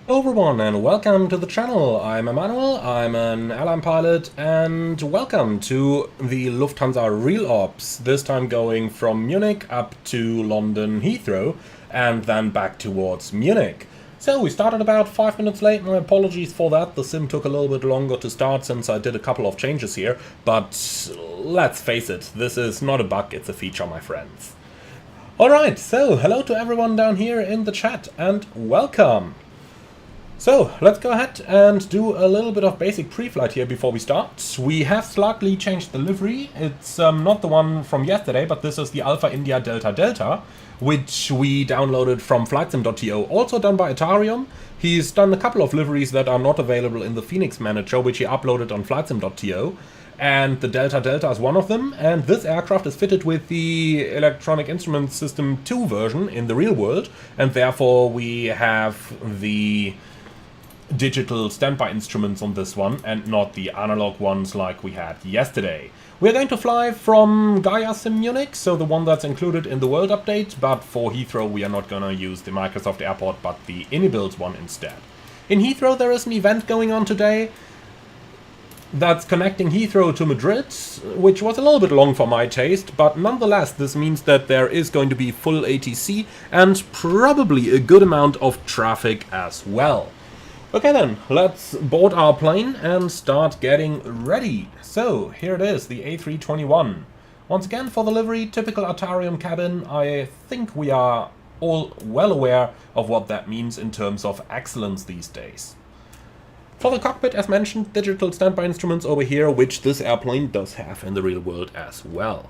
Hello everyone and welcome to the channel. I'm Emmanuel, I'm an airline pilot, and welcome to the Lufthansa Real Ops, this time going from Munich up to London Heathrow and then back towards Munich. So we started about 5 minutes late, my apologies for that. The sim took a little bit longer to start since I did a couple of changes here, but let's face it, this is not a bug, it's a feature, my friends. Alright, so hello to everyone down here in the chat and welcome. So, let's go ahead and do a little bit of basic pre-flight here before we start. We have slightly changed the livery. It's not the one from yesterday, but this is the Alpha India Delta Delta, which we downloaded from flightsim.to, also done by Atarium. He's done a couple of liveries that are not available in the Phoenix Manager, which he uploaded on flightsim.to. And the Delta Delta is one of them, and this aircraft is fitted with the Electronic Instrument System 2 version in the real world, and therefore we have the digital standby instruments on this one and not the analog ones like we had yesterday. We're going to fly from VATSIM Munich, so the one that's included in the world update, but for Heathrow we are not going to use the Microsoft Airport but the Inibuild one instead. In Heathrow there is an event going on today that's connecting Heathrow to Madrid, which was a little bit long for my taste, but nonetheless this means that there is going to be full ATC and probably a good amount of traffic as well. Okay then, let's board our plane and start getting ready. So, here it is, the A321. Once again, for the livery, typical Atarium cabin. I think we are all well aware of what that means in terms of excellence these days. For the cockpit, as mentioned, digital standby instruments over here, which this airplane does have in the real world as well.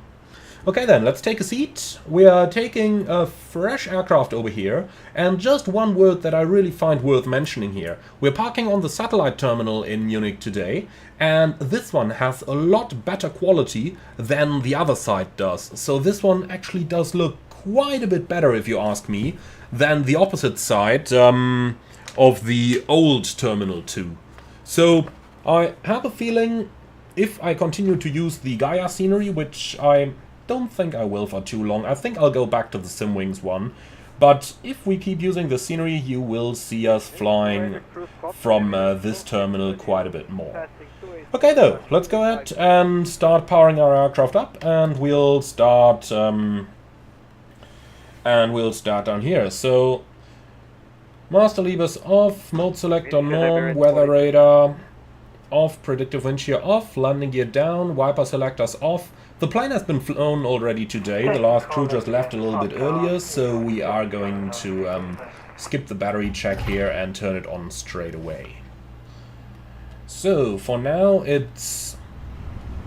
Okay then, let's take a seat. We are taking a fresh aircraft over here, and just one word that I really find worth mentioning here. We're parking on the satellite terminal in Munich today, and this one has a lot better quality than the other side does. So this one actually does look quite a bit better, if you ask me, than the opposite side of the old Terminal 2. So I have a feeling if I continue to use the Gaia scenery, which I don't think I will for too long. I think I'll go back to the SimWings one. But if we keep using the scenery, you will see us flying from this terminal quite a bit more. Okay though, let's go ahead and start powering our aircraft up, and we'll start down here. So master levers off, mode selector norm, weather radar off, predictive wind shear off, landing gear down, wiper selectors off. The plane has been flown already today. The last crew just left a little bit earlier, so we are going to skip the battery check here and turn it on straight away. So for now it's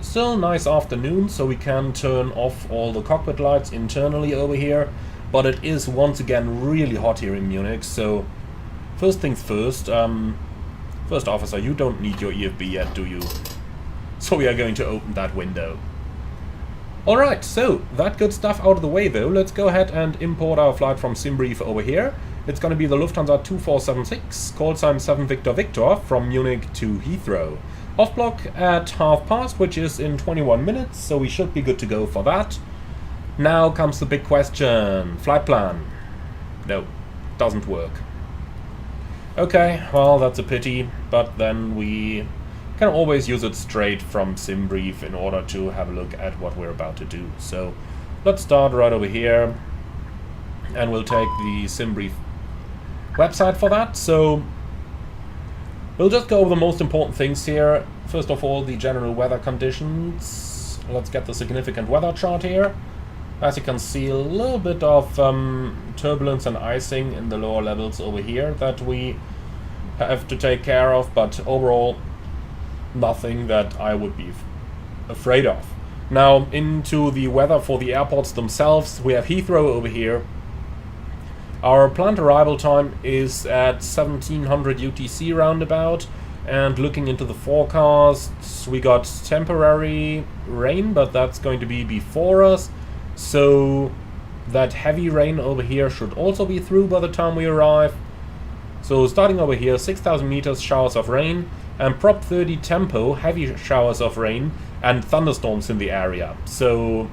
still a nice afternoon, so we can turn off all the cockpit lights internally over here, but it is once again really hot here in Munich. So first things first, first officer, you don't need your EFB yet, do you? So we are going to open that window. Alright, so that good stuff out of the way though, let's go ahead and import our flight from SimBrief over here. It's going to be the Lufthansa 2476, call sign 7 Victor Victor, from Munich to Heathrow. Off block at 1/2 which is in 21 minutes, so we should be good to go for that. Now comes the big question, flight plan. No, doesn't work. Okay, well that's a pity, but then we can always use it straight from SimBrief in order to have a look at what we're about to do. So let's start right over here, and we'll take the SimBrief website for that. So we'll just go over the most important things here. First of all, the general weather conditions. Let's get the significant weather chart here. As you can see, a little bit of turbulence and icing in the lower levels over here that we have to take care of, but overall nothing that I would be afraid of. Now into the weather for the airports themselves. We have Heathrow over here. Our planned arrival time is at 1700 UTC roundabout, and looking into the forecasts, we got temporary rain, but that's going to be before us, so that heavy rain over here should also be through by the time we arrive. So starting over here, 6000 meters, showers of rain, and Prop 30 tempo, heavy showers of rain and thunderstorms in the area. So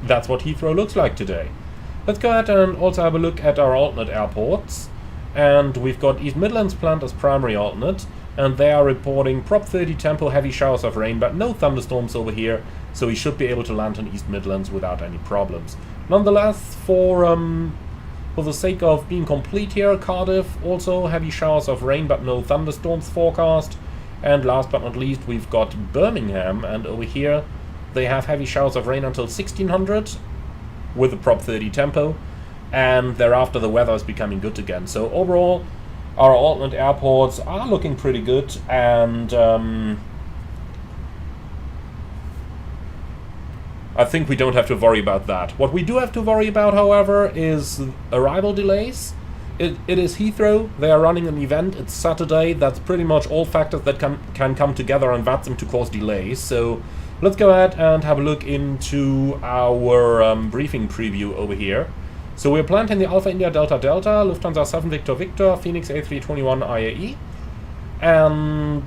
that's what Heathrow looks like today. Let's go ahead and also have a look at our alternate airports. and we've got East Midlands planned as primary alternate, and they are reporting Prop 30 tempo, heavy showers of rain, but no thunderstorms over here, so we should be able to land in East Midlands without any problems. Nonetheless, for the sake of being complete here, Cardiff, also heavy showers of rain, but no thunderstorms forecast. And last but not least, we've got Birmingham, and over here they have heavy showers of rain until 1600 with a Prop 30 tempo, and thereafter the weather is becoming good again. So overall, our alternate airports are looking pretty good, and I think we don't have to worry about that. What we do have to worry about, however, is arrival delays. It is Heathrow. They are running an event. It's Saturday. That's pretty much all factors that can come together on VATSIM to cause delays. So let's go ahead and have a look into our briefing preview over here. So we're planned in the Alpha India Delta Delta, Lufthansa 7 Victor Victor, Phoenix A321 IAE. And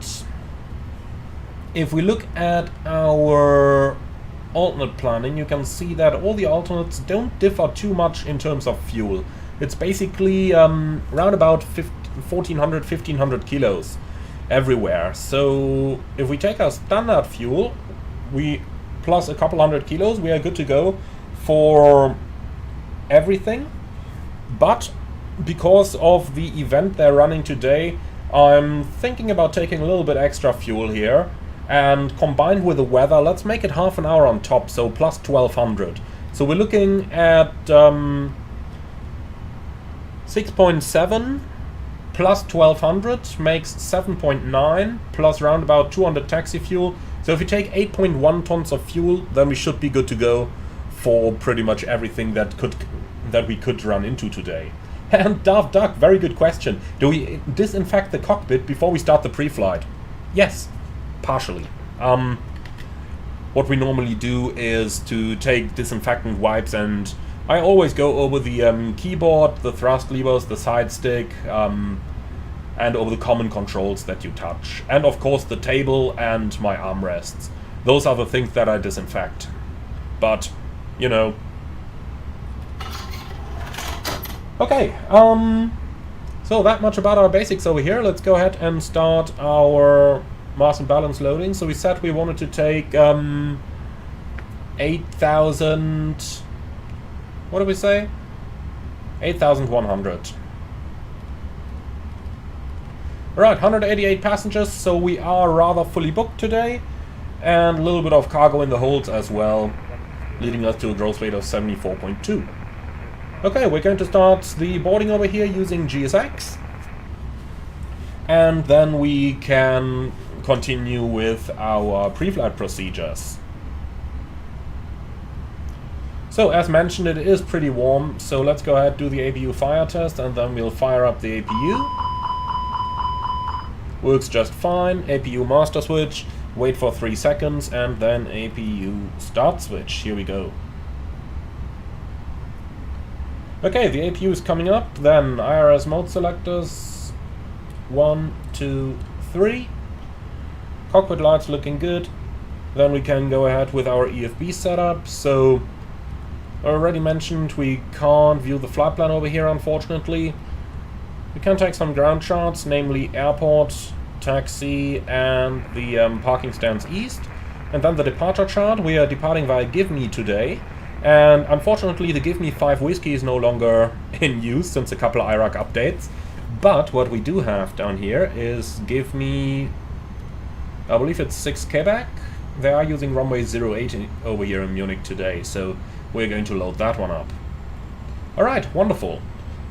if we look at our alternate planning, you can see that all the alternates don't differ too much in terms of fuel. It's basically around about 1400, 1500 kilos everywhere. So if we take our standard fuel, we plus a couple hundred kilos, we are good to go for everything. But because of the event they're running today, I'm thinking about taking a little bit extra fuel here, and combined with the weather, let's make it half an hour on top, so plus 1200. So we're looking at 6.7 plus 1200 makes 7.9 plus round about 200 taxi fuel. So if we take 8.1 tons of fuel, then we should be good to go for pretty much everything that we could run into today. And Daft Duck, very good question. Do we disinfect the cockpit before we start the pre-flight? Yes, partially. What we normally do is to take disinfectant wipes, and I always go over the keyboard, the thrust levers, the side stick, and over the common controls that you touch. And of course the table and my armrests. Those are the things that I disinfect. But, you know. Okay, so that much about our basics over here. Let's go ahead and start our mass and balance loading. So we said we wanted to take 8,000... what did we say? 8,100. Right, 188 passengers, so we are rather fully booked today. And a little bit of cargo in the holds as well, leading us to a growth rate of 74.2. Okay, we're going to start the boarding over here using GSX. And then we can continue with our pre-flight procedures. So, as mentioned, it is pretty warm, so let's go ahead and do the APU fire test, and then we'll fire up the APU. Works just fine. APU master switch, wait for 3 seconds, and then APU start switch. Here we go. Okay, the APU is coming up, then IRS mode selectors. 1, 2, 3. Cockpit lights looking good. Then we can go ahead with our EFB setup. So, I already mentioned we can't view the flight plan over here, unfortunately. We can take some ground shots, namely airport, taxi, and the parking stands east. And then the departure chart. We are departing via Give Me today. And unfortunately the Give Me 5 whiskey is no longer in use since a couple of IRAC updates. But what we do have down here is Give Me, I believe it's 6 Quebec. They are using runway 08 over here in Munich today, so we're going to load that one up. Alright, wonderful.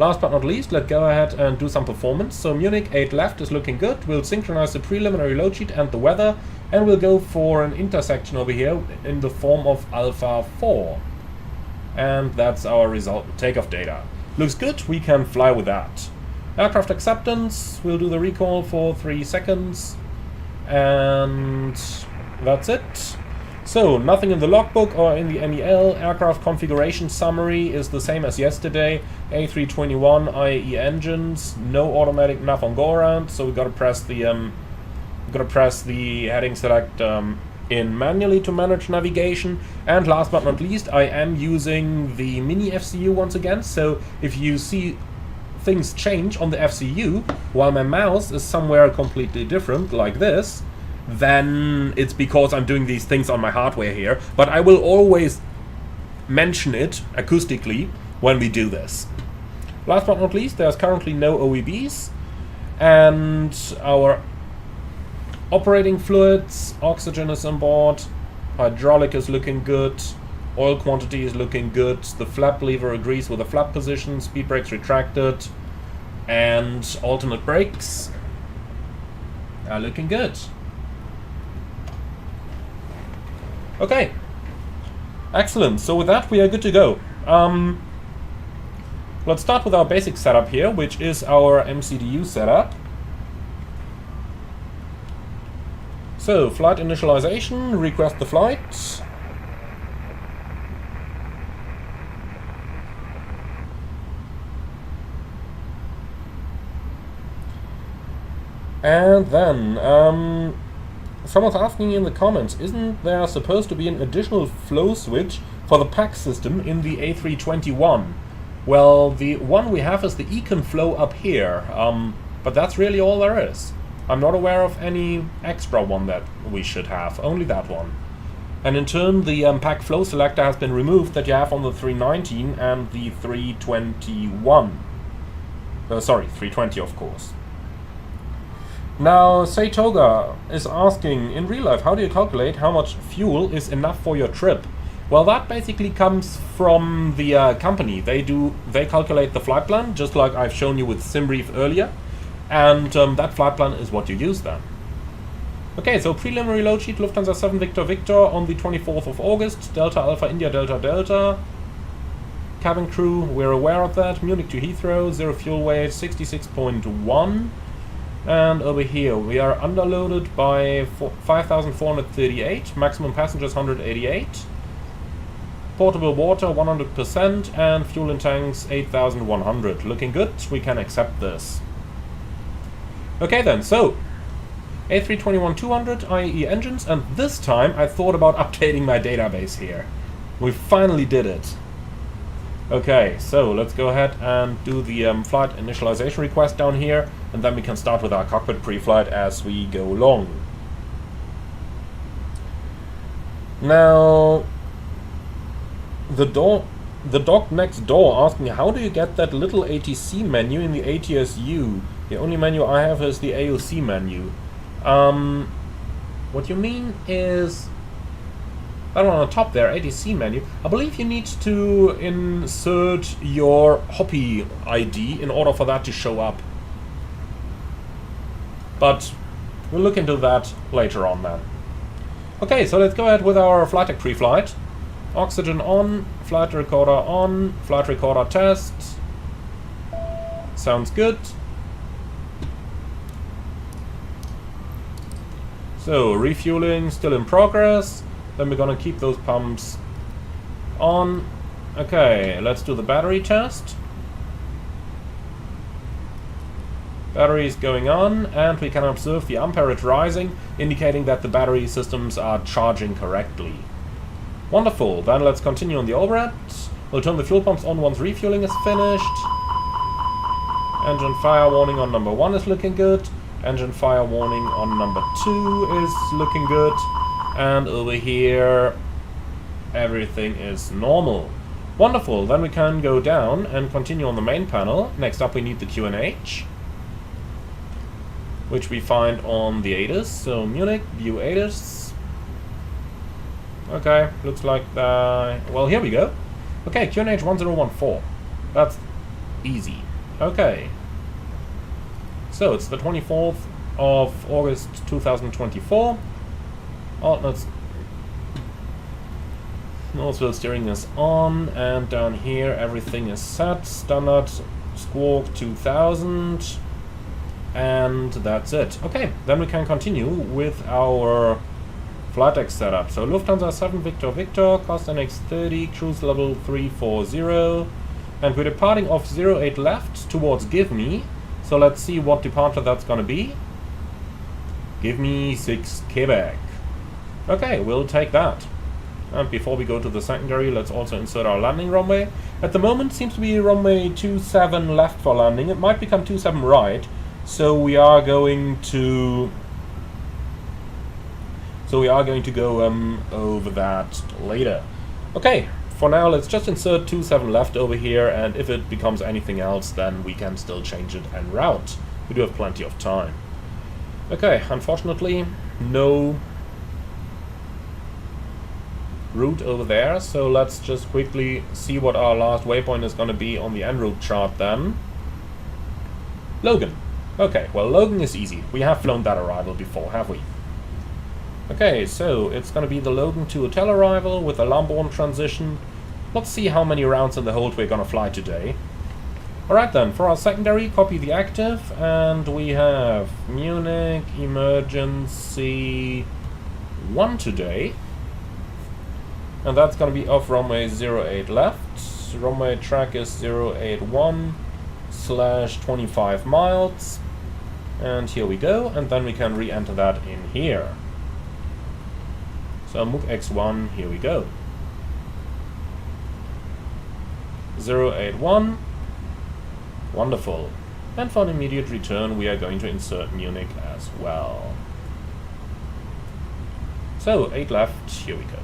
Last but not least, let's go ahead and do some performance. So Munich 8 left is looking good. We'll synchronize the preliminary load sheet and the weather, and we'll go for an intersection over here in the form of Alpha 4. And that's our result takeoff data. Looks good, we can fly with that. Aircraft acceptance, we'll do the recall for 3 seconds. And that's it. So, nothing in the logbook or in the MEL. Aircraft configuration summary is the same as yesterday. A321 IAE engines, no automatic nav on go around, so we gotta press the heading select in manually to manage navigation. And last but not least, I am using the mini FCU once again, so if you see things change on the FCU while my mouse is somewhere completely different, like this, then it's because I'm doing these things on my hardware here. But I will always mention it acoustically when we do this. Last but not least, there's currently no OEBs, and our operating fluids, oxygen is on board, hydraulic is looking good, oil quantity is looking good, the flap lever agrees with the flap position, speed brakes retracted, and alternate brakes are looking good. Okay, excellent. So with that, we are good to go. Let's start with our basic setup here, which is our MCDU setup. So, flight initialization, request the flight. And then, someone's asking in the comments, isn't there supposed to be an additional flow switch for the pack system in the A321? Well, the one we have is the econ flow up here, but that's really all there is. I'm not aware of any extra one that we should have, only that one. And in turn, the pack flow selector has been removed that you have on the 319 and the 321. Sorry, 320 of course. Now, Seitoga is asking, in real life, how do you calculate how much fuel is enough for your trip? Well, that basically comes from the company. They calculate the flight plan, just like I've shown you with SimBrief earlier, and that flight plan is what you use then. Okay, so preliminary load sheet, Lufthansa 7 Victor Victor on the 24th of August, Delta Alpha India Delta Delta. Cabin crew, we're aware of that. Munich to Heathrow, 0 fuel weight, 66.1. And over here, we are underloaded by 5,438, maximum passengers 188. Portable water 100% and fuel in tanks 8,100. Looking good, we can accept this. Okay then, so A321-200 IAE engines, and this time I thought about updating my database here. We finally did it. Okay, so let's go ahead and do the flight initialization request down here, and then we can start with our cockpit pre-flight as we go along. Now, the doc next door asked me, how do you get that little ATC menu in the ATSU? The only menu I have is the AOC menu. What you mean is that one on the top there, ATC menu. I believe you need to insert your Hoppy ID in order for that to show up. But we'll look into that later on then. Okay, so let's go ahead with our flight deck pre-flight. Oxygen on, flight recorder test. Sounds good. So, refueling still in progress. Then we're gonna keep those pumps on. Okay, let's do the battery test. Battery is going on, and we can observe the amperage rising, indicating that the battery systems are charging correctly. Wonderful, then let's continue on the overhead. We'll turn the fuel pumps on once refueling is finished. Engine fire warning on number 1 is looking good. Engine fire warning on number 2 is looking good. And over here, everything is normal. Wonderful, then we can go down and continue on the main panel. Next up we need the QNH, which we find on the ATIS. So Munich, view ATIS. Okay, looks like that. Well, here we go. Okay, QNH 1014. That's easy. Okay. So it's the 24th of August 2024. Alternates. Northwheel steering is on, and down here everything is set. Standard Squawk 2000. And that's it. Okay, then we can continue with our flight deck setup. So Lufthansa 7 Victor Victor, cost NX30, cruise level 340, and we're departing off 08 left towards Give Me. So let's see what departure that's gonna be. Give Me 6 Quebec. Okay, we'll take that. And before we go to the secondary, let's also insert our landing runway. At the moment, seems to be runway 27 left for landing. It might become 27 right, so we are going to go over that later. Okay, for now let's just insert 27 left over here, and if it becomes anything else, then we can still change it en route. We do have plenty of time. Okay, unfortunately, no route over there, so let's just quickly see what our last waypoint is going to be on the en route chart then. Logan. Okay, well, Logan is easy. We have flown that arrival before, have we? Okay, so it's going to be the Logan to hotel arrival with a Lamborn transition. Let's see how many rounds in the hold we're going to fly today. Alright then, for our secondary, copy the active, and we have Munich emergency 1 today. And that's going to be off runway 08 left. Runway track is 081/25 miles. And here we go, and then we can re-enter that in here. So MOOC X1, here we go. 081. Wonderful. And for an immediate return, we are going to insert Munich as well. So 8 left, here we go.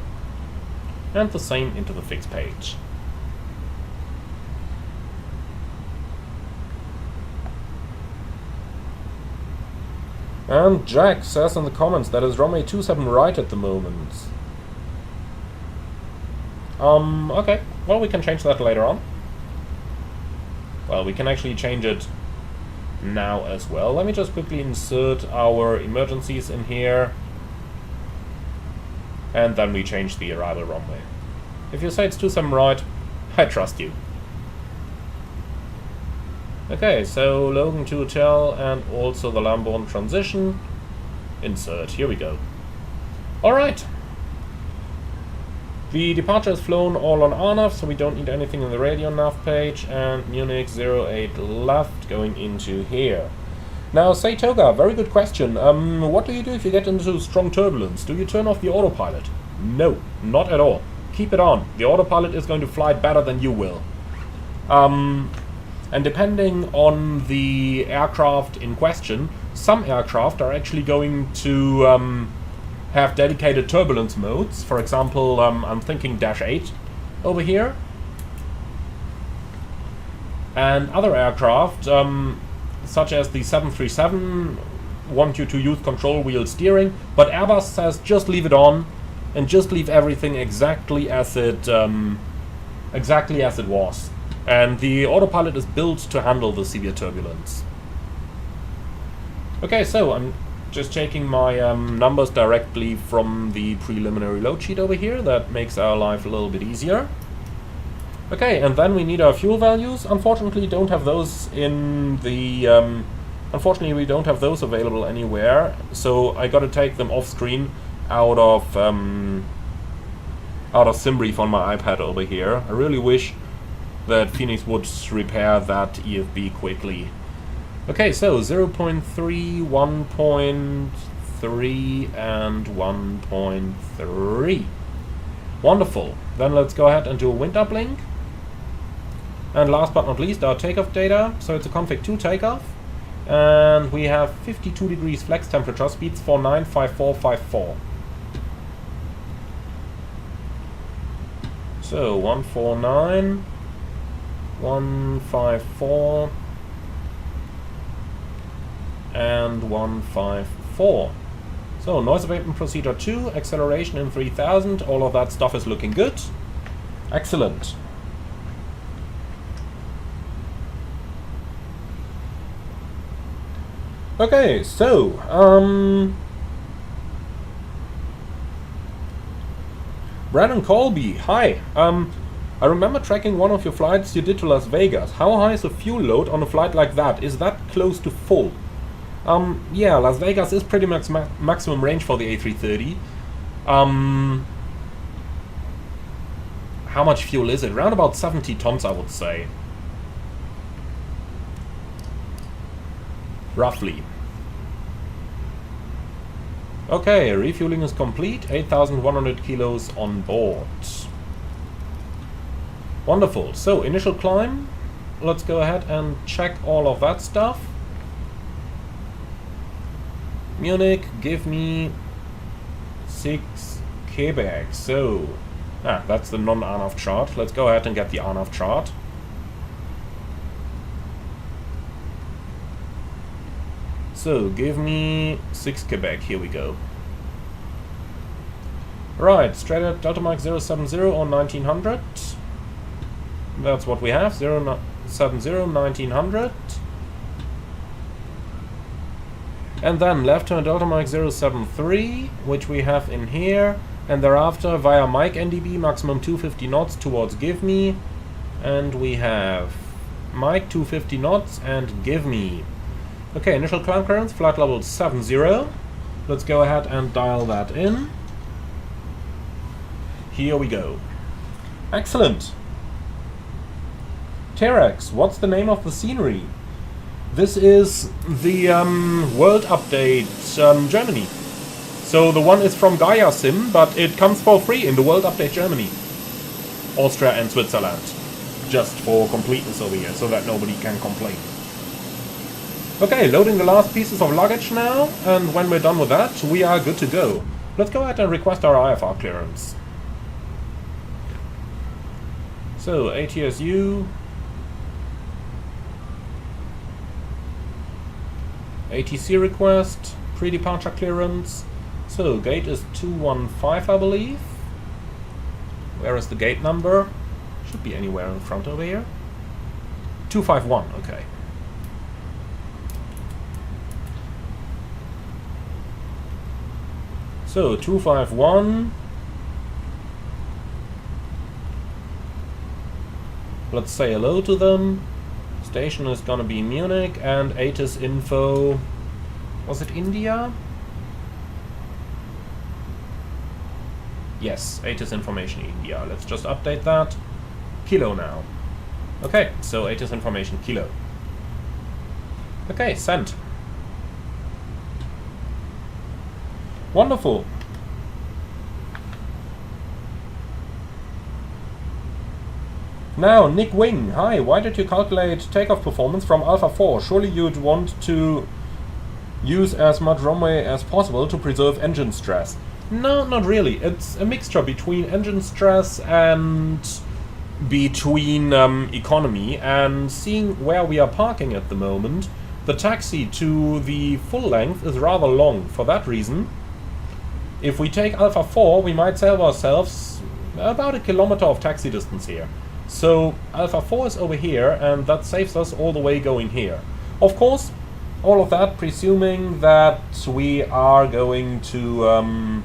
And the same into the fixed page. And Jack says in the comments that is runway 27 right at the moment. Okay. Well, we can change that later on. Well, we can actually change it now as well. Let me just quickly insert our emergencies in here. And then we change the arrival runway. If you say it's 27 right, I trust you. Okay, so Logan to hotel and also the Lamborn transition. Insert, here we go. Alright. The departure is flown all on RNAV, so we don't need anything in the radio nav page, and Munich 08 left going into here. Now, say Toga, very good question. What do you do if you get into strong turbulence? Do you turn off the autopilot? No, not at all. Keep it on. The autopilot is going to fly better than you will. And depending on the aircraft in question, some aircraft are actually going to have dedicated turbulence modes. For example, I'm thinking Dash 8 over here. And other aircraft, such as the 737, want you to use control wheel steering, but Airbus says just leave it on and just leave everything exactly as it was. And the autopilot is built to handle the severe turbulence. Okay, so I'm just checking my numbers directly from the preliminary load sheet over here. That makes our life a little bit easier. Okay, and then we need our fuel values. Unfortunately, don't have those in the. Unfortunately, we don't have those available anywhere. So I got to take them off screen out of SimBrief on my iPad over here. I really wish that Phoenix would repair that EFB quickly. Okay, so 0.3, 1.3, and 1.3. Wonderful. Then let's go ahead and do a wind uplink. And last but not least, our takeoff data. So it's a config 2 takeoff. And we have 52 degrees flex temperature, speeds 495454. So 149. 154 and 154. So noise abatement procedure 2, acceleration in 3000, all of that stuff is looking good. Excellent. Okay, so Brandon Colby, hi. I remember tracking one of your flights you did to Las Vegas. How high is the fuel load on a flight like that? Is that close to full? Yeah, Las Vegas is pretty much maximum range for the A330. How much fuel is it? Around about 70 tons, I would say. Roughly. Okay, refueling is complete. 8,100 kilos on board. Wonderful. So, initial climb. Let's go ahead and check all of that stuff. Munich, give me 6 Quebec. So, that's the non-ANAV chart. Let's go ahead and get the ANAV chart. So, give me 6 Quebec. Here we go. Right, straight at Delta Mike 070 on 1900. That's what we have. 070, 1900. And then left turn Delta Mike 073, which we have in here. And thereafter via Mike NDB, maximum 250 knots towards give me. And we have Mike 250 knots and give me. Okay, initial climb clearance, flight level 70. Let's go ahead and dial that in. Here we go. Excellent. Terex, what's the name of the scenery? This is the World Update Germany. So the one is from Gaia Sim, but it comes for free in the World Update Germany. Austria and Switzerland. Just for completeness over here, so that nobody can complain. Okay, loading the last pieces of luggage now, and when we're done with that, we are good to go. Let's go ahead and request our IFR clearance. So, ATSU... ATC request, pre-departure clearance. So, gate is 215, I believe. Where is the gate number? Should be anywhere in front over here. 251, okay. So, 251. Let's say hello to them. Station is gonna be Munich, and ATIS info... Was it India? Yes, ATIS information India. Let's just update that. Kilo now. Okay, so ATIS information Kilo. Okay, sent. Wonderful. Now, Nick Wing, hi, why did you calculate takeoff performance from Alpha 4? Surely you'd want to use as much runway as possible to preserve engine stress. No, not really. It's a mixture between engine stress and between economy, and seeing where we are parking at the moment, the taxi to the full length is rather long. For that reason, if we take Alpha 4, we might save ourselves about a kilometer of taxi distance here. So Alpha 4 is over here, and that saves us all the way going here. Of course, all of that presuming that we are going to...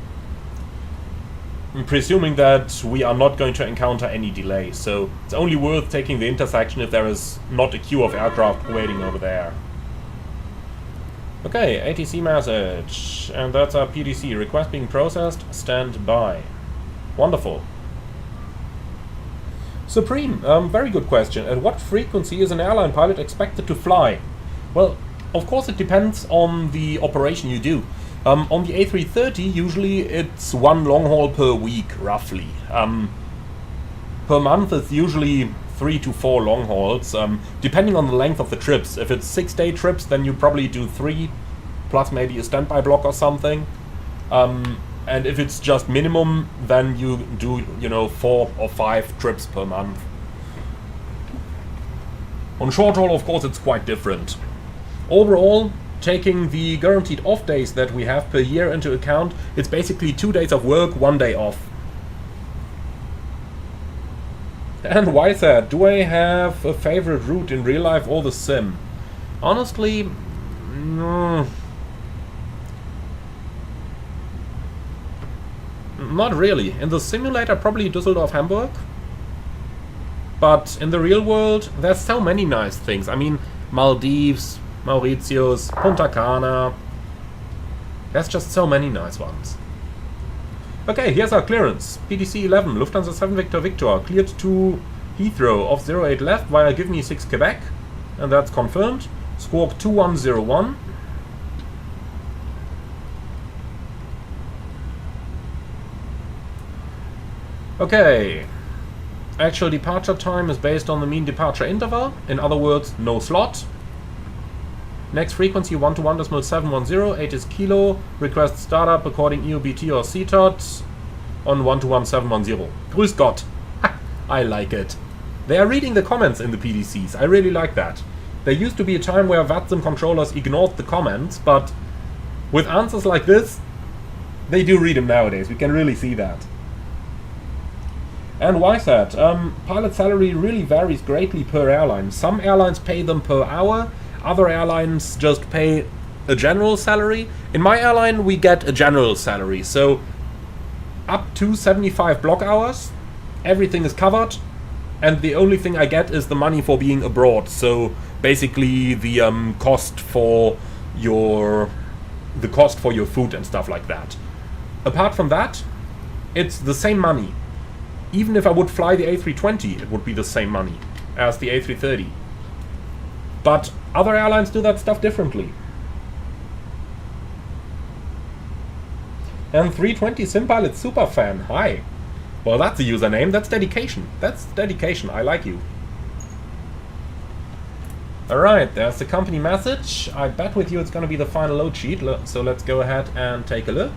presuming that we are not going to encounter any delay. So it's only worth taking the intersection if there is not a queue of aircraft waiting over there. Okay, ATC message. And that's our PDC. Request being processed. Stand by. Wonderful. Supreme, very good question. At what frequency is an airline pilot expected to fly? Well, of course it depends on the operation you do. On the A330, usually it's one long haul per week, roughly. Per month it's usually 3 to 4 long hauls, depending on the length of the trips. If it's 6-day trips, then you probably do 3, plus maybe a standby block or something. And if it's just minimum, then you do, 4 or 5 trips per month. On short haul, of course, it's quite different. Overall, taking the guaranteed off days that we have per year into account, it's basically 2 days of work, 1 day off. And why is that? Do I have a favorite route in real life or the sim? Honestly, no. Not really. In the simulator, probably Düsseldorf, Hamburg. But in the real world, there's so many nice things. I mean, Maldives, Mauritius, Punta Cana. There's just so many nice ones. Okay, here's our clearance. PDC 11, Lufthansa 7 Victor Victor, cleared to Heathrow of 08 left via give me 6 Quebec. And that's confirmed. Squawk 2101. Okay. Actual departure time is based on the mean departure interval. In other words, no slot. Next frequency 121.710, 8 is kilo. Request startup according EUBT or CTOT on 121.710. Grüß Gott. I like it. They are reading the comments in the PDCs. I really like that. There used to be a time where VATSIM controllers ignored the comments, but with answers like this, they do read them nowadays. We can really see that. And why is that? Pilot salary really varies greatly per airline. Some airlines pay them per hour. Other airlines just pay a general salary. In my airline, we get a general salary. So up to 75 block hours, everything is covered. And the only thing I get is the money for being abroad. So basically the cost for your food and stuff like that. Apart from that, it's the same money. Even if I would fly the A320, it would be the same money as the A330. But other airlines do that stuff differently. And 320 SimPilot Superfan, hi. Well, that's a username, that's dedication. That's dedication, I like you. Alright, there's the company message. I bet with you it's going to be the final load sheet, so let's go ahead and take a look.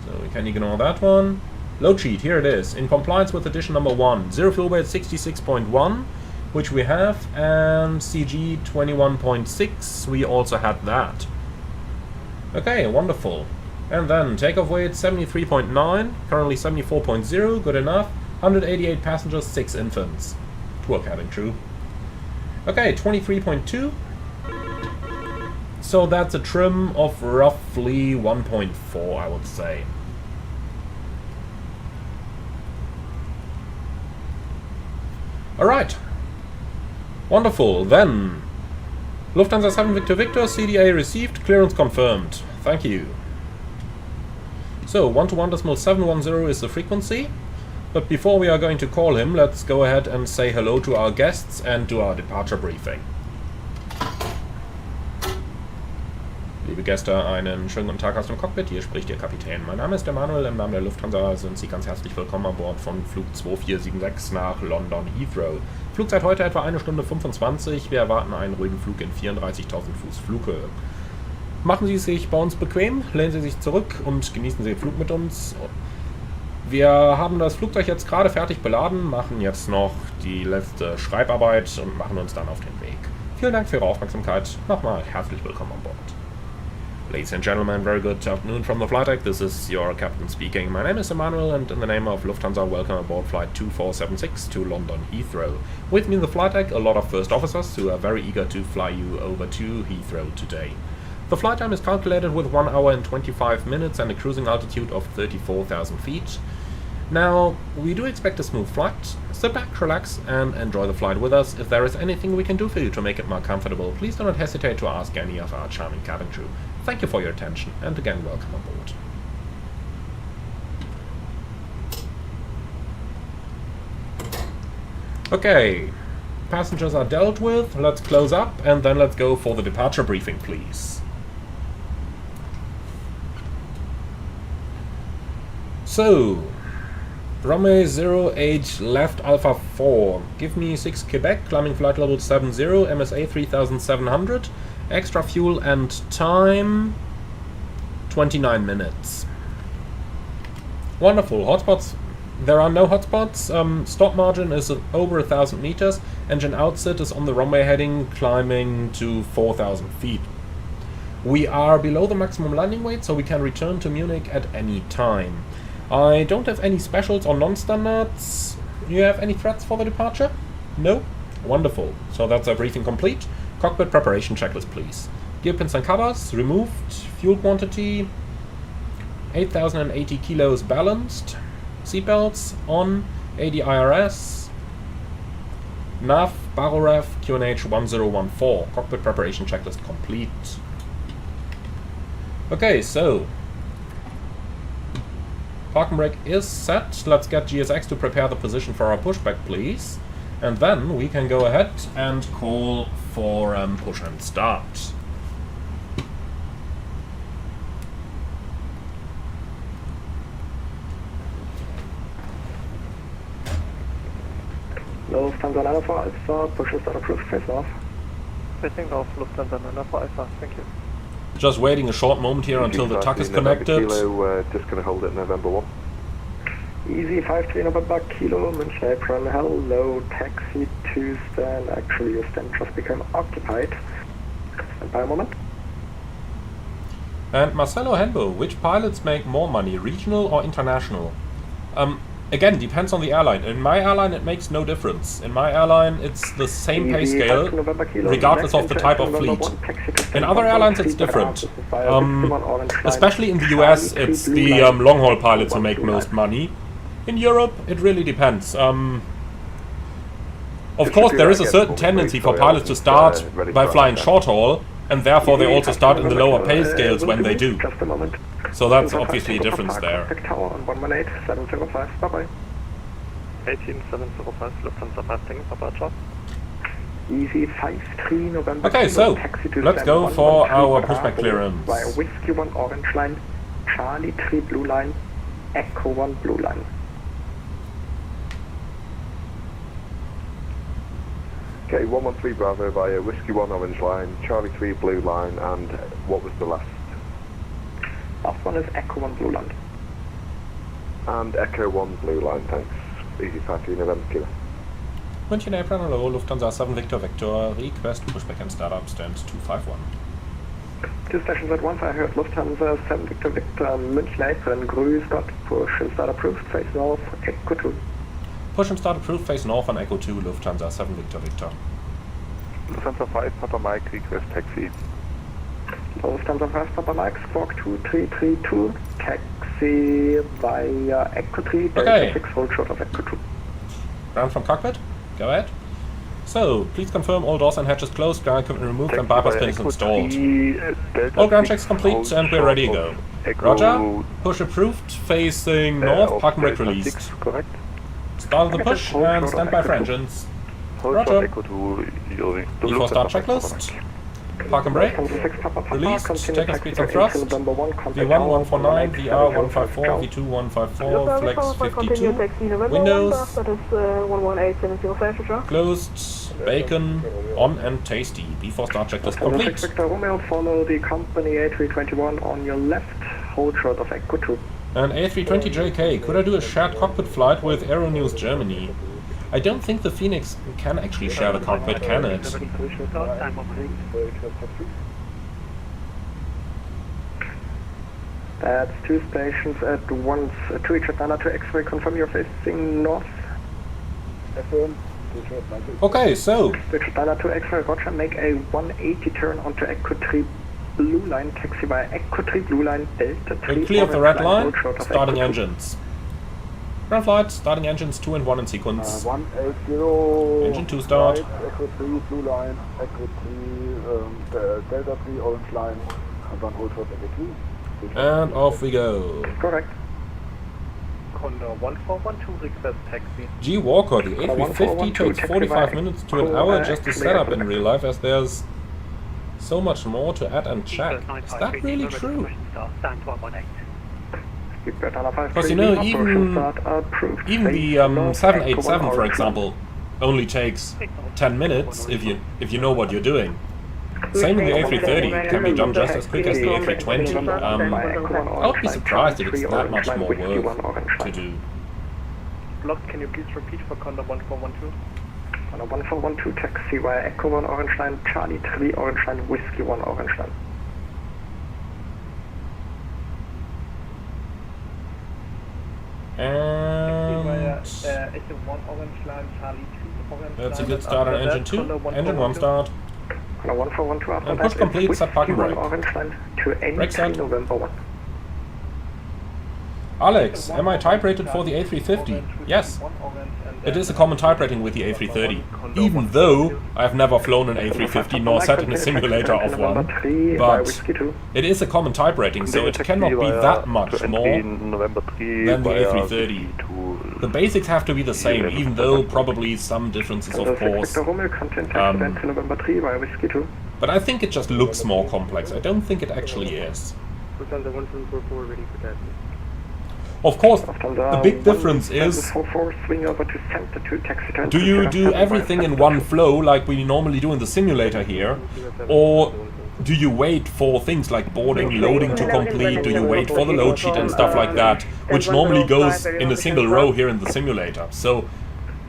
So we can ignore that one. Load sheet, here it is. In compliance with edition number 1. Zero fuel weight 66.1, which we have, and CG 21.6, we also had that. Okay, wonderful. And then takeoff weight 73.9, currently 74.0, good enough. 188 passengers, 6 infants. Poor cabin crew. Okay, 23.2. So that's a trim of roughly 1.4, I would say. Alright. Wonderful. Then, Lufthansa 7 Victor Victor, CDA received, clearance confirmed. Thank you. So, 121.710 is the frequency. But before we are going to call him, let's go ahead and say hello to our guests and do our departure briefing. Liebe Gäste, einen schönen guten Tag aus dem Cockpit, hier spricht Ihr Kapitän. Mein Name ist Emanuel, im Namen der Lufthansa sind Sie ganz herzlich willkommen an Bord von Flug 2476 nach London Heathrow. Flugzeit heute etwa 1 Stunde 25, wir erwarten einen ruhigen Flug in 34.000 Fuß Flughöhe. Machen Sie es sich bei uns bequem, lehnen Sie sich zurück und genießen Sie den Flug mit uns. Wir haben das Flugzeug jetzt gerade fertig beladen, machen jetzt noch die letzte Schreibarbeit und machen uns dann auf den Weg. Vielen Dank für Ihre Aufmerksamkeit. Nochmal herzlich willkommen an Bord. Ladies and gentlemen, very good afternoon from the flight deck. This is your captain speaking. My name is Emanuel, and in the name of Lufthansa, welcome aboard flight 2476 to London Heathrow. With me in the flight deck, a lot of first officers who are very eager to fly you over to Heathrow today. The flight time is calculated with 1 hour and 25 minutes and a cruising altitude of 34,000 feet. Now, we do expect a smooth flight. Sit back, relax, and enjoy the flight with us. If there is anything we can do for you to make it more comfortable, please do not hesitate to ask any of our charming cabin crew. Thank you for your attention, and again, welcome aboard. Okay, passengers are dealt with. Let's close up, and then let's go for the departure briefing, please. So, runway 08 left Alpha 4, give me 6 Quebec, climbing flight level 70, MSA 3700, extra fuel and time 29 minutes. Wonderful. Hotspots, there are no hotspots. Stop margin is over 1,000 meters, engine outset is on the runway heading, climbing to 4,000 feet. We are below the maximum landing weight, so we can return to Munich at any time. I don't have any specials or non-standards. Do you have any threats for the departure? No? Wonderful. So that's our briefing complete. Cockpit preparation checklist, please. Gear pins and covers removed. Fuel quantity 8,080 kilos balanced. Seatbelts on. ADIRS. NAV, Baroref, QNH 1014. Cockpit preparation checklist complete. Okay, so park and brake is set. Let's get GSX to prepare the position for our pushback, please. And then we can go ahead and call for push and start. Lufthansa 94 Alpha, push and start approved, face north. Facing north, Lufthansa 94 Alpha, thank you. Just waiting a short moment here until the tuck is connected. Kilo, just going to hold it November 1. Easy 53 November Kilo, München apron, hello, taxi to stand, actually your stand just became occupied. Stand by a moment. And Marcelo Henbo, which pilots make more money, regional or international? Again, depends on the airline. In my airline it makes no difference. In my airline it's the same pay scale, regardless of the type of fleet. In other airlines it's different. Especially in the US it's the long-haul pilots who make most money. In Europe it really depends. Of course there is a certain tendency for pilots to start by flying short-haul, and therefore they also start in the lower pay scales when they do. So that's obviously a difference there. Tower on 118.705, bye-bye. 18705, Lufthansa 5, thank you for departure. Easy 53 November. Okay, so let's go for our pushback clearance. Via Whiskey 1 Orange Line, Charlie 3 Blue Line, Echo 1 Blue Line. Okay, 113 Bravo via Whiskey 1 Orange Line, Charlie 3 Blue Line, and what was the last? Last one is Echo 1 Blue Line. And Echo 1 Blue Line, thanks. Easy 53 November Kilo. München apron, hello, Lufthansa 7 Victor Victor, request pushback and startup, stand 251. Two stations at once, I heard Lufthansa 7 Victor Victor, München apron, grüß Gott, push and start approved, face north, Echo 2. Push and start approved, face north on Echo 2, Lufthansa 7 Victor Victor. Lufthansa 5 Papa Mike, request taxi. Lufthansa 5 Papa Mike, Squawk 2332, taxi via Echo 3, Delta 6, hold short of Echo 2. Ground from cockpit, go ahead. So, please confirm all doors and hatches closed, ground equipment removed and bypass pin is installed. All ground checks complete and we're ready to go. Roger, push approved, facing north, park and brake released. Correct. Start the push and stand by for engines. Roger. Before start checklist. Park and brake. Released. Takeoff speeds and thrust. V1 149, VR 154, V2 154, flex 52. Windows. Closed. Bacon. On and tasty. Before start checklist complete. Victor Romeo, follow the company A321 on your left. Hold short of Echo 2. And A320JK, could I do a shared cockpit flight with Aeronews Germany? I don't think the Phoenix can actually share the cockpit, can it? That's two stations at once. To each other, to X-ray, confirm you're facing north. Okay, so. To each other, to X-ray, Roger, make a 180 turn onto Echo 3 Blue Line, taxi via Echo 3 Blue Line, Delta 3. We're clear of the red line, starting Echo engines. Ground flight, starting engines 2 and 1 in sequence. 180. Engine 2 start. Echo 3 Blue Line, Echo 3 Delta 3 Orange Line, and then hold short Echo 2. And off we go. Correct. Condor 1412 request taxi. G Walker, the A350 takes 45 minutes to an hour just to set up in real life, as there's so much more to add and check. Is that really true? Because you know, even the 787, for example, only takes 10 minutes if you know what you're doing. Same in the A330, it can be done just as quick as the A320. I would be surprised if it's that much more work to do. Block, can you please repeat for Condor 1412? Condor 1412, taxi via Echo 1 Orange Line, Charlie 3 Orange Line, Whiskey 1 Orange Line. And that's a good start on engine 2. Engine 1 start. And push complete, set parking brake. Brake set. Alex, am I type rated for the A350? Yes. It is a common type rating with the A330, even though I've never flown an A350 nor sat in a simulator of one, but it is a common type rating, so it cannot be that much more than the A330. The basics have to be the same, even though probably some differences, of course. But I think it just looks more complex. I don't think it actually is. Of course, Lufthansa the big difference is, 744, swing over to center to taxi to do you do everything in one flow like we normally do in the simulator here, or do you wait for things like boarding, loading to complete, do you wait for the load sheet and stuff like that, which normally goes in a single row here in the simulator. So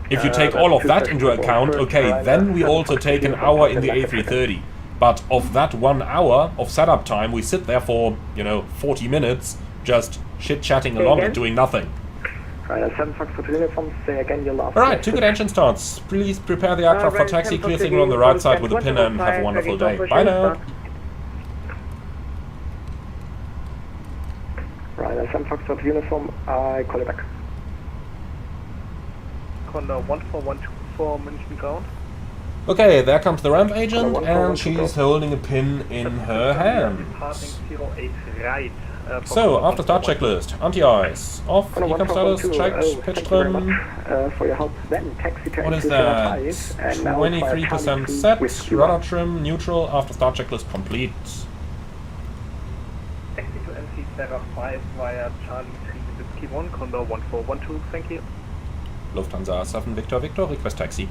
if you take all of that into account, okay, then we also take an hour in the A330. But of that 1 hour of setup time, we sit there for, you know, 40 minutes just chit-chatting along and doing nothing. Right, 7 Foxtrot uniform, say again your last. Alright, 2 good engine starts. Please prepare the aircraft for taxi, clear signal on the right side with a pin and have a wonderful day. Bye now. Right, 7 Foxtrot uniform, I call you back. Condor 14124 München ground. Okay, there comes the ramp agent, and she's holding a pin in her hand. Departing 08 right. So, after start checklist, anti-ice, off, econ status, checked, pitch trim, for your help. Then taxi to what is that, 23% set, rudder trim, neutral, after start checklist complete. Taxi to MC Sierra 5 via Charlie 3 Whiskey 1, Condor 1412, thank you. Lufthansa 7 Victor Victor, request taxi.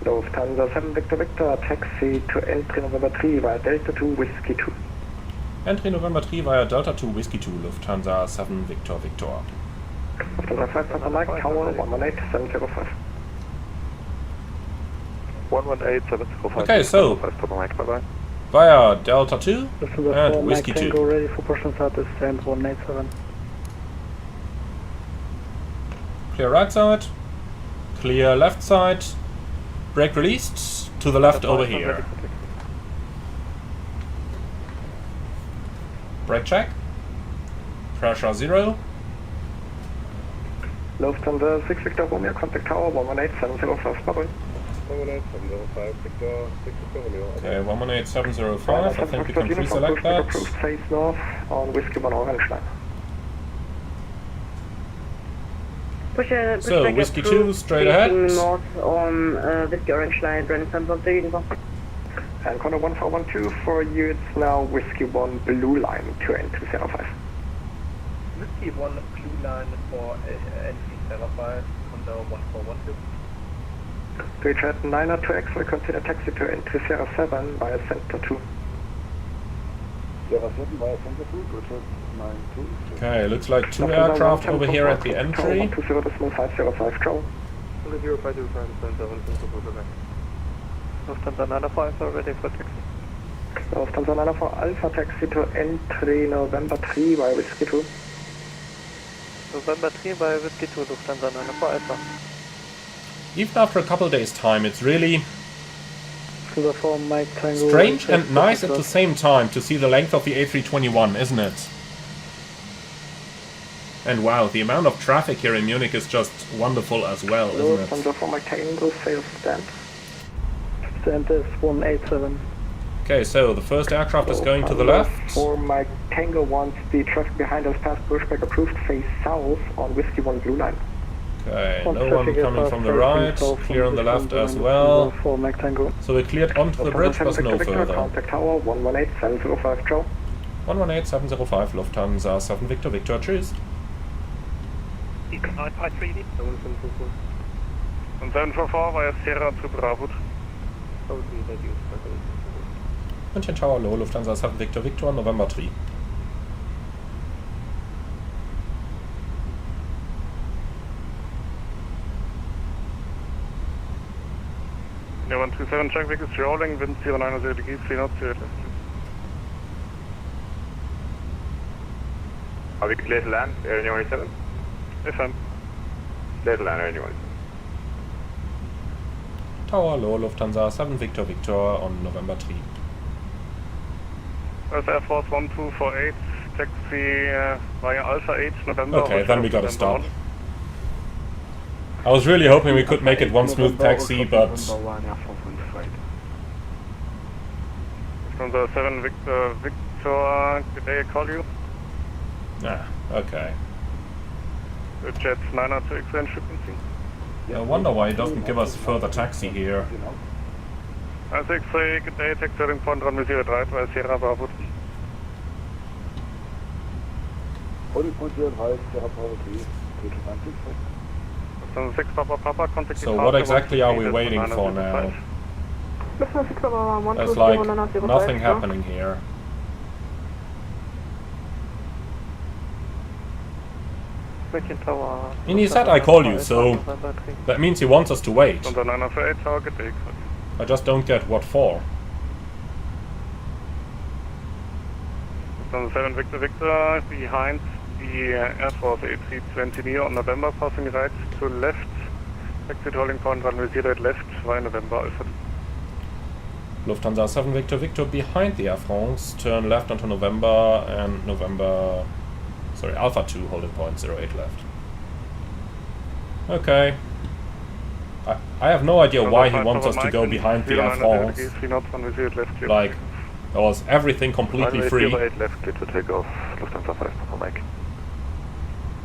Lufthansa 7 Victor Victor, taxi to entry November 3 via Delta 2 Whiskey 2. Entry November 3 via Delta 2 Whiskey 2, Lufthansa 7 Victor Victor. Lufthansa 5 Papa Mike, Tower 118705. 118705. Okay, so, Papa Mike, bye-bye. via Delta 2 and Whiskey 2. ready for push start is stand 187. Clear right side, clear left side, brake released, to the left over here. Brake check, pressure 0. Lufthansa 6 Victor Romeo, contact Tower 118705, bye-bye. 118705, Victor, 6 Victor Romeo. Okay, 118705, I think we can pre-select that. Approved, face north on Whiskey 1 Orange line. So, Whiskey 2, straight ahead. North on Whiskey Orange line, running from the uniform. And Condor 1412 for you, it's now Whiskey 1 Blue line to entry 05. Whiskey 1 blue line for entry Sierra 5, Condor 1412. Reach at 9er to X-ray, consider taxi to entry Sierra 7 via Center 2. Sierra 7 via Center 2, Richard 92. Okay, looks like 2 aircraft over here at the entry. 120.505, Joe. Lufthansa 905 are ready for taxi. Lufthansa 904 Alpha taxi to entry November 3 via Whiskey 2. November 3 via Whiskey 2, Lufthansa 904 Alpha. Even after a couple days time, it's really strange and nice at the same time to see the length of the A321, isn't it? And wow, the amount of traffic here in Munich is just wonderful as well, isn't it? Lufthansa for Mike Tango, sales stand. Stand is 187. Okay, so the first aircraft is going to the left. For Mike Tango wants the traffic behind us past Pushback approved, face south on Whiskey 1 Blue line. Okay, no one coming from the right, clear on the left as well. So we cleared onto the bridge, but no further. Contact Tower 118705, Joe. 118705, Lufthansa 7 Victor Victor, tschüss. And 744 via Sierra to Bravo. München Tower low, Lufthansa 7 Victor Victor, November 3. Yeah, 127 check vehicle is rolling, wind 090 degrees, 3 knots, 0 left. Are we clear to land, Air 187? FM. Clear to land, Air 187. Tower low, Lufthansa 7 Victor Victor on November 3. There's Air Force 1248, taxi via Alpha 8, November. Okay, then we gotta stop. I was really hoping we could make it one smooth taxi, but... From the 7 Victor, did they call you? Ah, okay. The Jet's 902 exchange frequency. I wonder why it doesn't give us further taxi here. X-ray, good day, taxi turning point runway 03, by Sierra Bravo 3. Holding point 03, Sierra Bravo 3, 326. Lufthansa 6 Papa, contact So what exactly are we waiting for now? There's like nothing happening here. And he said I call you, so that means he wants us to wait. Lufthansa 948, tower, good day. I just don't get what for. Lufthansa 7 Victor, behind the Air Force A320 on November, passing right to left. Exit holding point runway 08 left via November Alpha. Lufthansa 7 Victor behind the Air France, turn left onto November and November... Sorry, Alpha 2 holding point 08 left. Okay. I have no idea why he wants us to go behind the Air France. Like, there was everything completely free. 08 left, clear to take off. Lufthansa 5 Papa Mike.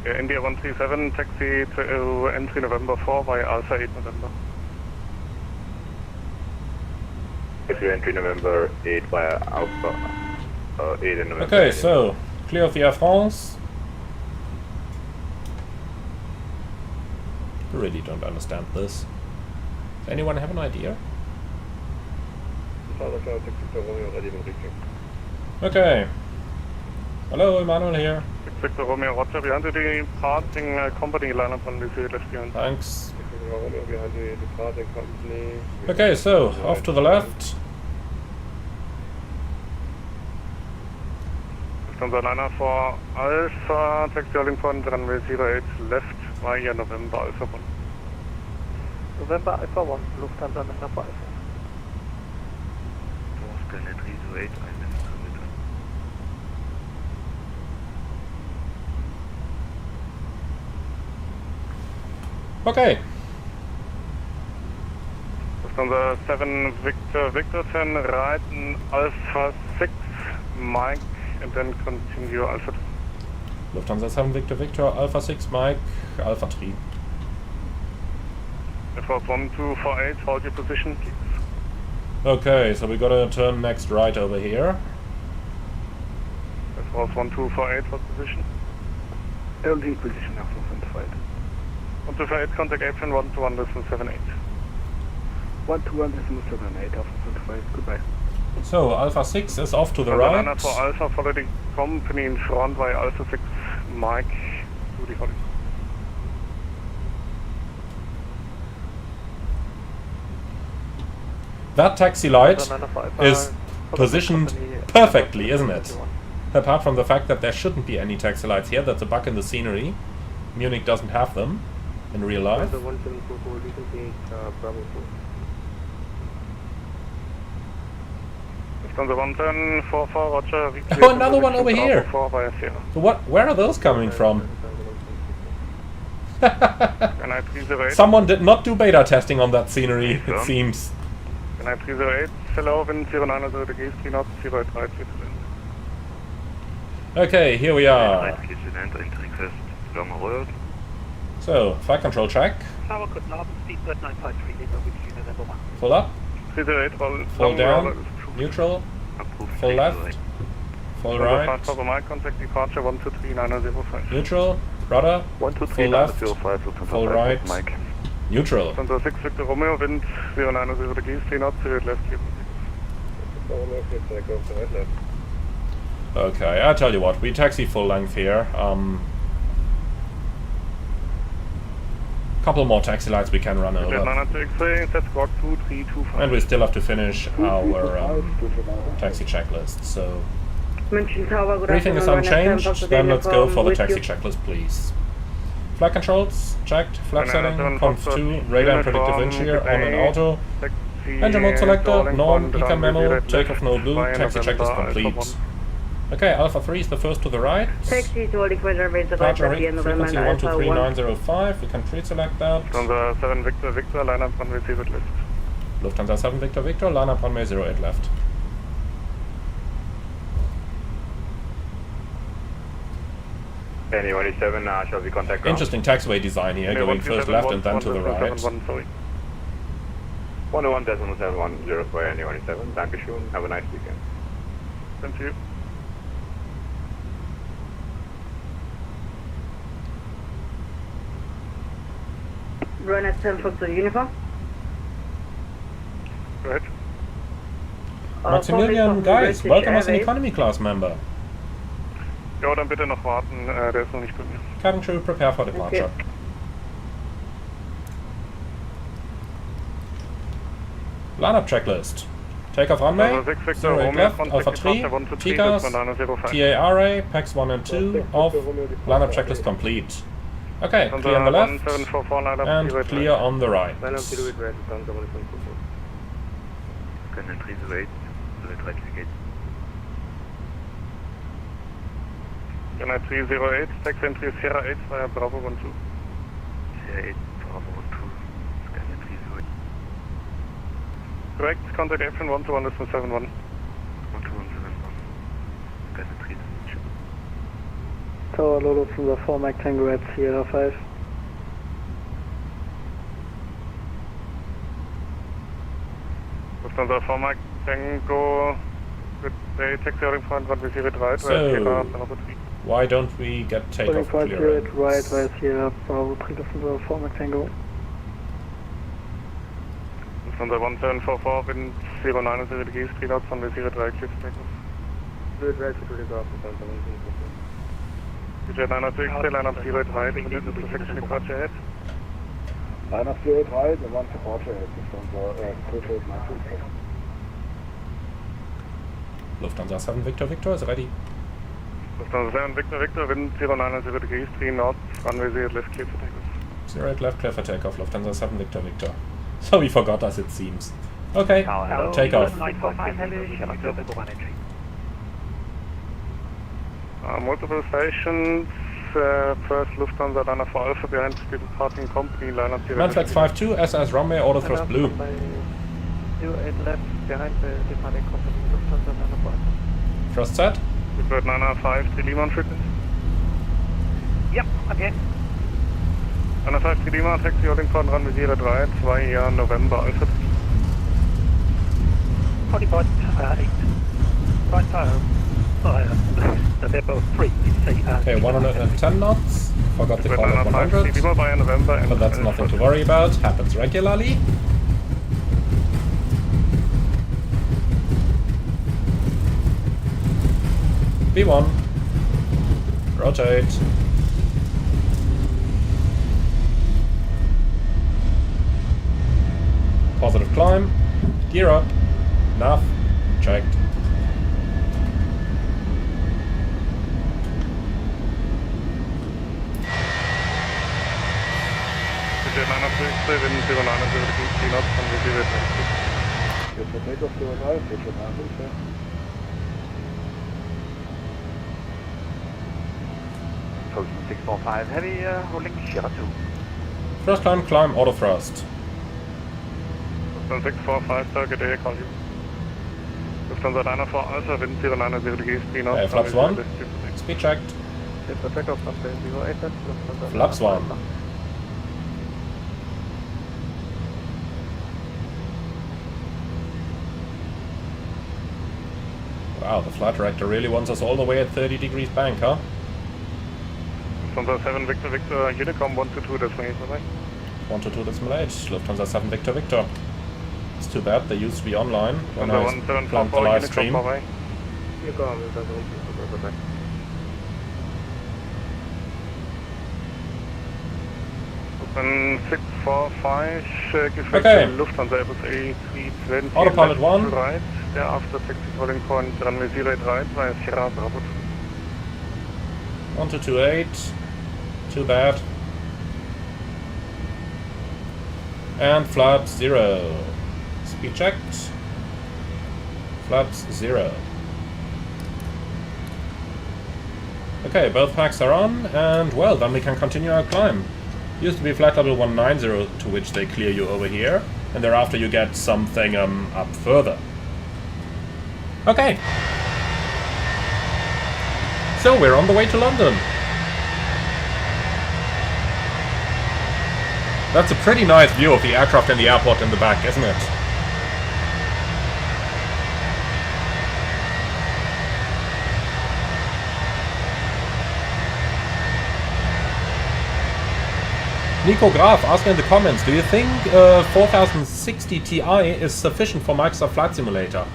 India 137, taxi to entry November 4 via Alpha 8 November. Entry November 8 via Alpha 8 in November. Okay, so, clear of the Air France. I really don't understand this. Does anyone have an idea? Okay. Hello, Emmanuel here. Victor Romeo Roger, behind the departing company lineup on the left behind. Thanks. Okay, so, off to the left. Lufthansa 904 Alpha, taxi holding point runway 08 left via November Alpha 1. November Alpha 1, Lufthansa 904 Alpha. Okay. Lufthansa 7 Victor 10 right in Alpha 6 Mike and then continue Alpha 3. Lufthansa 7 Victor Alpha 6 Mike Alpha 3. Air Force 1248, hold your position please. Okay, so we gotta turn next right over here. Air Force 1248, hold position. LD position now for 128. 128, contact Apron 121 listen 78. 121 decimal 78 Alpha 128, goodbye. So, Alpha 6 is off to the Right. right. For Alpha, follow the company in front by Alpha 6 Mike to the holding. That taxi light is positioned perfectly, isn't it? Apart from the fact that there shouldn't be any taxi lights here, that's a bug in the scenery. Munich doesn't have them in real life. Lufthansa 110, 44, Roger. Oh, another one over here! So where are those coming from? Someone did not do beta testing on that scenery, it seems. Can I 308, hello, wind 09 degrees, 3 knots, 03, Okay, here we are. So, flight control check. Full up. 308, Full down. Neutral. Full left. Full right. Contact departure 1239005. Neutral. Rudder. 1239005, Full right. Mike. Neutral. Lufthansa 6 Victor Romeo, wind 090 degrees, 3 knots, 0 left, Okay, I tell you what, we taxi full length here. Couple more taxi lights we can run over. And we still have to finish our taxi checklist, so... Briefing is unchanged, then let's go for the taxi checklist, please. Flight controls, checked. Flap setting, conf 2, radar and predictive wind shear, on and auto. Engine mode selector, norm, ECA memo, takeoff no blue, taxi checklist complete. Okay, Alpha 3 is the first to the right. Taxi to holding point runway Departure frequency 123905, we can pre-select that. Lufthansa 7 Victor, line up runway 08 left. Lufthansa 7 Victor, line up runway 08 left. Penny 187, shall we contact ground? Interesting taxiway design here, going first left and then to the right. 101.710 for Air 97. Dankeschön. Have a nice weekend. Thank you. Run at 10 foot to uniform. Go ahead. Maximilian, guys, welcome as an economy class member. Ja, dann bitte noch warten, der ist noch nicht bei mir. Cabin crew, prepare for departure. Okay. Lineup checklist. Takeoff runway, Also 6 Victor 08 Romeo left, von Alpha 3, Thrustmaster 1 to 3, TCAS, Bandana 05. TARA, PAX 1 and 2, off, lineup checklist complete. Okay, clear on the left, 1744 lineup and 08 clear on the right. Line up 08 right, Lufthansa 154. Scanner 308, 08 right to gate. Scanner 308, taxi entry Sierra 8 via Bravo 12. Sierra 8, Bravo 12, Scanner 308. Correct, contact airplane 121 is 71. 12171, Scanner 308. Tower Lolo from the 4 Mach Tango at Sierra 5. Lufthansa 4 Mach Tango, good day, taxi holding point runway 03 via So, Sierra Bravo 3. why don't we get Holding takeoff point clearance? 08 right via Sierra Bravo 3 Lufthansa 4 Mach Tango. Lufthansa 1744, wind 090 degrees, 3 knots, runway 03, clear for takeoff. 08 right to take off, Lufthansa 154. Jet 906, line up 08 right, minutes to section departure ahead. Line up 08 right, and 1 departure ahead, Lufthansa 3892. Lufthansa 7 Victor Victor is ready. Lufthansa 7 Victor Victor, wind 090 degrees, 3 knots, runway 08 left, clear for takeoff. 08 left, clear for takeoff, Lufthansa 7 Victor Victor. So he forgot us, it seems. Okay, takeoff. Multiple stations, first Lufthansa liner for Alpha behind the departing company, liner 0. Manflex 52, SS runway, auto thrust blue. 08 left behind the departing company, Lufthansa liner for Alpha. Thrust set. Bird 953 Lima on frequency. Yep, okay. 953 Lima, taxi holding point runway 03, 2 Jahr November Alpha. Holding point 8. Right, November 3, Okay, 110 knots. Forgot to Bird call it 953 100. Lima via November. But that's nothing to worry about. Happens regularly. B1. Rotate. Positive climb. Gear up. Nav. Checked. Jet 906, wind 090 degrees, 3 knots, runway 08 left. Jetzt für Takeoff 03, Station 9, Posting 645 heavy, holding Sierra 2. First climb, auto thrust. Lufthansa 645, target air, call you. Lufthansa liner for Alpha, wind 090 degrees, 3 knots. Flaps runway 1. 08 left, clear for takeoff. Speed checked. for takeoff runway 08 left, Lufthansa. Flaps 1. Wow, the flight director really wants us all the way at 30 degrees bank, huh? Lufthansa 7 Victor Victor, Unicom 122, that's me, bye-bye. 122.8, Lufthansa 7 Victor Victor. It's too bad they used to be online when I Lufthansa planned the 1744, live Unicom, stream. bye-bye. Unicom, Lufthansa 124, bye-bye. Open 645, give Okay. to Lufthansa Airbus A320. Autopilot left 1. Right, thereafter taxi holding point runway 08 right via Sierra Bravo 2. 1228. Too bad. And flaps 0. Speed checked. Flaps 0. Okay, both packs are on, and well, then we can continue our climb. Used to be flight level 190, to which they clear you over here, and thereafter you get something up further. Okay. So we're on the way to London. That's a pretty nice view of the aircraft and the airport in the back, isn't it? Nico Graf asking in the comments, do you think 4060 Ti is sufficient for Microsoft Flight Simulator?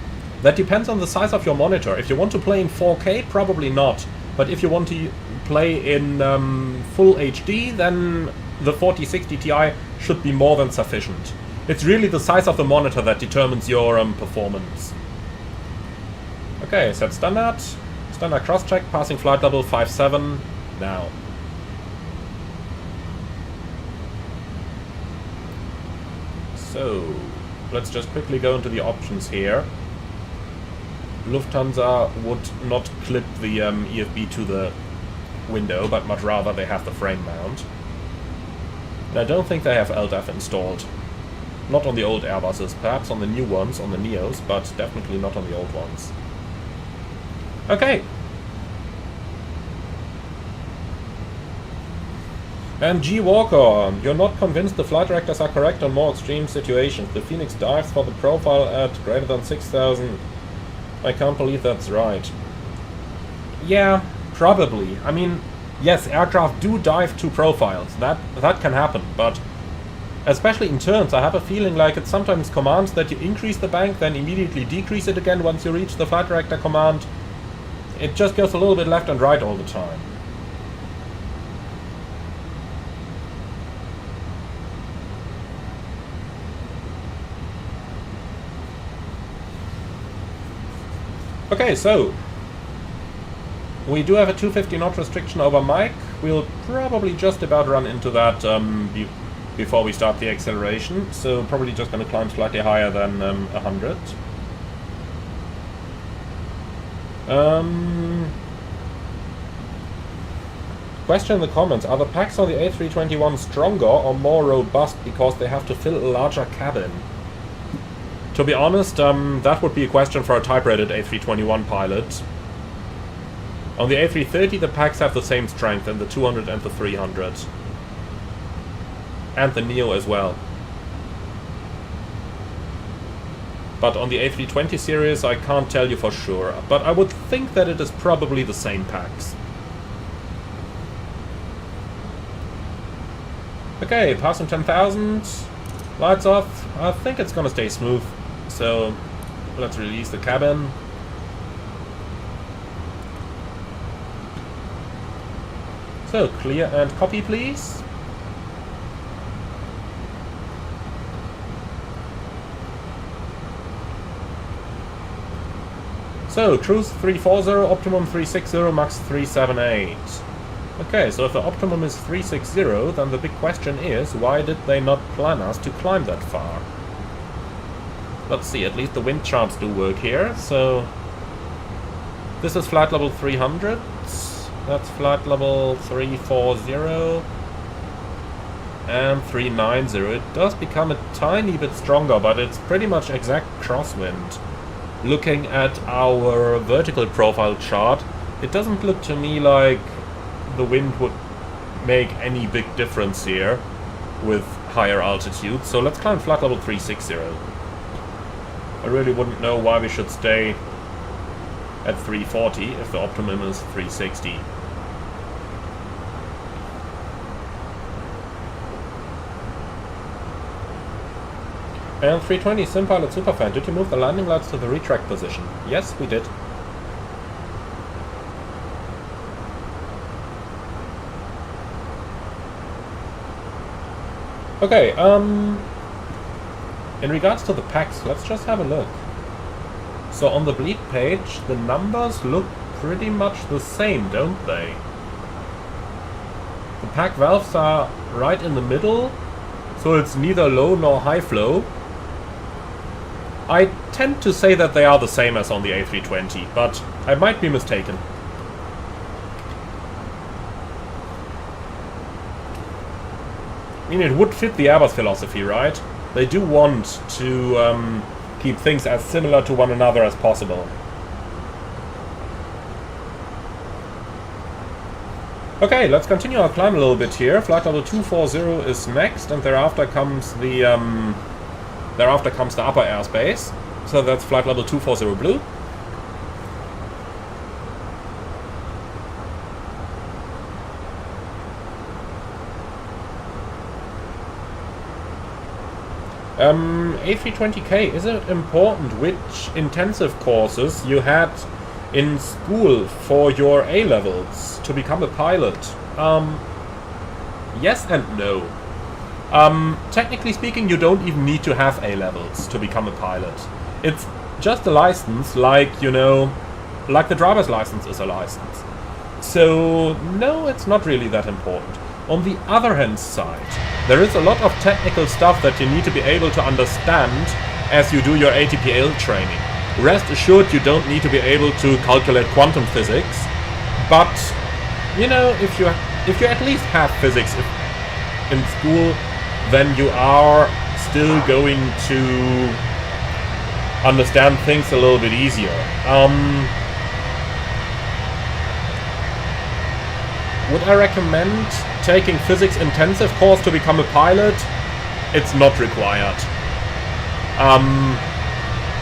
That depends on the size of your monitor. If you want to play in 4K, probably not. But if you want to play in full HD, then the 4060 Ti should be more than sufficient. It's really the size of the monitor that determines your performance. Okay, set standard. Standard cross-check, passing flight level 57 now. So, let's just quickly go into the options here. Lufthansa would not clip the EFB to the window, but much rather they have the frame mount. And I don't think they have LDAF installed. Not on the old Airbuses, perhaps on the new ones, on the Neos, but definitely not on the old ones. Okay. And G. Walker, you're not convinced the flight directors are correct on more extreme situations. The Phoenix dives for the profile at greater than 6,000. I can't believe that's right. Yeah, probably. I mean, yes, aircraft do dive to profiles. That can happen, but especially in turns, I have a feeling like it sometimes commands that you increase the bank, then immediately decrease it again once you reach the flight director command. It just goes a little bit left and right all the time. Okay, so we do have a 250 knot restriction over Mike. We'll probably just about run into that before we start the acceleration. So probably just going to climb slightly higher than 100. Question in the comments: are the packs on the A321 stronger or more robust because they have to fill a larger cabin? To be honest, that would be a question for a type-rated A321 pilot. On the A330, the packs have the same strength, and the 200 and the 300. And the Neo as well. But on the A320 series, I can't tell you for sure. But I would think that it is probably the same packs. Okay, passing 10,000. Lights off. I think it's gonna stay smooth. So, let's release the cabin. So, clear and copy, please. So, cruise 340, optimum 360, max 378. Okay, so if the optimum is 360, then the big question is, why did they not plan us to climb that far? Let's see, at least the wind charts do work here, so this is flight level 300, that's flight level 340 and 390. It does become a tiny bit stronger, but it's pretty much exact crosswind. Looking at our vertical profile chart, it doesn't look to me like the wind would make any big difference here with higher altitude, so let's climb flight level 360. I really wouldn't know why we should stay at 340 if the optimum is 360. And 320 Simpilot Superfan, did you move the landing lights to the retract position? Yes, we did. Okay, in regards to the packs, let's just have a look. So on the bleed page, the numbers look pretty much the same, don't they? The pack valves are right in the middle, so it's neither low nor high flow. I tend to say that they are the same as on the A320, but I might be mistaken. I mean, it would fit the Airbus philosophy, right? They do want to keep things as similar to one another as possible. Okay, let's continue our climb a little bit here. Flight level 240 is next, and thereafter comes the upper airspace. So that's flight level 240 blue. A320K, is it important which intensive courses you had in school for your A-levels to become a pilot? Yes and no. Technically speaking, you don't even need to have A-levels to become a pilot. It's just a license, like, you know, like the driver's license is a license. So, no, it's not really that important. On the other hand side, there is a lot of technical stuff that you need to be able to understand as you do your ATPL training. Rest assured, you don't need to be able to calculate quantum physics, but, you know, if you at least have physics in school, then you are still going to understand things a little bit easier. Would I recommend taking physics intensive course to become a pilot? It's not required.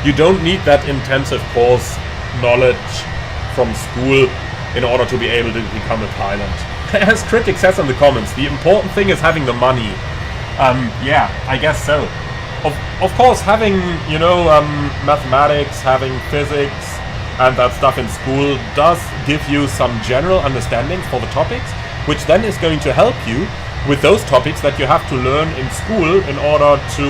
You don't need that intensive course knowledge from school in order to be able to become a pilot. As Critic says in the comments, the important thing is having the money. Yeah, I guess so. Of course, having, you know, mathematics, having physics, and that stuff in school does give you some general understandings for the topics, which then is going to help you with those topics that you have to learn in school in order to,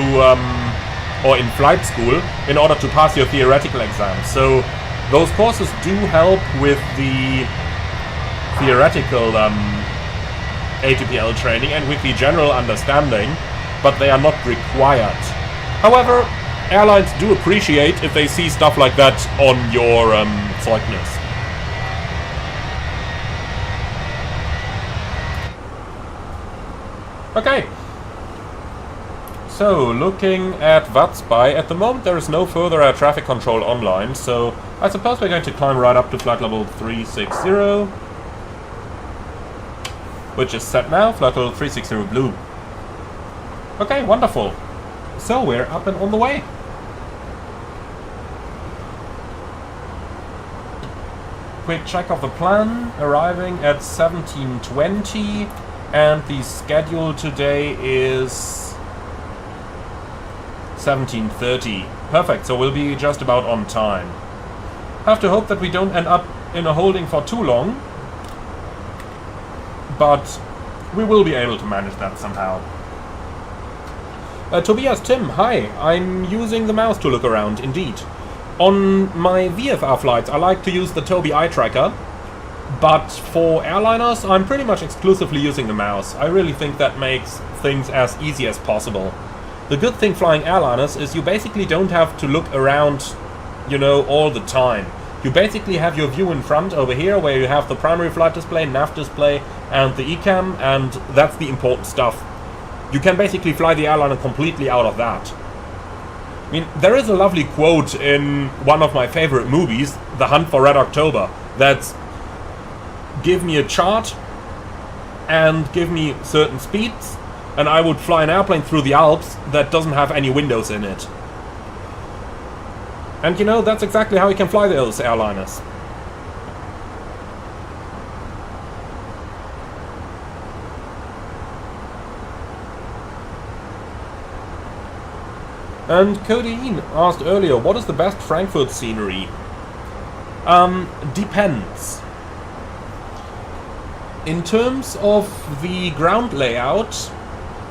or in flight school, in order to pass your theoretical exams. So those courses do help with the theoretical ATPL training and with the general understanding, but they are not required. However, airlines do appreciate if they see stuff like that on your Zeugnis. Okay. So, looking at VATSIM, at the moment there is no further air traffic control online, so I suppose we're going to climb right up to flight level 360, which is set now, flight level 360 blue. Okay, wonderful. So we're up and on the way. Quick check of the plan, arriving at 17:20, and the schedule today is 17:30. Perfect, so we'll be just about on time. Have to hope that we don't end up in a holding for too long, but we will be able to manage that somehow. Tobias Tim, hi, I'm using the mouse to look around, indeed. On my VFR flights, I like to use the Tobii eye tracker, but for airliners, I'm pretty much exclusively using the mouse. I really think that makes things as easy as possible. The good thing flying airliners is you basically don't have to look around, you know, all the time. You basically have your view in front over here, where you have the primary flight display, nav display, and the ECAM, and that's the important stuff. You can basically fly the airliner completely out of that. I mean, there is a lovely quote in one of my favorite movies, The Hunt for Red October, that's give me a chart and give me certain speeds, and I would fly an airplane through the Alps that doesn't have any windows in it. And you know, that's exactly how you can fly those airliners. And Codeine asked earlier, what is the best Frankfurt scenery? Depends. In terms of the ground layout,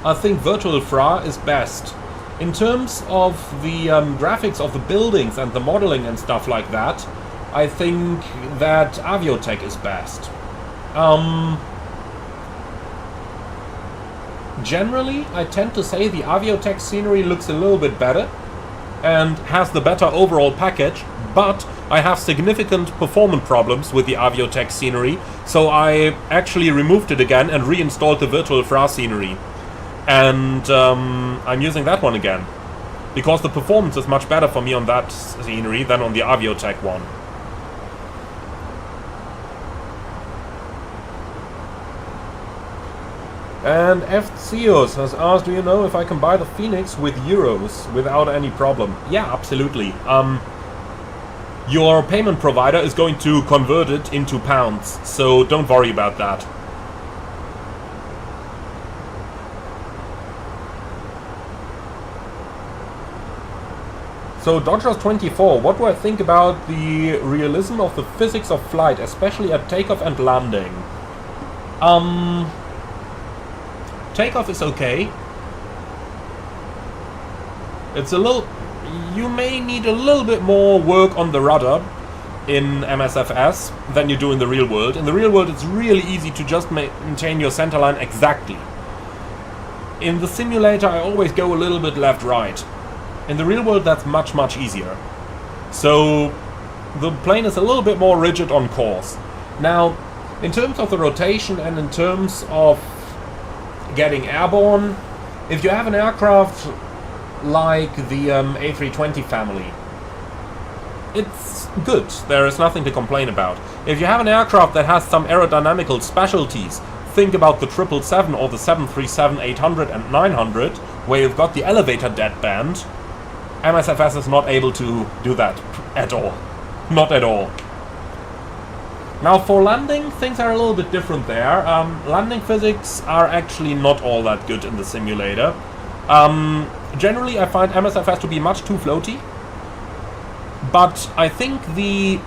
I think Virtual FRA is best. In terms of the graphics of the buildings and the modeling and stuff like that, I think that Aviotech is best. Generally, I tend to say the Aviotech scenery looks a little bit better and has the better overall package, but I have significant performance problems with the Aviotech scenery, so I actually removed it again and reinstalled the Virtual FRA scenery. And I'm using that one again, because the performance is much better for me on that scenery than on the Aviotech one. And FCEOS has asked, do you know if I can buy the Phoenix with euros without any problem? Yeah, absolutely. Your payment provider is going to convert it into pounds, so don't worry about that. So Dodgers 24, what do I think about the realism of the physics of flight, especially at takeoff and landing? Takeoff is okay. It's a little... You may need a little bit more work on the rudder in MSFS than you do in the real world. In the real world it's really easy to just maintain your center line exactly. In the simulator I always go a little bit left-right. In the real world that's much, much easier. So the plane is a little bit more rigid on course. Now, in terms of the rotation and in terms of getting airborne, if you have an aircraft like the A320 family, it's good. There is nothing to complain about. If you have an aircraft that has some aerodynamical specialties, think about the 777 or the 737-800 and 900, where you've got the elevator deadband. MSFS is not able to do that at all. Not at all. Now for landing, things are a little bit different there. Landing physics are actually not all that good in the simulator. Generally I find MSFS to be much too floaty. But I think the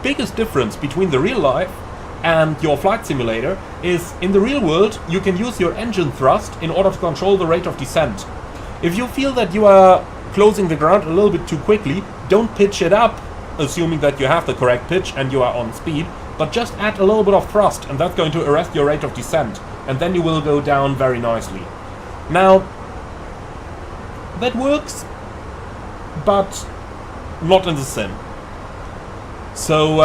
biggest difference between the real life and your flight simulator is in the real world you can use your engine thrust in order to control the rate of descent. If you feel that you are closing the ground a little bit too quickly, don't pitch it up, assuming that you have the correct pitch and you are on speed, but just add a little bit of thrust and that's going to arrest your rate of descent, and then you will go down very nicely. Now, that works, but not in the sim. So,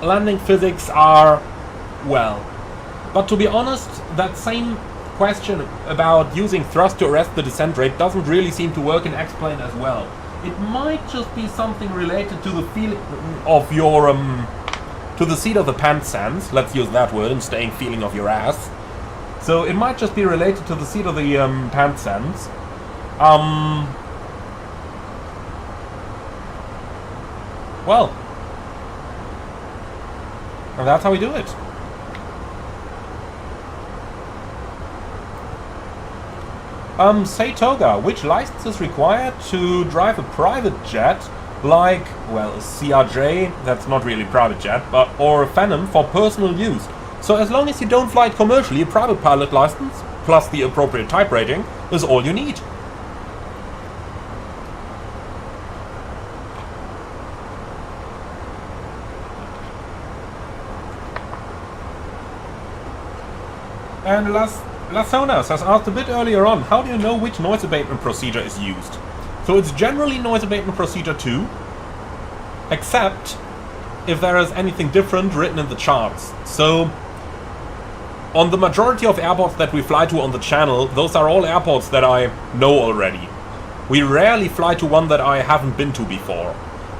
landing physics are, well, but to be honest, that same question about using thrust to arrest the descent rate doesn't really seem to work in X-Plane as well. It might just be something related to the feeling of your, to the seat of the pants sands, let's use that word instead of feeling of your ass. So it might just be related to the seat of the pants sands. Well, and that's how we do it. Say Toga, which license is required to drive a private jet like, well, a CRJ, that's not really a private jet, but or a Phantom for personal use. So as long as you don't fly it commercially, a private pilot license, plus the appropriate type rating, is all you need. And Lasonas has asked a bit earlier on, how do you know which noise abatement procedure is used? So it's generally noise abatement procedure 2, except if there is anything different written in the charts. So on the majority of airports that we fly to on the channel, those are all airports that I know already. We rarely fly to one that I haven't been to before.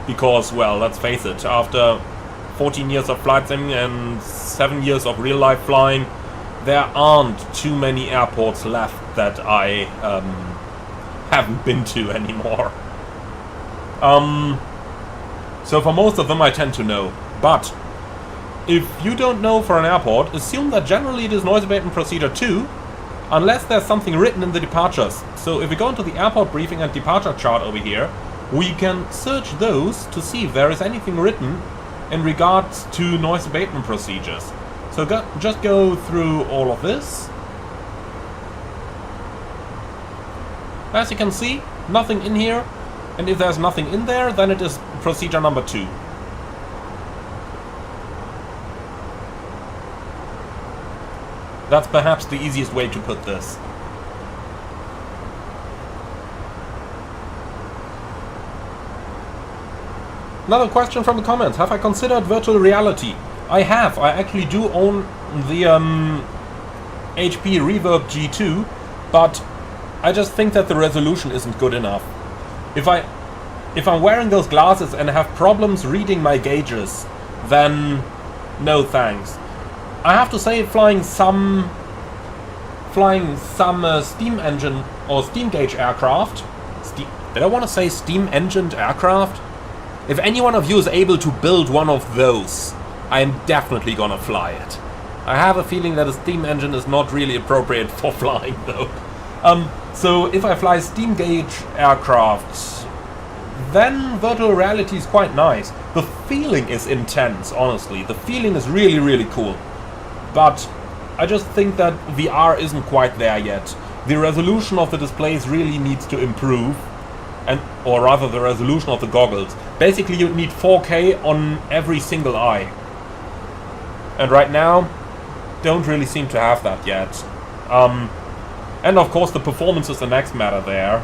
Because, well, let's face it, after 14 years of flight sim and 7 years of real life flying, there aren't too many airports left that I haven't been to anymore. So for most of them I tend to know. But if you don't know for an airport, assume that generally it is noise abatement procedure 2, unless there's something written in the departures. So if we go into the airport briefing and departure chart over here, we can search those to see if there is anything written in regards to noise abatement procedures. So just go through all of this. As you can see, nothing in here. And if there's nothing in there, then it is procedure number 2. That's perhaps the easiest way to put this. Another question from the comments. Have I considered virtual reality? I have. I actually do own the HP Reverb G2, but I just think that the resolution isn't good enough. If I'm wearing those glasses and have problems reading my gauges, then no thanks. I have to say, flying some steam engine or steam gauge aircraft. Did I want to say steam engined aircraft? If any one of you is able to build one of those, I am definitely gonna fly it. I have a feeling that a steam engine is not really appropriate for flying though. So if I fly steam gauge aircraft, then virtual reality is quite nice. The feeling is intense, honestly. The feeling is really, really cool. But I just think that VR isn't quite there yet. The resolution of the displays really needs to improve. Or rather, the resolution of the goggles. Basically, you need 4K on every single eye. And right now, don't really seem to have that yet. And of course, the performance is the next matter there.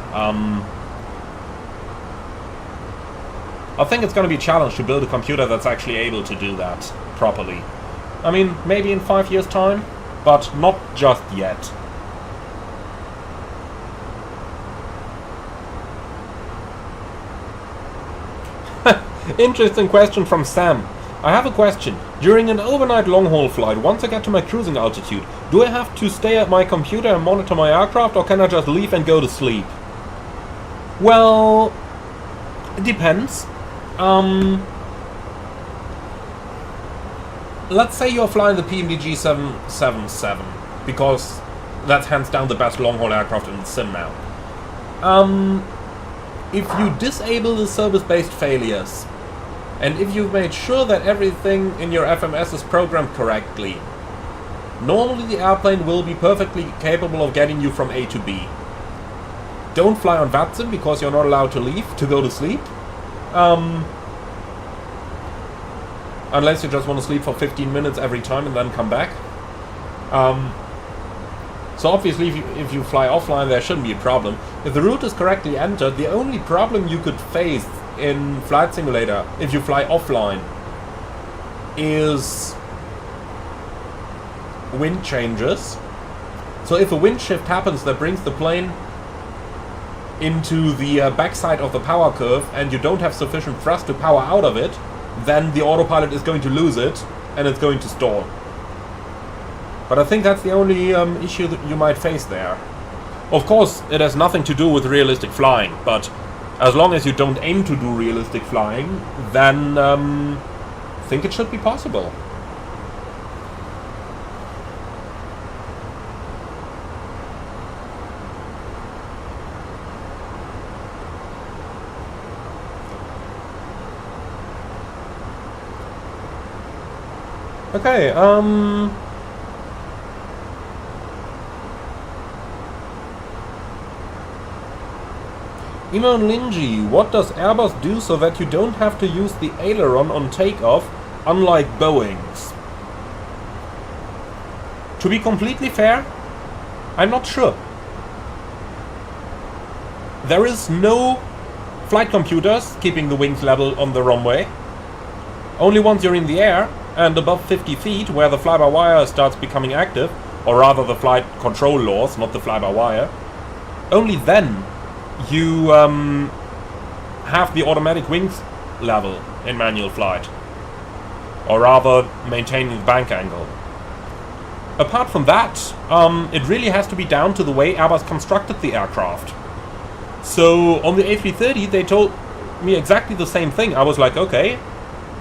I think it's going to be a challenge to build a computer that's actually able to do that properly. I mean, maybe in 5 years' time, but not just yet. Interesting question from Sam. I have a question. During an overnight long-haul flight, once I get to my cruising altitude, do I have to stay at my computer and monitor my aircraft, or can I just leave and go to sleep? Well, it depends. Let's say you're flying the PMDG 777, because that's hands down the best long-haul aircraft in the sim now. If you disable the service-based failures, and if you've made sure that everything in your FMS is programmed correctly, normally the airplane will be perfectly capable of getting you from A to B. Don't fly on VATSIM because you're not allowed to leave to go to sleep. Unless you just want to sleep for 15 minutes every time and then come back. So obviously if you fly offline, there shouldn't be a problem. If the route is correctly entered, the only problem you could face in Flight Simulator, if you fly offline, is wind changes. So if a wind shift happens that brings the plane into the backside of the power curve and you don't have sufficient thrust to power out of it, then the autopilot is going to lose it and it's going to stall. But I think that's the only issue that you might face there. Of course, it has nothing to do with realistic flying, but as long as you don't aim to do realistic flying, then I think it should be possible. Okay, Imon Linji, what does Airbus do so that you don't have to use the aileron on takeoff, unlike Boeing's? To be completely fair, I'm not sure. There is no flight computers keeping the wings level on the runway. Only once you're in the air and above 50 feet, where the fly-by-wire starts becoming active, or rather the flight control laws, not the fly-by-wire, only then you have the automatic wings level in manual flight, or rather maintaining the bank angle. Apart from that, it really has to be down to the way Airbus constructed the aircraft. So on the A330 they told me exactly the same thing. I was like, okay,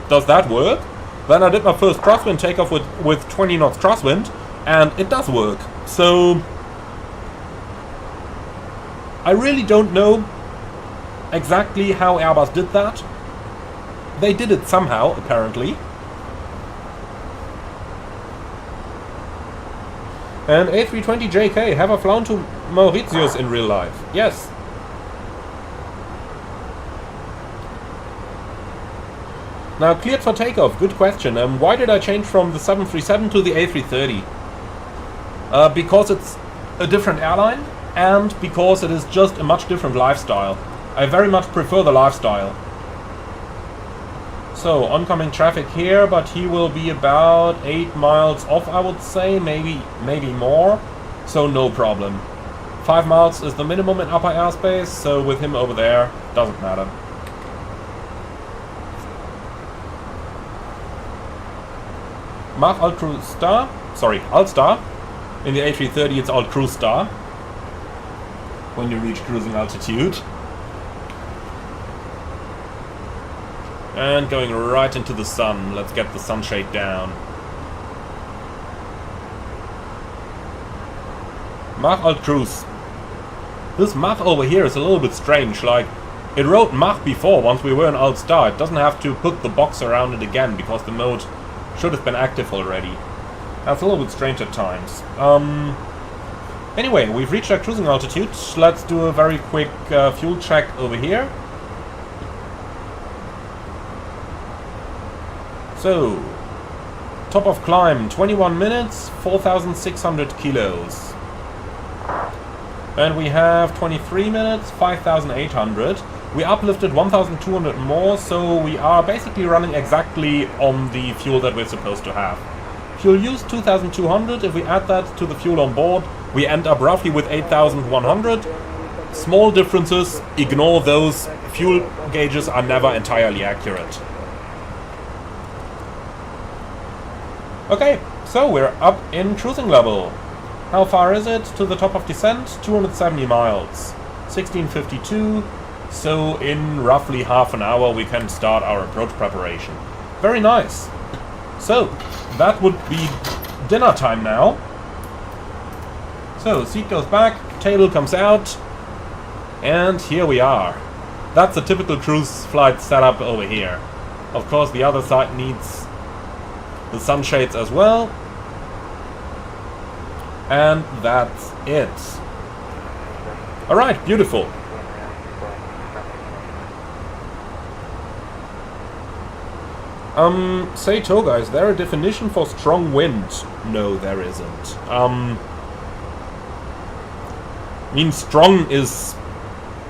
does that work? Then I did my first crosswind takeoff with 20 knots crosswind, and it does work. So I really don't know exactly how Airbus did that. They did it somehow, apparently. And A320JK, have I flown to Mauritius in real life? Yes. Now, cleared for takeoff, good question. Why did I change from the 737 to the A330? Because it's a different airline, and because it is just a much different lifestyle. I very much prefer the lifestyle. So, oncoming traffic here, but he will be about 8 miles off, I would say, maybe more. So no problem. 5 miles is the minimum in upper airspace, so with him over there, doesn't matter. Mach Alt Cruise Star, sorry, Alt Star. In the A330 it's Alt Cruise Star when you reach cruising altitude. And going right into the sun. Let's get the sunshade down. Mach Alt Cruise. This map over here is a little bit strange, like it wrote Mach before, once we were in alt star. It doesn't have to put the box around it again, because the mode should have been active already. That's a little bit strange at times. Anyway, we've reached our cruising altitude. Let's do a very quick fuel check over here. So, top of climb, 21 minutes, 4,600 kilos. And we have 23 minutes, 5,800. We uplifted 1,200 more, so we are basically running exactly on the fuel that we're supposed to have. Fuel use 2,200. If we add that to the fuel on board, we end up roughly with 8,100. Small differences, ignore those. Fuel gauges are never entirely accurate. Okay, so we're up in cruising level. How far is it to the top of descent? 270 miles. 1652. So in roughly half an hour we can start our approach preparation. Very nice. So, that would be dinner time now. So, seat goes back, table comes out, and here we are. That's a typical cruise flight setup over here. Of course, the other side needs the sunshades as well. And that's it. Alright, beautiful. Say Toga, is there a definition for strong wind? No, there isn't. I mean, strong is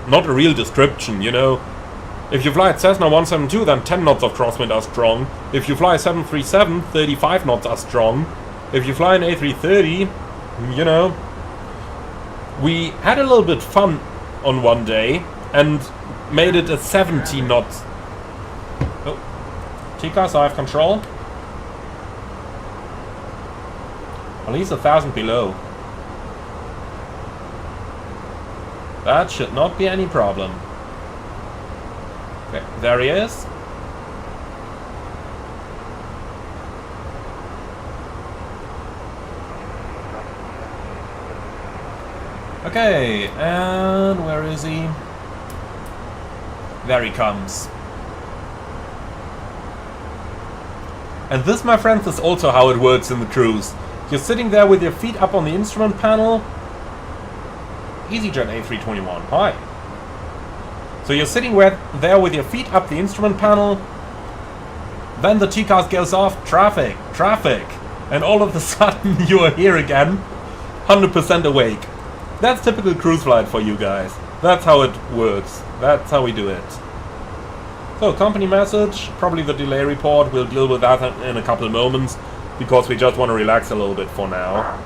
not a real description, you know. If you fly at Cessna 172, then 10 knots of crosswind are strong. If you fly a 737, 35 knots are strong. If you fly an A330, you know, we had a little bit fun on one day and made it a 70 knots. Oh, TCAS, I have control. At least 1,000 below. That should not be any problem. Okay, there he is. Okay, and where is he? There he comes. And this, my friends, is also how it works in the cruise. You're sitting there with your feet up on the instrument panel. EasyJet A321, hi. So you're sitting there with your feet up the instrument panel. Then the TCAS goes off, traffic, traffic. And all of a sudden you are here again, 100% awake. That's typical cruise flight for you guys. That's how it works. That's how we do it. So, company message, probably the delay report. We'll deal with that in a couple of moments, because we just want to relax a little bit for now.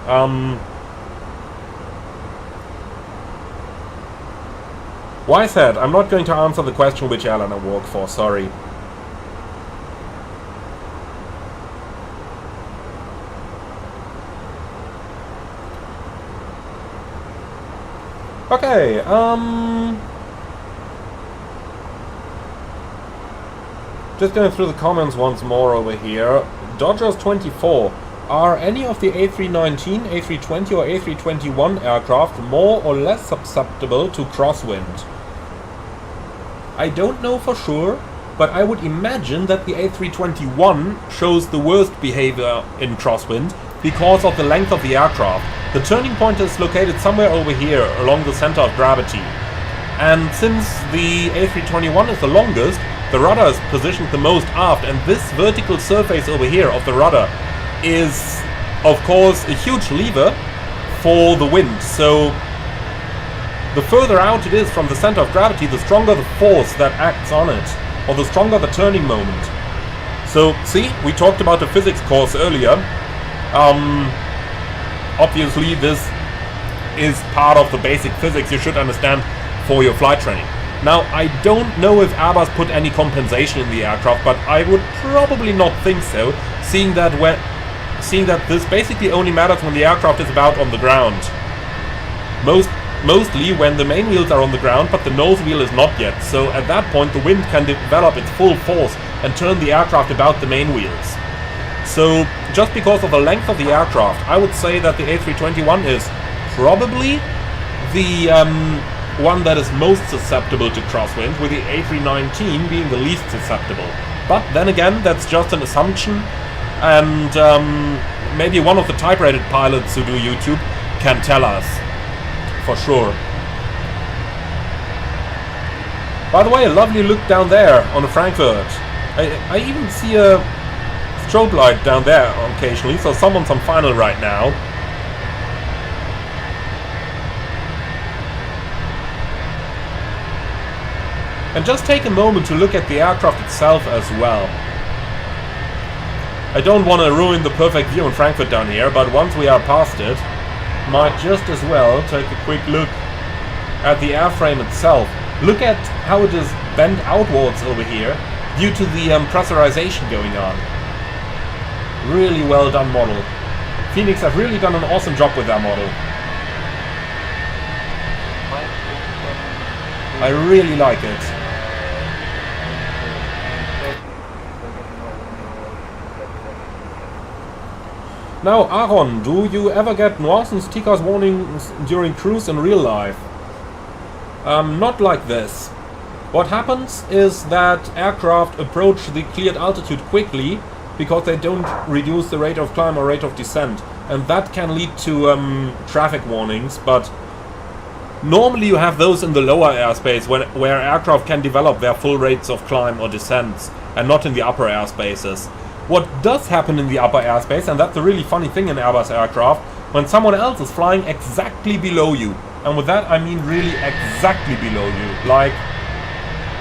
Wisehead, I'm not going to answer the question which airline I work for, sorry. Okay, just going through the comments once more over here. Dodgers24, are any of the A319, A320 or A321 aircraft more or less susceptible to crosswind? I don't know for sure, but I would imagine that the A321 shows the worst behavior in crosswind because of the length of the aircraft. The turning point is located somewhere over here along the center of gravity. And since the A321 is the longest, the rudder is positioned the most aft, and this vertical surface over here of the rudder is, of course, a huge lever for the wind. So the further out it is from the center of gravity, the stronger the force that acts on it, or the stronger the turning moment. So, see, we talked about the physics course earlier. Obviously, this is part of the basic physics you should understand for your flight training. Now, I don't know if Airbus put any compensation in the aircraft, but I would probably not think so, seeing that this basically only matters when the aircraft is about on the ground. Mostly when the main wheels are on the ground, but the nose wheel is not yet. So at that point, the wind can develop its full force and turn the aircraft about the main wheels. So just because of the length of the aircraft, I would say that the A321 is probably the one that is most susceptible to crosswind, with the A319 being the least susceptible. But then again, that's just an assumption, and maybe one of the type-rated pilots who do YouTube can tell us for sure. By the way, a lovely look down there on Frankfurt. I even see a strobe light down there occasionally, so someone's on final right now. And just take a moment to look at the aircraft itself as well. I don't want to ruin the perfect view in Frankfurt down here, but once we are past it, might just as well take a quick look at the airframe itself. Look at how it is bent outwards over here due to the pressurization going on. Really well done model. Phoenix have really done an awesome job with their model. I really like it. Now, Aaron, do you ever get nuisance TCAS warnings during cruise in real life? Not like this. What happens is that aircraft approach the cleared altitude quickly because they don't reduce the rate of climb or rate of descent, and that can lead to traffic warnings, but normally you have those in the lower airspace where aircraft can develop their full rates of climb or descents, and not in the upper airspaces. What does happen in the upper airspace, and that's a really funny thing in Airbus aircraft, when someone else is flying exactly below you, and with that I mean really exactly below you, like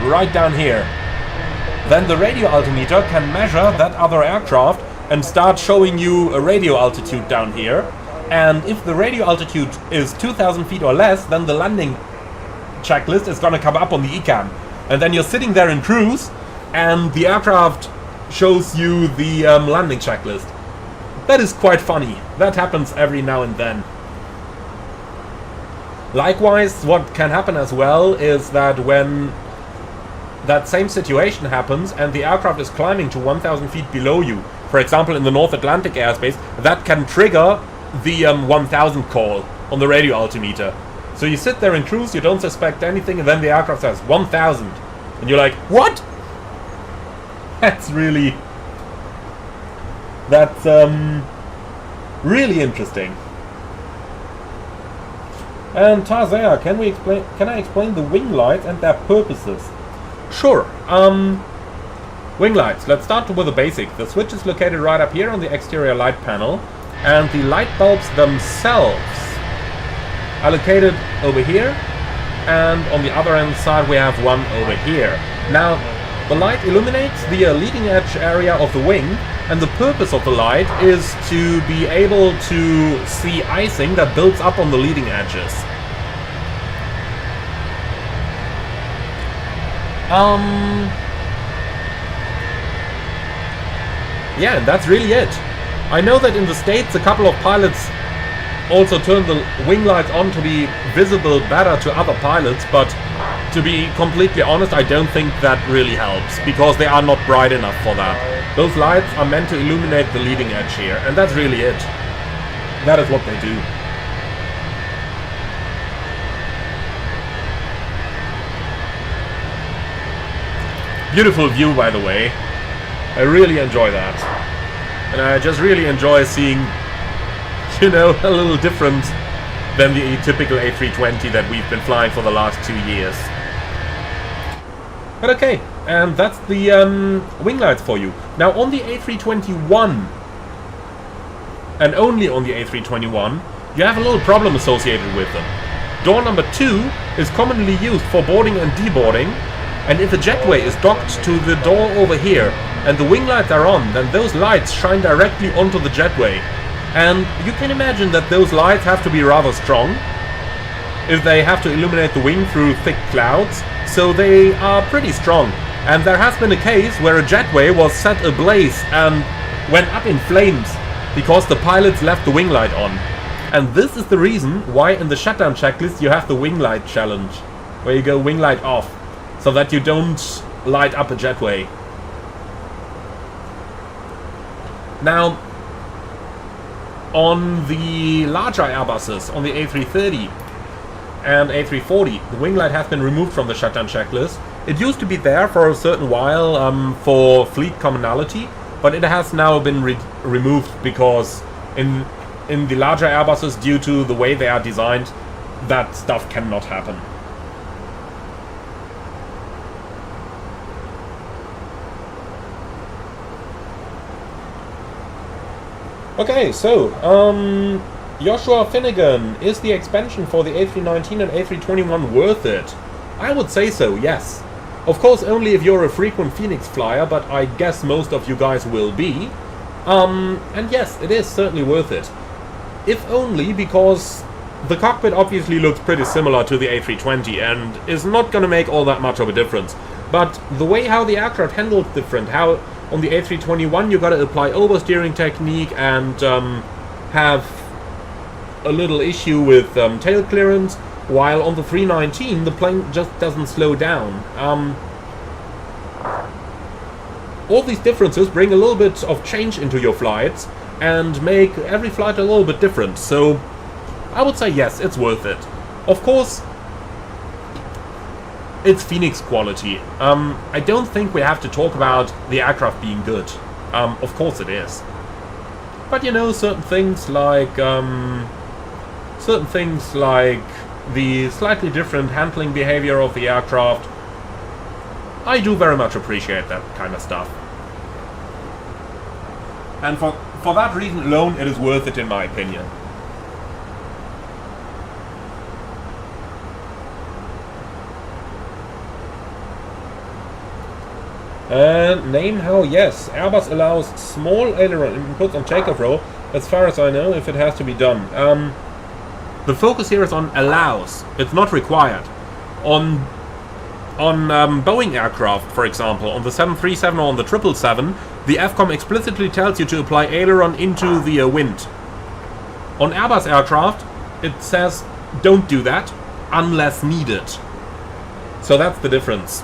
right down here, then the radio altimeter can measure that other aircraft and start showing you a radio altitude down here, and if the radio altitude is 2,000 feet or less, then the landing checklist is gonna come up on the ECAM, and then you're sitting there in cruise and the aircraft shows you the landing checklist. That is quite funny. That happens every now and then. Likewise, what can happen as well is that when that same situation happens and the aircraft is climbing to 1,000 feet below you, for example in the North Atlantic airspace, that can trigger the 1,000 call on the radio altimeter. So you sit there in cruise, you don't suspect anything, and then the aircraft says 1,000, and you're like, what? That's really interesting. And Tarzea, can I explain the wing lights and their purposes? Sure. Wing lights. Let's start with the basic. The switch is located right up here on the exterior light panel, and the light bulbs themselves are located over here, and on the other hand side we have one over here. Now, the light illuminates the leading edge area of the wing, and the purpose of the light is to be able to see icing that builds up on the leading edges. Yeah, and that's really it. I know that in the States a couple of pilots also turn the wing lights on to be visible better to other pilots, but to be completely honest, I don't think that really helps, because they are not bright enough for that. Those lights are meant to illuminate the leading edge here, and that's really it. That is what they do. Beautiful view, by the way. I really enjoy that. And I just really enjoy seeing, you know, a little different than the typical A320 that we've been flying for the last 2 years. But okay, and that's the wing lights for you. Now on the A321, and only on the A321, you have a little problem associated with them. Door number 2 is commonly used for boarding and deboarding, and if a jetway is docked to the door over here and the wing lights are on, then those lights shine directly onto the jetway. And you can imagine that those lights have to be rather strong if they have to illuminate the wing through thick clouds, so they are pretty strong. And there has been a case where a jetway was set ablaze and went up in flames because the pilots left the wing light on. And this is the reason why in the shutdown checklist you have the wing light challenge, where you go wing light off, so that you don't light up a jetway. Now, on the larger Airbuses, on the A330, and A340. The wing light has been removed from the shutdown checklist. It used to be there for a certain while for fleet commonality, but it has now been removed because in the larger Airbuses, due to the way they are designed, that stuff cannot happen. Okay, so, Joshua Finnegan, is the expansion for the A319 and A321 worth it? I would say so, yes. Of course, only if you're a frequent Phoenix flyer, but I guess most of you guys will be. And yes, it is certainly worth it. If only because the cockpit obviously looks pretty similar to the A320 and is not going to make all that much of a difference. But the way how the aircraft handles different, how on the A321 you got to apply oversteering technique and have a little issue with tail clearance, while on the 319 the plane just doesn't slow down. All these differences bring a little bit of change into your flights and make every flight a little bit different, so I would say yes, it's worth it. Of course, it's Phoenix quality. I don't think we have to talk about the aircraft being good. Of course it is. But you know, certain things like the slightly different handling behavior of the aircraft, I do very much appreciate that kind of stuff. And for that reason alone, it is worth it in my opinion. Name how, yes. Airbus allows small aileron inputs on takeoff row, as far as I know, if it has to be done. The focus here is on allows. It's not required. On Boeing aircraft, for example, on the 737 or on the 777, the FCOM explicitly tells you to apply aileron into the wind. On Airbus aircraft, it says don't do that unless needed. So that's the difference.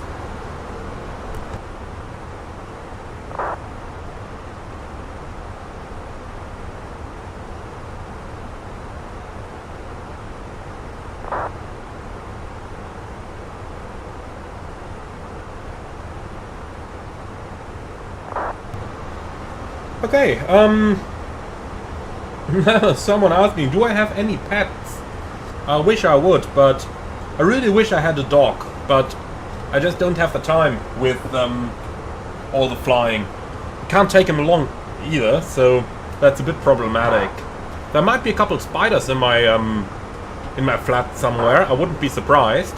Okay, someone asked me, do I have any pets? I wish I would, but I really wish I had a dog, but I just don't have the time with all the flying. I can't take him along either, so that's a bit problematic. There might be a couple of spiders in my flat somewhere, I wouldn't be surprised.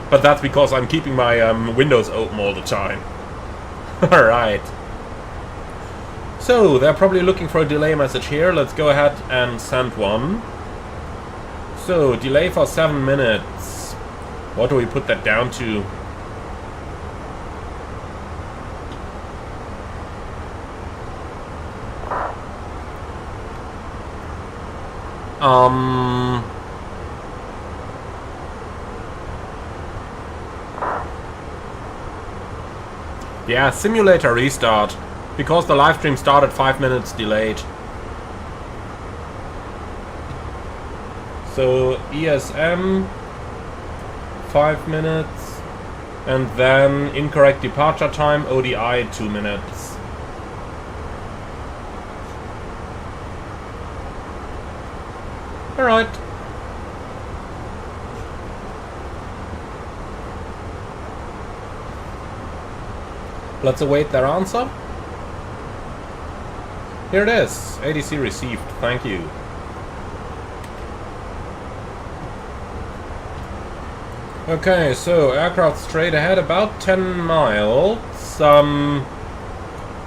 But that's because I'm keeping my windows open all the time. Alright. So, they're probably looking for a delay message here. Let's go ahead and send one. So, delay for 7 minutes. What do we put that down to? Yeah, simulator restart. Because the live stream started 5 minutes delayed. So ESM 5 minutes, and then incorrect departure time, ODI 2 minutes. Alright. Let's await their answer. Here it is. ADC received. Thank you. Okay, so aircraft straight ahead, about 10 miles.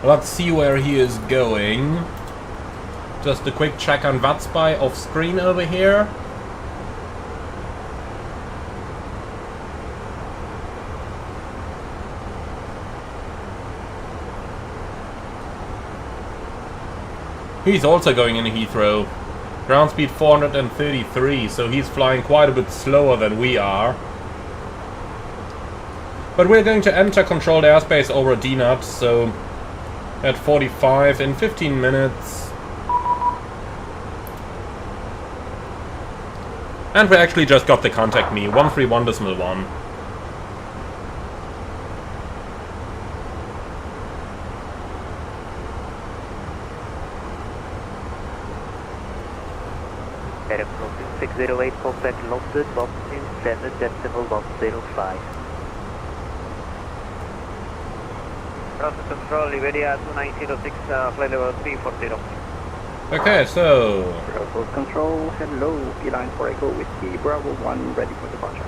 Let's see where he is going. Just a quick check on VATSIM off screen over here. He's also going in Heathrow. Ground speed 433, so he's flying quite a bit slower than we are. But we're going to enter controlled airspace over DNUT, so at 45 in 15 minutes. And we actually just got the contact me, 131.1. Aircraft 608, contact London 127.105. Brussels Control, Iberia 2906, flight level 340. Okay, so... Brussels Control, hello, Airline for Echo Whiskey, Bravo 1, ready for departure.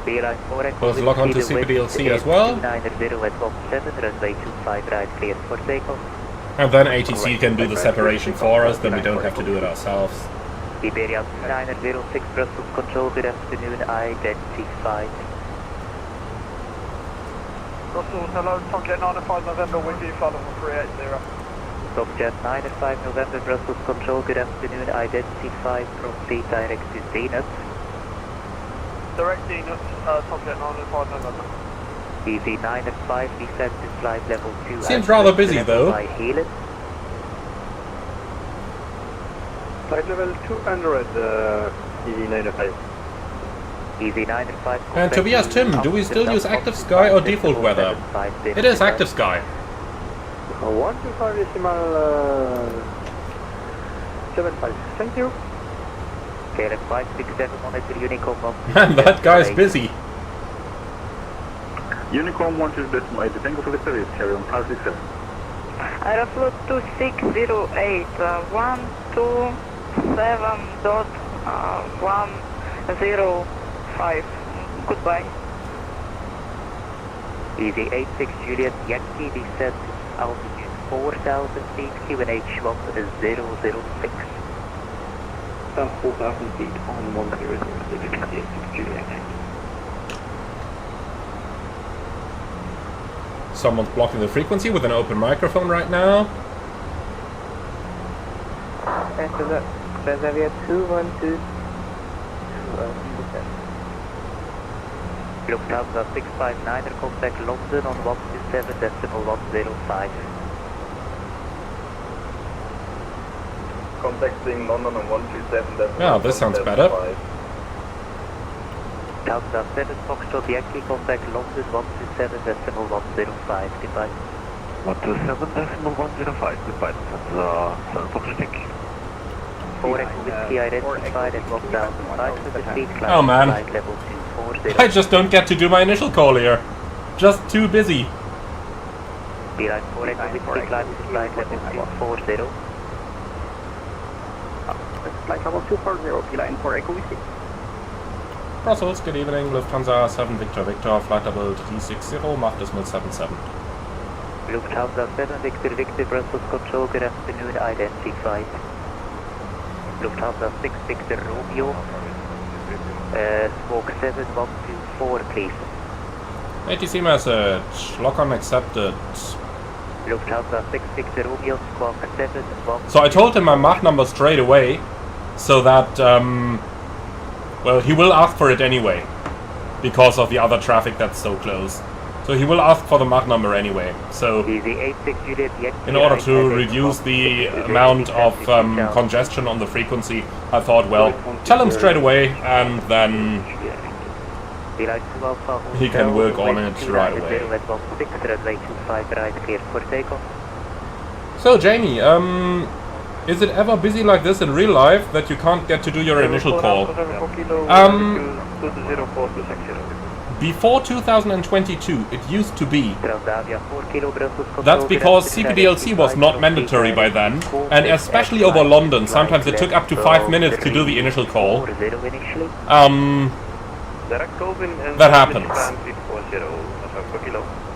Airline for Echo Let's lock onto CPDLC as well. 290 at 17, runway 25 right, clear for takeoff. And then ATC can do the separation for us, then we don't have to do it ourselves. Iberia 906, Brussels Control, good afternoon, identified. Brussels, hello, Tomcat 95 November, with you, follow for 380. Tomcat 95 November, Brussels Control, good afternoon, identified from the direct to Zenith. Direct Zenith, Tomcat 95 November. Easy 905, descent to flight level 2. Seems rather busy though. By Helen. Flight level 200, Easy 905. Easy 905. And Tobias Tim, do we still use active sky or default weather? It is active sky. 125.75, thank you. KLM 567 monitor Unicom. Man, that guy's busy. Unicorn 1.8, thank you for the service, carry on 567. Aeroflot 2608, 127.105. Goodbye. Easy 86 Juliet Yankee, descent altitude 4,000 feet, QNH 1006. 4,000 feet on 100, Juliet. Someone's blocking the frequency with an open microphone right now. Reservoir 212. Lufthansa 659, contact London on 127.105. Contacting London on 127. Yeah, this sounds better. Delta 7 Foxtrot Yankee, contact London 127.105. Goodbye. 127.105, goodbye. Foxtrot Yankee. 4 Echo Whiskey identified at 1,500 feet. Oh man, flight level 240. I just don't get to do my initial call here. Just too busy. Airline 4 Echo Whiskey, climb to flight level 240. Flight level 240, Airline for Echo Whiskey. Brussels, good evening, Lufthansa 7 Victor Victor, flight level T60, Mach decimal 77. Lufthansa 7 Victor Victor, Brussels Control, good afternoon, identified. Lufthansa 6 Victor Romeo, smoke 7124 please. ATC message, lock on accepted. Lufthansa 6 Victor Romeo, squawk 7124. So I told him my Mach number straight away, so that, well, he will ask for it anyway, because of the other traffic that's so close. So he will ask for the Mach number anyway. So in order to reduce the amount of congestion on the frequency, I thought, well, tell him straight away, and then he can work on it right away. So Jamie, is it ever busy like this in real life that you can't get to do your initial call? Before 2022, it used to be. That's because CPDLC was not mandatory by then, and especially over London, sometimes it took up to 5 minutes to do the initial call. That happens.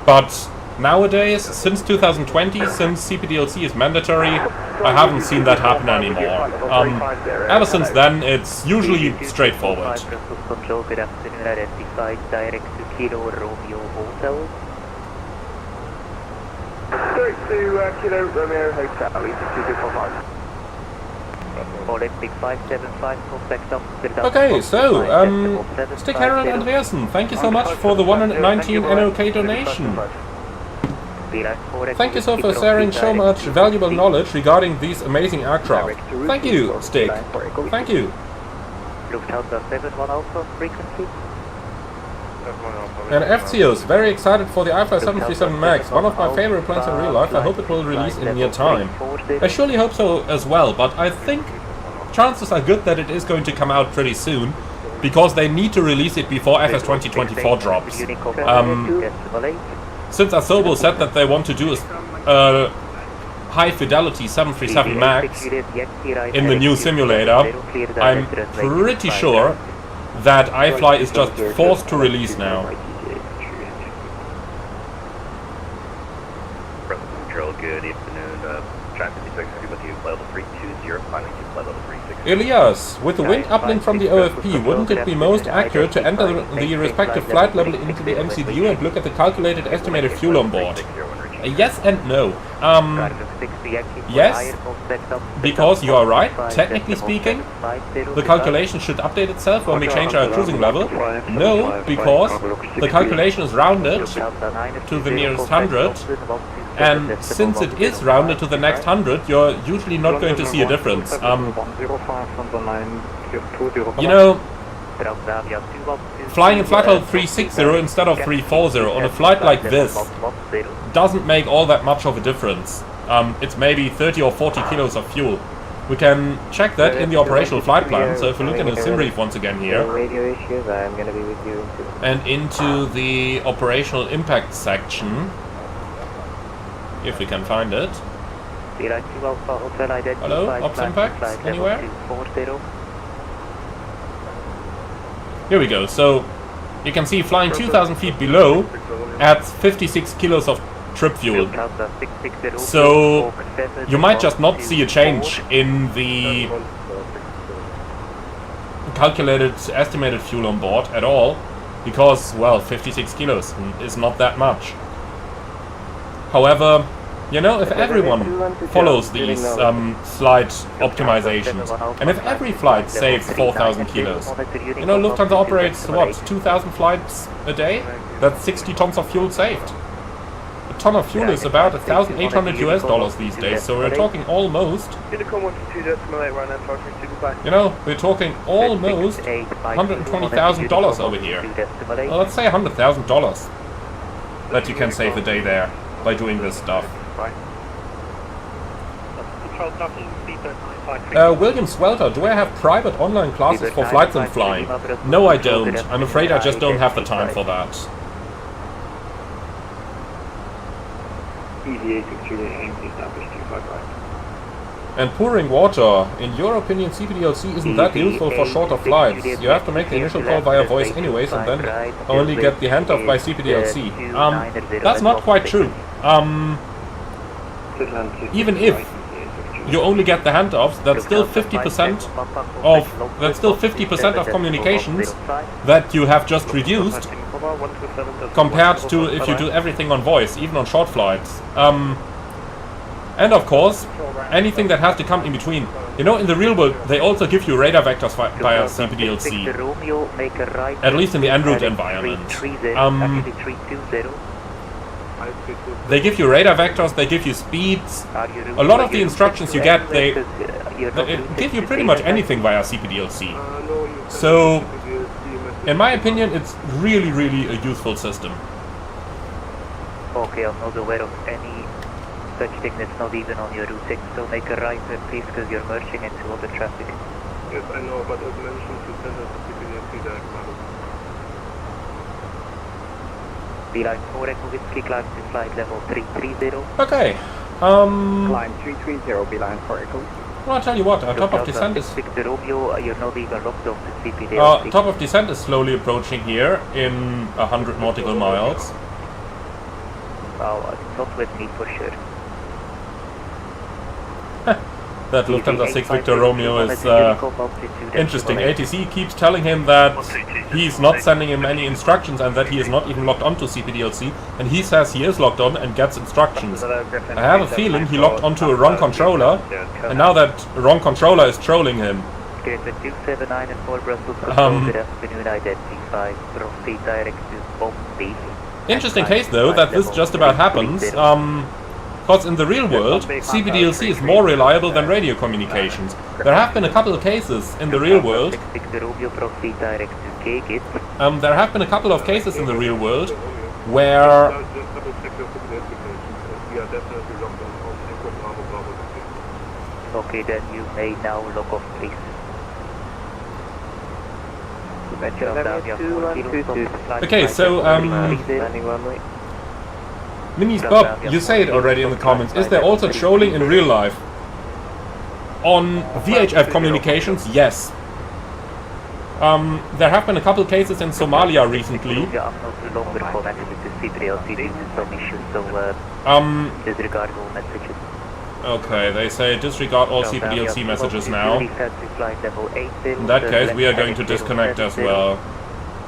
But nowadays, since 2020, since CPDLC is mandatory, I haven't seen that happen anymore. Ever since then, it's usually straightforward. Kilo Romeo Hotel, Olympic 575, contact up. Okay, so, Stick Harold Andreasen, thank you so much for the 119 NOK donation. Thank you so for sharing so much valuable knowledge regarding these amazing aircraft. Thank you, Stick. Thank you. Lufthansa 71 Alpha frequency. And FCOs, very excited for the iFly 737 MAX, one of my favorite planes in real life. I hope it will release in near time. I surely hope so as well, but I think chances are good that it is going to come out pretty soon, because they need to release it before FS 2024 drops. Since Asobo said that they want to do a high fidelity 737 MAX in the new simulator, I'm pretty sure that iFly is just forced to release now. Control, good afternoon. Trying 56 with you, level 320, climbing to level 360. Elias, with the wind uplink from the OFP, wouldn't it be most accurate to enter the respective flight level into the MCDU and look at the calculated estimated fuel on board? Yes and no. Yes, because you are right, technically speaking, the calculation should update itself when we change our cruising level. No, because the calculation is rounded to the nearest 100, and since it is rounded to the next 100, you're usually not going to see a difference. You know, flying in flight level 360 instead of 340 on a flight like this doesn't make all that much of a difference. It's maybe 30 or 40 kilos of fuel. We can check that in the operational flight plan, so if we look at the sim brief once again here, and into the operational impact section, if we can find it. Hello, ops impact, anywhere? Here we go, so you can see flying 2,000 feet below adds 56 kilos of trip fuel. So you might just not see a change in the calculated estimated fuel on board at all, because, well, 56 kilos is not that much. However, you know, if everyone follows these flight optimizations, and if every flight saves 4,000 kilos, you know, Lufthansa operates, what, 2,000 flights a day? That's 60 tons of fuel saved. A ton of fuel is about $1,800 US these days, so we're talking almost, you know, we're talking almost $120,000 over here. Well, let's say $100,000 that you can save a day there by doing this stuff. William Swelter, do I have private online classes for flights and flying? No, I don't. I'm afraid I just don't have the time for that. And pouring water. In your opinion, CPDLC isn't that useful for shorter flights. You have to make the initial call via voice anyways and then only get the handoff by CPDLC. That's not quite true. Even if you only get the handoffs, that's still 50% of communications that you have just reduced compared to if you do everything on voice, even on short flights. And of course, anything that has to come in between. You know, in the real world, they also give you radar vectors via CPDLC, at least in the en route environment. They give you radar vectors, they give you speeds. A lot of the instructions you get, they give you pretty much anything via CPDLC. So, in my opinion, it's really, really a useful system. Okay, I'm not aware of any such thing that's not even on your route 6, so make a right turn please, because you're merging into other traffic. Yes, I know, but as mentioned, to send us a CPDLC direct model. Beeline 4 Echo Whiskey, climb to flight level 330. Okay. Climb 330, Beeline 4 Echo. Well, I'll tell you what, our top of descent is... You're not even locked off the CPDLC. Top of descent is slowly approaching here in 100 nautical miles. Well, it's not with me for sure. That Lufthansa 6 Victor Romeo is interesting. ATC keeps telling him that he's not sending him any instructions and that he is not even logged onto CPDLC, and he says he is logged on and gets instructions. I have a feeling he logged onto a wrong controller, and now that wrong controller is trolling him. Interesting case though, that this just about happens. Because in the real world, CBDLC is more reliable than radio communications. There have been a couple of cases in the real world. There have been a couple of cases in the real world where Okay, then you may now lock off, please. Okay, so Minis Bob, you say it already in the comments. Is there also trolling in real life? On VHF communications, yes. There have been a couple cases in Somalia recently. Disregard all messages. Okay, they say disregard all CPDLC messages now. In that case, we are going to disconnect as well.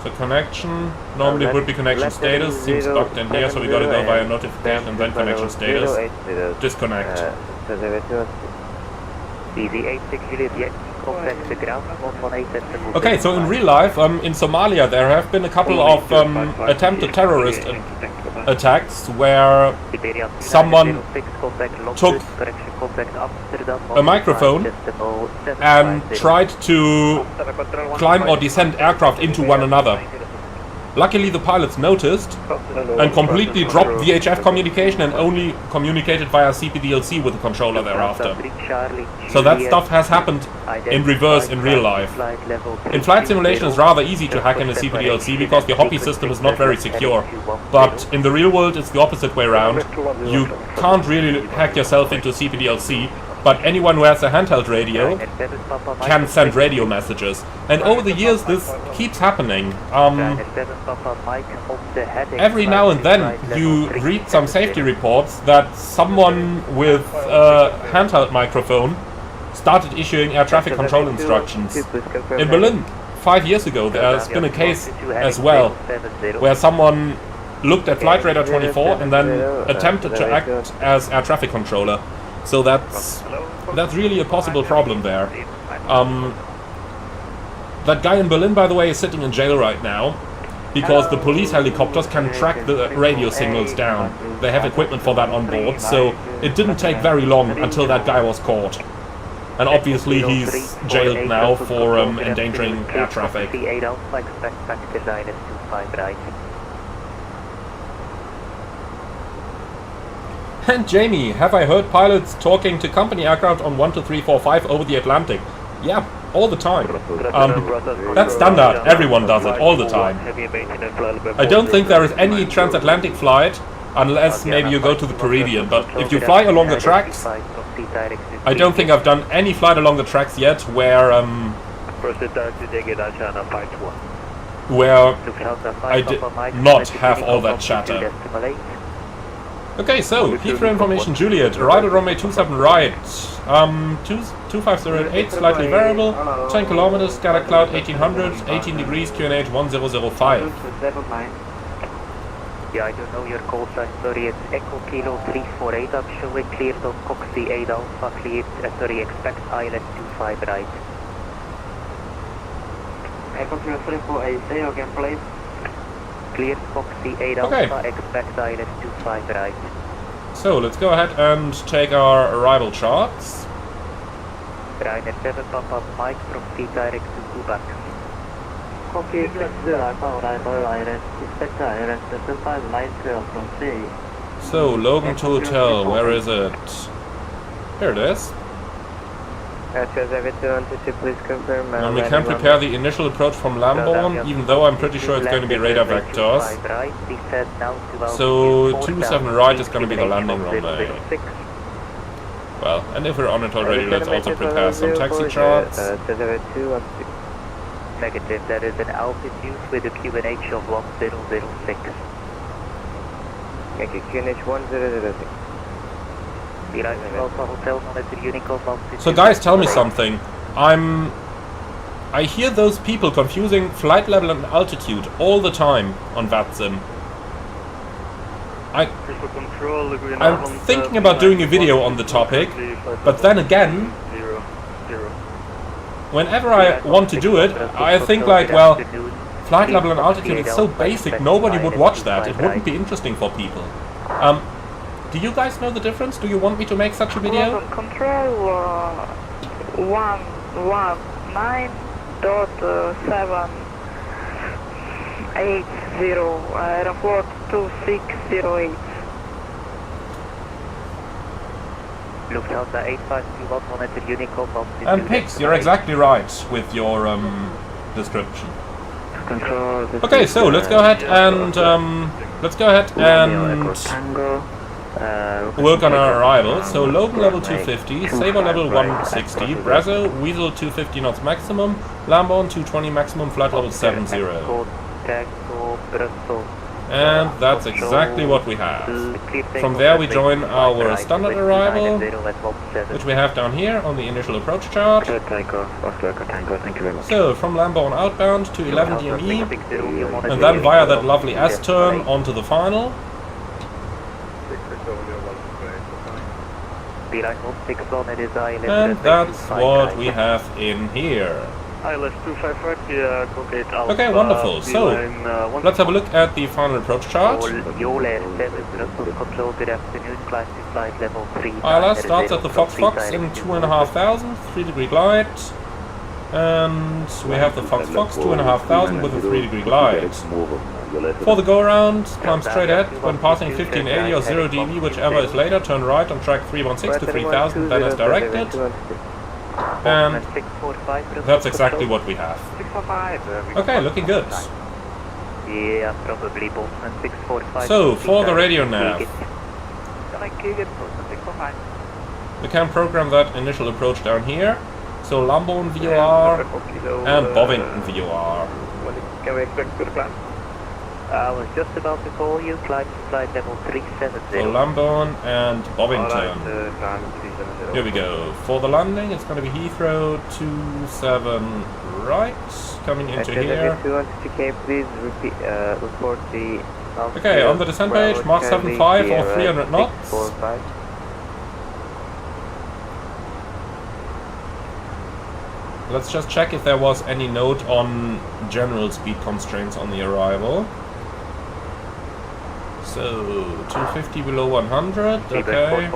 So connection, normally would be connection status, seems blocked in here, so we gotta go via notification and then connection status. Disconnect. Okay, so in real life, in Somalia, there have been a couple of attempted terrorist attacks where someone took a microphone and tried to climb or descend aircraft into one another. Luckily the pilots noticed and completely dropped VHF communication and only communicated via CPDLC with the controller thereafter. So that stuff has happened in reverse in real life. In flight simulation it's rather easy to hack in a CPDLC because the Hoppy system is not very secure. But in the real world it's the opposite way around. You can't really hack yourself into CPDLC, but anyone who has a handheld radio can send radio messages. And over the years this keeps happening. Every now and then you read some safety reports that someone with a handheld microphone started issuing air traffic control instructions. In Berlin, 5 years ago, there's been a case as well where someone looked at Flight Radar 24 and then attempted to act as air traffic controller. So that's really a possible problem there. That guy in Berlin, by the way, is sitting in jail right now because the police helicopters can track the radio signals down. They have equipment for that on board, so it didn't take very long until that guy was caught. And obviously he's jailed now for endangering air traffic. And Jamie, have I heard pilots talking to company aircraft on 12345 over the Atlantic? Yeah, all the time. That's standard, everyone does it, all the time. I don't think there is any transatlantic flight, unless maybe you go to the Caribbean, but if you fly along the tracks, I don't think I've done any flight along the tracks yet where I did not have all that chatter. Okay, so, Heathrow information, Juliet, arrival runway 27 right, 2508, slightly variable, 10 kilometers, scatter cloud 1800, 18 degrees, QNH 1005. Yeah, I don't know your call sign, sorry, it's Echo Kilo 348, I'm showing cleared on Coxie 8 Alpha, cleared, sorry, expect island 25 right. Echo Kilo 348, say again please. Cleared Foxy 8 Alpha, expect island 25 right. So, let's go ahead and take our arrival charts. Ryder 7 Papa Mike from C direct to Pushback. Copy, arrival island, expect island 75 light trail from C. So, Logan to Hotel, where is it? Here it is. And we can prepare the initial approach from Lambourne, even though I'm pretty sure it's going to be radar vectors. So 27 right is going to be the landing runway. Well, and if we're on it already, let's also prepare some taxi charts. Negative, that is an altitude with a QNH of 1006. Make it QNH 1006. So guys, tell me something. I hear those people confusing flight level and altitude all the time on VATSIM. I'm thinking about doing a video on the topic, but then again, whenever I want to do it, I think like, well, flight level and altitude is so basic, nobody would watch that. It wouldn't be interesting for people. Do you guys know the difference? Do you want me to make such a video? Control 119.780 Aeroflot 2608. Lufthansa 8521 monitor Unicom altitude. And Pix, you're exactly right with your description. Control. Okay, so let's go ahead and work on our arrival. So Logan level 250, Sabre level 160, Brazzo, Weasel 250 knots maximum, Lamborn 220 maximum, flight level 70. And that's exactly what we have. From there we join our standard arrival, which we have down here on the initial approach chart. So from Lamborn outbound to 11 DME, and then via that lovely S-turn onto the final. And that's what we have in here. Okay, wonderful. So, let's have a look at the final approach chart. ILS starts at the Fox in 2,500, 3-degree glide. And we have the Fox 2,500 with a 3-degree glide. For the go-around, climb straight ahead when passing 1580 or 0 dB, whichever is later, turn right on track 316 to 3000, then as directed. And that's exactly what we have. Okay, looking good. Yeah, probably Boltzmann 645. So, for the radio nav, we can program that initial approach down here. So, Lamborn VOR and Bovington VOR. Can we expect good climb? I was just about to call you, climb to flight level 370. So Lamborn and Bovington. Here we go. For the landing, it's going to be Heathrow 27 right, coming into here. Okay, on the descent page, Mark 75 or 300 knots. Let's just check if there was any note on general speed constraints on the arrival. So, 250 below 100, okay.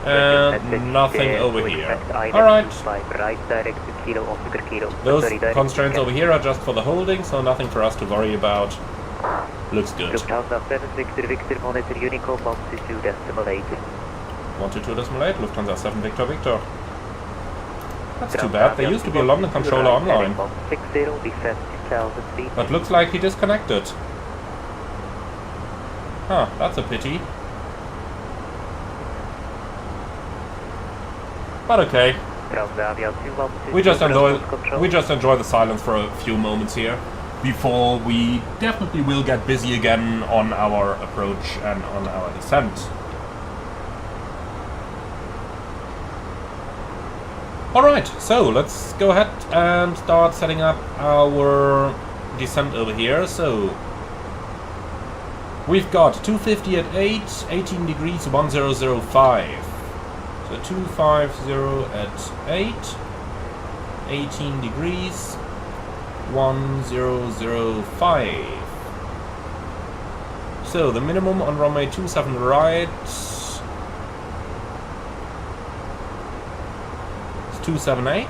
And nothing over here. Alright. Those constraints over here are just for the holding, so nothing for us to worry about. Looks good. Lufthansa 7 Victor Victor monitor Unicom altitude decimal 8. 122.8, Lufthansa 7 Victor Victor. That's too bad, there used to be a London controller online. But looks like he disconnected. Huh, that's a pity. But okay. We just enjoy the silence for a few moments here before we definitely will get busy again on our approach and on our descent. Alright, so let's go ahead and start setting up our descent over here. So we've got 250 at 8, 18 degrees 1005. So 250 at 8, 18 degrees 1005. So the minimum on runway 27 right is 278.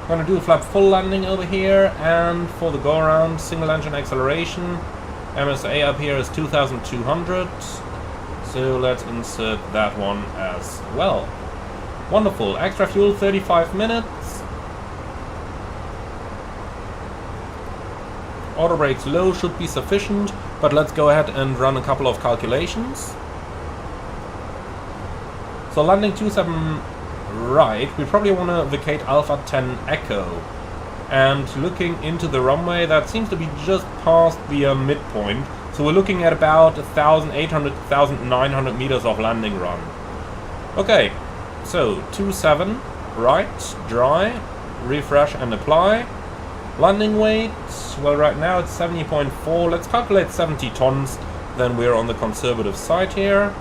Gonna do a flap full landing over here, and for the go around, single engine acceleration. MSA up here is 2200, so let's insert that one as well. Wonderful. Extra fuel 35 minutes. Auto brakes low should be sufficient, but let's go ahead and run a couple of calculations. So landing 27 right, we probably want to vacate Alpha 10 Echo. And looking into the runway, that seems to be just past the midpoint. So we're looking at about 1,800, 1,900 meters of landing run. Okay, so 27 right, dry, refresh and apply. Landing weight, well right now it's 70.4, let's calculate 70 tons, then we're on the conservative side here.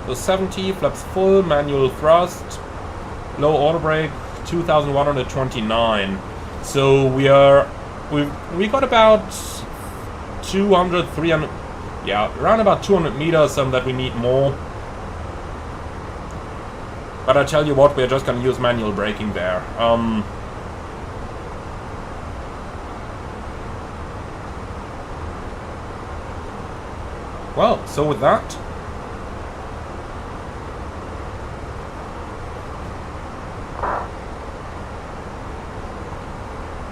So 70, flaps full, manual thrust, low auto brake, 2,129. So we are we got about 200, 300, yeah, around about 200 meters, that we need more. But I tell you what, we're just gonna use manual braking there. Well, so with that,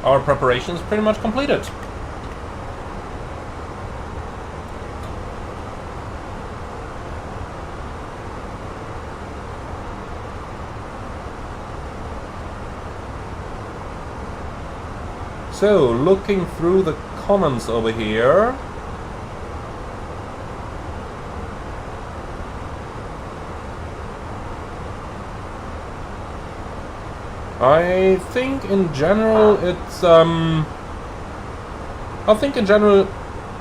our preparation is pretty much completed. So, looking through the comments over here. I think in general it's I think in general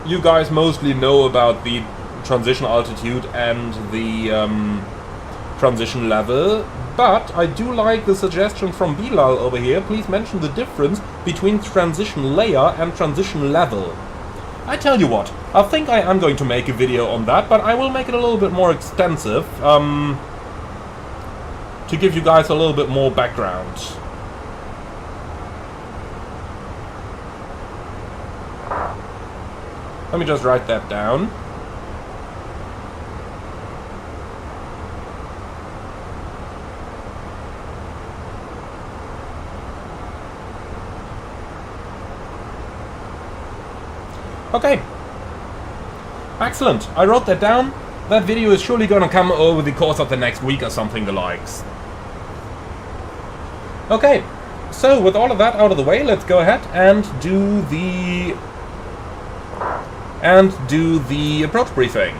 you guys mostly know about the transition altitude and the transition level, but I do like the suggestion from Bilal over here. Please mention the difference between transition layer and transition level. I tell you what, I think I am going to make a video on that, but I will make it a little bit more extensive. To give you guys a little bit more background. Let me just write that down. Okay. Excellent. I wrote that down. That video is surely going to come over the course of the next week or something the likes. Okay, so with all of that out of the way, let's go ahead and do the approach briefing.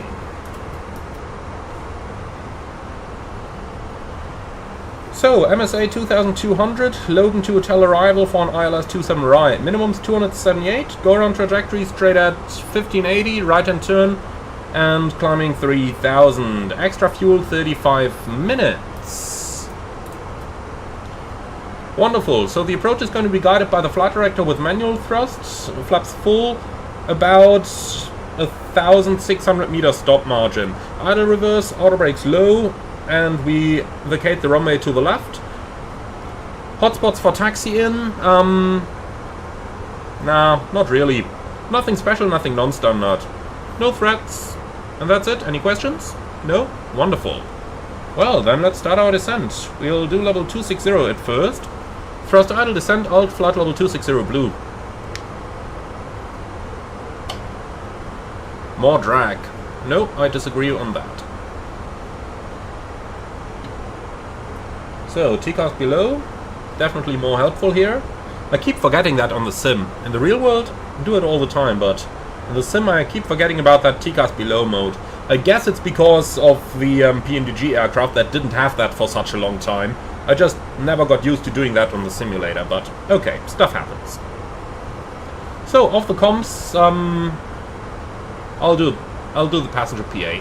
So, MSA 2200, Logan to hotel arrival for an ILS 27 right. Minimum's 278, go around trajectory straight at 1580, right hand turn, and climbing 3000. Extra fuel 35 minutes. Wonderful, so the approach is going to be guided by the flight director with manual thrusts, flaps full, about 1,600 meter stop margin. Idle reverse, auto brakes low, and we vacate the runway to the left. Hotspots for taxi in, nah, not really. Nothing special, nothing non-standard. No threats, and that's it. Any questions? No? Wonderful. Well, then let's start our descent. We'll do level 260 at first. Thrust idle descent, alt flight level 260 blue. More drag. No, I disagree on that. So, Takeoff below. Definitely more helpful here. I keep forgetting that on the sim. In the real world, I do it all the time, but in the sim I keep forgetting about that Takeoff below mode. I guess it's because of the PNDG aircraft that didn't have that for such a long time. I just never got used to doing that on the simulator, but okay, stuff happens. So, off the comms, I'll do the passenger PA.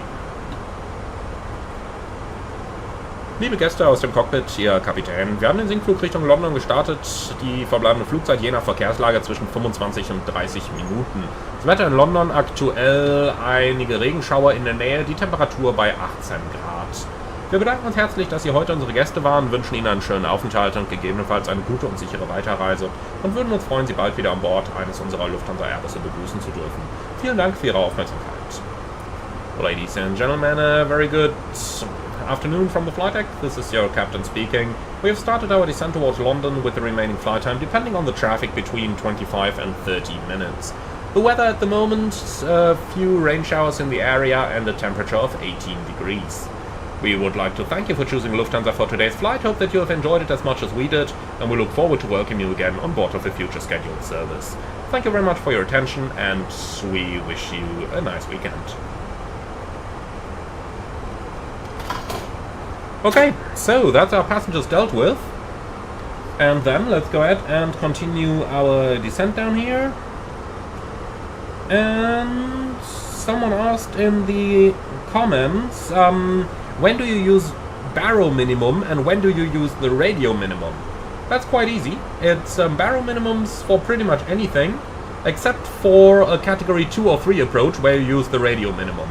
Liebe Gäste aus dem Cockpit, hier Kapitän. Wir haben den Sinkflug Richtung London gestartet. Die verbleibende Flugzeit je nach Verkehrslage zwischen 25 und 30 Minuten. Das Wetter in London aktuell einige Regenschauer in der Nähe, die Temperatur bei 18 Grad. Wir bedanken uns herzlich, dass Sie heute unsere Gäste waren, wünschen Ihnen einen schönen Aufenthalt und gegebenenfalls eine gute und sichere Weiterreise und würden uns freuen, Sie bald wieder an Bord eines unserer Lufthansa Airbusse begrüßen zu dürfen. Vielen Dank für Ihre Aufmerksamkeit. Ladies and gentlemen, a very good afternoon from the flight deck. This is your captain speaking. We have started our descent towards London with the remaining flight time, depending on the traffic, between 25 and 30 minutes. The weather at the moment, a few rain showers in the area and a temperature of 18 degrees. We would like to thank you for choosing Lufthansa for today's flight. Hope that you have enjoyed it as much as we did, and we look forward to welcoming you again on board of a future scheduled service. Thank you very much for your attention, and we wish you a nice weekend. Okay, so that's our passengers dealt with. And then let's go ahead and continue our descent down here. And someone asked in the comments, when do you use baro minimum and when do you use the radio minimum? That's quite easy. It's barrow minimums for pretty much anything, except for a category 2 or 3 approach where you use the radio minimum.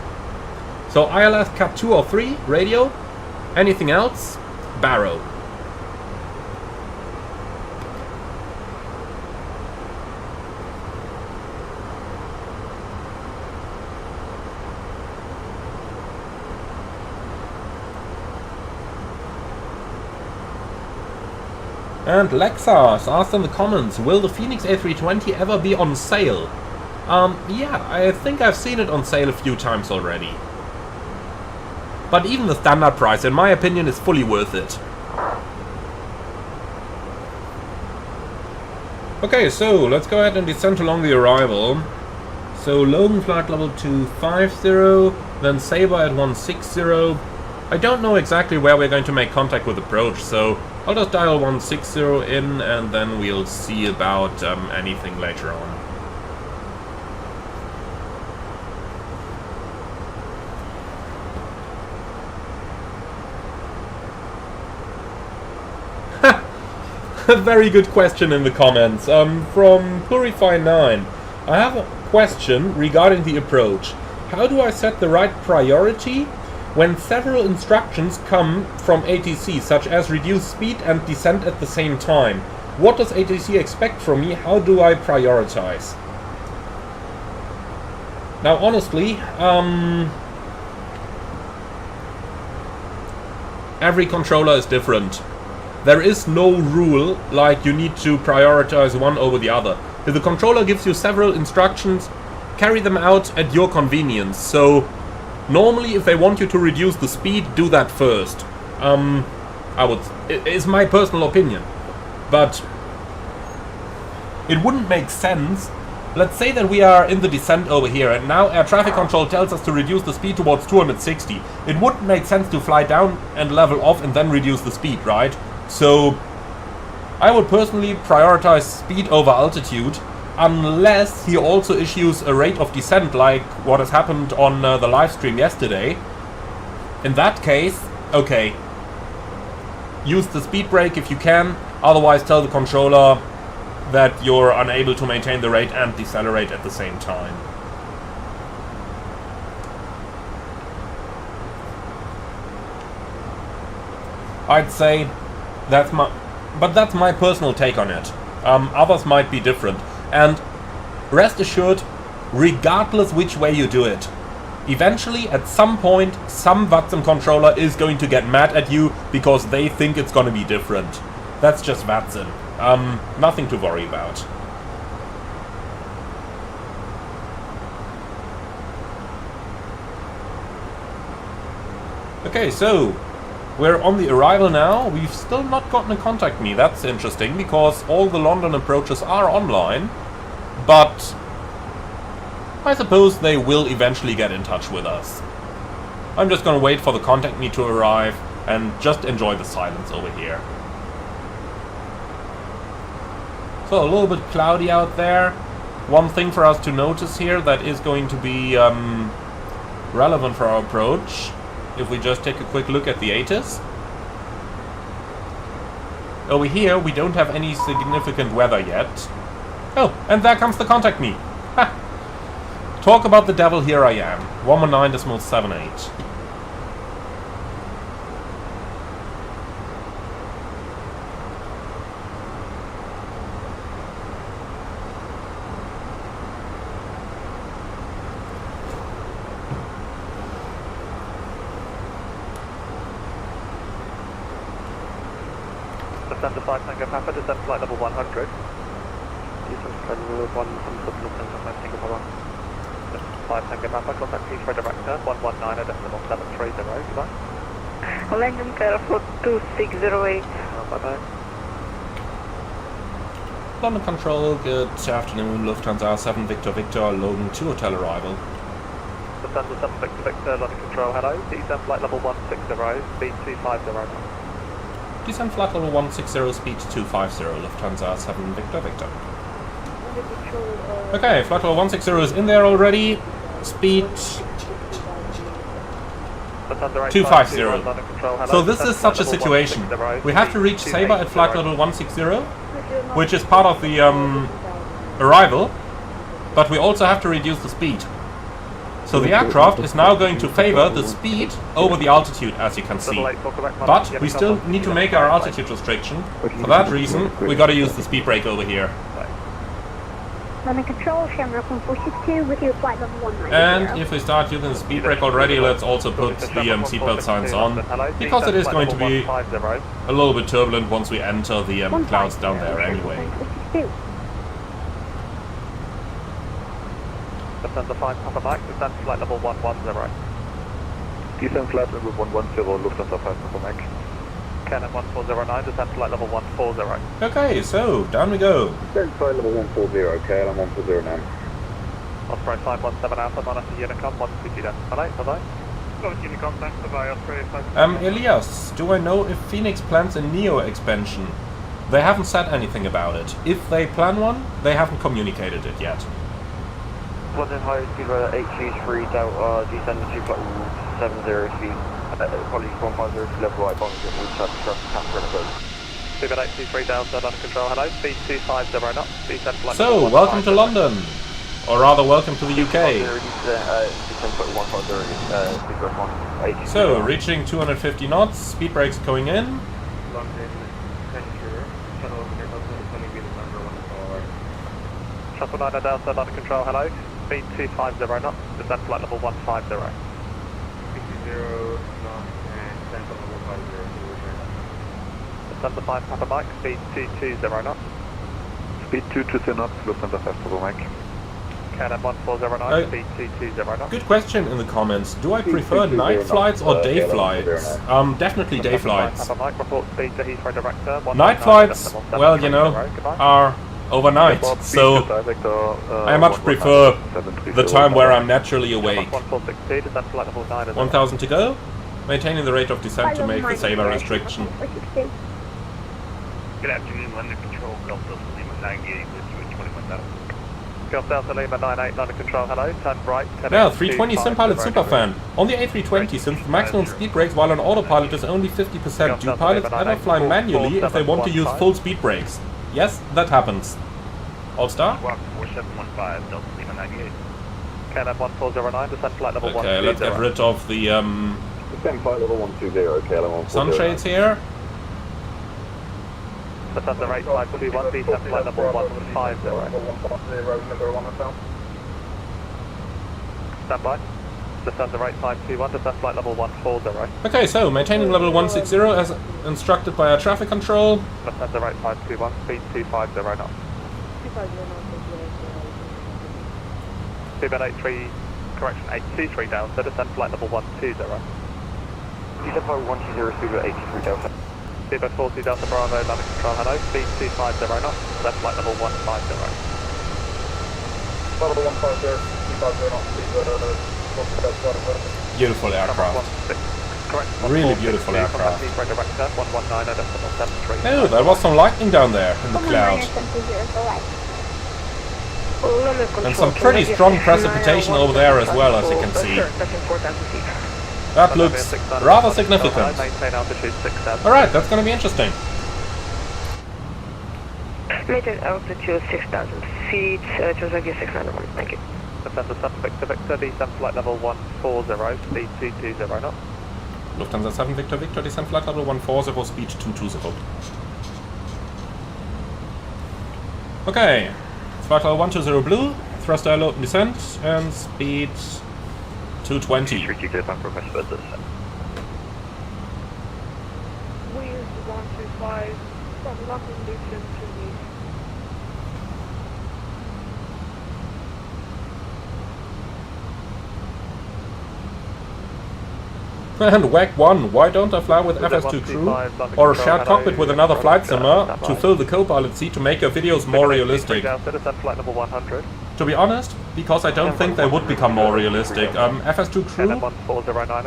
So ILS cat 2 or 3, radio, anything else, barrow. And Lexars asked in the comments, will the Phoenix A320 ever be on sale? Yeah, I think I've seen it on sale a few times already. But even the standard price, in my opinion, is fully worth it. Okay, so let's go ahead and descend along the arrival. So Logan flight level 250, then Sabre at 160. I don't know exactly where we're going to make contact with approach, so I'll just dial 160 in and then we'll see about anything later on. A very good question in the comments from Purify9. I have a question regarding the approach. How do I set the right priority when several instructions come from ATC, such as reduce speed and descent at the same time? What does ATC expect from me? How do I prioritize? Now, honestly, every controller is different. There is no rule like you need to prioritize one over the other. If the controller gives you several instructions, carry them out at your convenience. So normally, if they want you to reduce the speed, do that first. It's my personal opinion. But it wouldn't make sense. Let's say that we are in the descent over here, and now air traffic control tells us to reduce the speed towards 260. It wouldn't make sense to fly down and level off and then reduce the speed, right? So I would personally prioritize speed over altitude, unless he also issues a rate of descent like what has happened on the live stream yesterday. In that case, okay, use the speed brake if you can, otherwise tell the controller that you're unable to maintain the rate and decelerate at the same time. I'd say that's my personal take on it. Others might be different. And rest assured, regardless which way you do it, eventually at some point some VATSIM controller is going to get mad at you because they think it's going to be different. That's just VATSIM. Nothing to worry about. Okay, so we're on the arrival now. We've still not gotten a contact me. That's interesting, because all the London approaches are online. But I suppose they will eventually get in touch with us. I'm just gonna wait for the contact me to arrive and just enjoy the silence over here. So a little bit cloudy out there. One thing for us to notice here that is going to be relevant for our approach, if we just take a quick look at the ATIS. Over here, we don't have any significant weather yet. Oh, and there comes the contact me. Ha! Talk about the devil, here I am. 119.78. Descend to 5 Tango Papa, descend flight level 100. Descend flight level 100, Lufthansa 5 Tango Papa. 5 Tango Papa, contact Heathrow director, 119.730, goodbye. Landing careful 2608. Bye-bye. London Control, good afternoon, Lufthansa 7 Victor Victor, Logan 2 hotel arrival. Lufthansa 7 Victor Victor, London Control, hello. Descend flight level 160, speed 250. Descent flight level 160, speed 250, Lufthansa 7 Victor Victor. Okay, flight level 160 is in there already. Speed... Lufthansa 250. So this is such a situation. We have to reach Sabre at flight level 160, which is part of the arrival, but we also have to reduce the speed. So the aircraft is now going to favor the speed over the altitude, as you can see. But we still need to make our altitude restriction. For that reason, we gotta use the speed brake over here. London Control, Shamrock 1462 with you at flight level 190. And if we start using the speed brake already, let's also put the seatbelt signs on, because it is going to be a little bit turbulent once we enter the clouds down there anyway. Descend 5 Papa Mike, descend flight level 110. Descend flight level 110, Lufthansa 5 Papa Mike. Canon 1409, descend flight level 140. Okay, so down we go. Descend flight level 140, KLM 140 Osprey 517 Alpha, Monarch Unicom, 120 down. Bye-bye. Go with Unicom, thanks, bye-bye, Osprey 5. Elias, do I know if Phoenix plans a NEO expansion? They haven't said anything about it. If they plan one, they haven't communicated it yet. London High Speed 823 Delta, descend to flight 70 speed. Apologies, 150 level right, Boeing, we'll try to capture it. Speed 823 Delta, London Control, hello, speed 250 knots, descend flight So, welcome to London. Or rather, welcome to the UK. So, reaching 250 knots, speed brakes going in. London, Pendular, channel Shuttle 9 Delta, London Control, hello, speed 250 knots, descend flight level 150. 0 knots and descend level 150. Lufthansa 5 Papa Mike, speed 220 knots. Speed 220 knots, Lufthansa 5 Papa Mike. Canon 1409, speed 220 knots. Good question in the comments. Do I prefer night flights or day flights? Definitely day flights. Papa Mike, report speed to Heathrow Director. Night flights, well, you know, are overnight, so I much prefer the time where I'm naturally awake. 1000 to go, maintaining the rate of descent to make the Sabre restriction. Good afternoon, London Control, Gulf Delta Lima 98 with you at 21,000. Gulf Delta Lima 98, London Control, hello, turn right. Yeah, 320 Simpilot Superfan. On the A320, since the maximum speed brakes while on autopilot is only 50%, do pilots ever fly manually if they want to use full speed brakes? Yes, that happens. All star? Squawk 4715, Delta Lima 98. Canon 1409, descend flight level 120. Okay, let's get rid of the Descend flight level 120, KLM 140. sunshades here. Descend the rate 521, descend flight level 150. Stand by. Descend the rate 521, descend flight level 140. Okay, so maintaining level 160 as instructed by our traffic control. Descend the rate 521, speed 250 knots. Speed 83, correction 823 down, so descend flight level 120. Descend flight 120, speed 83 Delta. Speed 40 Delta Bravo, London Control, hello, speed 250 knots, descend flight level 150. Flight level 150, 250 knots, speed Beautiful aircraft. Really beautiful aircraft. Oh, there was some lightning down there in the cloud. And some pretty strong precipitation over there as well, as you can see. That looks rather significant. Alright, that's going to be interesting. Maintain altitude 6,000 feet, Transavia 691, thank you. Lufthansa 7 Victor Victor, descend flight level 140, speed 220 knots. Lufthansa 7 Victor Victor, descend flight level 140, speed 220. Okay, flight level 120 blue, thrust low descent, and speed 220. Winds 125 from London Luton to Munich. And WAC 1, why don't I fly with FS2 crew or a shared cockpit with another flight simmer to fill the co-pilot seat to make our videos more realistic? To be honest, because I don't think they would become more realistic. FS2 crew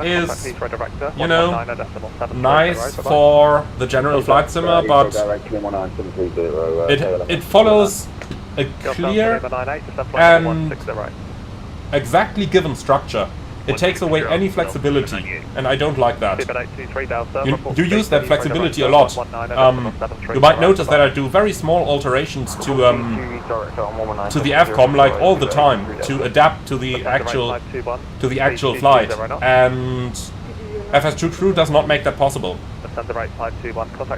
is, you know, nice for the general flight simmer, but it follows a clear and exactly given structure. it takes away any flexibility, and I don't like that. You use that flexibility a lot. You might notice that I do very small alterations to the AVCOM like all the time to adapt to the actual flight, and FS True does not make that possible.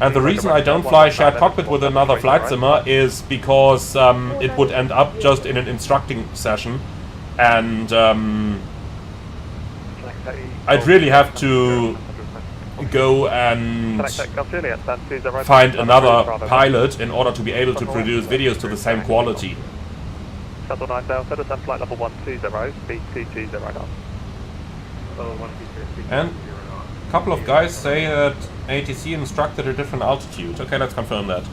And the reason I don't fly shared cockpit with another flight simmer is because it would end up just in an instructing session, and I'd really have to go and find another pilot in order to be able to produce videos to the same quality. Shuttle 9 Delta, descend flight level 120, speed 220 knots. And a couple of guys say that ATC instructed a different altitude. Okay, let's confirm that.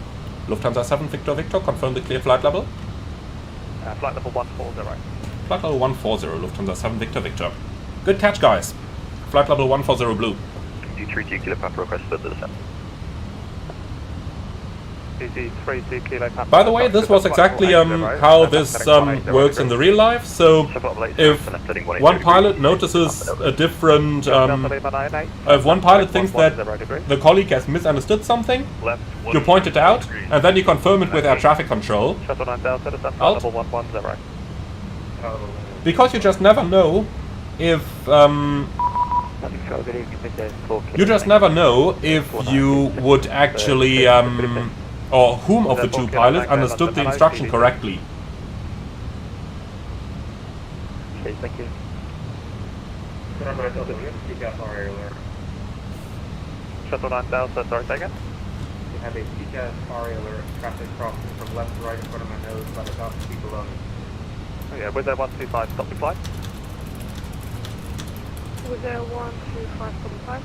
Lufthansa 7 Victor Victor, confirm the clear flight level. Flight level 140. Flight level 140, Lufthansa 7 Victor Victor. Good catch, guys. Flight level 140 blue. D32 Kilo Papa request for the descent. By the way, this was exactly how this works in the real life. So, if one pilot notices a different, if one pilot thinks that the colleague has misunderstood something, you point it out, and then you confirm it with air traffic control. Alt. Because you just never know if you would actually or whom of the two pilots understood the instruction correctly. Okay, thank you. Shuttle 9 Delta, sorry, say again? You have a TCAS RA alert, traffic crossing from left to right in front of my nose, about 1,000 feet below me. Oh yeah, Wizz Air 125, stop the flight. Wizz Air 125, stop the flight.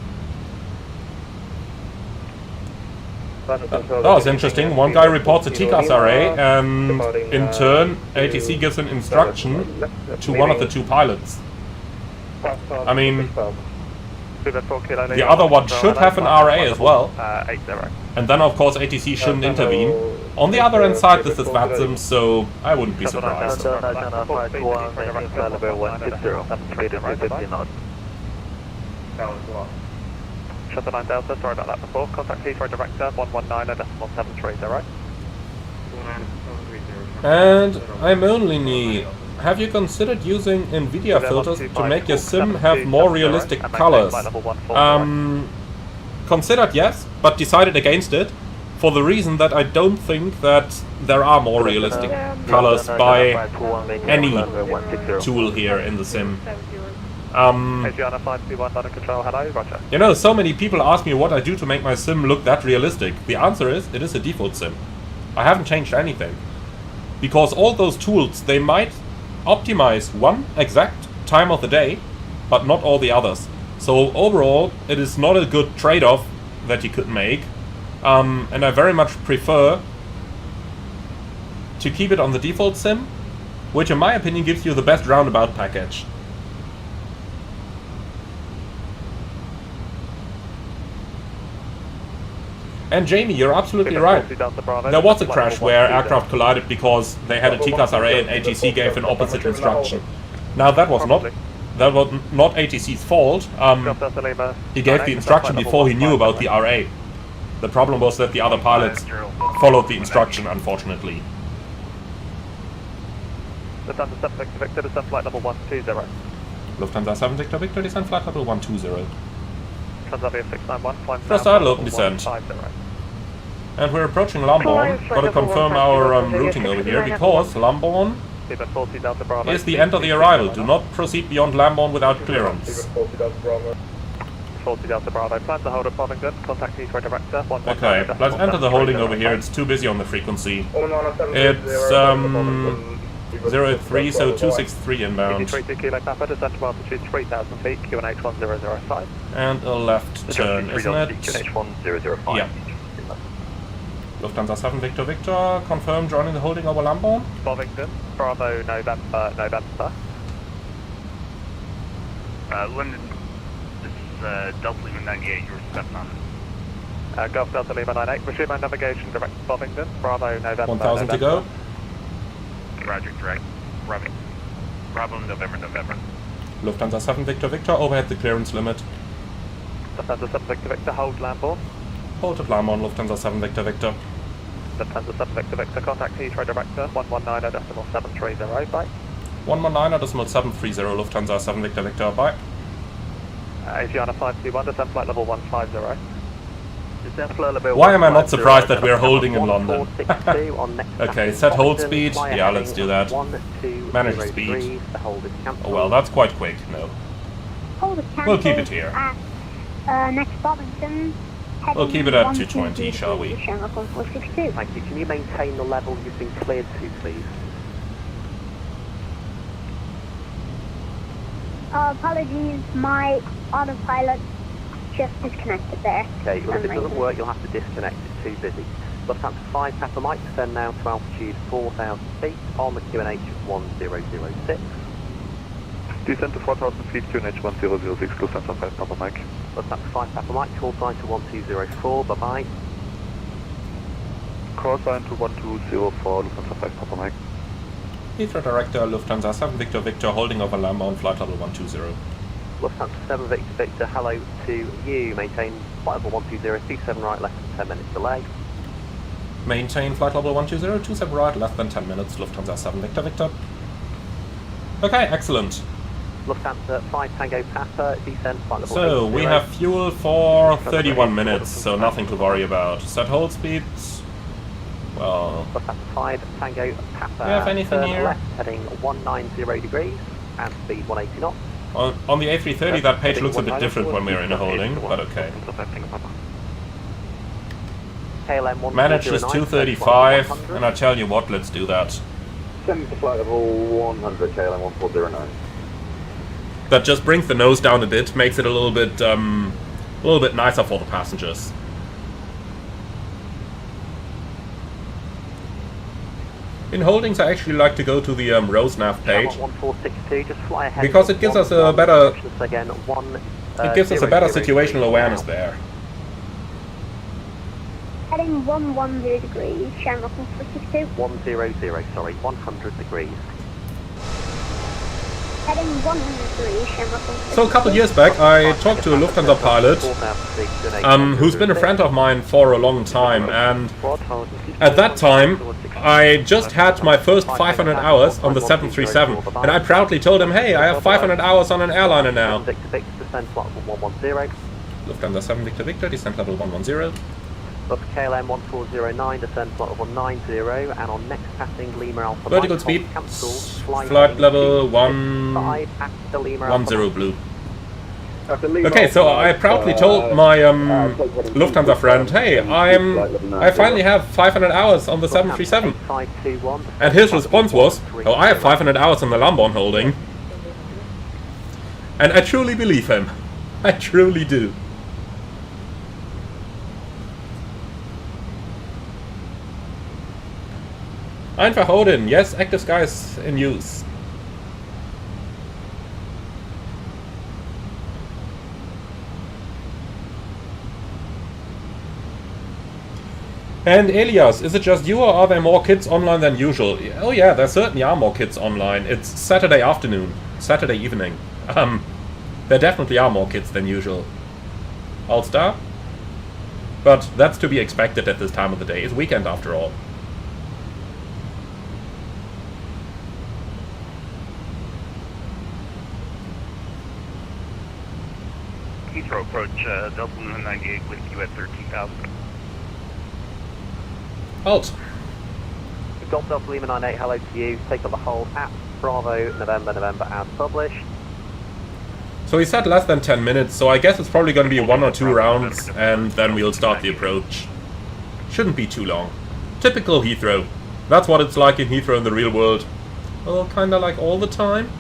That was interesting. One guy reports a TCAS array, and in turn, ATC gives an instruction to one of the two pilots. I mean, the other one should have an RA as well. And then, of course, ATC shouldn't intervene. On the other hand side, this is VATSIM, so I wouldn't be surprised. Shuttle 9 Delta, sorry about that before. Contact Heathrow Director 119.730. And I'm only need. Have you considered using NVIDIA filters to make your sim have more realistic colors? Considered yes, but decided against it for the reason that I don't think that there are more realistic colors by any tool here in the sim. You know, so many people ask me what I do to make my sim look that realistic. The answer is, it is a default sim. I haven't changed anything. Because all those tools, they might optimize one exact time of the day, but not all the others. So overall, it is not a good trade-off that you could make. And I very much prefer to keep it on the default sim, which in my opinion gives you the best roundabout package. And Jamie, you're absolutely right. There was a crash where aircraft collided because they had a TCAS array and ATC gave an opposite instruction. Now that was not ATC's fault. He gave the instruction before he knew about the RA. The problem was that the other pilots followed the instruction, unfortunately. Lufthansa 7 Victor Victor, descend flight level 120. Lufthansa 7 Victor Victor, descend flight level 120. Transavia 691, climb First idle open descent. And we're approaching Lamborn. Gotta confirm our routing over here, because Lamborn is the end of the arrival. Do not proceed beyond Lamborn without clearance. 40 Delta Bravo, plan to hold at Bovington, contact Heathrow Director. Okay, let's enter the holding over here, it's too busy on the frequency. It's 03, so 263 inbound. 32 Kilo Papa, descent to altitude 3,000 feet, QNH 1005. And a left turn, isn't it? QNH 1005. Yeah. Lufthansa 7 Victor Victor, confirm joining the holding over Lamborn. Bovington, Bravo, November. London, this is Delta Lima 98, you're stepping on. Gulf Delta Lima 98, resume our navigation direct to Bovington, Bravo, November. 1000 to go. Roger, direct. Bravo, November. Lufthansa 7 Victor Victor, overhead the clearance limit. Lufthansa 7 Victor Victor, hold Lamborn. Hold to Lamborn, Lufthansa 7 Victor Victor. Lufthansa 7 Victor Victor, contact Heathrow Director, 119.730, bye. 119.730, Lufthansa 7 Victor Victor, bye. Asiana 521, descend flight level 150. Why am I not surprised that we're holding in London? Okay, set hold speed. Yeah, let's do that. Manage speed. Oh well, that's quite quick. No. Hold is We'll keep it here. At, next Bovington. We'll keep it at 220, shall we? Thank you. Can you maintain the level you've been cleared to, please? Apologies, my autopilot just disconnected there. Okay, well if it doesn't work, you'll have to disconnect. It's too busy. Lufthansa 5 Papa Mike, descend now to altitude 4,000 feet on the QNH 1006. Descend to 4,000 feet, QNH 1006, Lufthansa 5 Papa Mike. Lufthansa 5 Papa Mike, call sign to 1204, bye bye. Call sign to 1204, Lufthansa 5 Papa Mike. Heathrow Director, Lufthansa 7 Victor Victor, holding over Lamborn, flight level 120. Lufthansa 7 Victor Victor, hello to you. Maintain flight level 120, 27 right, less than 10 minutes delay. Maintain flight level 120, 27 right, less than 10 minutes, Lufthansa 7 Victor Victor. Okay, excellent. Lufthansa 5 Tango Papa, descend flight level So, 80. we have fuel for 31 minutes, so nothing to worry about. Set hold speed. Well... Lufthansa 5 Tango Papa, Do you have anything turn here? left, heading 190 degrees, and speed 180 knots. On the A330 that page looks a bit different when we're in a holding, but okay. KLM Managed is 235, and I tell you what, let's do that. Send to flight level 100, KLM 1409. That just brings the nose down a bit, makes it a little bit nicer for the passengers. In holdings, I actually like to go to the RoseNav page, 1462, just fly ahead because it gives us a better again, situational awareness there. Heading 110 degrees, Shamrock 162. 100, sorry, 100 degrees. Heading 100 degrees, Shamrock 162. So a couple years back, I talked to a Lufthansa pilot, who's been a friend of mine for a long time, and at that time, I just had my first 500 hours on the 737, and I proudly told him, hey, I have 500 hours on an airliner now. Lufthansa 7 Victor Victor, descent level 110. KLM 1409, descend flight level 90, and on next passing Lima Alpha vertical speed, flight level 110 blue. Okay, so I proudly told my Lufthansa friend, hey, I finally have 500 hours on the 737. And his response was, oh, I have 500 hours on the Lamborn holding. And I truly believe him. I truly do. Einfach Odin, yes, active skies in use. And Elias, is it just you or are there more kids online than usual? Oh yeah, there certainly are more kids online. It's Saturday afternoon, Saturday evening. There definitely are more kids than usual. All-star? But that's to be expected at this time of the day. It's weekend after all. Heathrow approach Delta 98 with you at 13,000. Halt. Golf Delta Lima 98, hello to you. Take up the hold at Bravo, November as published. So he said less than 10 minutes, so I guess it's probably going to be 1 or 2 rounds, and then we'll start the approach. Shouldn't be too long. Typical Heathrow. That's what it's like in Heathrow in the real world. Well, kinda like all the time.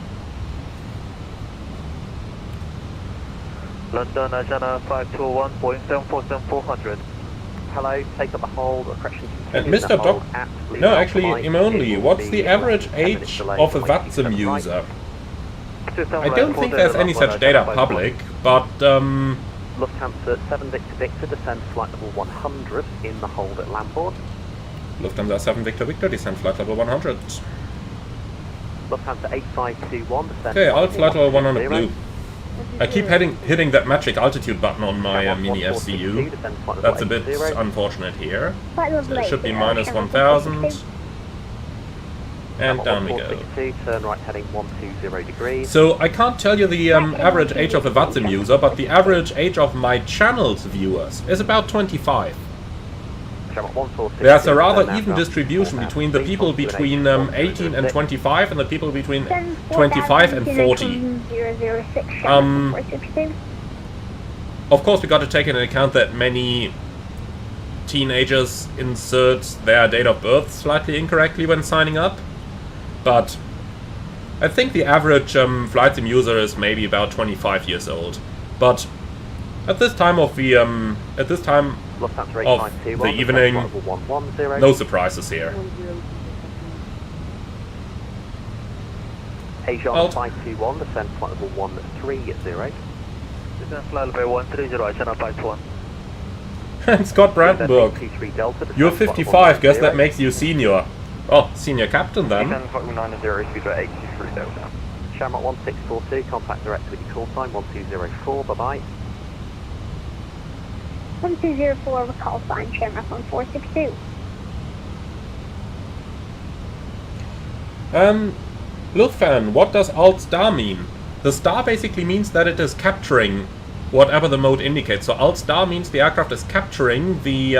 London, Asiana 5201, Boeing 747-400. Hello, take up the hold, correction. And Mr. Doc... No, actually, Imonli, what's the average age of a VATSIM user? I don't think there's any such data public, but Lufthansa 7 Victor Victor, descend flight level 100 in the hold at Lamborn. Lufthansa 7 Victor Victor, descend flight level 100. Lufthansa 8521, descend. Okay, alt flight level 100 blue. I keep hitting that magic altitude button on my mini FCU. That's a bit unfortunate here. So it should be minus 1000. And down we go. Turn right heading 120 degrees. So I can't tell you the average age of a VATSIM user, but the average age of my channel's viewers is about 25. There's a rather even distribution between the people between 18 and 25 and the people between 25 and 40. Of course, we got to take into account that many teenagers insert their date of birth slightly incorrectly when signing up. But I think the average flight sim user is maybe about 25 years old. But at this time of the evening, no surprises here. Asian 521, descend flight level 130. Descend flight level 130, channel 51. And Scott Brandenburg, you're 55, guess that makes you senior. Oh, senior captain then. Shamrock 1642, contact direct with your call sign 1204, bye bye. 1204 with call sign, Shamrock 1462. Luftfan, what does alt star mean? The star basically means that it is capturing whatever the mode indicates. So alt star means the aircraft is capturing the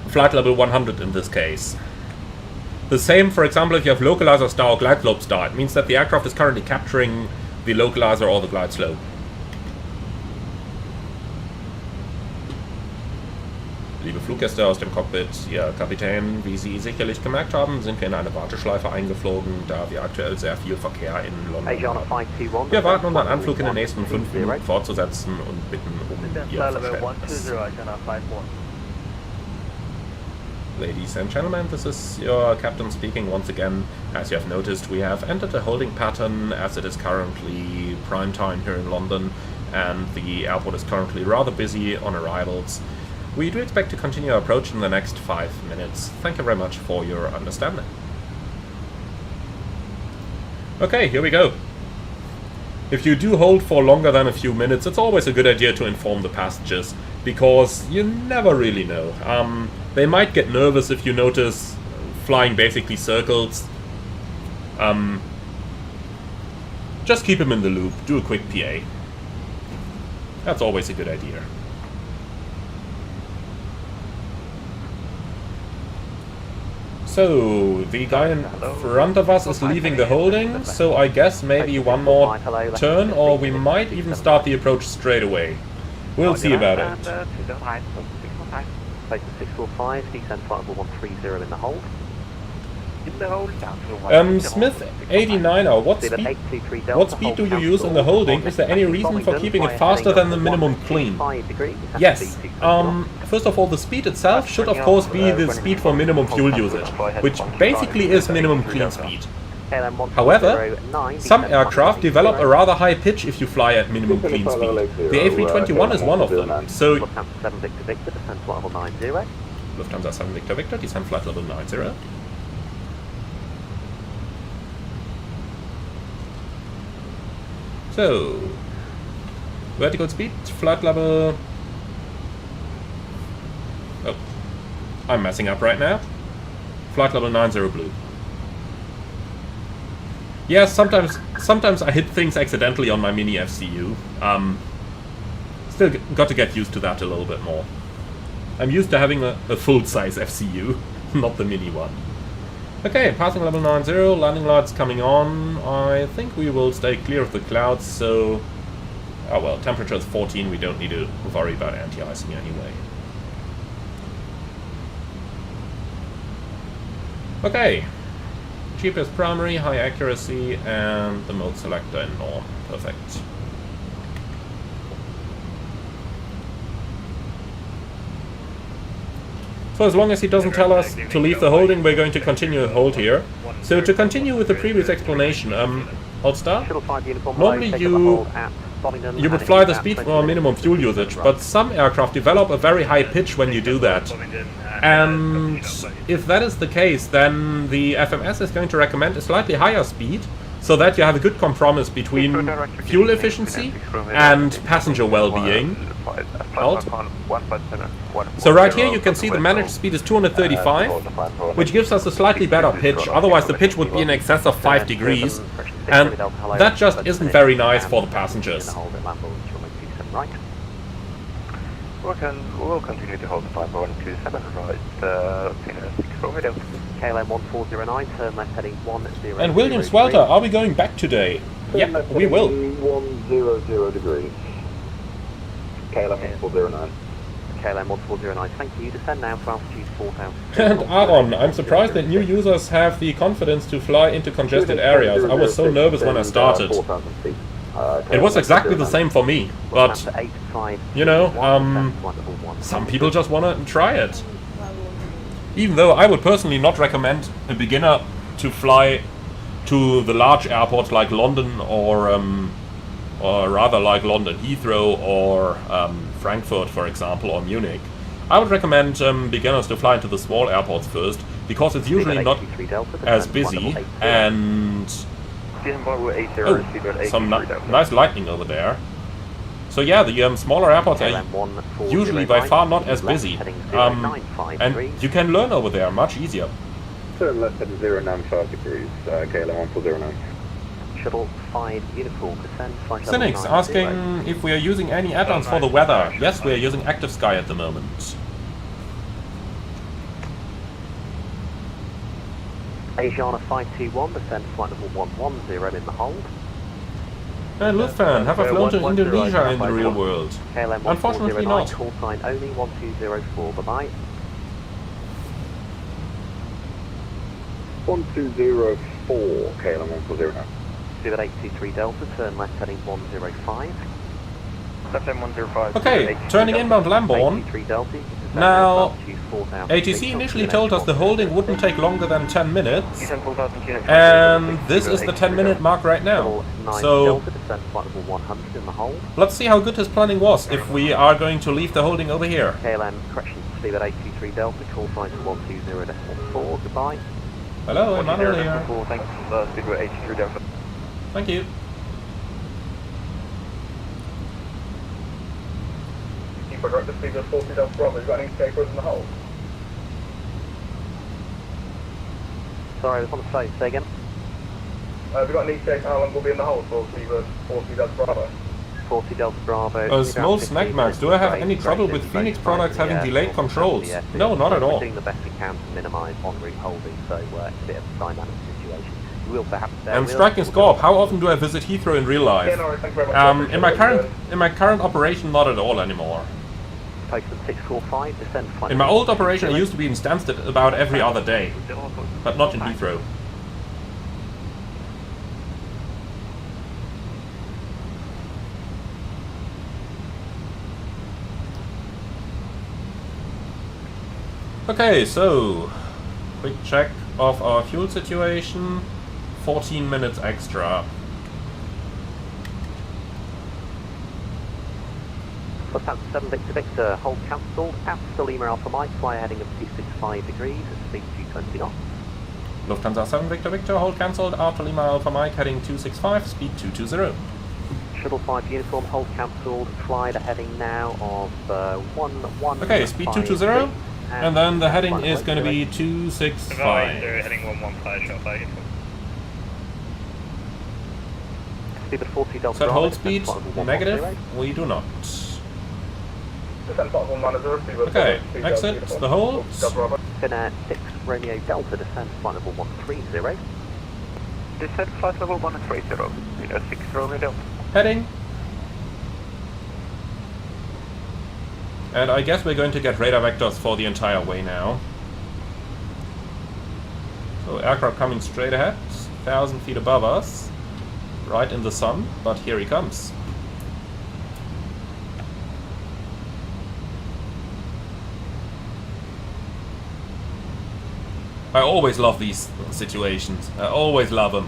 flight level 100 in this case. The same, for example, if you have localizer star or glide slope star, it means that the aircraft is currently capturing the localizer or the glide slope. Liebe Fluggäste aus dem Cockpit, Ihr Kapitän, wie Sie sicherlich gemerkt haben, sind wir in eine Warteschleife eingeflogen, da wir aktuell sehr viel Verkehr in London haben. Wir warten unseren Anflug in den nächsten 5 Minuten fortzusetzen und bitten um Ihr Verständnis. Ladies and gentlemen, this is your captain speaking once again. As you have noticed, we have entered a holding pattern as it is currently prime time here in London and the airport is currently rather busy on arrivals. We do expect to continue our approach in the next 5 minutes. Thank you very much for your understanding. Okay, here we go. If you do hold for longer than a few minutes, it's always a good idea to inform the passengers, because you never really know. They might get nervous if you notice flying basically circles. Just keep them in the loop, do a quick PA. That's always a good idea. So, the guy in front of us is leaving the holding, so I guess maybe one more turn, or we might even start the approach straight away. We'll see about it. 645, descend flight level 130 in the hold. Smith 89er, what speed do you use in the holding? Is there any reason for keeping it faster than the minimum clean? Yes. First of all, the speed itself should of course be the speed for minimum fuel usage, which basically is minimum clean speed. However, some aircraft develop a rather high pitch if you fly at minimum clean speed. The A321 is one of them. So Lufthansa 7 Victor Victor, descend flight level 90. Lufthansa 7 Victor Victor, descend flight level 90. So, vertical speed, flight level... Oh, I'm messing up right now. Flight level 90 blue. Yes, sometimes I hit things accidentally on my mini FCU. Still got to get used to that a little bit more. I'm used to having a full-size FCU, not the mini one. Okay, passing level 90, landing lights coming on. I think we will stay clear of the clouds, so... Oh well, temperature is 14, we don't need to worry about anti-icing anyway. Okay. GPS primary, high accuracy, and the mode selector in norm. Perfect. So as long as he doesn't tell us to leave the holding, we're going to continue to hold here. So to continue with the previous explanation, alt star, normally you you would fly the speed for minimum fuel usage, but some aircraft develop a very high pitch when you do that. And if that is the case, then the FMS is going to recommend a slightly higher speed, so that you have a good compromise between fuel efficiency and passenger well-being. So right here you can see the managed speed is 235, which gives us a slightly better pitch. Otherwise the pitch would be in excess of 5 degrees, and that just isn't very nice for the passengers. We'll continue to hold the 5127 right, KLM 1409, turn left heading 10. And William Swelter, are we going back today? Yeah, we will. 100 degrees. KLM 1409. KLM 1409, thank you. Descend now for altitude 4000. And Aaron, I'm surprised that new users have the confidence to fly into congested areas. I was so nervous when I started. It was exactly the same for me, but, you know, some people just want to try it. Even though I would personally not recommend a beginner to fly to the large airports like London or rather like London Heathrow or Frankfurt, for example, or Munich. I would recommend beginners to fly into the small airports first, because it's usually not as busy, and some nice lightning over there. So yeah, the smaller airports are usually by far not as busy, and you can learn over there much easier. Turn left at 095 degrees, KLM 1409. Shuttle 5 uniform, descend, Cynics asking if we are using any add-ons for the weather. Yes, we are using Active Sky at the moment. Asiana 521, descend flight level 110 in the hold. And Lufthansa, have I flown to Indonesia in the real world? Unfortunately not. Call sign only 1204, bye-bye. 1204, KLM 1409. Do at 823 Delta, turn left heading 105. Left heading 105. Okay, turning inbound Lamborn. Now, ATC initially told us the holding wouldn't take longer than 10 minutes, and this is the 10-minute mark right now. So, let's see how good his planning was if we are going to leave the holding over here. KLM, correction, speed at 823 Delta, call sign 120.4, goodbye. Hello, Emmanuel here. Thanks, speed at 83 Delta. Thank you. Correct, the speed of 40 Delta Bravo, you've got any escapers in the hole? Sorry, I was on the phone, say again? Have you got any escape, how long will be in the hole for speed of 40 Delta Bravo? 40 Delta Bravo. Small snack max, do I have any trouble with Phoenix products having delayed controls? No, not at all. We're doing the best we can to minimise en route holding, so it's a bit of a dynamic situation. We will perhaps... And striking Scorp, how often do I visit Heathrow in real life? In my current operation, not at all anymore. In my old operation, I used to be in Stansted about every other day, but not in Heathrow. Okay, so quick check of our fuel situation. 14 minutes extra. Lufthansa 7 Victor Victor, hold cancelled, after Lima Alpha Mike, fly heading of 265 degrees, speed 220 knots. Lufthansa 7 Victor Victor, hold cancelled, after Lima Alpha Mike, heading 265, speed 220. Shuttle 5 uniform, hold cancelled, fly the heading now of 11. Okay, speed 220, and then the heading is going to be 265. Heading 115, shuttle 5 uniform. Speed of 40 Delta Set hold speed, negative, we do not. Okay, exit the hold. Finnair 6 Romeo Delta, descend flight level 130. Descend flight level 130, Finnair 6 Romeo Delta. Heading. And I guess we're going to get radar vectors for the entire way now. So aircraft coming straight ahead, 1,000 feet above us, right in the sun, but here he comes. I always love these situations. I always love them.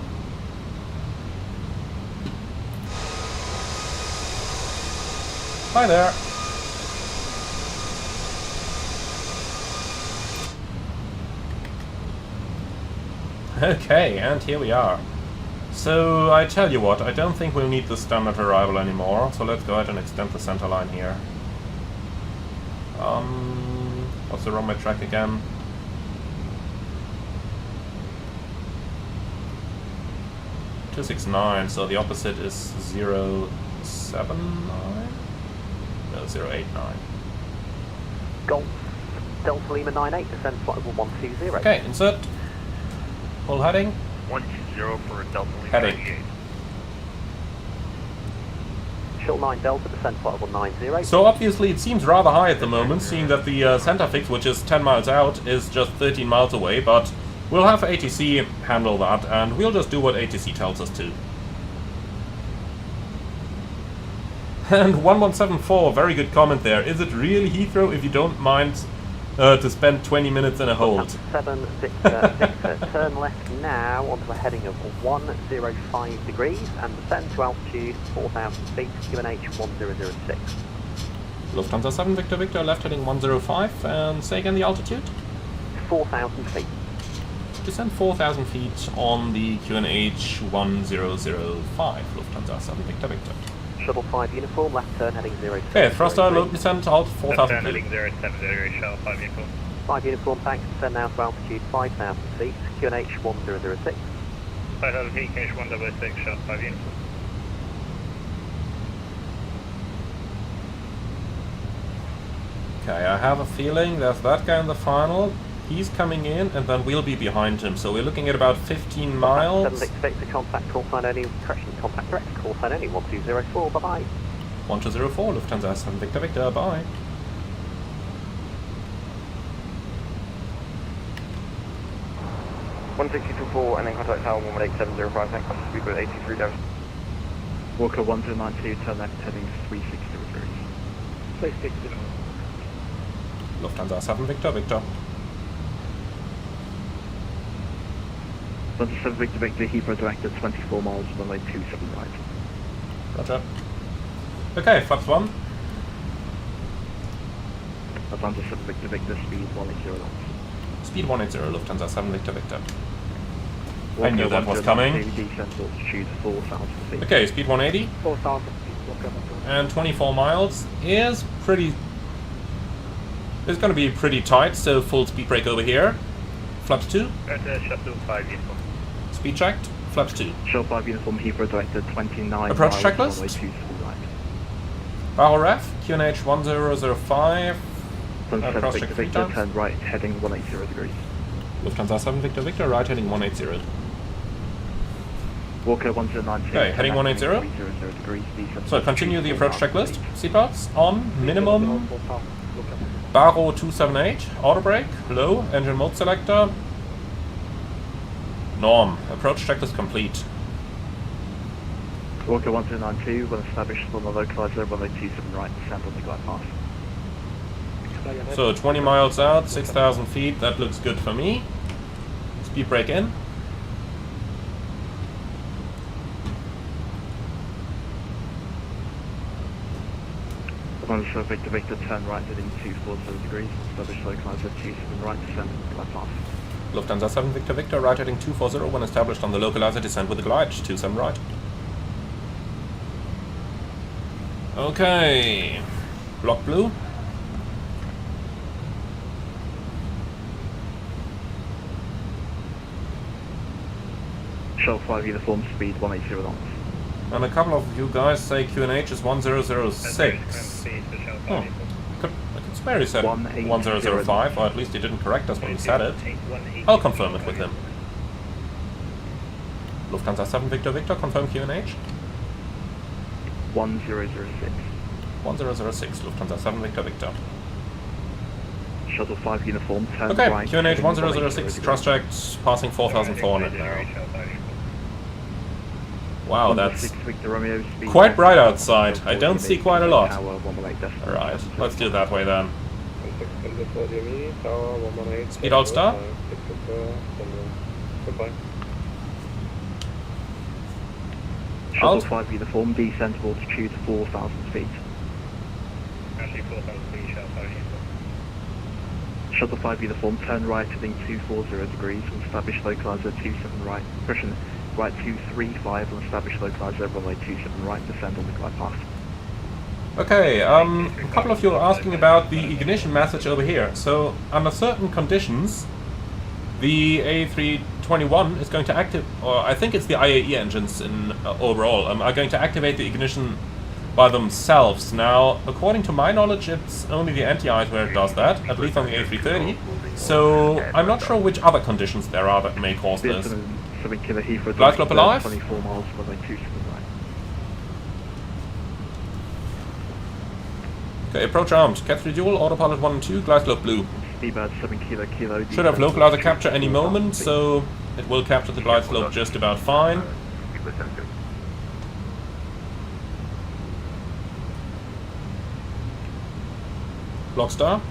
Hi there. Okay, and here we are. So, I tell you what, I don't think we'll need the standard arrival anymore, so let's go ahead and extend the center line here. What's the runway track again? .269, so the opposite is 079? No, 089. Golf, Delta Lima 98, descend flight level 120. Okay, insert. Full heading. 120 for Delta Lima Heading. 98. Shuttle 9 Delta, descend flight level 90. So obviously it seems rather high at the moment, seeing that the center fix, which is 10 miles out, is just 13 miles away, but we'll have ATC handle that, and we'll just do what ATC tells us to. And 1174, very good comment there. Is it really Heathrow if you don't mind to spend 20 minutes in a hold? 7 Victor, turn left now onto a heading of 105 degrees and descend to altitude 4,000 feet, QNH 1006. Lufthansa 7 Victor Victor, left heading 105, and say again the altitude? 4,000 feet. Descend 4,000 feet on the QNH 1005, Lufthansa 7 Victor Victor. Shuttle 5 uniform, left turn heading 0. Okay, thruster, low descent, alt 4,000 feet. Heading 070, shuttle 5 uniform. 5 uniform, thanks, descend now to altitude 5,000 feet, QNH 1006. 5,000 feet, QNH 1006, shuttle 5 uniform. Okay, I have a feeling there's that guy in the final. He's coming in, and then we'll be behind him. So we're looking at about 15 miles. 766 to contact call sign only, correction, contact direct, call sign only, 1204, bye-bye. 1204, Lufthansa 7 Victor Victor, bye. One 16224 and then contact tower 118.705, thanks, speed with 83 down. Walker 1092, turn left heading 360 degrees. 360. Lufthansa 7 Victor Victor. Lufthansa 7 Victor Victor, Heathrow direct at 24 miles, runway 27 right. Roger. Okay, flaps 1. Lufthansa 7 Victor Victor, speed 180 knots. Speed 180, Lufthansa 7 Victor Victor. Walker I knew that was coming. Descent altitude 4,000 feet. Okay, speed 180. 4,000 feet, Walker. And 24 miles is pretty... It's going to be pretty tight, so full speed brake over here. Flaps 2. Shuttle 5 uniform. Speed checked. Flaps 2. Shuttle 5 uniform, Heathrow direct at 29 Approach miles, checklist. runway 27 right. Barrel ref, QNH 1005. Lufthansa 7 Cross check Victor 3 Victor, times. turn right heading 180 degrees. Lufthansa 7 Victor Victor, right heading 180. Walker 1092. Okay, heading 180. 300 degrees, descent So continue the approach checklist. Seatbelts on, minimum. 4,000, Walker. Barrow 278, auto brake, low, engine mode selector. Norm, approach checklist complete. Walker 1092, when established on the localizer, runway 27 right, descend on the glide path. So 20 miles out, 6,000 feet, that looks good for me. Speed brake in. Lufthansa Victor Victor, turn right heading 240 degrees, established localizer 27 right, descend on the glide path. Lufthansa 7 Victor Victor, right heading 240, when established on the localizer, descend with the glide, 27 right. Okay, block blue. Shuttle 5 uniform, speed 180 knots. And a couple of you guys say QNH is 1006. Oh, I could swear he said 1005, or at least he didn't correct us when he said it. I'll confirm it with him. Lufthansa 7 Victor Victor, confirm QNH. 1006. 1006, Lufthansa 7 Victor Victor. Shuttle 5 uniform, turn Okay, right. QNH 1006, cross-checked, passing 4,400 now. Wow, that's quite bright outside. I don't see quite a lot. Alright, let's do it that way then. Speed alt star. Shuttle 5 uniform, descent altitude 4,000 feet. Shuttle 5 uniform, turn right heading 240 degrees and establish localizer 27 right. Cushion right 235 and establish localizer runway 27 right, descend on the glide path. Okay, a couple of you are asking about the ignition message over here. So, under certain conditions, the A321 is going to activate, or I think it's the IAE engines in overall, are going to activate the ignition by themselves. Now, according to my knowledge, it's only the anti-ice where it does that, at least on the A330. So, I'm not sure which other conditions there are that may cause this. Glide slope alive? 24 miles, runway 27 right. Okay, approach armed. Cat 3 dual, autopilot 1 and 2, glide slope blue. Speedbird 7 kilo. Should have localizer capture any moment, so it will capture the glide slope just about fine. Block star.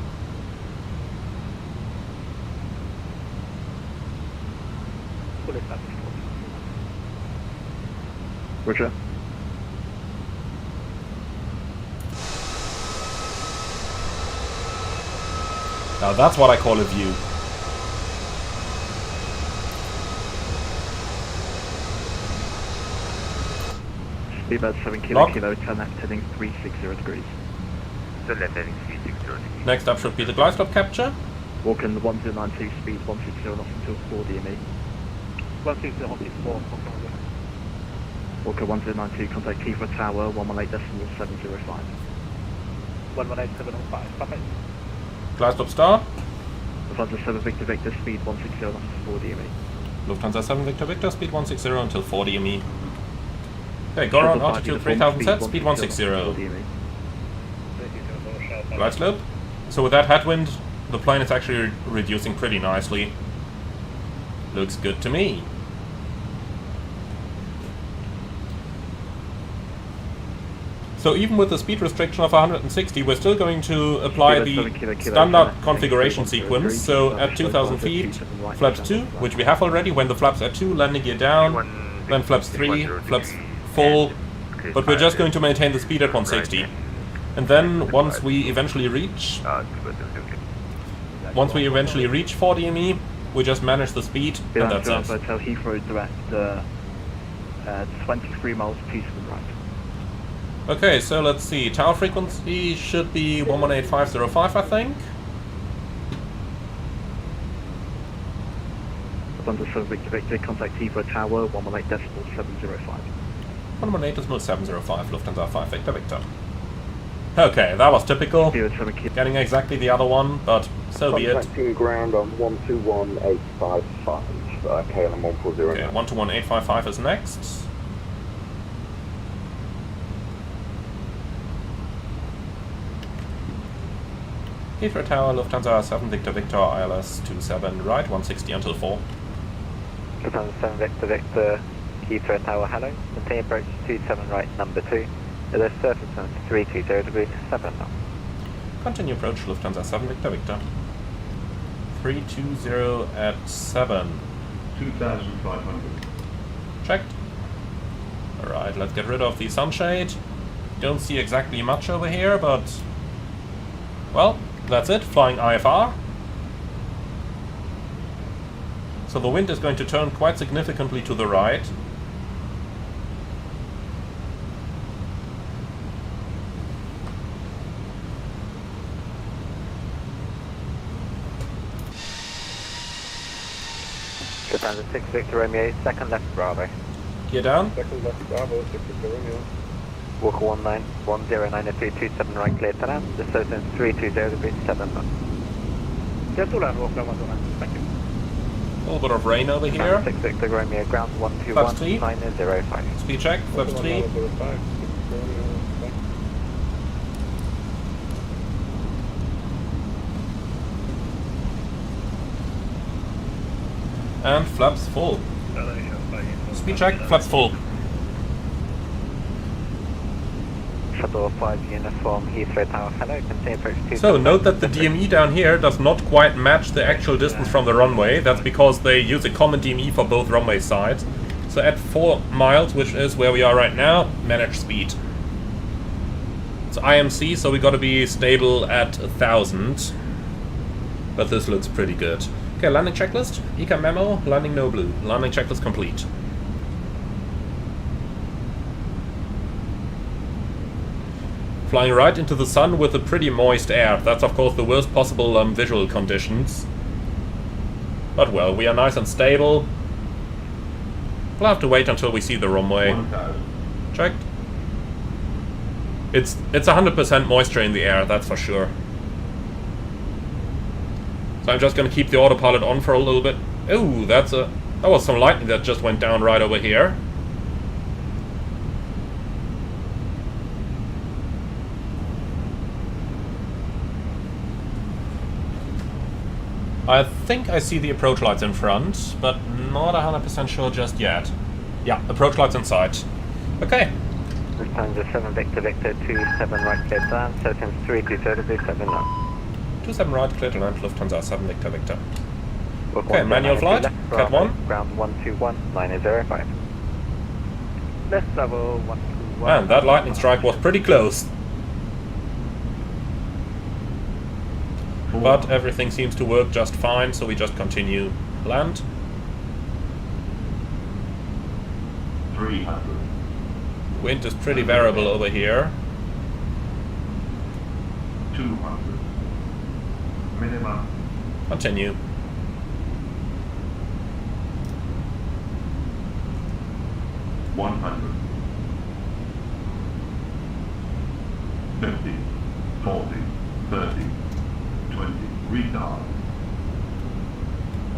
Roger. Now that's what I call a view. Speedbird 7 kilo, turn left heading 360 degrees. So left heading 360 degrees. Next up should be the glide slope capture. Walk in the 1092 speed 160 knots until 4 DME. 160 knots 4. Walker 1092, contact Heathrow Tower 118.705. 118.705, perfect. Glide slope star. Lufthansa 7 Victor Victor, speed 160 knots until 4 DME. Lufthansa 7 Victor Victor, speed 160 until 4 DME. Okay, go around altitude 3000 set, speed 160. Glide slope. So with that headwind, the plane is actually reducing pretty nicely. Looks good to me. So even with the speed restriction of 160, we're still going to apply the standard configuration sequence. So at 2000 feet, flaps 2, which we have already, when the flaps are 2, landing gear down, then flaps 3, flaps full, but we're just going to maintain the speed at 160. And then once we eventually reach 4 DME, we just manage the speed, and that's it. Tell Heathrow direct 23 miles to the right. Okay, so let's see. Tower frequency should be 118.505, I think. Lufthansa 7 Victor Victor, contact Heathrow Tower 118.705. 118.705, Lufthansa 5 Victor Victor. Okay, that was typical. Getting exactly the other one, but so be it. Contacting ground on 121.855, KLM 140. Okay, 121.855 is next. Heathrow Tower, Lufthansa 7 Victor Victor, ILS 27 right, 160 until 4. Lufthansa 7 Victor Victor, Heathrow Tower, hello. Maintain approach 27 right, number 2. The surface wind 320 degrees, 7 knots. Continue approach, Lufthansa 7 Victor Victor. 320 at 7. 2,500. Checked. Alright, let's get rid of the sunshade. Don't see exactly much over here, but... well, that's it, flying IFR. So the wind is going to turn quite significantly to the right. Lufthansa 6 Victor Romeo, second left Bravo. Gear down. Second left Bravo, 6 Victor Romeo. Walker 19109 right, clear to land. The surface wind 320 degrees, 7 knots. Just to land, Walker 129, thank you. A little bit of rain over here. 6 Victor Romeo, ground 121.905. Speed check, flaps 3. And flaps full. Speed check, flaps full. Shuttle 5 uniform, Heathrow Tower, hello, continue approach 2. So note that the DME down here does not quite match the actual distance from the runway. That's because they use a common DME for both runway sides. So at 4 miles, which is where we are right now, manage speed. It's IMC, so we gotta be stable at 1000. But this looks pretty good. Okay, landing checklist. Eco memo, landing no blue. Landing checklist complete. Flying right into the sun with a pretty moist air. That's of course the worst possible visual conditions. But well, we are nice and stable. We'll have to wait until we see the runway. Checked. It's 100% moisture in the air, that's for sure. So I'm just gonna keep the autopilot on for a little bit. Ooh, that was some lightning that just went down right over here. I think I see the approach lights in front, but not 100% sure just yet. Yeah, approach lights in sight. Okay. Lufthansa 7 Victor Victor 27 right clear to land, Settings 327 knots. 27 right clear to land, Lufthansa 7 Victor Victor. Okay, manual flight, Cat 1. Ground 121, 905. Left level 121. Man, that lightning strike was pretty close. But everything seems to work just fine, so we just continue. Land. 300. Wind is pretty variable over here. 200. Minimum. Continue. $100. 50. 40. 30. 20. Retard.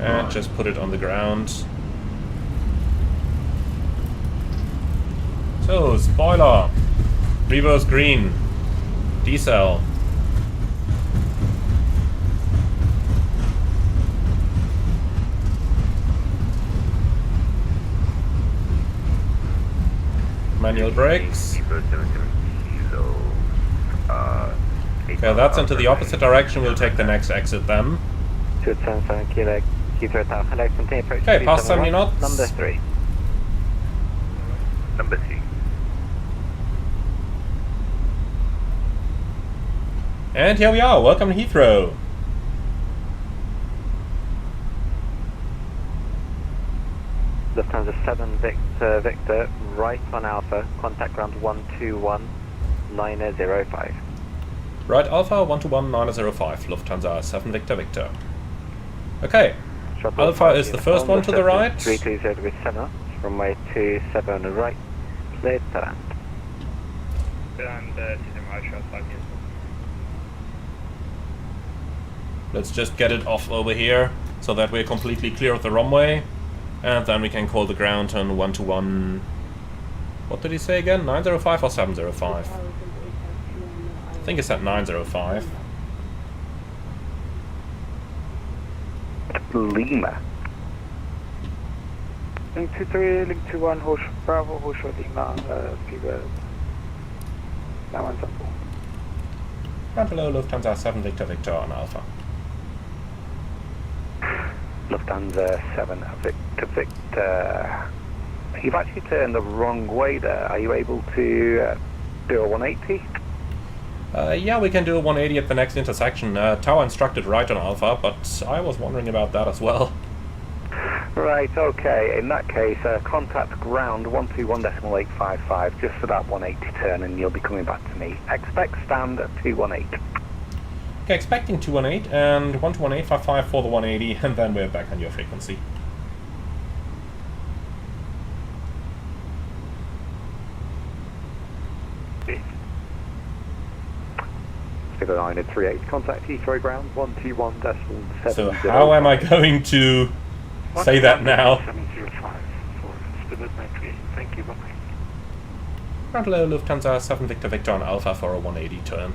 And just put it on the ground. So, spoiler. Reverse green. Decel. Manual brakes. Okay, that's into the opposite direction. We'll take the next exit then. Okay, past 70 knots. Number 3. Number 3. And here we are. Welcome to Heathrow. Lufthansa 7 Victor Victor, right on Alpha, contact ground 121, 905. Right Alpha, 121, 905, Lufthansa 7 Victor Victor. Okay, Alpha is the first one to the right. 320 with 7, runway 27 on the right, cleared to land. Let's just get it off over here, so that we're completely clear of the runway. And then we can call the ground on 121. What did he say again? 905 or 705? I think it's at 905. Lima. Link 23, link 21, Horse Bravo, Horse Lima, Fever. Now one's up. Ground below Lufthansa 7 Victor Victor on Alpha. Lufthansa 7 Victor Victor. You've actually turned the wrong way there. Are you able to do a 180? Yeah, we can do a 180 at the next intersection. Tower instructed right on Alpha, but I was wondering about that as well. Right, okay. In that case, contact ground 121.855 just for that 180 turn, and you'll be coming back to me. Expect stand at 218. Okay, expecting 218 and 121.855 for the 180, and then we're back on your frequency. Figure 9 at 38. Contact Heathrow ground 121.7. So how am I going to say that now? 705 for thank you, bye. Ground below Lufthansa 7 Victor Victor on Alpha for a 180 turn.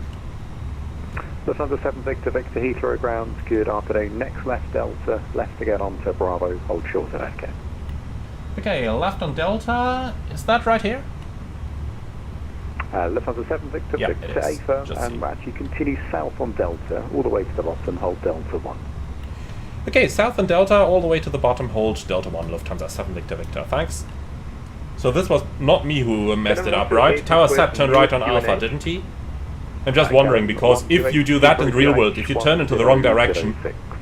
Lufthansa 7 Victor Victor Heathrow ground, good afternoon. Next left Delta, left again onto Bravo, hold short of FK. Okay, left on Delta, is that right here? Lufthansa 7 Victor Victor A firm, and actually continue south on Delta, all the way to the bottom, hold Delta 1. Okay, south on Delta, all the way to the bottom, hold Delta 1, Lufthansa 7 Victor Victor, thanks. So this was not me who messed it up, right? Tower Sat turned right on Alpha, didn't he? I'm just wondering, because if you do that in real world, if you turn into the wrong direction,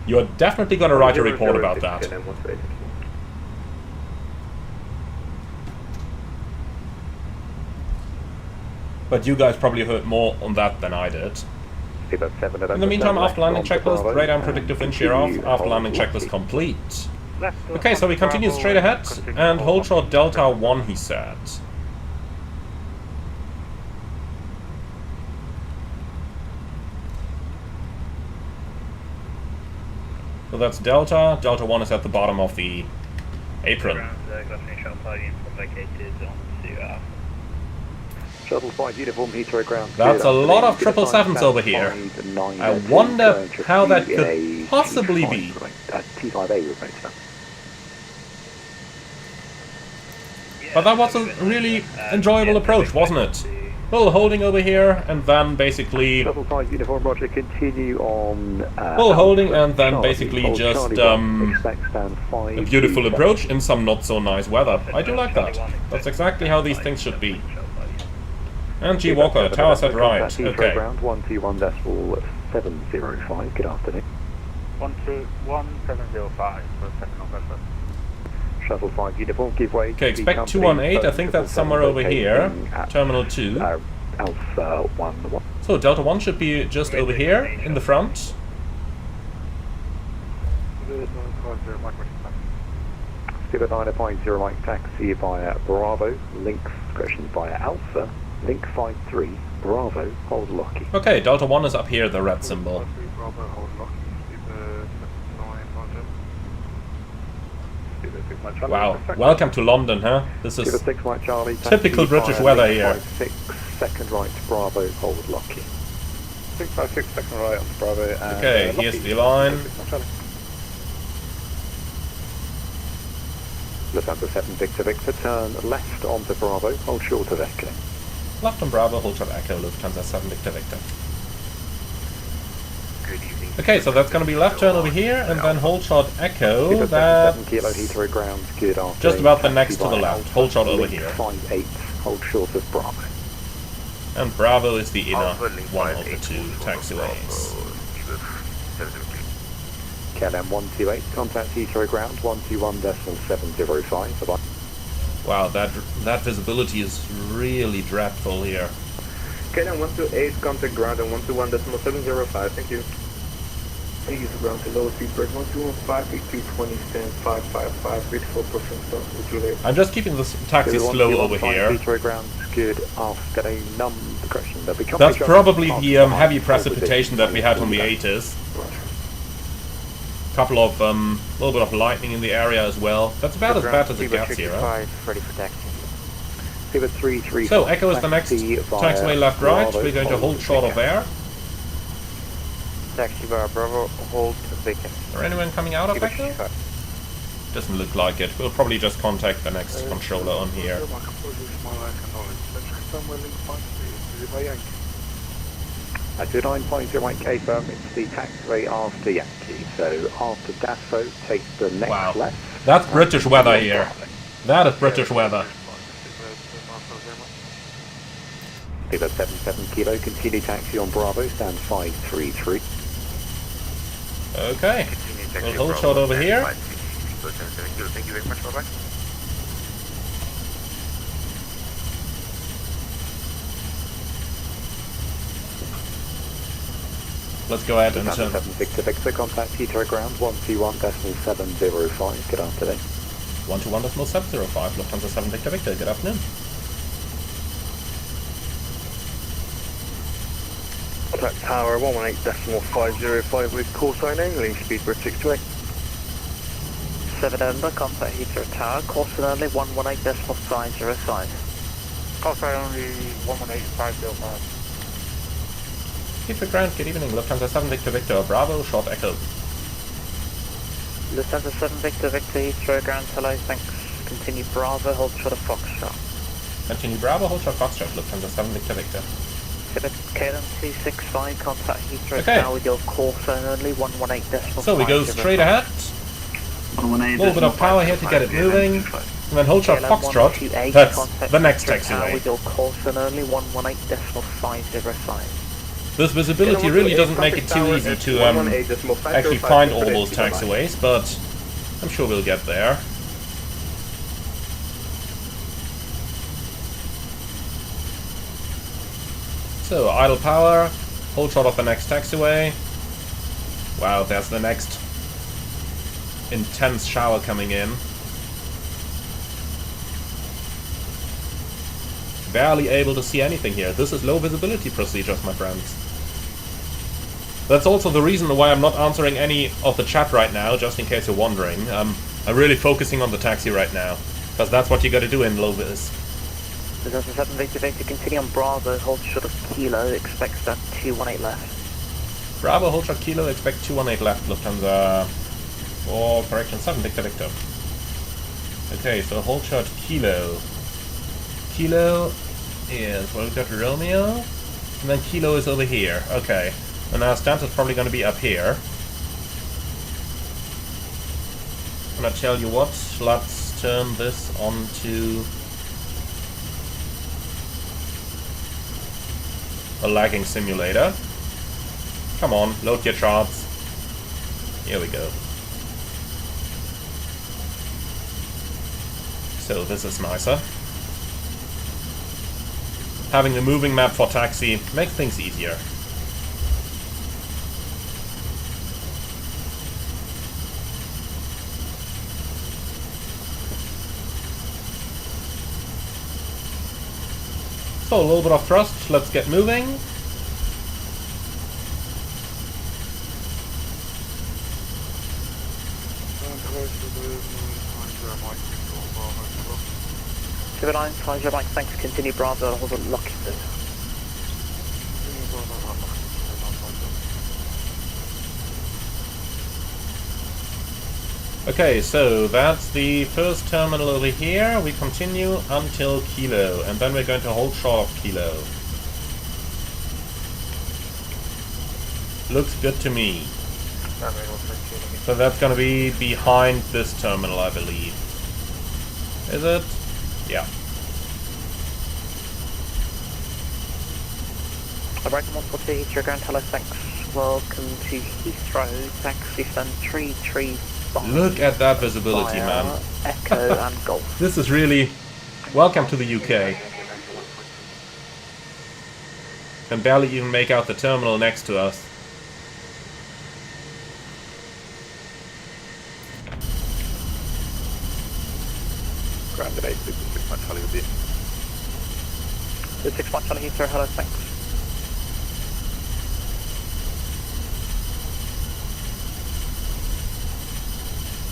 you're definitely going to write a report about that. But you guys probably heard more on that than I did. In the meantime, after landing checklist, radar and predictive wind shear off, after landing checklist complete. Okay, so we continue straight ahead, and hold short Delta 1, he said. So that's Delta. Delta 1 is at the bottom of the apron. Shuttle 5 uniform Heathrow ground. That's a lot of 777s over here. I wonder how that could possibly be. But that was a really enjoyable approach, wasn't it? Well, holding over here, and then basically... Shuttle 5 uniform, roger, continue on... well, holding, and then basically just a beautiful approach in some not-so-nice weather. I do like that. That's exactly how these things should be. And G. Walker, tower set right. Okay. Ground 121.705, good afternoon. 121.705 for second November. Shuttle 5 uniform, give way. Okay, expect 218, I think that's somewhere over here. Terminal 2. Alpha 1. So Delta 1 should be just over here, in the front. Still 950 Mike taxi via Bravo, link correction via Alpha, link 53, Bravo, hold Locky. Okay, Delta 1 is up here, the red symbol. Wow, welcome to London, huh? This is typical British weather here. 6 second right, Bravo, hold Locky. 656 second right on Bravo. And okay, here's the line. Lufthansa 7 Victor Victor, turn left onto Bravo, hold short of Echo. Left on Bravo, hold short Echo, Lufthansa 7 Victor Victor. Okay, so that's going to be left turn over here, and then hold short Echo, that's just about the next to the left, hold short over here. 58, hold short of Bravo. And Bravo is the inner one of the two taxiways. KLM 128, contact Heathrow ground 121.705. Bye-bye. Wow, that visibility is really dreadful here. KLM 128, contact ground and 121.705, thank you. Please ground to lower speed bird 121.5, 8220, stand 555, reach 4% stop with Juliet. I'm just keeping this taxi slow over here. Heathrow ground, good afternoon, correction. That's probably the heavy precipitation that we had on the 80s. Couple of little bit of lightning in the area as well. That's about as bad as it gets here, huh? Ready for taxi. So Echo is the next taxiway left right. We're going to hold short of there. Taxi bar Bravo, hold vacant. Is anyone coming out of Echo? Doesn't look like it. We'll probably just contact the next controller on here. At 9.08 K firm, it's the taxiway after Yankee. So after Dassault, take the next left. That's British weather here. That is British weather. Figure 77 kilo, continue taxi on Bravo, stand 533. Okay. We'll hold short over here. Thank you very much, bye-bye. Let's go ahead and turn. 7 Victor Victor, contact Heathrow ground 121.705. Good afternoon. 121.705, Lufthansa 7 Victor Victor. Good afternoon. Contact Tower 118.505 with call sign only, speed bird 628. 7 November, contact Heathrow Tower, call sign only 118.505. Call sign only 118.505. Heathrow ground, good evening, Lufthansa 7 Victor Victor, Bravo, short Echo. Lufthansa 7 Victor Victor, Heathrow ground, hello, thanks. Continue Bravo, hold short of Foxtrot. Continue Bravo, hold short Foxtrot, Lufthansa 7 Victor Victor. KLM 265, contact Heathrow Tower with your call sign only 118.505. So we go straight ahead. A little bit of power here to get it moving. And then hold short Foxtrot, that's the next taxiway. With your call sign only 118.505. This visibility really doesn't make it too easy to actually find all those taxiways, but I'm sure we'll get there. So, idle power, hold short of the next taxiway. Wow, there's the next intense shower coming in. Barely able to see anything here. This is low visibility procedures, my friends. That's also the reason why I'm not answering any of the chat right now, just in case you're wondering. I'm really focusing on the taxi right now, because that's what you gotta do in low vis. There's a 7 Victor Victor, continue on Bravo, hold short of Kilo, expect that 218 left. Bravo, hold short Kilo, expect 218 left, Lufthansa. Or correction, 7 Victor Victor. Okay, so hold short Kilo. Kilo is, well, we've got Romeo, and then Kilo is over here. Okay, and our stance is probably going to be up here. And I tell you what, let's turn this onto a lagging simulator. Come on, load your charts. Here we go. So this is nicer. Having the moving map for taxi makes things easier. So a little bit of thrust, let's get moving. Give it 9, times your mic, thanks, continue Bravo, hold it Lockheed. Okay, so that's the first terminal over here. We continue until Kilo, and then we're going to hold short of Kilo. Looks good to me. So that's going to be behind this terminal, I believe. Is it? Yeah. American 142, Heathrow Ground, hello, thanks. Welcome to Heathrow, taxi stand 335. Look at that visibility, man. Echo and Golf. This is really... Welcome to the UK. Can barely even make out the terminal next to us. Grounded 866 Mike Charlie with you. 6 Mike Charlie Heathrow, hello, thanks.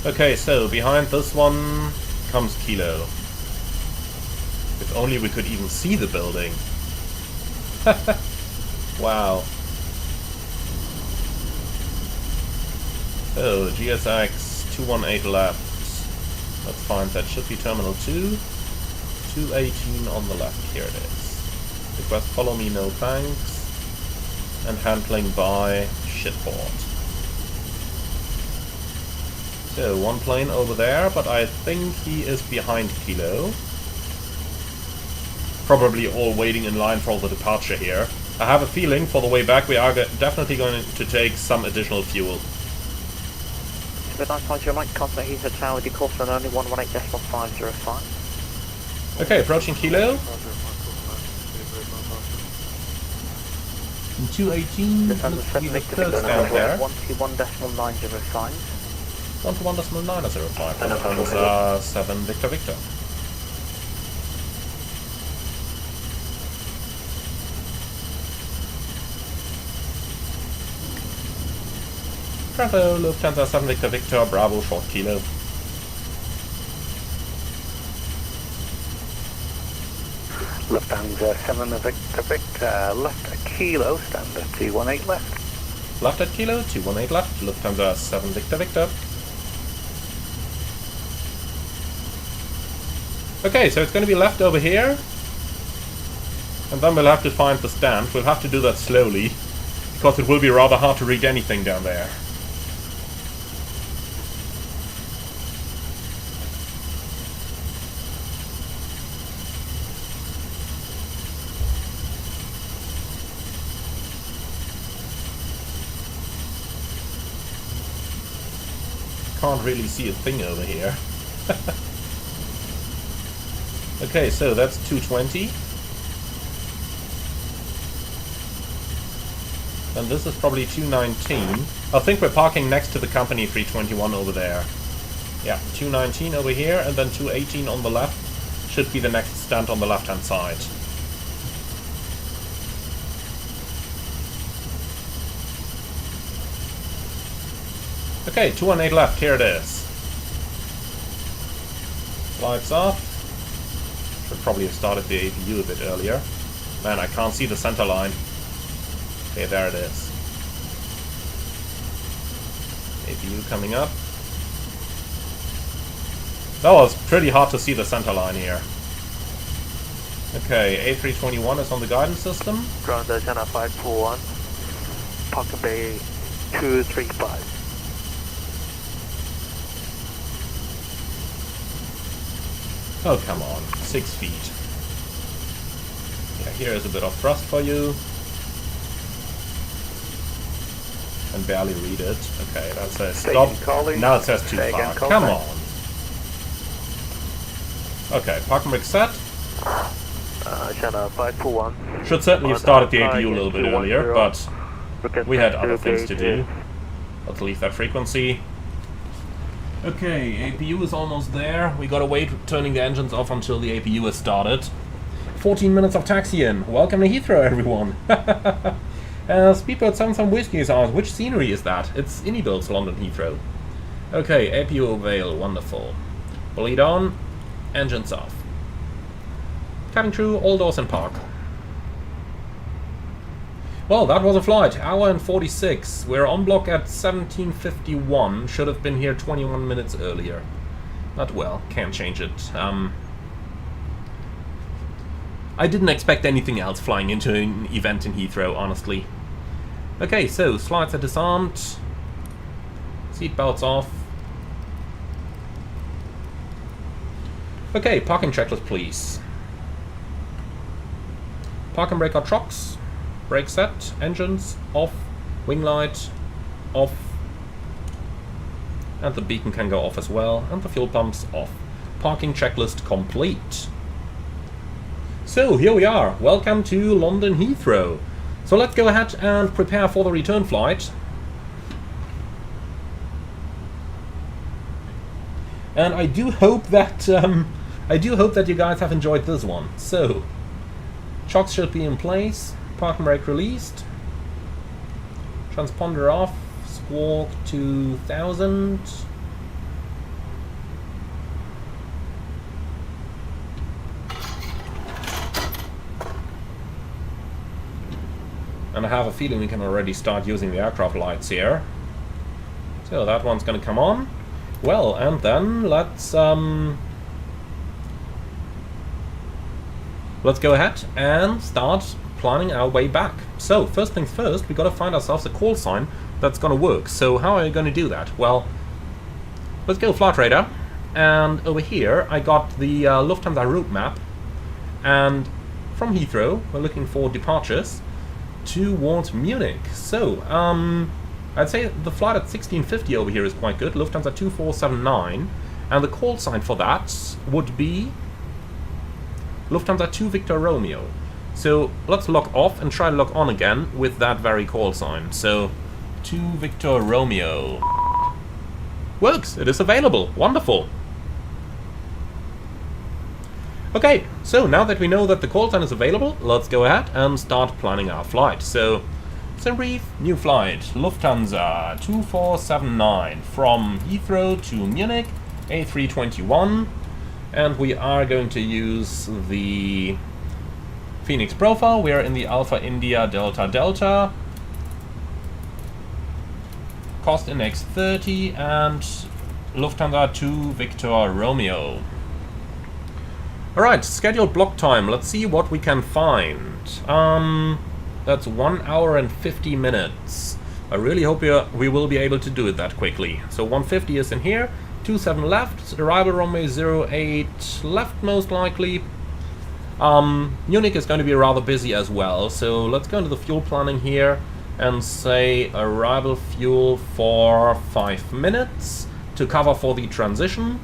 Okay, so behind this one comes Kilo. If only we could even see the building. Wow. So, GSX 218 left. Let's find that. Should be Terminal 2. 218 on the left. Here it is. Request follow me, no thanks. And handling by shipboard. So, one plane over there, but I think he is behind Kilo. Probably all waiting in line for the departure here. I have a feeling for the way back we are definitely going to take some additional fuel. Good night, times your mic, contact Heathrow Tower, decourse on only 118.505. Okay, approaching Kilo. In 218, this has a 7 Victor Victor there. 121.905. 121.905. Lufthansa 7 Victor Victor. Bravo, Lufthansa 7 Victor Victor, Bravo, short Kilo. Lufthansa 7 Victor Victor, left at Kilo, standard 218 left. Left at Kilo, 218 left, Lufthansa 7 Victor Victor. Okay, so it's going to be left over here. And then we'll have to find the stand. We'll have to do that slowly, because it will be rather hard to read anything down there. can't really see a thing over here. Okay, so that's 220. And this is probably 219. I think we're parking next to the company 321 over there. Yeah, 219 over here, and then 218 on the left. Should be the next stand on the left-hand side. Okay, 218 left, here it is. Lights off. Should probably have started the APU a bit earlier. Man, I can't see the center line. Okay, there it is. APU coming up. That was pretty hard to see the center line here. Okay, A321 is on the guidance system. Ground China 541. Parking Bay 235. Oh, come on. 6 feet. Yeah, here is a bit of thrust for you. And barely read it. Okay, that says stop. Now it says too far. Come on. Okay, parking brake set. China 541. Should certainly have started the APU a little bit earlier, but we had other things to do. Let's leave that frequency. Okay, APU is almost there. We gotta wait turning the engines off until the APU is started. 14 minutes of taxiing. Welcome to Heathrow, everyone. Speedbird 77 Whiskey is asked, which scenery is that? It's Innybuild's London Heathrow. Okay, APU avail, wonderful. Bleed on, engines off. Cabin crew, all doors in park. Well, that was a flight, hour and 46. We're on block at 17:51. Should have been here 21 minutes earlier. But well, can't change it. I didn't expect anything else flying into an event in Heathrow, honestly. Okay, so slides are disarmed. Seatbelts off. Okay, parking checklist, please. Park and brake our trucks. Brake set, engines off, wing light off, and the beacon can go off as well, and the fuel pumps off. Parking checklist complete. So here we are, welcome to London Heathrow. So let's go ahead and prepare for the return flight. And I do hope that you guys have enjoyed this one. So chocks should be in place. Parking brake released. Transponder off. Squawk 2000. And I have a feeling we can already start using the aircraft lights here. So that one's gonna come on. Well, and then let's go ahead and start planning our way back. So first things first, we gotta find ourselves a call sign that's gonna work. So how are we gonna do that? Well, let's go flight radar, and over here I got the Lufthansa route map, and from Heathrow we're looking for departures towards Munich. So I'd say the flight at 1650 over here is quite good, Lufthansa 2479, and the call sign for that would be Lufthansa 2 Victor Romeo. So let's log off and try to log on again with that very call sign. So 2 Victor Romeo. Works, it is available, wonderful. Okay, so now that we know that the call sign is available, let's go ahead and start planning our flight. So, brief, new flight, Lufthansa 2479 from Heathrow to Munich, A321, and we are going to use the Phoenix profile. We are in the Alpha India Delta Delta, cost index 30, and Lufthansa 2 Victor Romeo. Alright, scheduled block time. Let's see what we can find. That's 1 hour and 50 minutes. I really hope we will be able to do it that quickly. So 150 is in here, 27 left, arrival runway 08 left most likely. Munich is going to be rather busy as well, so let's go into the fuel planning here and say arrival fuel for 5 minutes. to cover for the transition.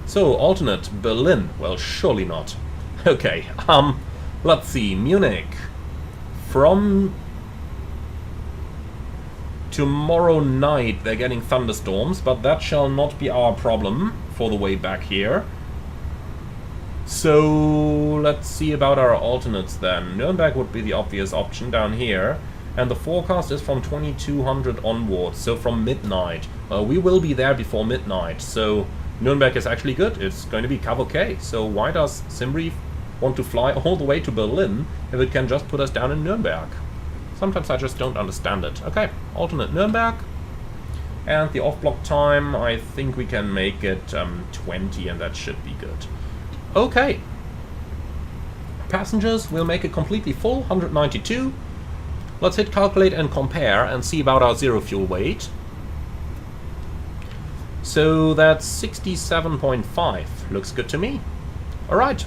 So, alternate Berlin. Well, surely not. Okay, let's see. Munich. From tomorrow night they're getting thunderstorms, but that shall not be our problem for the way back here. So let's see about our alternates then. Nuremberg would be the obvious option down here, and the forecast is from 2200 onwards, so from midnight. We will be there before midnight, so Nuremberg is actually good. It's going to be cavalcade. So why does Simbrief want to fly all the way to Berlin if it can just put us down in Nuremberg? Sometimes I just don't understand it. Okay, alternate Nuremberg. And the off-block time, I think we can make it 20, and that should be good. Okay. Passengers, we'll make it completely full, 192. Let's hit calculate and compare and see about our zero fuel weight. So that's 67.5. Looks good to me. Alright.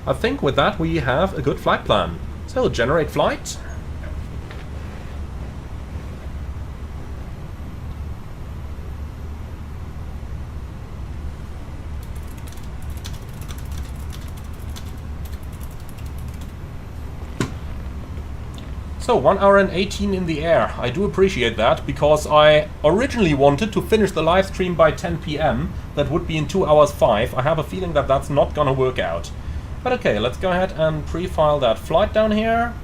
I think with that we have a good flight plan. So generate flight. So 1 hour and 18 in the air. I do appreciate that, because I originally wanted to finish the live stream by 10 PM. That would be in 2 hours 5. I have a feeling that that's not gonna work out. But okay, let's go ahead and pre-file that flight down here.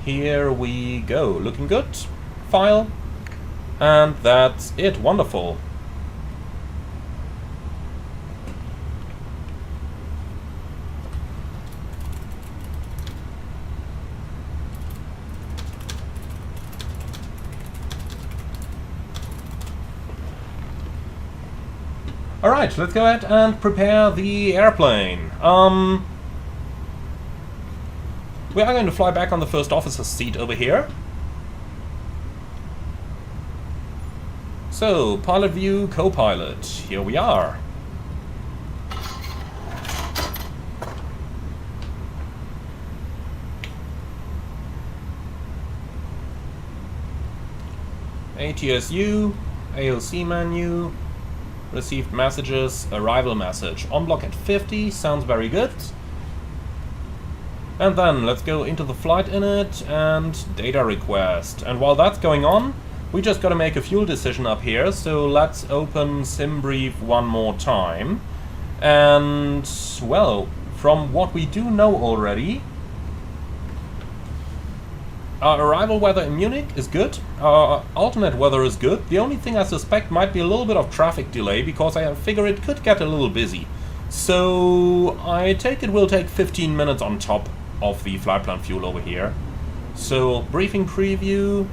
Here we go. Looking good. File. And that's it. Wonderful. Alright, let's go ahead and prepare the airplane. We are going to fly back on the first officer's seat over here. So, pilot view, co-pilot. Here we are. ATSU, AOC menu. Received messages, arrival message. On block at 50, sounds very good. And then let's go into the flight init and data request. And while that's going on, we just gotta make a fuel decision up here. So let's open Simbrief one more time. And, well, from what we do know already, our arrival weather in Munich is good, our alternate weather is good. The only thing I suspect might be a little bit of traffic delay, because I figure it could get a little busy. So I take it will take 15 minutes on top of the flight plan fuel over here. So briefing preview.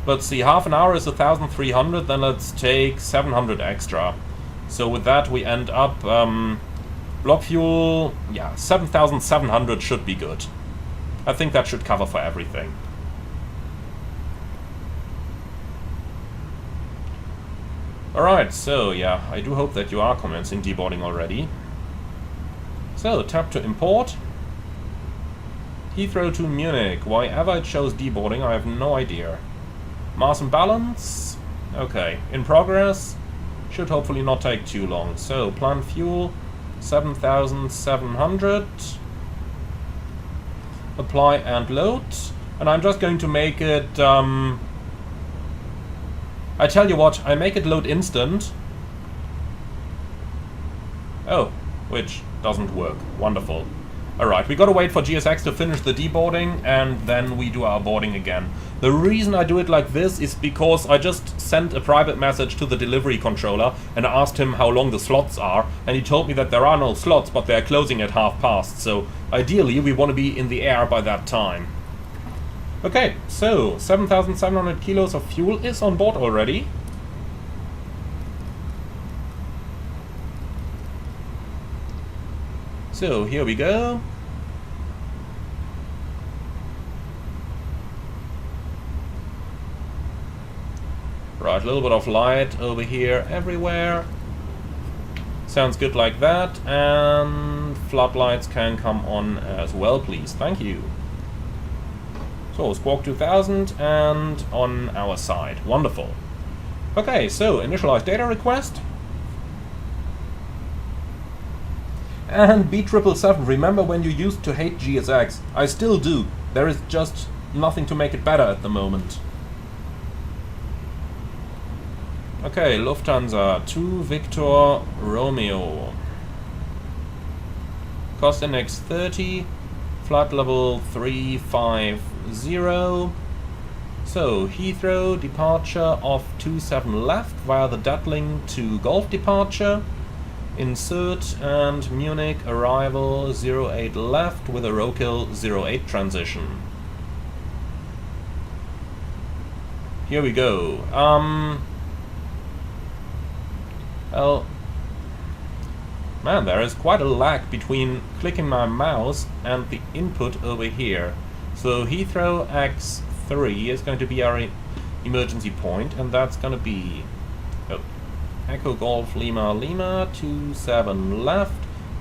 Let's see, half an hour is 1,300, then let's take 700 extra. So with that we end up, block fuel, yeah, 7,700 should be good. I think that should cover for everything. Alright, so yeah, I do hope that you are commencing deboarding already. So, tap to import. Heathrow to Munich. Why ever it shows deboarding, I have no idea. Mass and balance. Okay, in progress. Should hopefully not take too long. So, planned fuel, 7,700. Apply and load, and I'm just going to make it, I tell you what, I make it load instant. Oh, which doesn't work. Wonderful. Alright, we gotta wait for GSX to finish the deboarding, and then we do our boarding again. The reason I do it like this is because I just sent a private message to the delivery controller and asked him how long the slots are, and he told me that there are no slots, but they're closing at past, so ideally we want to be in the air by that time. Okay, so 7,700 kilos of fuel is on board already. So here we go. Right, a little bit of light over here everywhere. Sounds good like that. And floodlights can come on as well, please. Thank you. So Cool, Squawk 2000 and on our side. Wonderful. Okay, so initialize data request. And B777, remember when you used to hate GSX? I still do. There is just nothing to make it better at the moment. Okay, Lufthansa 2 Victor Romeo. Cost index 30. Flight level 350. So, Heathrow departure off 27 left via the Datling to Golf departure. Insert and Munich arrival 08 left with a Rokill 08 transition. Here we go. Well, man, there is quite a lag between clicking my mouse and the input over here. So Heathrow X3 is going to be our emergency point, and that's going to be Echo Golf Lima Lima 27 left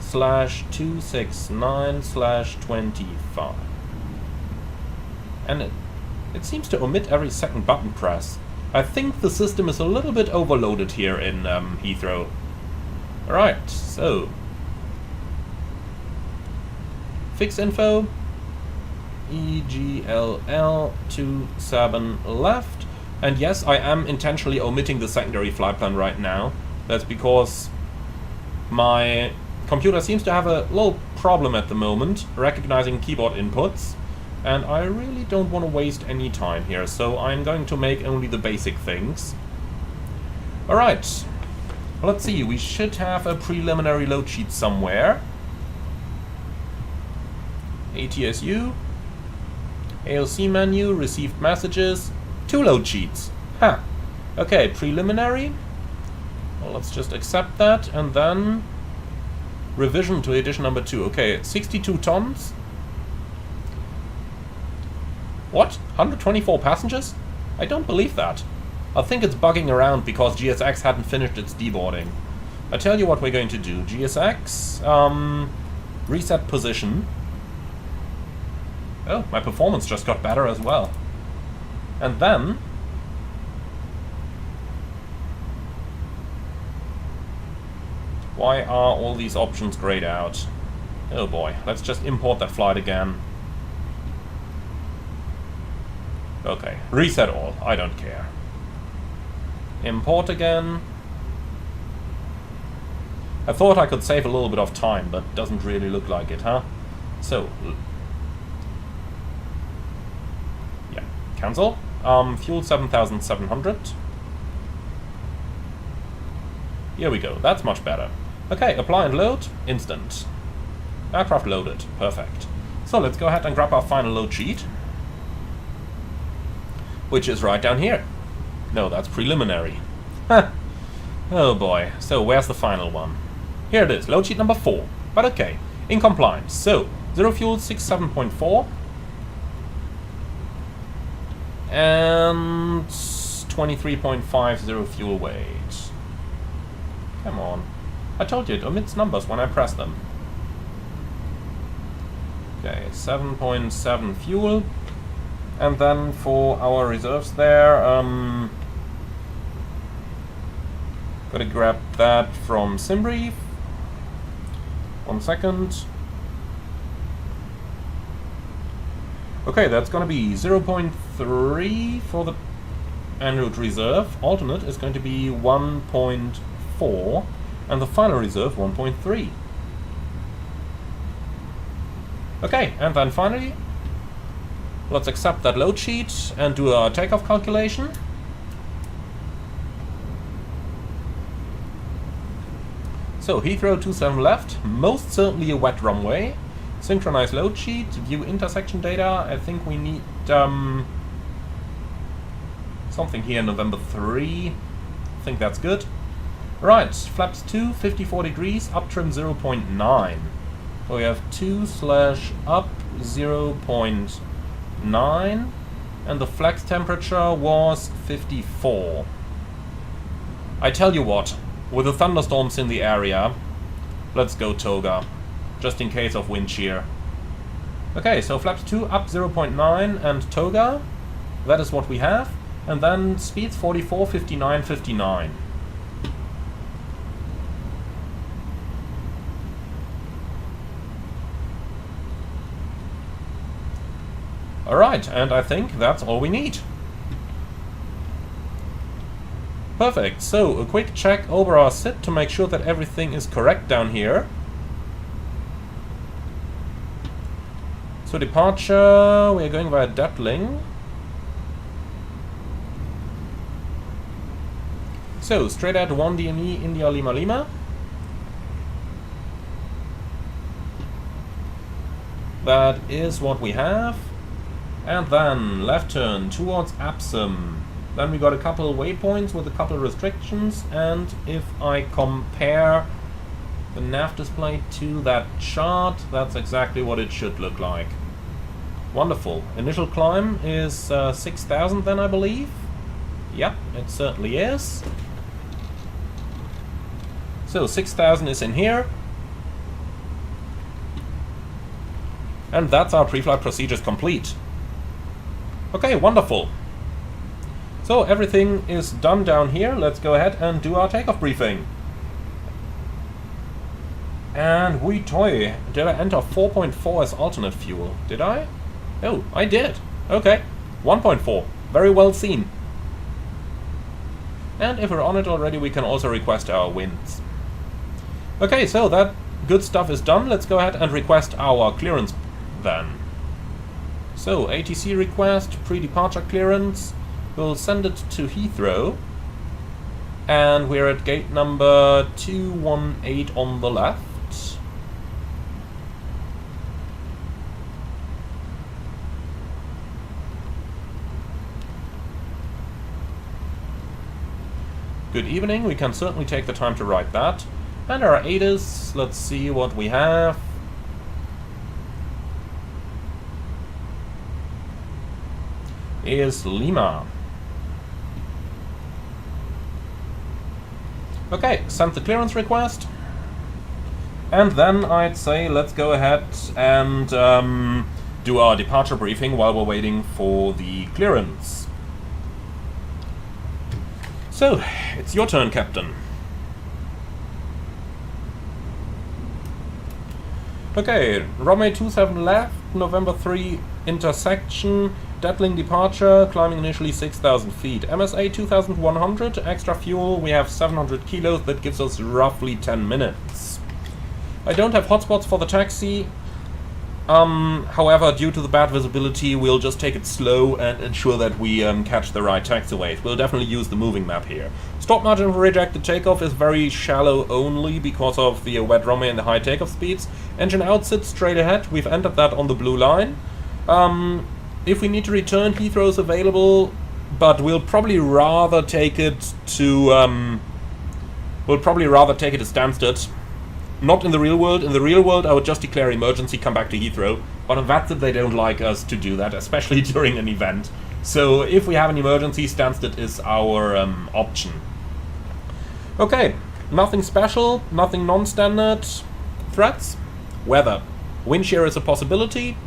/269/25. And it seems to omit every second button press. I think the system is a little bit overloaded here in Heathrow. Alright, so fix info EGLL 27 left. And yes, I am intentionally omitting the secondary flight plan right now. That's because my computer seems to have a little problem at the moment recognizing keyboard inputs, and I really don't want to waste any time here, so I'm going to make only the basic things. Alright, let's see, we should have a preliminary load sheet somewhere. ATSU, AOC menu, received messages, 2 load sheets. Ha! Okay, preliminary. Well, let's just accept that, and then revision to edition number 2. Okay, 62 tons. What? 124 passengers? I don't believe that. I think it's bugging around because GSX hadn't finished its deboarding. I tell you what we're going to do. GSX, reset position. Oh, my performance just got better as well. And then why are all these options grayed out? Oh boy, let's just import that flight again. Okay, reset all, I don't care. Import again. I thought I could save a little bit of time, but doesn't really look like it, huh? So, yeah, cancel. Fuel 7,700. Here we go, that's much better. Okay, apply and load, instant. Aircraft loaded, perfect. So let's go ahead and grab our final load sheet, which is right down here. No, that's preliminary. Oh boy, so where's the final one? Here it is, load sheet number 4. But okay, in compliance. So, 0 fuel 67.4. And 23.50 fuel weight. Come on. I told you it omits numbers when I press them. Okay, 7.7 fuel. And then for our reserves there, gotta grab that from SimBrief. 1 second. Okay, that's gonna be 0.3 for the en route reserve. Alternate is going to be 1.4, and the final reserve 1.3. Okay, and then finally, let's accept that load sheet and do a takeoff calculation. So Heathrow 27 left, most certainly a wet runway. Synchronize load sheet, view intersection data. I think we need something here, November 3. I think that's good. Right, flaps 2, 54 degrees, up trim 0.9. So we have 2/up 0.9, and the flex temperature was 54. I tell you what, with the thunderstorms in the area, let's go toga, just in case of wind shear. Okay, so flaps 2 up 0.9 and toga. That is what we have. And then speeds 44, 59, 59. Alright, and I think that's all we need. Perfect, so a quick check over our SID to make sure that everything is correct down here. So departure, we are going via Datling. So straight at 1 DME India Lima Lima. That is what we have. And then left turn towards VATSIM. Then we got a couple waypoints with a couple restrictions, and if I compare the nav display to that chart, that's exactly what it should look like. Wonderful. Initial climb is 6,000 then, I believe. Yep, it certainly is. So 6,000 is in here. And that's our pre-flight procedures complete. Okay, wonderful. So everything is done down here. Let's go ahead and do our takeoff briefing. And we toy. Did I enter 4.4 as alternate fuel? Did I? Oh, I did. Okay. 1.4. Very well seen. And if we're on it already, we can also request our winds. Okay, so that good stuff is done. Let's go ahead and request our clearance then. So, ATC request, pre-departure clearance. We'll send it to Heathrow. And we're at gate number 218 on the left. Good evening, we can certainly take the time to write that. And our ATIS, let's see what we have. Is Lima. Okay, send the clearance request. And then I'd say let's go ahead and do our departure briefing while we're waiting for the clearance. So, it's your turn, Captain. Okay, runway 27 left, November 3 intersection, Datling departure, climbing initially 6,000 feet. MSA 2,100, extra fuel, we have 700 kilos, that gives us roughly 10 minutes. I don't have hotspots for the taxi. However, due to the bad visibility, we'll just take it slow and ensure that we catch the right taxiways. We'll definitely use the moving map here. Stop margin for rejected takeoff is very shallow only because of the wet runway and the high takeoff speeds. Engine out, sit straight ahead. We've entered that on the blue line. If we need to return, Heathrow is available, but we'll probably rather take it to Stansted. Not in the real world. In the real world, I would just declare emergency, come back to Heathrow. But on VATSIM, they don't like us to do that, especially during an event. So if we have an emergency, Stansted is our option. Okay, nothing special, nothing non-standard. Threats? Weather. Wind shear is a possibility.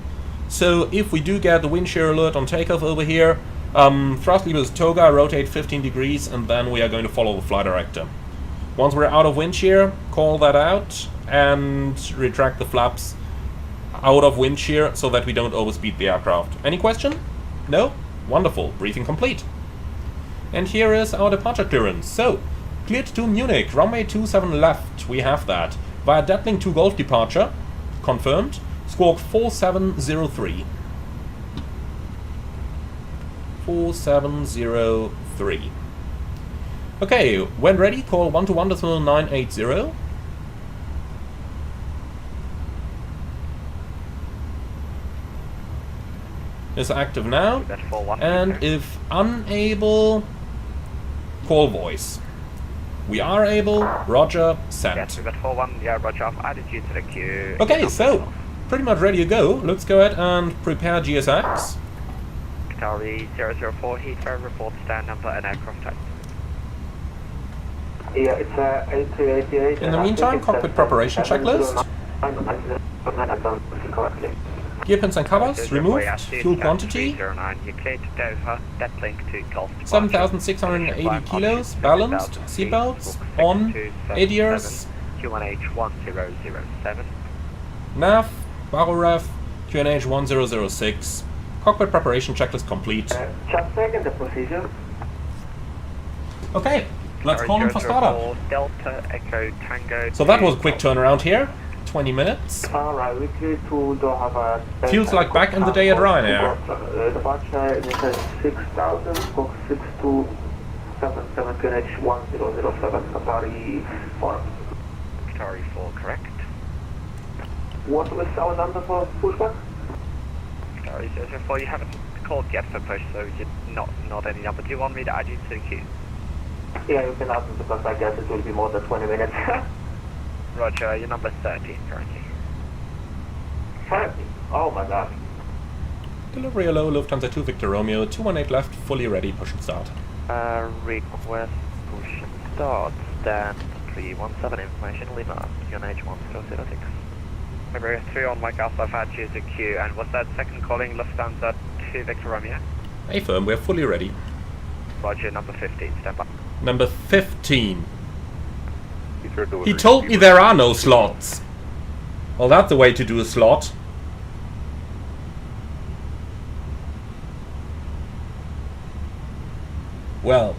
So if we do get the wind shear alert on takeoff over here, thrust lever is toga, rotate 15 degrees, and then we are going to follow the flight director. Once we're out of wind shear, call that out and retract the flaps out of wind shear so that we don't overspeed the aircraft. Any question? No? Wonderful. Briefing complete. And here is our departure clearance. So, cleared to Munich, runway 27 left, we have that. Via Datling 2 Golf departure, confirmed. Squawk 4703. 4703. Okay, when ready, call 121.980. Is active now, and if unable, call voice. We are able, roger, send. Yes, we've got 41, yeah, roger, I've added you to the queue. Okay, so, pretty much ready to go. Let's go ahead and prepare GSX. Charlie 004, Heathrow, report stand number and aircraft type. Yeah, it's A388. In the meantime, cockpit preparation checklist. Gear pins and covers removed. Fuel quantity 7,680 kilos. Balanced. Seatbelts on. ADRs. Nav. Baroref. QNH 1006. Cockpit preparation checklist complete. Just second the position. Okay, let's call him for startup. Delta Echo Tango. So that was a quick turnaround here. 20 minutes. Alright, we clear to Doha. Feels like back in the day at Ryanair. Departure initial 6000, Cox 6277, QNH 1007, Qatari 4. Qatari 4, correct. What was our number for pushback? Qatari 004, you haven't called yet for push, so you're not any number. Do you want me to add you to the queue? Yeah, you can add them because I guess it will be more than 20 minutes. Roger, you're number 13 currently. 30? Oh my god. Delivery hello, Lufthansa 2 Victor Romeo, 218 left, fully ready, push and start. Request push and start, stand 317 information, Lima, QNH 1006. February 3 on Mike Alpha, I've had you to queue, and was that second calling Lufthansa 2 Victor Romeo? Affirm, we're fully ready. Roger, number 15, stand by. Number 15. He told me there are no slots. Well, that's the way to do a slot. Well.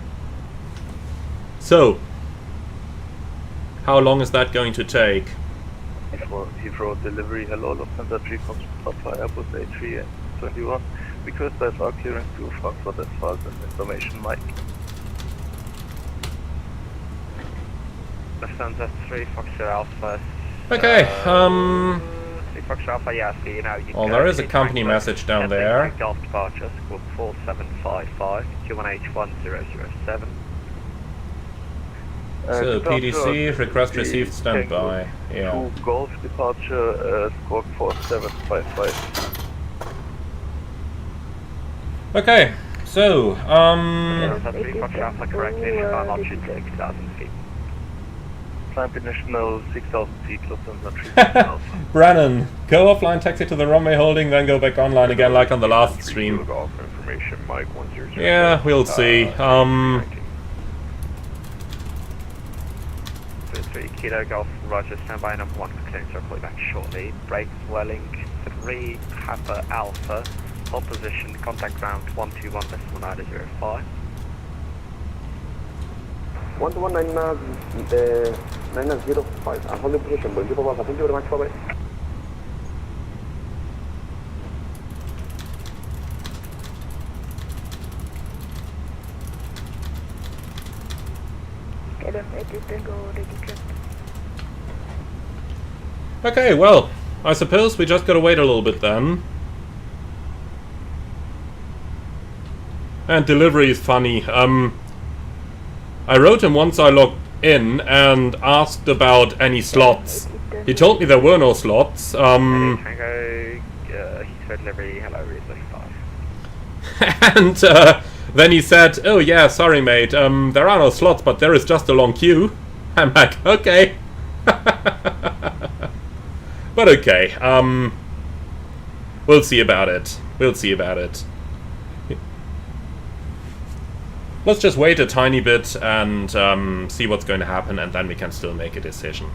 So. How long is that going to take? Heathrow delivery, hello, Lufthansa 3 Papa Airbus A321. Request SR clearance to Frankfurt as far as information, Mike. Lufthansa 3 Foxtrot Alpha. Okay, 3 Foxtrot Alpha, yeah, so you know. Well, there is a company message down there. Golf departure, squawk 4755, Q1H 1007. So, PDC, request received, standby. Yeah. 2 Golf departure, squawk 4755. Okay, so, Lufthansa 3 Foxtrot Alpha correctly, climb option 6,000 feet. Climb initial 6,000 feet, Lufthansa 3 Brennan, go offline, taxi to the runway holding, then go back online again like on the last stream. Information, Mike 1007. Yeah, we'll see. 3 Kilo Golf, Roger, standby number 1 for clearance, I'll call you back shortly. Brakes, Welling, 3 Papa Alpha, hold position, contact ground 121.905. 121.905, I'm holding position, will you provide? Thank you very much, bye-bye. Okay, well, I suppose we just gotta wait a little bit then. And delivery is funny. I wrote him once I logged in and asked about any slots. He told me there were no slots. Tango, Heathrow delivery, hello, Ridley 5. And then he said, oh yeah, sorry mate, there are no slots, but there is just a long queue. I'm like, okay. But okay, we'll see about it. We'll see about it. Let's just wait a tiny bit and see what's going to happen, and then we can still make a decision.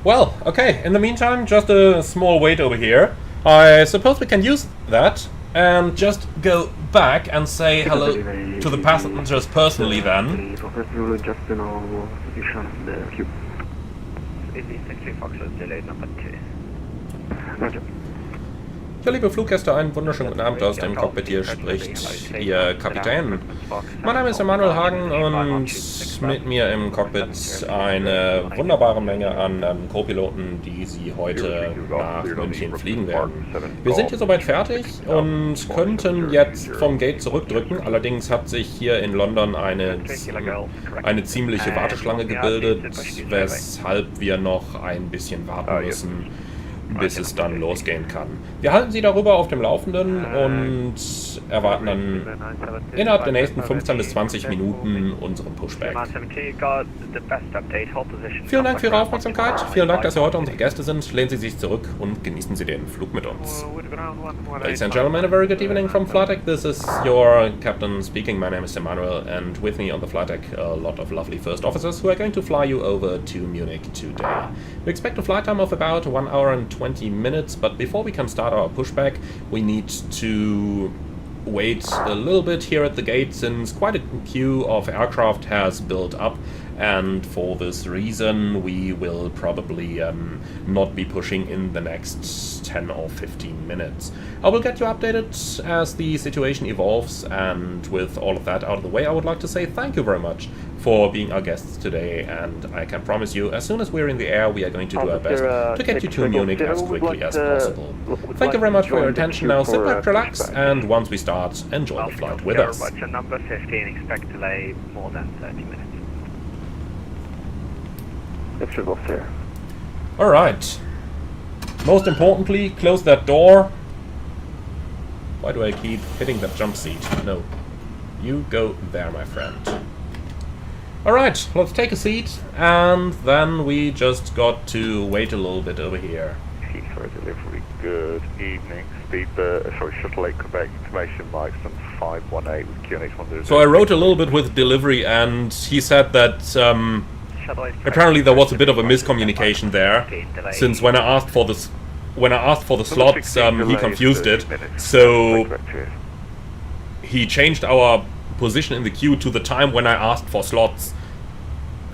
Well, okay, in the meantime, just a small wait over here. I suppose we can use that and just go back and say hello to the passengers personally then. Ja, liebe Fluggäste, einen wunderschönen guten Abend aus dem Cockpit. Hier spricht Ihr Kapitän. Mein Name ist Emanuel Hagen und mit mir im Cockpit eine wunderbare Menge an Co-Piloten, die Sie heute nach München fliegen werden. Wir sind hier soweit fertig und könnten jetzt vom Gate zurückdrücken. Allerdings hat sich hier in London eine ziemliche Warteschlange gebildet, weshalb wir noch ein bisschen warten müssen. bis es dann losgehen kann. Wir halten Sie darüber auf dem Laufenden und erwarten dann innerhalb der nächsten 15 bis 20 Minuten unseren Pushback. Vielen Dank für Ihre Aufmerksamkeit, vielen Dank, dass Sie heute unsere Gäste sind. Lehnen Sie sich zurück und genießen Sie den Flug mit uns. Ladies and gentlemen, a very good evening from flight deck. This is your captain speaking. My name is Emmanuel, and with me on the flight deck a lot of lovely first officers who are going to fly you over to Munich today. We expect a flight time of about 1 hour and 20 minutes, but before we can start our pushback, we need to wait a little bit here at the gate, since quite a queue of aircraft has built up, and for this reason we will probably not be pushing in the next 10 or 15 minutes. I will get you updated as the situation evolves, and with all of that out of the way, I would like to say thank you very much for being our guests today, and I can promise you, as soon as we're in the air, we are going to do our best to get you to Munich as quickly as possible. Thank you very much for your attention. Now sit back, relax, and once we start, enjoy the flight with us. Number 15, expect delay more than 30 minutes. Alright. Most importantly, close that door. Why do I keep hitting that jump seat? No. You go there, my friend. Alright, let's take a seat, and then we just got to wait a little bit over here. Heathrow delivery, good evening. Shuttle 8 Quebec, information Mikeson 518 with QNH 100. So I wrote a little bit with delivery, and he said that apparently there was a bit of a miscommunication there, since when I asked for the slots, he confused it. So he changed our position in the queue to the time when I asked for slots,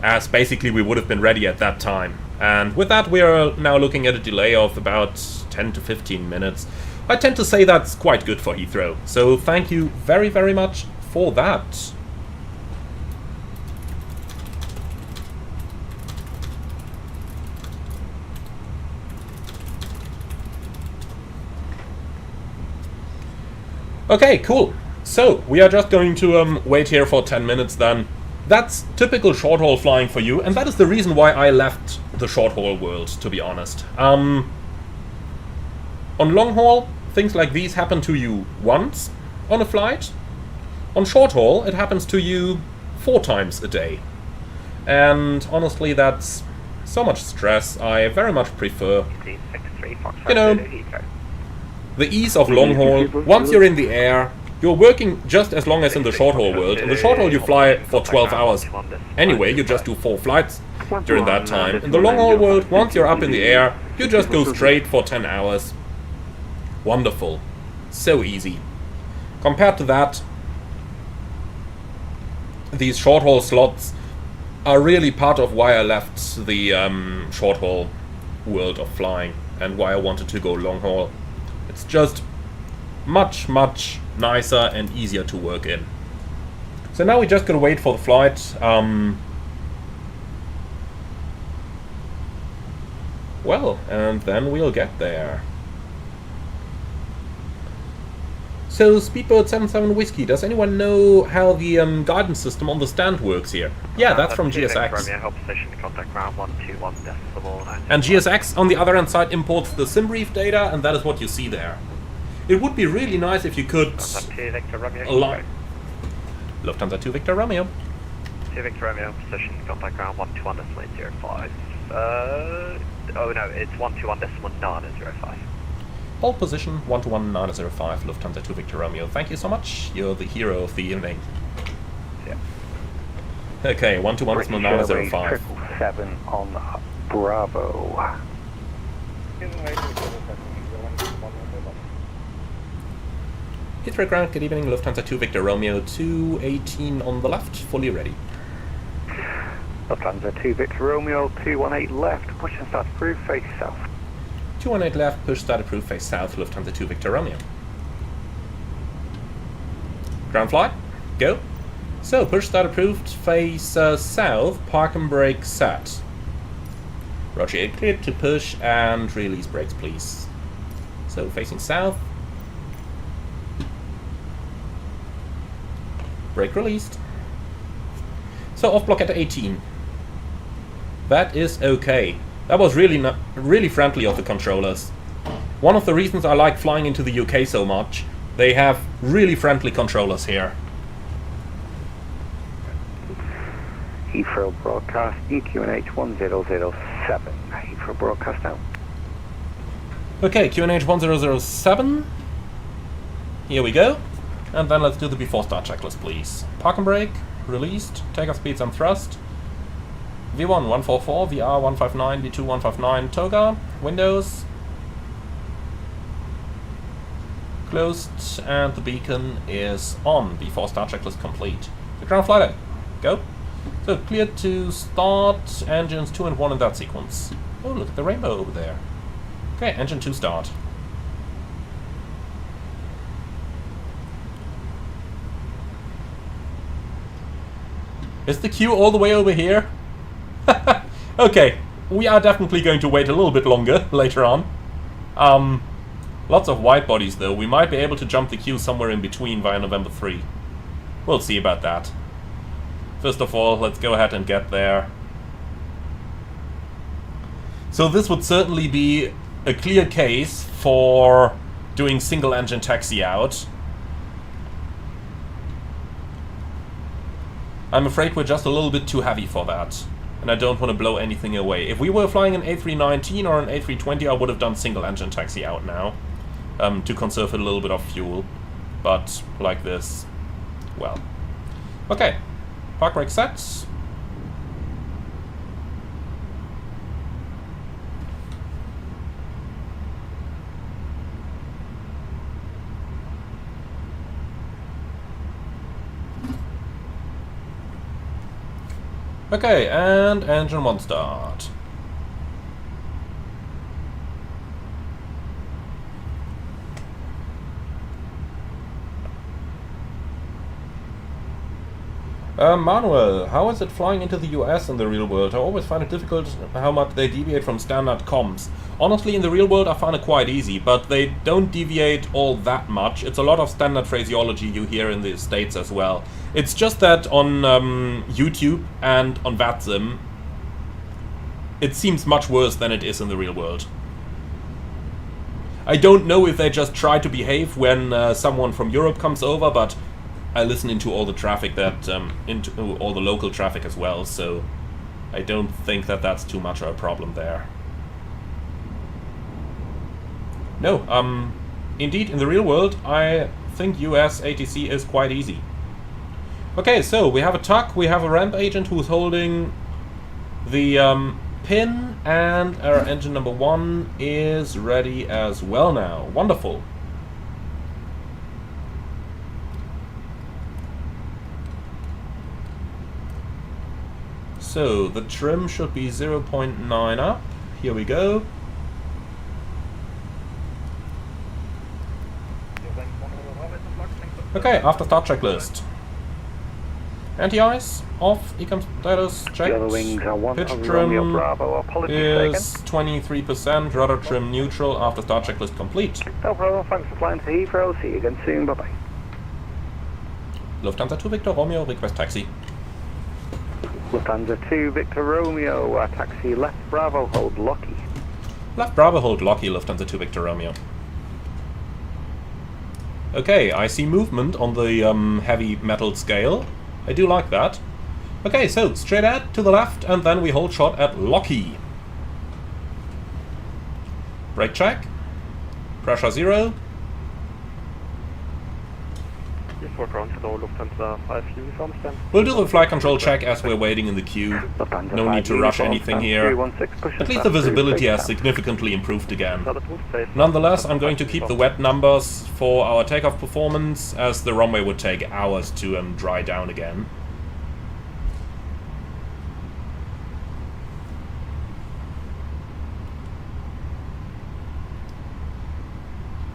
as basically we would have been ready at that time. And with that, we are now looking at a delay of about 10 to 15 minutes. I tend to say that's quite good for Heathrow, so thank you very, very much for that. Okay, cool. So, we are just going to wait here for 10 minutes then. That's typical short-haul flying for you, and that is the reason why I left the short-haul world, to be honest. On long-haul, things like these happen to you once on a flight. On short-haul, it happens to you 4 times a day. And honestly, that's so much stress. I very much prefer, you know, the ease of long-haul. Once you're in the air, you're working just as long as in the short-haul world. In the short-haul you fly for 12 hours. Anyway, you just do 4 flights during that time. In the long-haul world, once you're up in the air, you just go straight for 10 hours. Wonderful. So easy. Compared to that, these short-haul slots are really part of why I left the short-haul world of flying, and why I wanted to go long-haul. It's just much, much nicer and easier to work in. So now we just gotta wait for the flight. Well, and then we'll get there. So, Speedbird 77 Whiskey, does anyone know how the guidance system on the stand works here? Yeah, that's from GSX. And GSX, on the other hand side, imports the SimBrief data, and that is what you see there. It would be really nice if you could align... Lufthansa 2 Victor Romeo. 2 Victor Romeo, position, contact ground 121.05. Oh no, it's 121.905. Hold position 121.905, Lufthansa 2 Victor Romeo. Thank you so much. You're the hero of the evening. Yeah. Okay, 121.905. 777 on Bravo. Heathrow ground, good evening, Lufthansa 2 Victor Romeo, 218 on the left, fully ready. Lufthansa 2 Victor Romeo, 218 left, push and start through, face south. 218 left, push start approved, face south, Lufthansa 2 Victor Romeo. Ground flight, go. So, push start approved, face south, park and brake set. Roger, cleared to push and release brakes, please. So, facing south. Brake released. So, off block at 18. That is okay. That was really friendly of the controllers. One of the reasons I like flying into the UK so much, they have really friendly controllers here. Heathrow broadcast EQNH 1007. Heathrow broadcast out. Okay, QNH 1007. Here we go. And then let's do the before start checklist, please. Park and brake, released, takeoff speeds and thrust. V1 144, VR 159, V2 159, toga, windows. Closed, and the beacon is on. Before start checklist complete. The ground flight, go. So cleared to start, engines 2 and 1 in that sequence. Oh, look at the rainbow over there. Okay, engine 2 start. Is the queue all the way over here? Okay, we are definitely going to wait a little bit longer later on. Lots of wide bodies though. We might be able to jump the queue somewhere in between via November 3. We'll see about that. First of all, let's go ahead and get there. So this would certainly be a clear case for doing single engine taxi out. I'm afraid we're just a little bit too heavy for that, and I don't want to blow anything away. If we were flying an A319 or an A320, I would have done single engine taxi out now, to conserve a little bit of fuel. But like this, well. Okay, park brake set. Okay, and engine 1 start. Manuel, how is it flying into the US in the real world? I always find it difficult how much they deviate from standard comms. Honestly, in the real world I find it quite easy, but they don't deviate all that much. It's a lot of standard phraseology you hear in the States as well. It's just that on YouTube and on VATSIM, it seems much worse than it is in the real world. I don't know if they just try to behave when someone from Europe comes over, but I listen into all the traffic that into all the local traffic as well, so I don't think that that's too much of a problem there. No, indeed, in the real world, I think US ATC is quite easy. Okay, so we have a TUC, we have a ramp agent who's holding the pin, and our engine number 1 is ready as well now. Wonderful. So the trim should be 0.9 up. Here we go. Okay, after start checklist. Anti-ice off, ecom status checked. Pitch trim is 23%, rudder trim neutral, after start checklist complete. No problem, thanks for flying to Heathrow, see you again soon, bye bye. Lufthansa 2 Victor Romeo, request taxi. Lufthansa 2 Victor Romeo, taxi left Bravo, hold Locky. Left Bravo, hold Locky, Lufthansa 2 Victor Romeo. Okay, I see movement on the heavy metal scale. I do like that. Okay, so straight ahead to the left, and then we hold shot at Locky. Brake check. Pressure 0. We'll do the flight control check as we're waiting in the queue. No need to rush anything here. At least the visibility has significantly improved again. Nonetheless, I'm going to keep the wet numbers for our takeoff performance, as the runway would take hours to dry down again.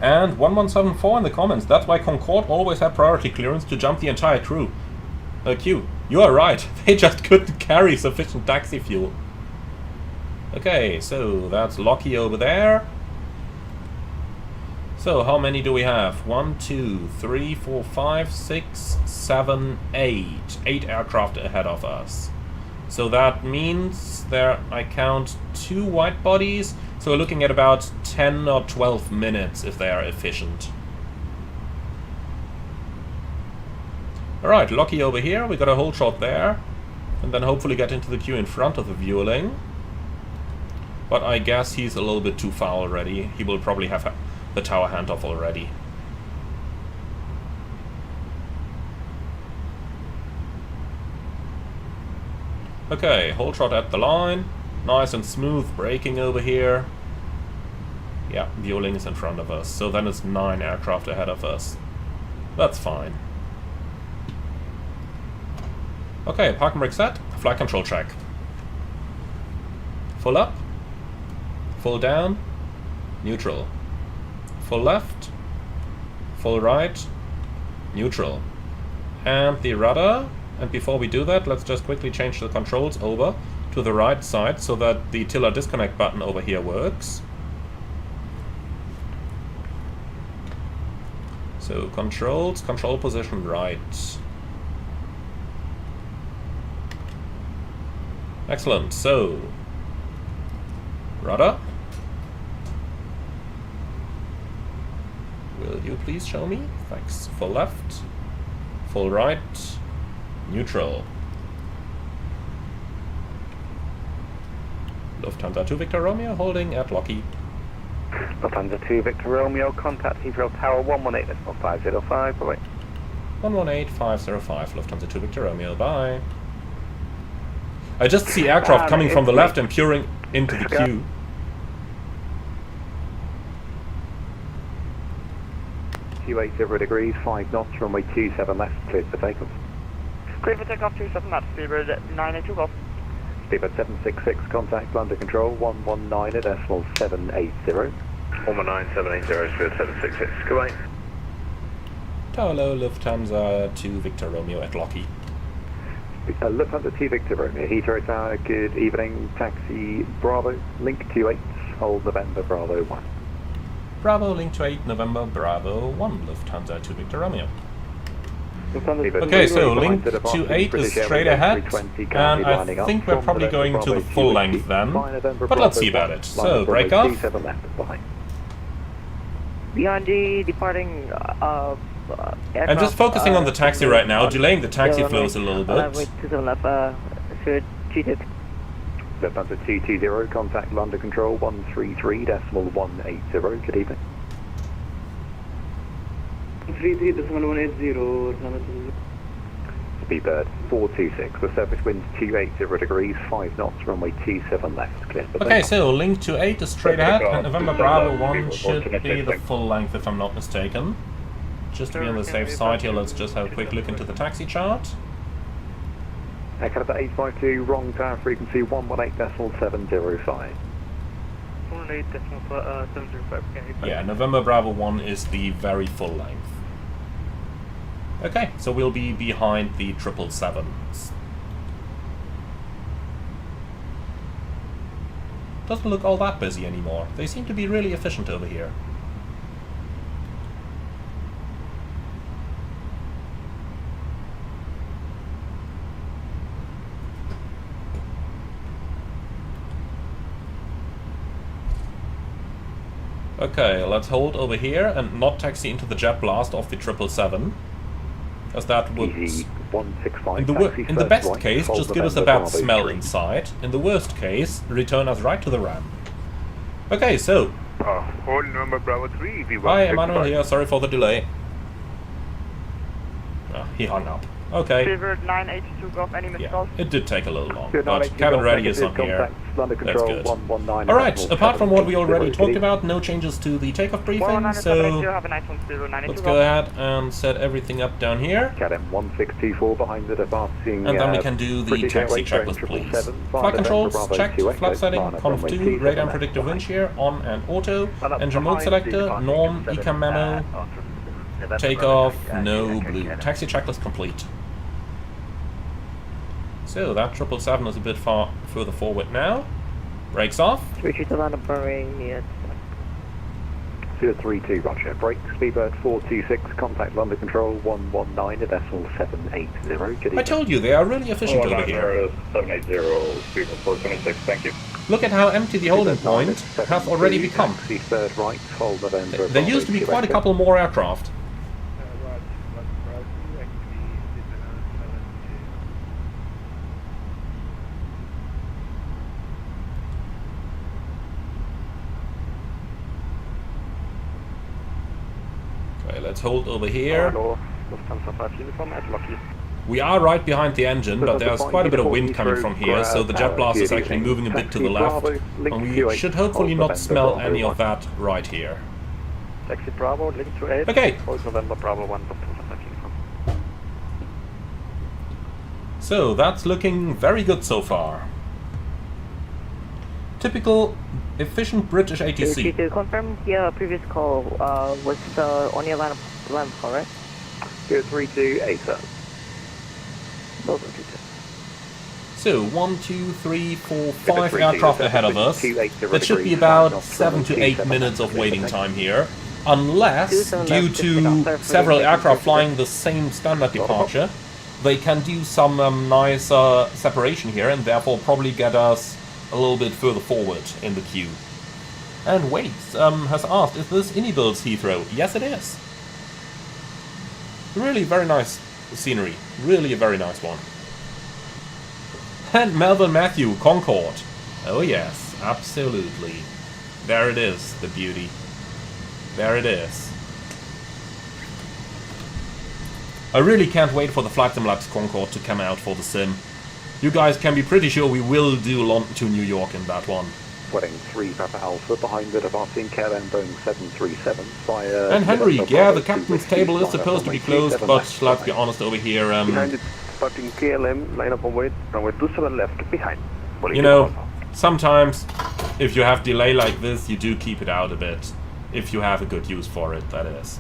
And 1174 in the comments, that's why Concorde always had priority clearance to jump the entire queue. You are right, they just couldn't carry sufficient taxi fuel. Okay, so that's Locky over there. So how many do we have? 1, 2, 3, 4, 5, 6, 7, 8. 8 aircraft ahead of us. So that means there I count 2 wide bodies. So we're looking at about 10 or 12 minutes if they are efficient. Alright, Lockie over here. We got a hold shot there. And then hopefully get into the queue in front of the Vueling. But I guess he's a little bit too far already. He will probably have the tower handoff already. Okay, hold shot at the line. Nice and smooth braking over here. Yeah, Vueling is in front of us. So then it's 9 aircraft ahead of us. That's fine. Okay, park and brake set. Flight control check. Full up. Full down. Neutral. Full left. Full right. Neutral. And the rudder. And before we do that, let's just quickly change the controls over to the right side so that the tiller disconnect button over here works. So controls, control position right. Excellent. So rudder. Will you please show me? Thanks. Full left. Full right. Neutral. Lufthansa 2 Victor Romeo holding at Lockheed. Lufthansa 2 Victor Romeo, contact Heathrow Tower 118.505, bye. 118.505, Lufthansa 2 Victor Romeo, bye. I just see aircraft coming from the left and pouring into the queue. .280 degrees, 5 knots, runway 27 left, cleared for takeoff. Clear for takeoff 27 knots, speedbird 982 golf. Speedbird 766, contact under control 119 at decimal 780. 119.780, speed 766, goodbye. Tower low, Lufthansa 2 Victor Romeo at Lockheed. Lufthansa 2 Victor Romeo, Heathrow Tower, good evening, taxi Bravo, link 28, hold November Bravo 1. Bravo, link 28, November Bravo 1, Lufthansa 2 Victor Romeo. Okay, so link 28 is straight ahead, and I think we're probably going to the full length then, but let's see about it. So, break off. Beyond the departing I'm just focusing on the taxi right now, delaying the taxi flows a little bit. Lufthansa 220, contact London Control 133.180, good evening. 33.180. Speedbird 426, the surface wind 280 degrees, 5 knots, runway 27 left, clear. Okay, so link 28 is straight ahead, and November Bravo 1 should be the full length if I'm not mistaken. Just to be on the safe side here, let's just have a quick look into the taxi chart. Canada 852, wrong tower frequency 118.705. 118.705. Yeah, November Bravo 1 is the very full length. Okay, so we'll be behind the 777s. Doesn't look all that busy anymore. They seem to be really efficient over here. Okay, let's hold over here and not taxi into the jet blast of the 777. As that would, in the best case, just give us a bad smell inside. In the worst case, return us right to the ramp. Okay, so. Hold November Bravo 3. Hi, Emmanuel here. Sorry for the delay. Oh, he hung up. Okay. Speedbird 982 golf, any missed calls? It did take a little long, but cabin ready is on here. That's good. Alright, apart from what we already talked about, no changes to the takeoff briefing, so let's go ahead and set everything up down here. behind the departing, and then we can do the taxi checklist, please. Flight controls, checked, flap setting, conf 2, radar predictive wind shear, on and auto, engine mode selector, norm, ECAM memo, takeoff, no blue. Taxi checklist complete. So that 777 is a bit further forward now. Brakes off. 032, roger. Break, speedbird 426, contact London Control 119.780. Good evening. I told you, they are really efficient over here. 780, speedbird 426, thank you. Look at how empty the holding point has already become. Taxi third right, hold November. There used to be quite a couple more aircraft. Okay, let's hold over here. Lufthansa 5 uniform at Lockheed. We are right behind the engine, but there's quite a bit of wind coming from here, so the jet blast is actually moving a bit to the left, and we should hopefully not smell any of that right here. Taxi Bravo, link to 8. Okay. Hold November Bravo 1, Lufthansa 5 uniform. So that's looking very good so far. Typical efficient British ATC. To confirm your previous call was on your line of call, right? 032, sir. So 1, 2, 3, 4, 5 aircraft ahead of us. That should be about 7 to 8 minutes of waiting time here, unless due to several aircraft flying the same standard departure, they can do some nice separation here and therefore probably get us a little bit further forward in the queue. And Waits has asked, is this Inibill's Heathrow? Yes, it is. Really very nice scenery. Really a very nice one. And Melvin Matthew, Concorde. Oh yes, absolutely. There it is, the beauty. There it is. I really can't wait for the Flight Sim Labs Concorde to come out for the sim. You guys can be pretty sure we will do London to New York in that one. Wedding 3 Papa Alpha behind the departing KLM Boeing 737 via... And Henry, yeah, the captain's table is supposed to be closed, but let's be honest over here, Behind it, departing KLM, line up on wait, runway 27 left, behind. You know, sometimes if you have delay like this, you do keep it out a bit. If you have a good use for it, that is.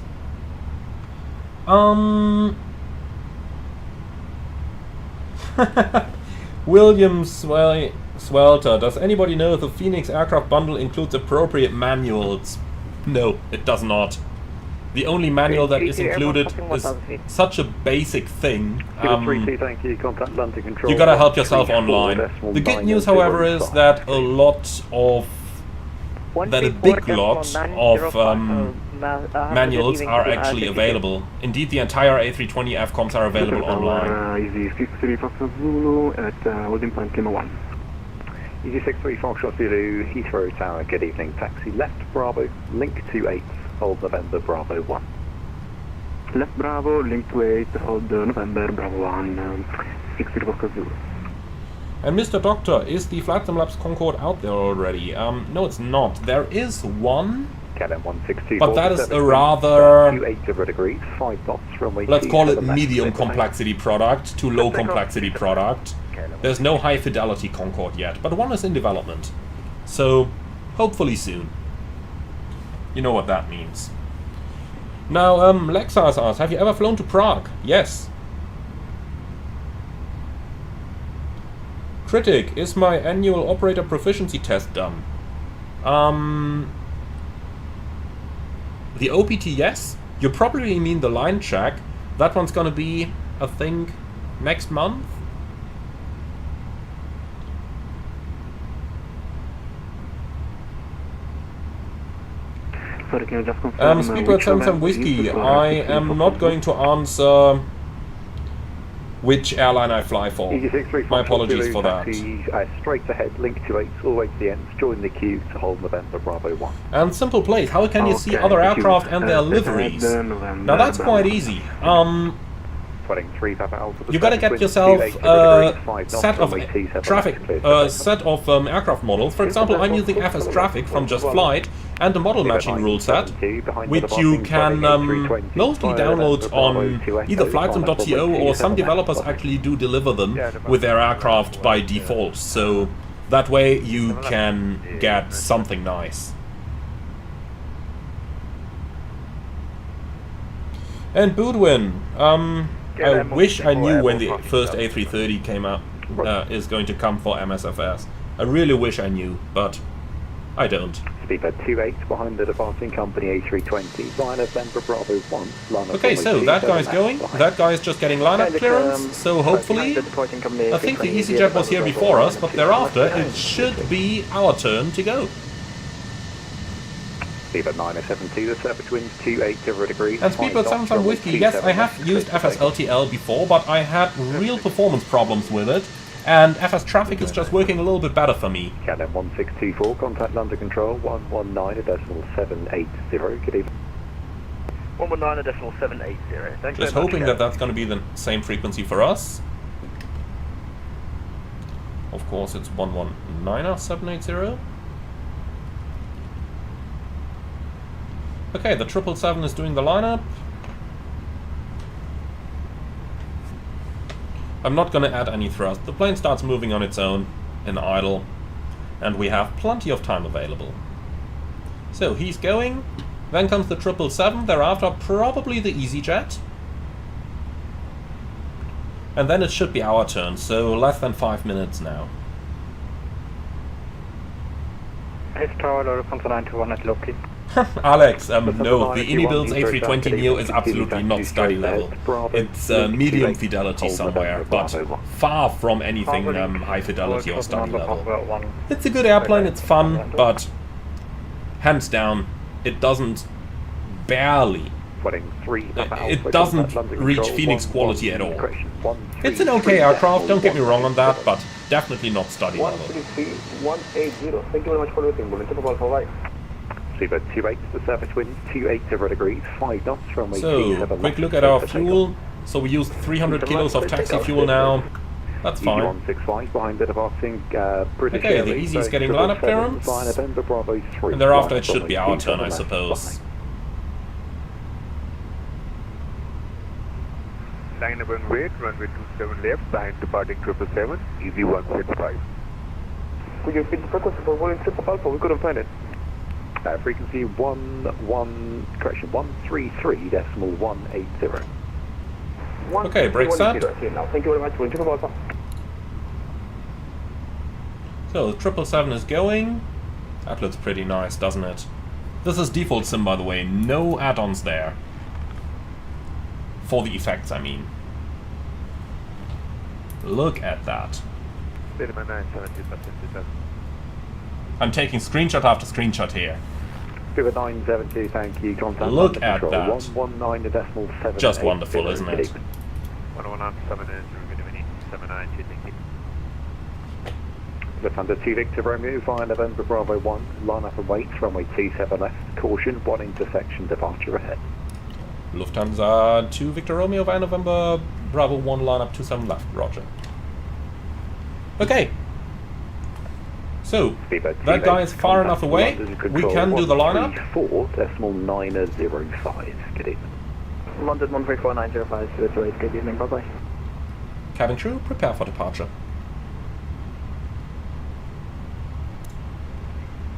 William Swelter, does anybody know if the Phoenix aircraft bundle includes appropriate manuals? No, it does not. The only manual that is included is such a basic thing. You gotta help yourself online. The good news, however, is that a big lot of manuals are actually available. Indeed, the entire A320 AFCOMs are available online. Easy 63 Foxtrot Zulu at holding point Lima 1. Easy 63 Foxtrot Zulu, Heathrow Tower, good evening. Taxi left Bravo, link 28, hold November Bravo 1. Left Bravo, link 28, hold November Bravo 1, 63 Foxtrot Zulu. And Mr. Doctor, is the Flight Sim Labs Concorde out there already? No, it's not. There is one, but that is a rather, let's call it medium complexity product to low complexity product. There's no high fidelity Concorde yet, but one is in development. So, hopefully soon. You know what that means. Now, Lexas asks, have you ever flown to Prague? Yes. Critic, is my annual operator proficiency test done? The OPT, yes. You probably mean the line check. That one's gonna be, I think, next month? Sorry, can you just confirm? Speedbird Samsung Whiskey, I am not going to answer which airline I fly for. My apologies for that. Straight ahead, link 28, all the way to the end, join the queue to hold November Bravo 1. And simple place, how can you see other aircraft and their liveries? Now that's quite easy. You gotta get yourself a set of aircraft models. For example, I'm using FS Traffic from Just Flight and the model matching rule set, which you can mostly download on either flightsim.to, or some developers actually do deliver them with their aircraft by default. So that way you can get something nice. And Boudwin, I wish I knew when the first A330 came out, is going to come for MSFS. I really wish I knew, but I don't. Speedbird 28 behind the departing company A320. Line of Denver Bravo 1. Line of Okay, so that guy's going. That guy's just getting lineup clearance. So hopefully, I think the EasyJet was here before us, but thereafter it should be our turn to go. Speedbird 972, the surface winds 280 degrees. And Speedbird 7 Whiskey, yes, I have used FSLTL before, but I had real performance problems with it. And FS traffic is just working a little bit better for me. Canada 1624, contact under control 119.780. Good evening. 119.780. Thanks. Just hoping that that's going to be the same frequency for us. Of course, it's 119.780. Okay, the 777 is doing the lineup. I'm not going to add any thrust. The plane starts moving on its own in idle, and we have plenty of time available. So he's going, then comes the 777, thereafter probably the EasyJet. And then it should be our turn, so less than 5 minutes now. Heathrow, Lufthansa 921 at Loki. Alex, no, the InniBuild's A320neo is absolutely not study level. It's medium fidelity somewhere, but far from anything high fidelity or study level. It's a good airplane, it's fun, but hands down, it doesn't barely. It doesn't reach Phoenix quality at all. It's an okay aircraft, don't get me wrong on that, but definitely not study level. 180, thank you very much for waiting. Speedbird 28, the surface winds 280 degrees, 5 knots from So, quick look at our fuel. So we used 300 kilos of taxi fuel now. That's fine. 165 behind the departing British Okay, the Easy's getting lineup clearance. And thereafter it should be our turn, I suppose. Line up and wait, runway 27 left, behind departing 777, Easy 165. Could you repeat the frequency for Boeing 777? We couldn't find it. Frequency 133.180. Okay, brake set. Thank you very much. So, the 777 is going. That looks pretty nice, doesn't it? This is default sim, by the way. No add-ons there. For the effects, I mean. Look at that. I'm taking screenshot after screenshot here. 972, thank you. Contact look at control. that. 119.780. Just wonderful, isn't it? 119.780, thank you. Lufthansa 2 Victor Romeo via November Bravo 1. Line up and wait, runway 27 left. Caution, 1 intersection departure ahead. Lufthansa 2 Victor Romeo via November Bravo 1, line up 27 left. Roger. Okay. So, that guy is far enough away. We can do the lineup. 4.905. Good evening. London 134905, 028, good evening, bye bye. Cabin crew, prepare for departure.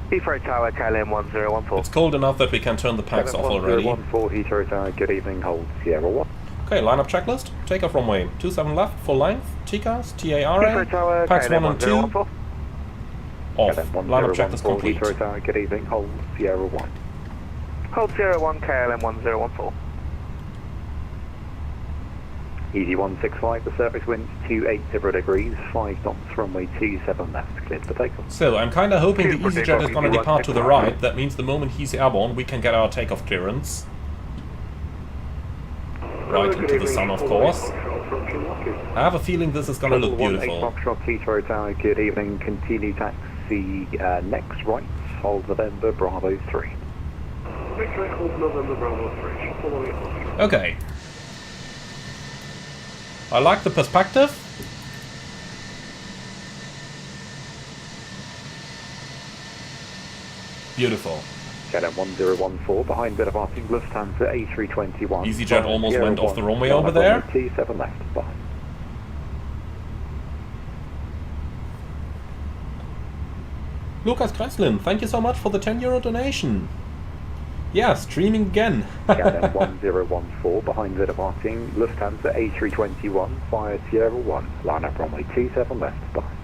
Heathrow Tower, KLM 1014. It's cold enough that we can turn the packs off already. 1014 Heathrow Tower, good evening, hold Sierra 1. Okay, lineup checklist. Takeoff runway 27 left, full length, TCAS, TARA, packs 1 and 2. Off. Lineup checklist complete. Heathrow Tower, good evening, hold Sierra 1. Hold Sierra 1, KLM 1014. Easy 165, the surface winds 280 degrees, 5 knots, runway 27 left, cleared for takeoff. So, I'm kinda hoping the EasyJet is gonna depart to the right. That means the moment he's airborne, we can get our takeoff clearance. Right into the sun, of course. I have a feeling this is gonna look beautiful. Foxtrot Heathrow Tower, good evening, continue taxi next right, hold November Bravo 3. Okay. I like the perspective. Beautiful. KLM 1014 behind the departing Lufthansa A321. EasyJet almost went off the runway over there. T7 left behind. Lucas Kreslin, thank you so much for the €10 donation. Yeah, streaming again. KLM 1014 behind the departing Lufthansa A321 via Sierra 1. Line up runway 27 left behind.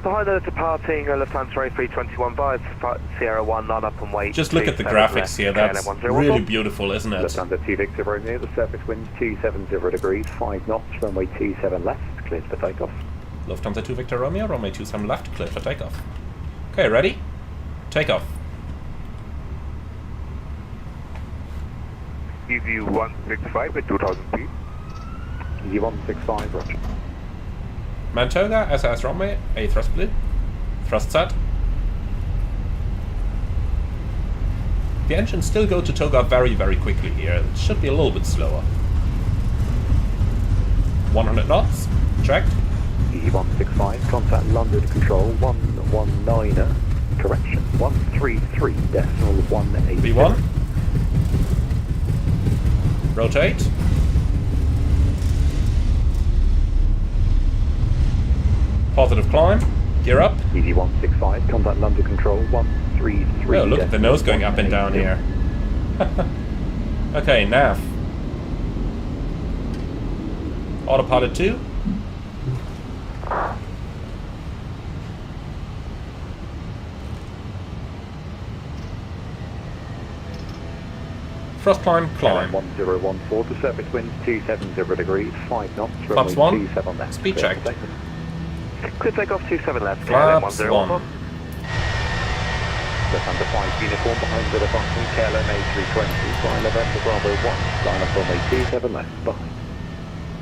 Behind the departing Lufthansa A321 via Sierra 1, line up and wait. Just look at the graphics here, that's really beautiful, isn't it? Lufthansa 2 Victor Romeo, the surface wind 270 degrees, 5 knots, runway 27 left, cleared for takeoff. Lufthansa 2 Victor Romeo, runway 27 left, cleared for takeoff. Okay, ready? Takeoff. Easy 165 at 2000 feet. Easy 165, roger. Mantoga, SAS runway, A thrust split. Thrust set. The engines still go to toga very, very quickly here. It should be a little bit slower. 100 knots, checked. Easy 165, contact London control 119er, correction, 133.180. V1. Rotate. Positive climb. Gear up. Easy 165, contact London control 133. Oh, look at the nose going up and down here. Okay, nav. Autopilot 2. Thrust climb, climb. 1014, the surface wind 270 degrees, 5 knots, Flaps runway 1. 27 left. Speed check. Clear takeoff 27 left. Flaps 1. Lufthansa 5 uniform behind the departing KLM A320, flying November Bravo 1, line up runway 27 left, behind.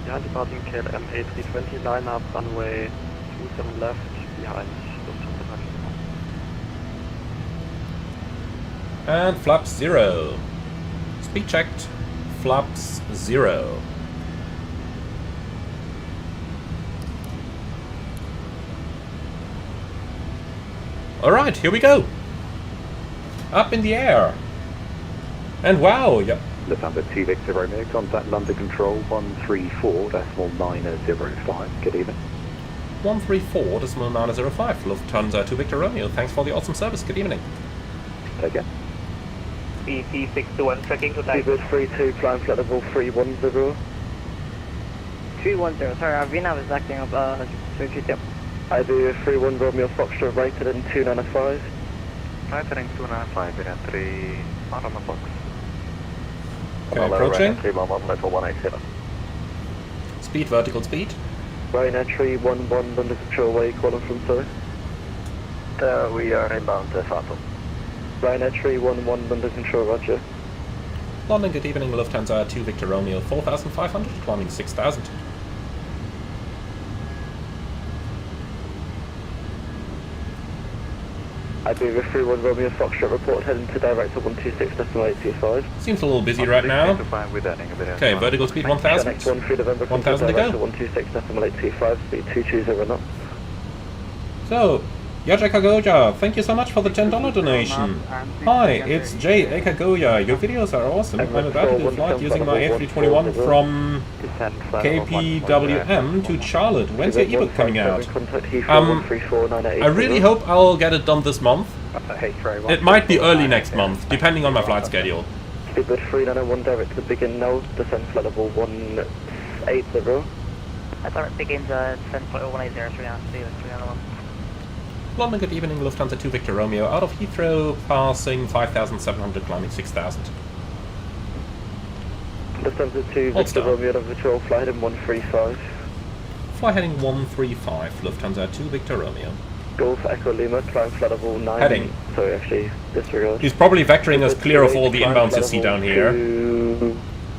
Behind departing KLM A320, line up runway 27 left, behind Lufthansa. And flaps 0. Speed checked. Flaps 0. Alright, here we go. Up in the air. And wow, yep. Lufthansa 2 Victor Romeo, contact London control 134.905. Good evening. 134.905. Lufthansa 2 Victor Romeo. Thanks for the awesome service. Good evening. Take care. BC621 checking to Seabird 32, climb flight level 310. 310, sorry, our VNAV is acting up, 322. I do 31 Romeo Foxtrot rated in 295. Rated in 295, in 3, out on the box. Okay, approaching. 311, level 187. Speed, vertical speed. Right entry 11 under control, where you calling from, sorry? We are inbound to Throttle. Right entry 11 under control, roger. London, good evening, Lufthansa 2 Victor Romeo, 4,500, climbing 6,000. I do the 31 Romeo Foxtrot report heading to director 126.825. Seems a little busy right now. Okay, vertical speed 1,000. Next 13 November 1,000 to go. 126.825, speed 220 knots. So, Yaja Kagoya, thank you so much for the $10 donation. Hi, it's Jay Kagoya. Your videos are awesome. I'm about to do a flight using my A321 from KPWM to Charlotte. When's your ebook coming out? I really hope I'll get it done this month. It might be early next month, depending on my flight schedule. Speedbird 3901 direct to begin now, descent flight level 180. Direct begins descent flight 180, 391. London, good evening, Lufthansa 2 Victor Romeo, out of Heathrow, passing 5,700, climbing 6,000. Lufthansa 2 Victor Romeo, out of Virtual, fly heading 135. Fly heading 135, Lufthansa 2 Victor Romeo. Golf Echo Lima, climb flight level 9. Heading. Sorry, actually, disregard. He's probably vectoring us clear of all the inbounds you see down here.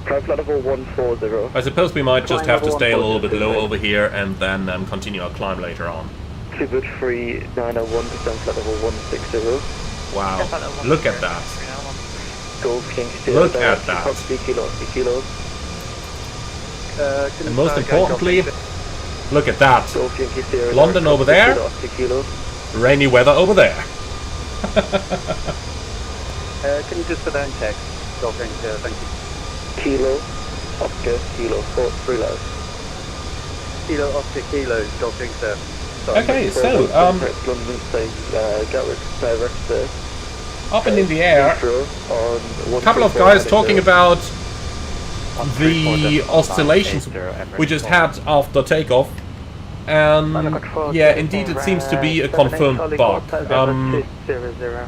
Climb flight level 140. I suppose we might just have to stay a little bit low over here and then continue our climb later on. Seabird 3901, descent flight level 160. Wow, look at that. Golf King Look at that. And most importantly, look at that. London over there, rainy weather over there. Can you just put that in text? Golf King, thank you. Kilo, Oscar, Kilo, 3 low. Kilo, Oscar, Kilo, Golf King, sir. Okay, so, up and in the air, a couple of guys talking about the oscillations we just had after takeoff. And yeah, indeed it seems to be a confirmed bug.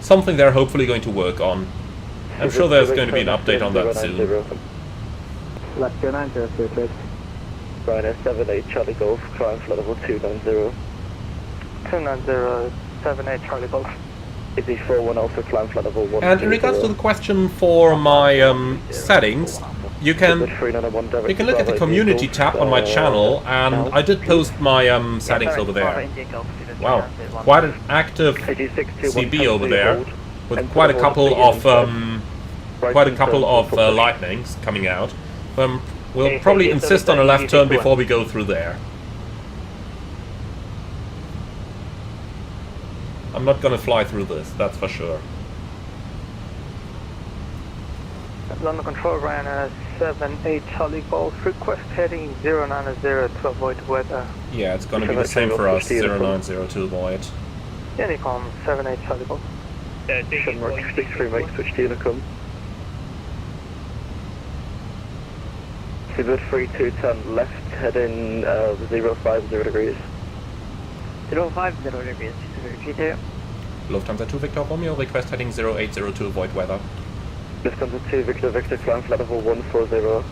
Something they're hopefully going to work on. I'm sure there's going to be an update on that soon. Left 09, Ryanair 78 Charlie Golf, climb flight level 290. 290, 78 Charlie Golf. Is he 41 also climb flight level 1? And in regards to the question for my settings, you can look at the community tab on my channel, and I did post my settings over there. Wow, quite an active CB over there, with quite a couple of lightnings coming out. We'll probably insist on a left turn before we go through there. I'm not gonna fly through this, that's for sure. London Control, Ryanair 78 Charlie Golf, request heading 090 to avoid weather. Yeah, it's gonna be the same for us, 090 to avoid. Honeycomb, 78 Charlie Golf. Shamrock 63 make switch to Unicom. Seabird 3210 left, heading 050 degrees. 050 degrees, repeat here. Lufthansa 2 Victor Romeo, request heading 080 to avoid weather. Lufthansa 2 Victor Victor, climb flight level 140.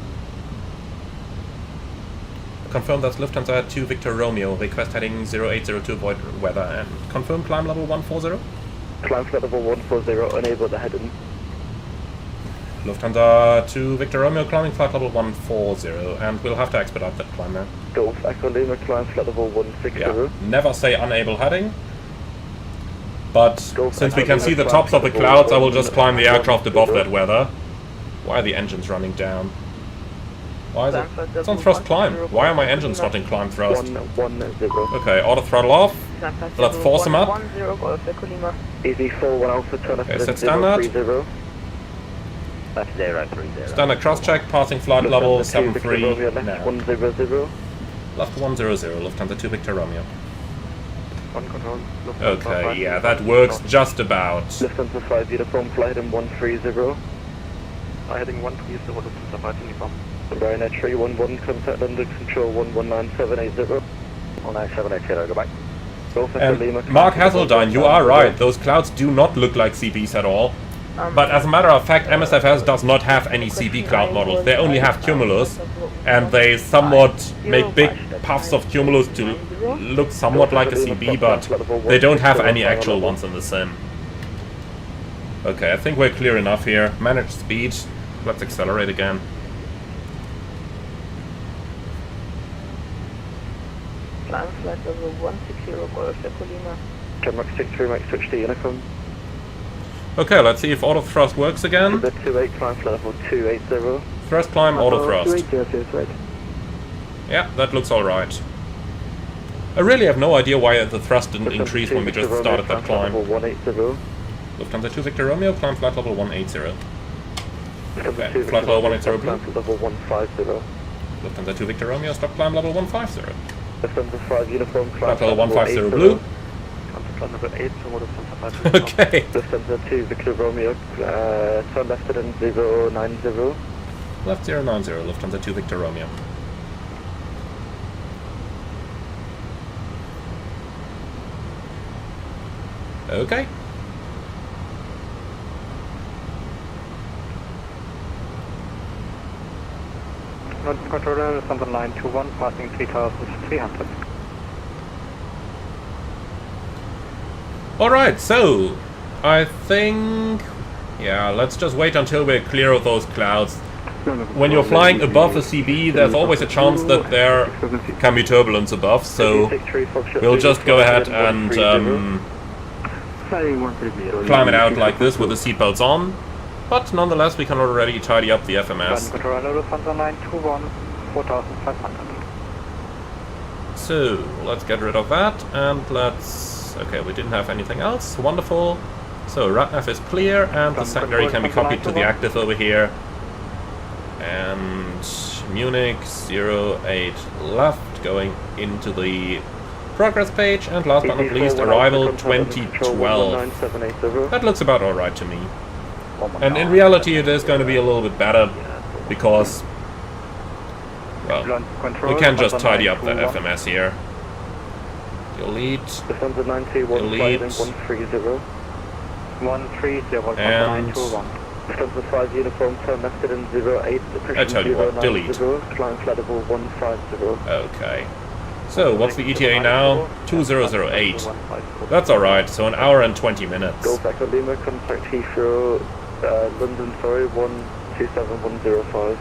Confirm that's Lufthansa 2 Victor Romeo, request heading 080 to avoid weather, and confirm climb level 140. Climb flight level 140, enable the heading. Lufthansa 2 Victor Romeo, climbing flight level 140, and we'll have to expedite that climb now. Golf Echo Lima, climb flight level 160. Yeah, never say unable heading. But since we can see the tops of the clouds, I will just climb the aircraft above that weather. Why are the engines running down? Why is it? It's on thrust climb. Why are my engines not in climb thrust? Okay, auto throttle off. Let's force them up. Easy 41 Alpha, turn left. Okay, set standard. Left 030. Standard cross check, passing flight level 73 left now. 100. Left 100, Lufthansa 2 Victor Romeo. One control. Okay, yeah, that works just about. Lufthansa 5 uniform, flight heading 130. Heading 130, Lufthansa 5 uniform. Ryanair 311, contact London Control 119780. 19780, go back. And Mark Hasseldyne, you are right, those clouds do not look like CBs at all. But as a matter of fact, MSFS does not have any CB cloud models. They only have cumulus, and they somewhat make big puffs of cumulus to look somewhat like a CB, but they don't have any actual ones in the sim. Okay, I think we're clear enough here. Manage speed. Let's accelerate again. Climb flight level 160, Golf Echo Lima. Shamrock 63, make switch to Unicom. Okay, let's see if auto thrust works again. The 28 climb flight level 280. Thrust climb, auto thrust. Right. Yeah, that looks alright. I really have no idea why the thrust didn't increase when we just started that climb. Lufthansa 2 Victor Romeo, climb flight level 180. Okay, flight level 180 blue. Lufthansa 2 Victor Romeo, stop climb level 150. Lufthansa 5 uniform, flight level 150 blue. Okay. Lufthansa 2 Victor Romeo, turn left at 090. Left 090, Lufthansa 2 Victor Romeo. Okay. London Controller, London line 21, passing 3,300. Alright, so I think, yeah, let's just wait until we're clear of those clouds. When you're flying above a CB, there's always a chance that there can be turbulence above, so we'll just go ahead and climb it out like this with the seatbelts on. But nonetheless, we can already tidy up the FMS. So, let's get rid of that, and let's... Okay, we didn't have anything else. Wonderful. So, RATNAV is clear, and the secondary can be copied to the active over here. And Munich 08 left, going into the progress page, and last but not least, arrival 2012. That looks about alright to me. And in reality it is going to be a little bit better, because, well, we can just tidy up the FMS here. Delete. Lufthansa 921 Delete. 130. 130, And 921. Lufthansa 5 uniform, turn left in 08. I tell you what, delete. Climb flight level 150. Okay. So, what's the ETA now? 2008. That's alright, so an hour and 20 minutes. Go back to Lima, contact Heathrow, London, sorry, 127105.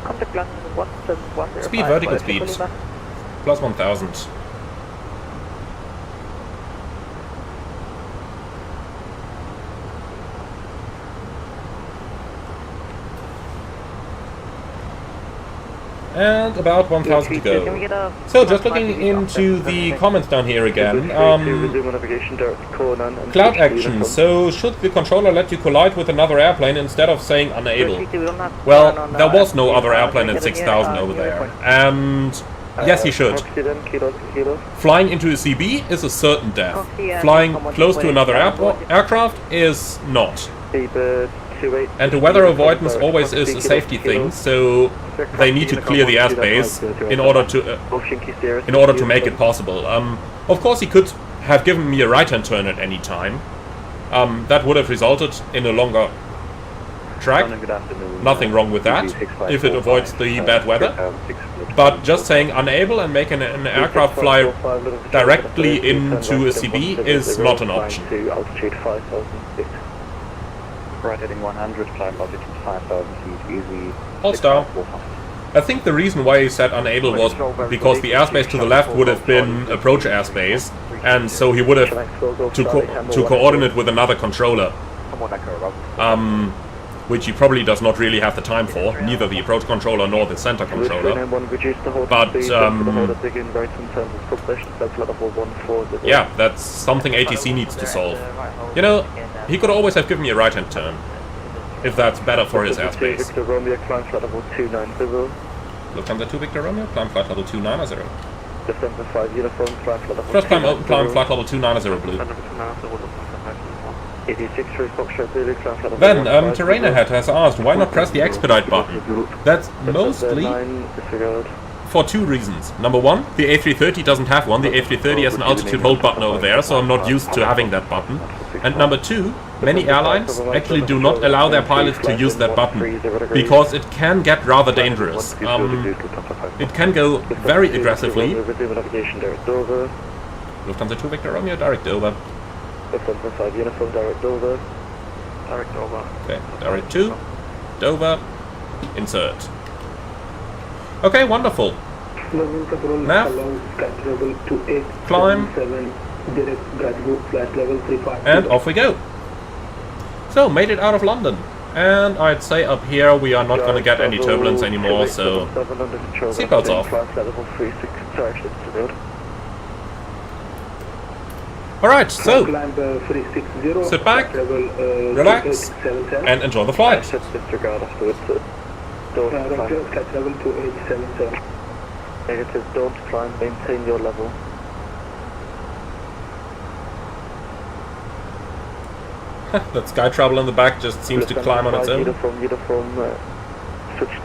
Contact London 17105. Speed, vertical speed. Plus 1000. And about 1000 to go. So just looking into the comments down here again. Cloud action. So should the controller let you collide with another airplane instead of saying unable? Well, there was no other airplane at 6000 over there. And yes, he should. Flying into a CB is a certain death. Flying close to another aircraft is not. And the weather avoidance always is a safety thing, so they need to clear the airspace in order to make it possible. Of course, he could have given me a right-hand turn at any time. That would have resulted in a longer track. Nothing wrong with that, if it avoids the bad weather. But just saying unable and making an aircraft fly directly into a CB is not an option. Right heading 100, climb altitude 5,000 feet, easy. Hold down. I think the reason why he said unable was because the airspace to the left would have been approach airspace, and so he would have to coordinate with another controller. Which he probably does not really have the time for, neither the approach controller nor the center controller. But, yeah, that's something ATC needs to solve. You know, he could always have given me a right-hand turn, if that's better for his airspace. Lufthansa 2 Victor Romeo, climb flight level 290. First climb open, climb flight level 290 blue. Then, Terrain Ahead has asked, why not press the expedite button? That's mostly for two reasons. Number one, the A330 doesn't have one. The A330 has an altitude hold button over there, so I'm not used to having that button. And number two, many airlines actually do not allow their pilots to use that button, because it can get rather dangerous. It can go very aggressively. Lufthansa 2 Victor Romeo, direct over. Lufthansa 5 uniform, direct Dover. Direct Dover. Okay, direct 2. Dover. Insert. Okay, wonderful. Nav. Climb. And off we go. So, made it out of London. And I'd say up here we are not going to get any turbulence anymore, so seatbelts off. Alright, so sit back, relax, and enjoy the flight. Negative, don't climb, maintain your level. That sky trouble in the back just seems to climb on its own. Switch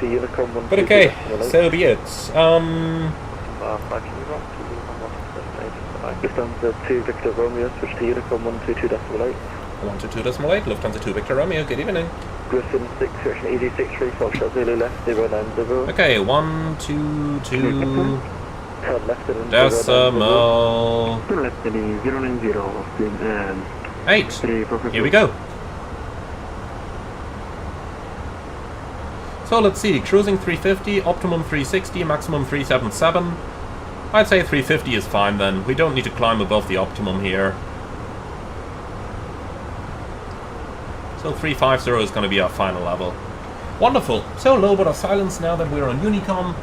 to Unicom. But okay, so be it. Lufthansa 2 Victor Romeo, switch to Unicom 122.8. 122.8, Lufthansa 2 Victor Romeo, good evening. Griffin 6, direction ED63, Foxtrot Zulu left, 090. Okay, 122. Turn left in decimal. Turn left in 090. 8. Here we go. So let's see, cruising 350, optimum 360, maximum 377. I'd say 350 is fine then. We don't need to climb above the optimum here. So 350 is going to be our final level. Wonderful. So a little bit of silence now that we're on Unicom.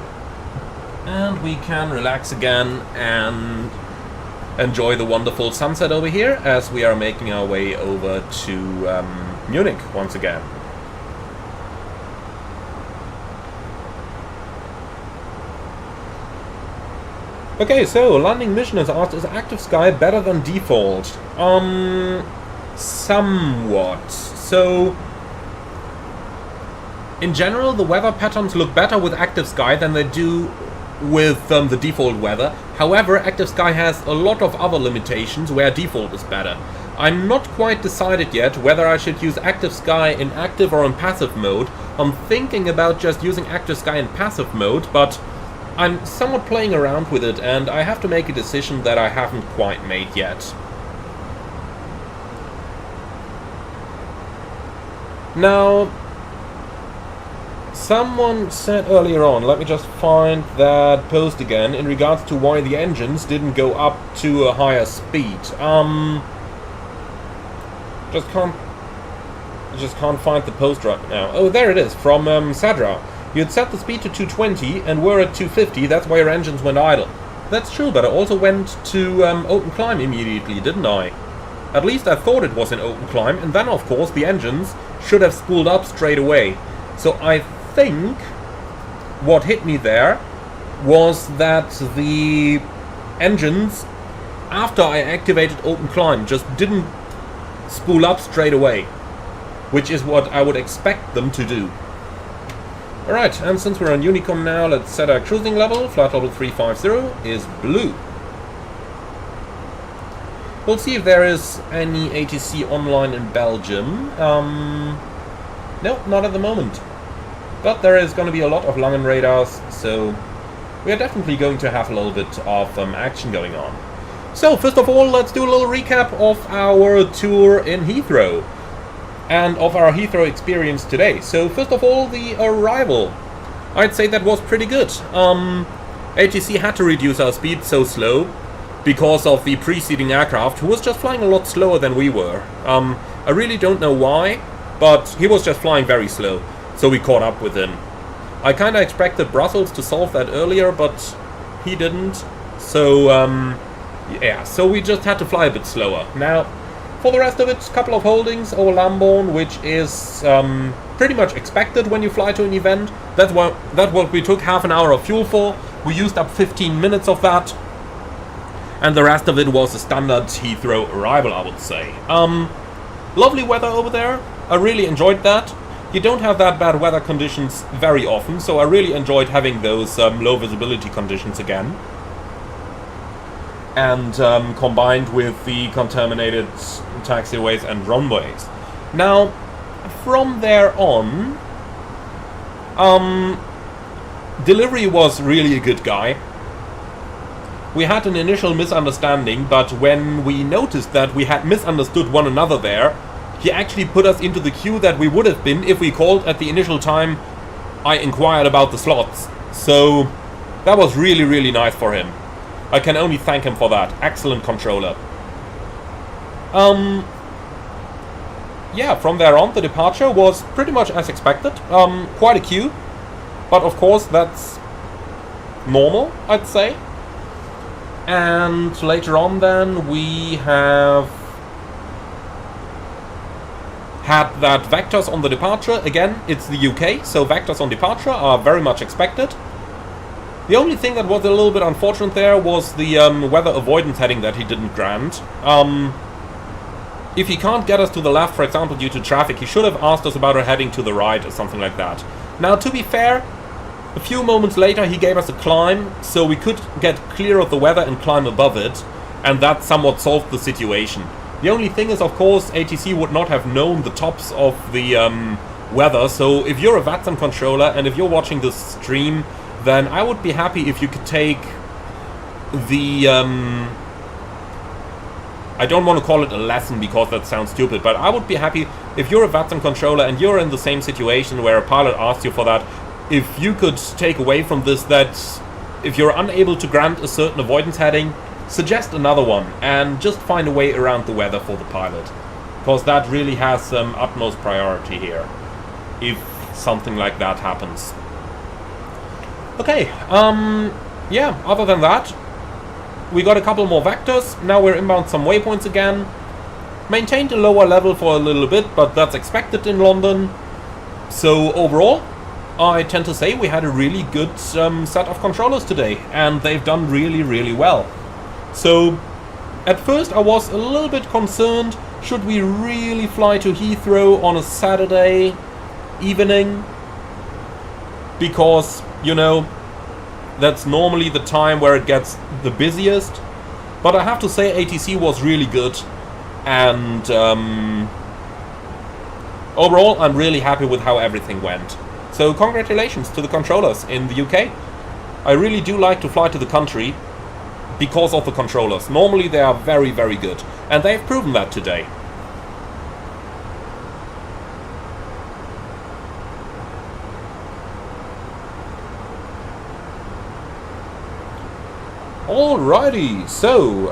And we can relax again and enjoy the wonderful sunset over here as we are making our way over to Munich once again. Okay, so landing mission is asked, is active sky better than default? Somewhat. So, in general, the weather patterns look better with active sky than they do with the default weather. However, Active Sky has a lot of other limitations where default is better. I'm not quite decided yet whether I should use Active Sky in active or in passive mode. I'm thinking about just using Active Sky in passive mode, but I'm somewhat playing around with it, and I have to make a decision that I haven't quite made yet. Now, someone said earlier on, let me just find that post again, in regards to why the engines didn't go up to a higher speed. Just can't find the post right now. Oh, there it is, from Sadra. You had set the speed to 220 and were at 250, that's why your engines went idle. That's true, but I also went to open climb immediately, didn't I? At least I thought it was in open climb, and then of course the engines should have spooled up straight away. So I think what hit me there was that the engines, after I activated open climb, just didn't spool up straight away, which is what I would expect them to do. Alright, and since we're on Honeycomb now, let's set our cruising level. Flight level 350 is blue. We'll see if there is any ATC online in Belgium. No, not at the moment. But there is going to be a lot of Langen radars, so we are definitely going to have a little bit of action going on. So, first of all, let's do a little recap of our tour in Heathrow and of our Heathrow experience today. So, first of all, the arrival. I'd say that was pretty good. ATC had to reduce our speed so slow because of the preceding aircraft, who was just flying a lot slower than we were. I really don't know why, but he was just flying very slow, so we caught up with him. I kinda expected Brussels to solve that earlier, but he didn't. So, yeah, so we just had to fly a bit slower. Now, for the rest of it, a couple of holdings over Lamborn, which is pretty much expected when you fly to an event. That's what we took half an hour of fuel for. We used up 15 minutes of that. And the rest of it was a standard Heathrow arrival, I would say. Lovely weather over there. I really enjoyed that. You don't have that bad weather conditions very often, so I really enjoyed having those low visibility conditions again. And combined with the contaminated taxiways and runways. Now, from there on, delivery was really a good guy. We had an initial misunderstanding, but when we noticed that we had misunderstood one another there, he actually put us into the queue that we would have been if we called at the initial time I inquired about the slots. So that was really, really nice for him. I can only thank him for that. Excellent controller. Yeah, from there on, the departure was pretty much as expected. Quite a queue, but of course that's normal, I'd say. And later on then, we have had that vectors on the departure. Again, it's the UK, so vectors on departure are very much expected. The only thing that was a little bit unfortunate there was the weather avoidance heading that he didn't grant. If he can't get us to the left, for example, due to traffic, he should have asked us about a heading to the right or something like that. Now, to be fair, a few moments later he gave us a climb, so we could get clear of the weather and climb above it, and that somewhat solved the situation. The only thing is, of course, ATC would not have known the tops of the weather, so if you're a VATSIM controller and if you're watching this stream, then I would be happy if you could take the... I don't want to call it a lesson because that sounds stupid, but I would be happy if you're a VATSIM controller and you're in the same situation where a pilot asks you for that, if you could take away from this that if you're unable to grant a certain avoidance heading, suggest another one and just find a way around the weather for the pilot. Because that really has utmost priority here, if something like that happens. Okay, yeah, other than that, we got a couple more vectors. Now we're inbound some waypoints again. Maintained a lower level for a little bit, but that's expected in London. So overall, I tend to say we had a really good set of controllers today, and they've done really, really well. So, at first I was a little bit concerned, should we really fly to Heathrow on a Saturday evening? Because, you know, That's normally the time where it gets the busiest. But I have to say ATC was really good. And overall, I'm really happy with how everything went. So congratulations to the controllers in the UK. I really do like to fly to the country because of the controllers. Normally they are very, very good. And they've proven that today. Alrighty, so,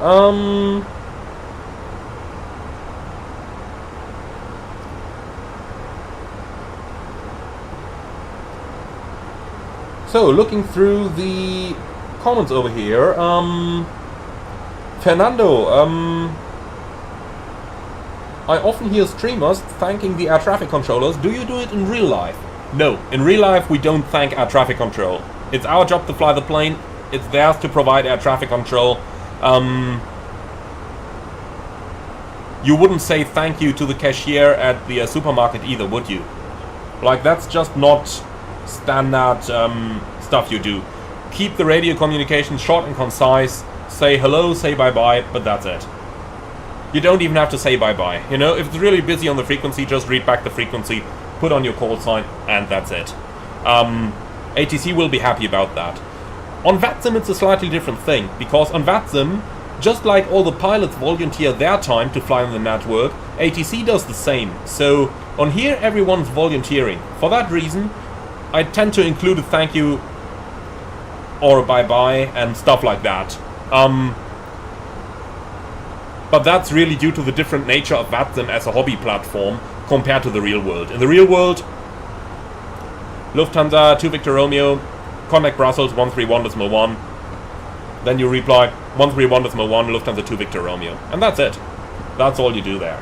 looking through the comments over here, Fernando, I often hear streamers thanking the air traffic controllers. Do you do it in real life? No, in real life we don't thank air traffic control. It's our job to fly the plane. It's theirs to provide air traffic control. You wouldn't say thank you to the cashier at the supermarket either, would you? Like, that's just not standard stuff you do. Keep the radio communication short and concise. Say hello, say bye-bye, but that's it. You don't even have to say bye-bye. You know, if it's really busy on the frequency, just read back the frequency, put on your call sign, and that's it. ATC will be happy about that. On VATSIM it's a slightly different thing, because on VATSIM, just like all the pilots volunteer their time to fly on the network, ATC does the same. So on here everyone's volunteering. For that reason, I tend to include a thank you or a bye-bye and stuff like that. But that's really due to the different nature of VATSIM as a hobby platform compared to the real world. In the real world, Lufthansa 2 Victor Romeo, contact Brussels 131.1, then you reply 131.1, Lufthansa 2 Victor Romeo, and that's it. That's all you do there.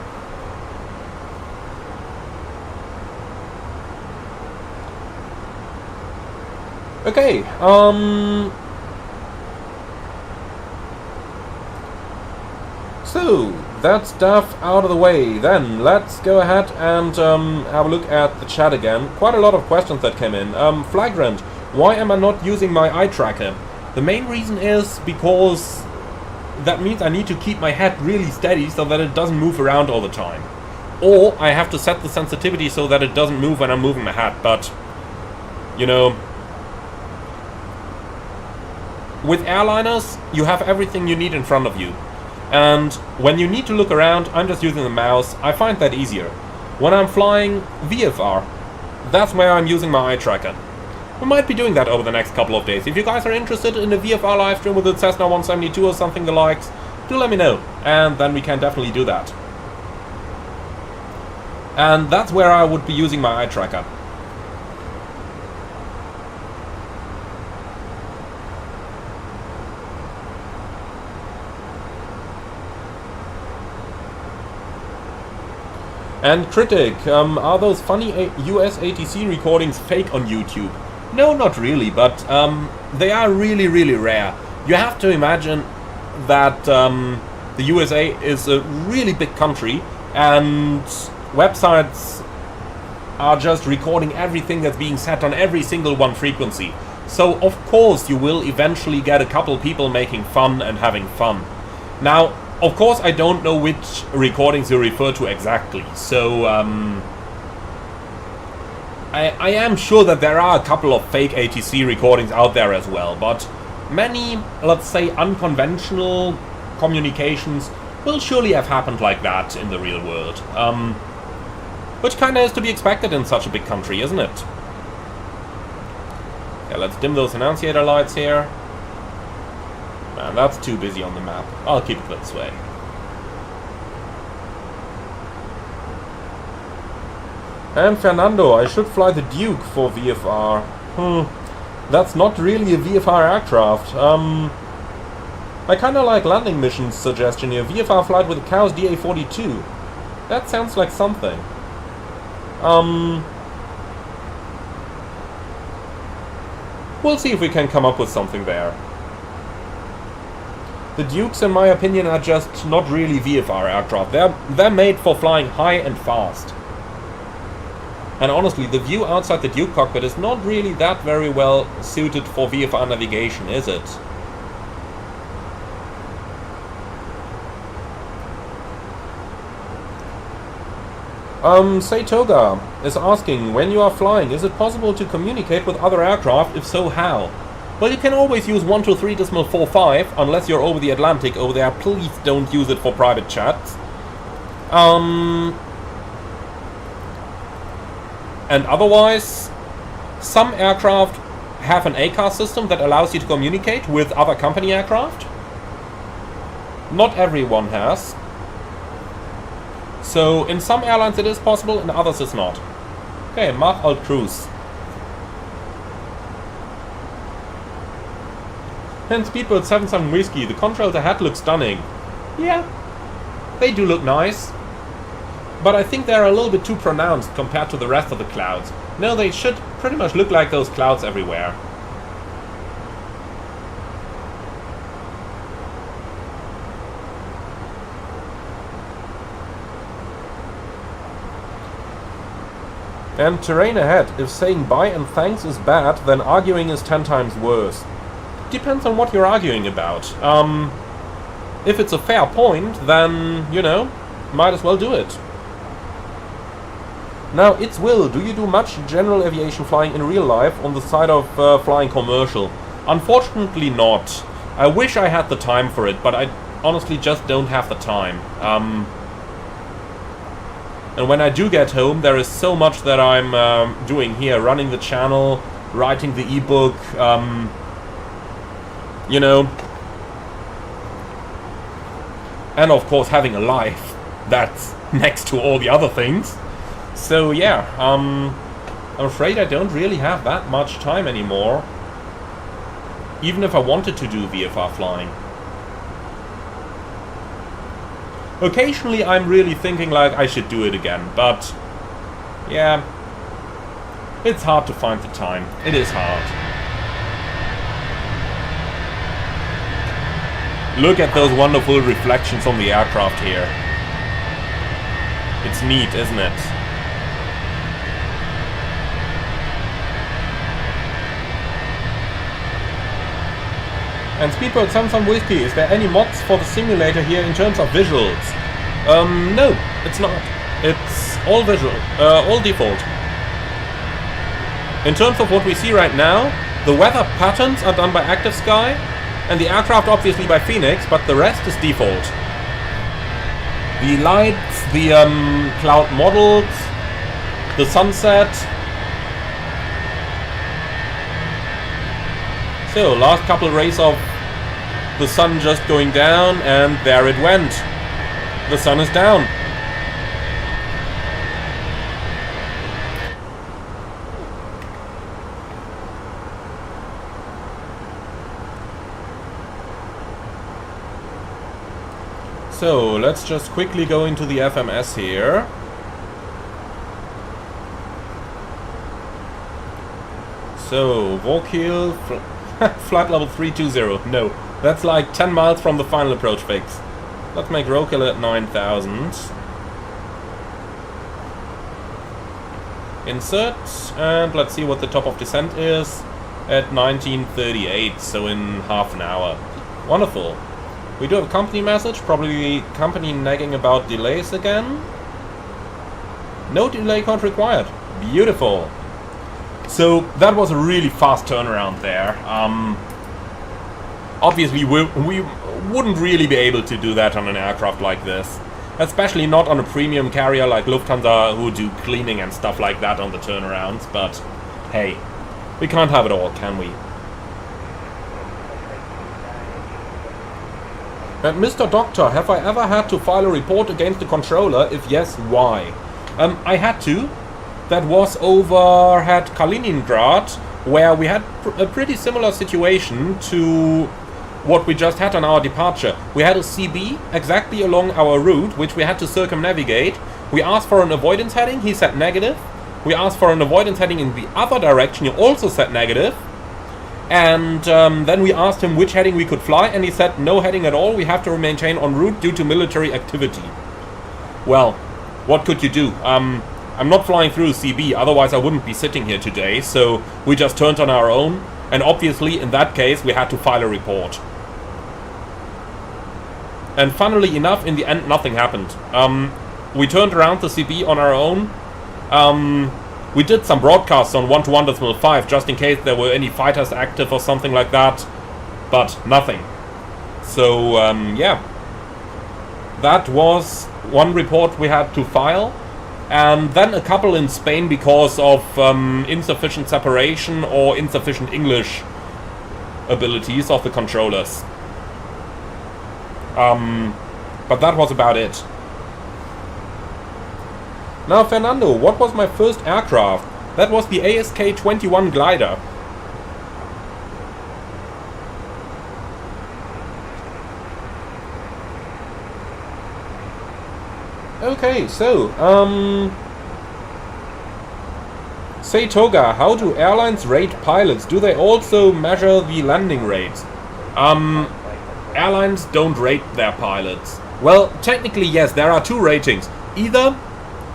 Okay, so that stuff out of the way, then let's go ahead and have a look at the chat again. Quite a lot of questions that came in. Flagrant, why am I not using my eye tracker? The main reason is because that means I need to keep my head really steady so that it doesn't move around all the time. Or I have to set the sensitivity so that it doesn't move when I'm moving my head, but, you know, with airliners, you have everything you need in front of you. And when you need to look around, I'm just using the mouse. I find that easier. When I'm flying VFR, that's where I'm using my eye tracker. We might be doing that over the next couple of days. If you guys are interested in a VFR live stream with a Cessna 172 or something the likes, do let me know. And then we can definitely do that. And that's where I would be using my eye tracker. And Critic, are those funny US ATC recordings fake on YouTube? No, not really, but they are really, really rare. You have to imagine that the USA is a really big country, and websites are just recording everything that's being said on every single one frequency. So, of course, you will eventually get a couple people making fun and having fun. Now, of course, I don't know which recordings you refer to exactly, so I am sure that there are a couple of fake ATC recordings out there as well, but many, let's say, unconventional communications will surely have happened like that in the real world. Which kinda is to be expected in such a big country, isn't it? Yeah, let's dim those annunciator lights here. Man, that's too busy on the map. I'll keep it this way. And Fernando, I should fly the Duke for VFR. That's not really a VFR aircraft. I kinda like landing missions suggestion here. VFR flight with a Chaos DA-42. That sounds like something. We'll see if we can come up with something there. The Dukes, in my opinion, are just not really VFR aircraft. They're made for flying high and fast. And honestly, the view outside the Duke cockpit is not really that very well suited for VFR navigation, is it? Seitoga is asking, when you are flying, is it possible to communicate with other aircraft? If so, how? Well, you can always use 123.45, unless you're over the Atlantic over there. Please don't use it for private chats. And otherwise, some aircraft have an ACAR system that allows you to communicate with other company aircraft. Not everyone has. So in some airlines it is possible, in others it's not. Okay, Mach Alt Cruise. And Speedbird 77 Whiskey, the controls ahead look stunning. Yeah, they do look nice. But I think they're a little bit too pronounced compared to the rest of the clouds. No, they should pretty much look like those clouds everywhere. And terrain ahead. If saying bye and thanks is bad, then arguing is 10 times worse. Depends on what you're arguing about. If it's a fair point, then, you know, might as well do it. Now, it's Will. Do you do much general aviation flying in real life on the side of flying commercial? Unfortunately not. I wish I had the time for it, but I honestly just don't have the time. And when I do get home, there is so much that I'm doing here. Running the channel, writing the ebook, you know. And of course having a life that's next to all the other things. So yeah, I'm afraid I don't really have that much time anymore. Even if I wanted to do VFR flying. Occasionally I'm really thinking like I should do it again, but yeah, it's hard to find the time. It is hard. Look at those wonderful reflections on the aircraft here. It's neat, isn't it? And Speedbird Samsung Whiskey, is there any mods for the simulator here in terms of visuals? No, it's not. It's all visual, all default. In terms of what we see right now, the weather patterns are done by Active Sky, and the aircraft obviously by Phoenix, but the rest is default. The lights, the cloud models, the sunset. So, last couple rays of the sun just going down, and there it went. The sun is down. So, let's just quickly go into the FMS here. So, Volkiel, flight level 320. No, that's like 10 miles from the final approach fix. Let's make Rokill at 9,000. Insert, and let's see what the top of descent is at 1938, so in half an hour. Wonderful. We do have a company message, probably company nagging about delays again. No delay code required. Beautiful. So that was a really fast turnaround there. Obviously we wouldn't really be able to do that on an aircraft like this. Especially not on a premium carrier like Lufthansa, who do cleaning and stuff like that on the turnarounds, but hey, we can't have it all, can we? And Mr. Doctor, have I ever had to file a report against the controller? If yes, why? I had to. That was over at Kaliningrad, where we had a pretty similar situation to what we just had on our departure. We had a CB exactly along our route, which we had to circumnavigate. We asked for an avoidance heading, he said negative. We asked for an avoidance heading in the other direction, he also said negative. And then we asked him which heading we could fly, and he said no heading at all, we have to maintain en route due to military activity. Well, what could you do? I'm not flying through CB, otherwise I wouldn't be sitting here today, so we just turned on our own, and obviously in that case we had to file a report. And funnily enough, in the end nothing happened. We turned around the CB on our own. We did some broadcasts on 121.5 just in case there were any fighters active or something like that, but nothing. So yeah, that was one report we had to file, and then a couple in Spain because of insufficient separation or insufficient English abilities of the controllers. But that was about it. Now, Fernando, what was my first aircraft? That was the ASK-21 glider. Okay, so, say Toga, how do airlines rate pilots? Do they also measure the landing rates? Airlines don't rate their pilots. Well, technically yes, there are two ratings. Either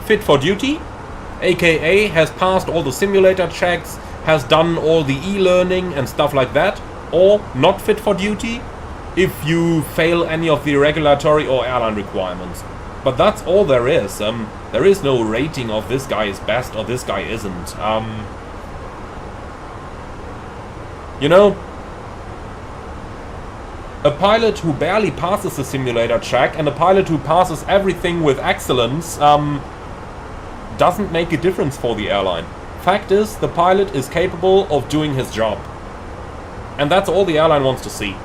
fit for duty, aka has passed all the simulator checks, has done all the e-learning and stuff like that, or not fit for duty if you fail any of the regulatory or airline requirements. But that's all there is. There is no rating of this guy is best or this guy isn't. You know, a pilot who barely passes the simulator check and a pilot who passes everything with excellence doesn't make a difference for the airline. Fact is, the pilot is capable of doing his job. And that's all the airline wants to see.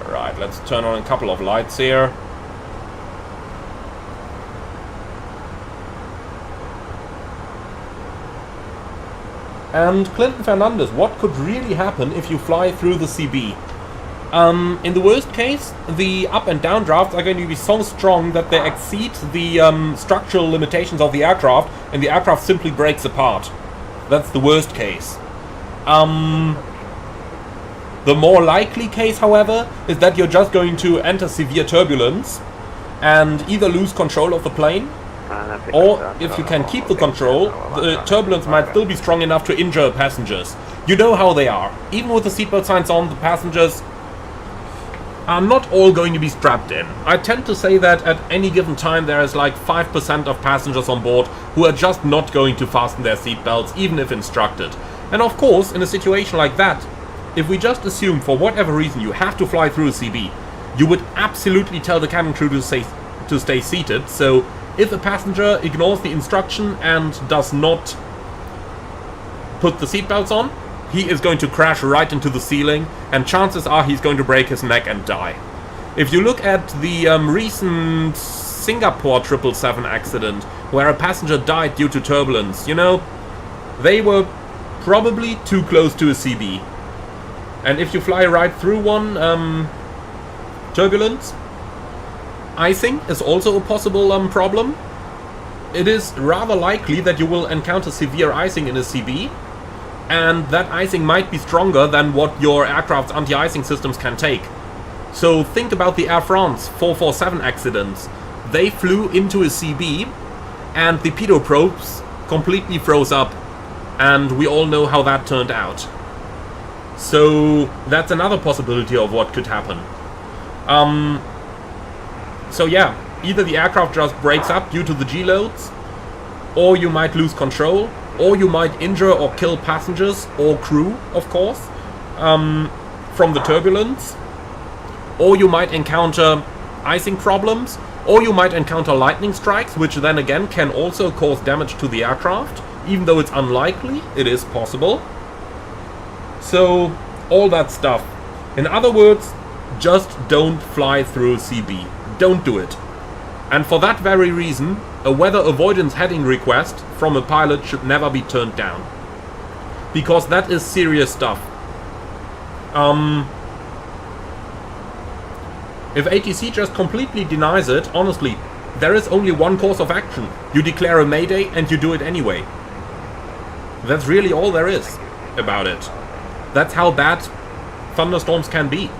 Alright, let's turn on a couple of lights here. And Clinton Fernandez, what could really happen if you fly through the CB? In the worst case, the up and down drafts are going to be so strong that they exceed the structural limitations of the aircraft, and the aircraft simply breaks apart. That's the worst case. The more likely case, however, is that you're just going to enter severe turbulence and either lose control of the plane, or if you can keep the control, the turbulence might still be strong enough to injure passengers. You know how they are. Even with the seatbelt signs on, the passengers are not all going to be strapped in. I tend to say that at any given time there is like 5% of passengers on board who are just not going to fasten their seatbelts, even if instructed. And of course, in a situation like that, if we just assume for whatever reason you have to fly through a CB, you would absolutely tell the cabin crew to stay seated. So if a passenger ignores the instruction and does not put the seatbelts on, he is going to crash right into the ceiling, and chances are he's going to break his neck and die. If you look at the recent Singapore 777 accident, where a passenger died due to turbulence, you know, they were probably too close to a CB. And if you fly right through one turbulence, icing is also a possible problem. It is rather likely that you will encounter severe icing in a CB, and that icing might be stronger than what your aircraft's anti-icing systems can take. So think about the Air France 447 accidents. They flew into a CB, and the pitot probes completely froze up, and we all know how that turned out. So that's another possibility of what could happen. So yeah, either the aircraft just breaks up due to the G-loads, or you might lose control, or you might injure or kill passengers or crew, of course, from the turbulence, or you might encounter icing problems, or you might encounter lightning strikes, which then again can also cause damage to the aircraft. Even though it's unlikely, it is possible. So, all that stuff. In other words, just don't fly through CB. Don't do it. And for that very reason, a weather avoidance heading request from a pilot should never be turned down. Because that is serious stuff. If ATC just completely denies it, honestly, there is only one course of action. You declare a mayday and you do it anyway. That's really all there is about it. That's how bad thunderstorms can be.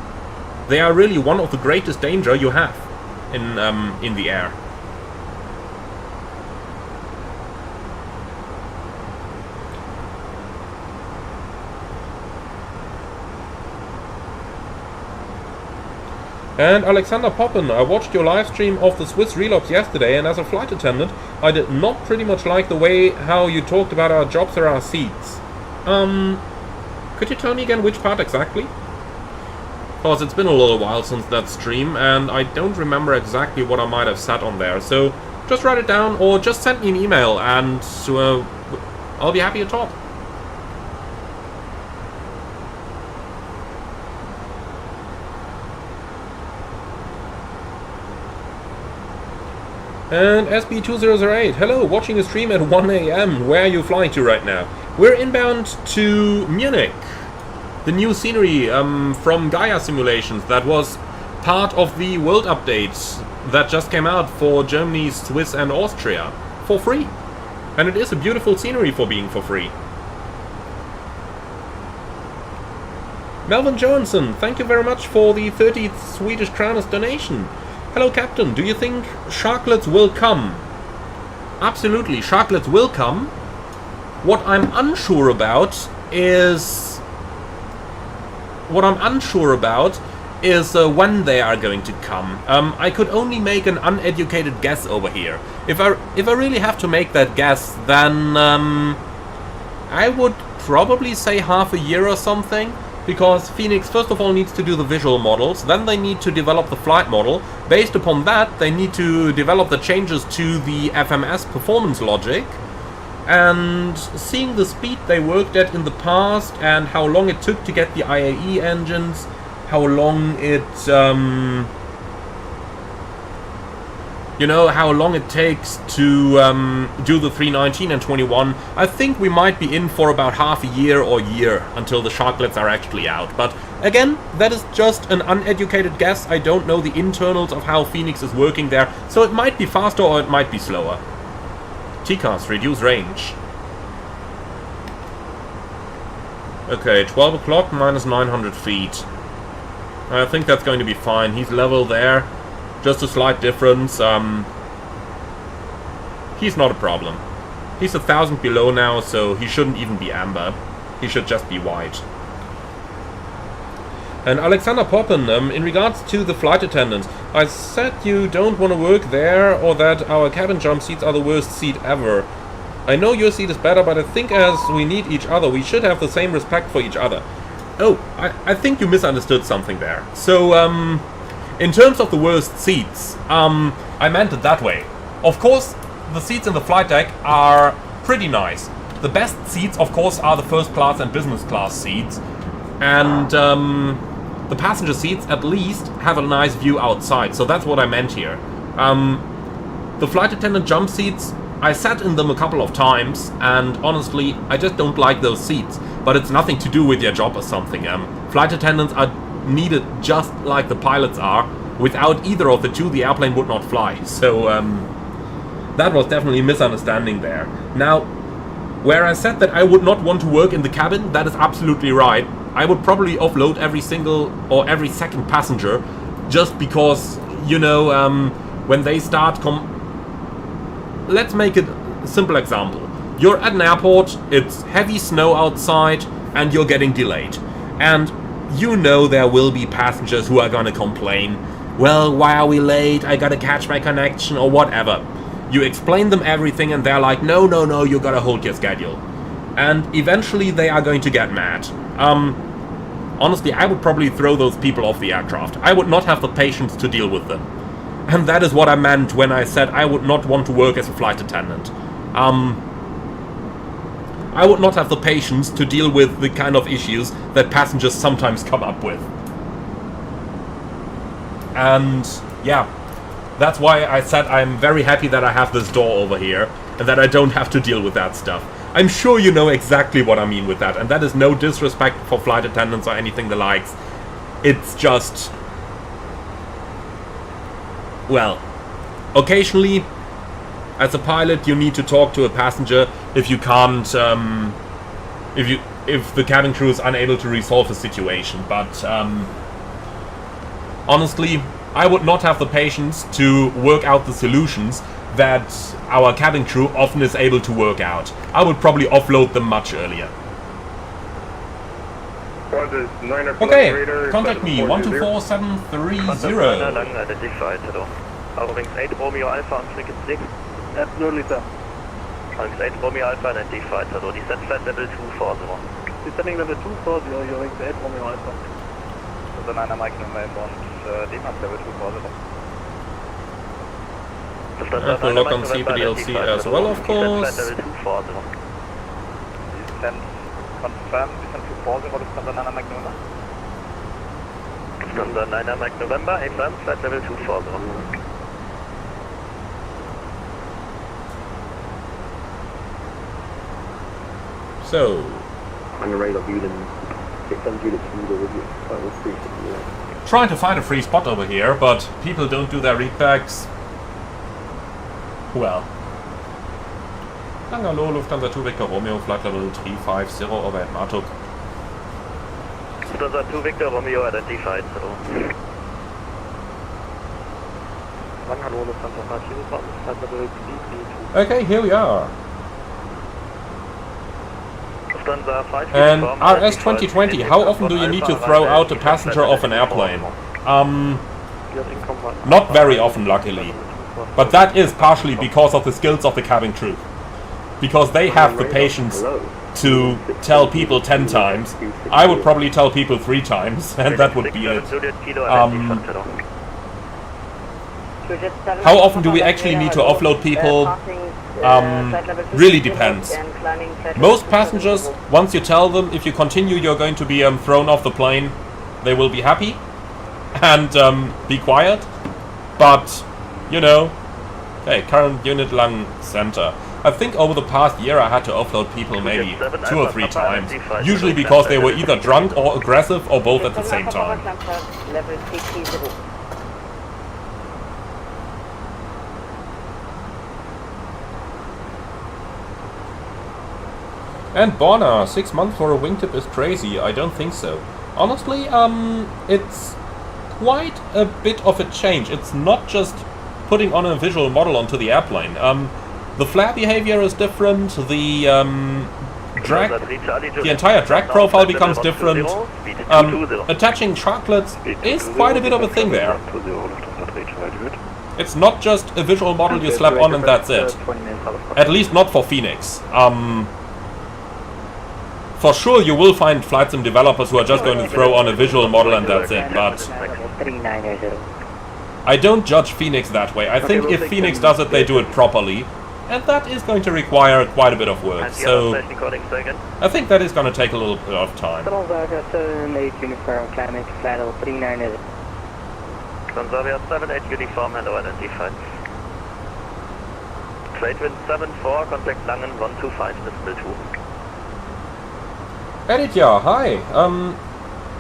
They are really one of the greatest danger you have in the air. And Alexander Poppen, I watched your live stream of the Swiss relops yesterday, and as a flight attendant, I did not pretty much like the way how you talked about our jobs or our seats. Could you tell me again which part exactly? Because it's been a little while since that stream, and I don't remember exactly what I might have said on there. So just write it down, or just send me an email, and I'll be happy to talk. And SB2008, hello, watching a stream at 1 AM. Where are you flying to right now? We're inbound to Munich. The new scenery from Gaia Simulations that was part of the world updates that just came out for Germany, Swiss and Austria for free. And it is a beautiful scenery for being for free. Melvin Johansson, thank you very much for the 30 Swedish kroners donation. Hello Captain, do you think sharklets will come? Absolutely, sharklets will come. What I'm unsure about is when they are going to come. I could only make an uneducated guess over here. If I really have to make that guess, then I would probably say half a year or something. Because Phoenix first of all needs to do the visual models, then they need to develop the flight model. Based upon that, they need to develop the changes to the FMS performance logic. And seeing the speed they worked at in the past and how long it took to get the IAE engines, how long it, how long it takes to do the 319 and 21, I think we might be in for about half a year or year until the sharklets are actually out. But again, that is just an uneducated guess. I don't know the internals of how Phoenix is working there, so it might be faster or it might be slower. TCAS, reduce range. Okay, 12 o'clock minus 900 feet. I think that's going to be fine. He's level there. Just a slight difference. He's not a problem. He's 1,000 below now, so he shouldn't even be amber. He should just be white. And Alexander Poppen, in regards to the flight attendants, I said you don't want to work there, or that our cabin jump seats are the worst seat ever. I know your seat is better, but I think as we need each other, we should have the same respect for each other. Oh, I think you misunderstood something there. So, in terms of the worst seats, I meant it that way. Of course, the seats in the flight deck are pretty nice. The best seats, of course, are the first class and business class seats. And the passenger seats, at least, have a nice view outside. So that's what I meant here. The flight attendant jump seats, I sat in them a couple of times, and honestly, I just don't like those seats. But it's nothing to do with your job or something. Flight attendants are needed just like the pilots are. Without either of the two, the airplane would not fly. So that was definitely a misunderstanding there. Now, where I said that I would not want to work in the cabin, that is absolutely right. I would probably offload every single or every second passenger, just because, when they start let's make it a simple example. You're at an airport, it's heavy snow outside, and you're getting delayed. And there will be passengers who are gonna complain, well, why are we late, I gotta catch my connection, or whatever. You explain them everything and they're like, no, you gotta hold your schedule. And eventually they are going to get mad. Honestly, I would probably throw those people off the aircraft. I would not have the patience to deal with them. And that is what I meant when I said I would not want to work as a flight attendant. I would not have the patience to deal with the kind of issues that passengers sometimes come up with. And yeah, that's why I said I'm very happy that I have this door over here and that I don't have to deal with that stuff. I'm sure you know exactly what I mean with that, and that is no disrespect for flight attendants or anything the likes. It's just, well, occasionally as a pilot you need to talk to a passenger if you can't, if the cabin crew is unable to resolve a situation. But honestly, I would not have the patience to work out the solutions that our cabin crew often is able to work out. I would probably offload them much earlier. Okay, contact me, 124730. Identified, hello. Wings 8 Romeo Alpha on frequency. Absolutely, sir. Wings 8 Romeo Alpha identified, hello. Descent flight level 240. Descending level 240, your Wings 8 Romeo Alpha. Also 9er Mike November und Demark level 240. Have a look on CPDLC as well, of course. Descent confirm, descent 240, Lufthansa 9er Mike November. Lufthansa 9er Mike November, affirm, flight level 240. So, on the radar viewing 600 units from the review. trying to find a free spot over here, but people don't do their readbacks. Well. Bangalore, Lufthansa 2 Victor Romeo, flight level 350 over at Martuk. Lufthansa 2 Victor Romeo identified, hello. Hello, Lufthansa 5 flight level 332. Okay, here we are. Lufthansa 5 And RS 2020, how often do you need to throw out a passenger off an airplane? Not very often, luckily. But that is partially because of the skills of the cabin crew. Because they have the patience to tell people 10 times. I would probably tell people 3 times, and that would be it. How often do we actually need to offload people? Really depends. Most passengers, once you tell them if you continue you're going to be thrown off the plane, they will be happy and be quiet. But, you know, okay, current unit Lang Center. I think over the past year I had to offload people maybe 2 or 3 times. Usually because they were either drunk or aggressive or both at the same time. And Borna, 6 months for a wingtip is crazy. I don't think so. Honestly, it's quite a bit of a change. It's not just putting on a visual model onto the airplane. The flare behavior is different. The entire drag profile becomes different. Attaching sharklets is quite a bit of a thing there. It's not just a visual model you slap on and that's it. At least not for Phoenix. For sure you will find flight sim developers who are just going to throw on a visual model and that's it, but I don't judge Phoenix that way. I think if Phoenix does it, they do it properly, and that is going to require quite a bit of work, so I think that is going to take a little bit of time. Conservator 78 uniform, hello, identified. Trade wind 74, contact Langen 125, decimal 2. Aditya, hi.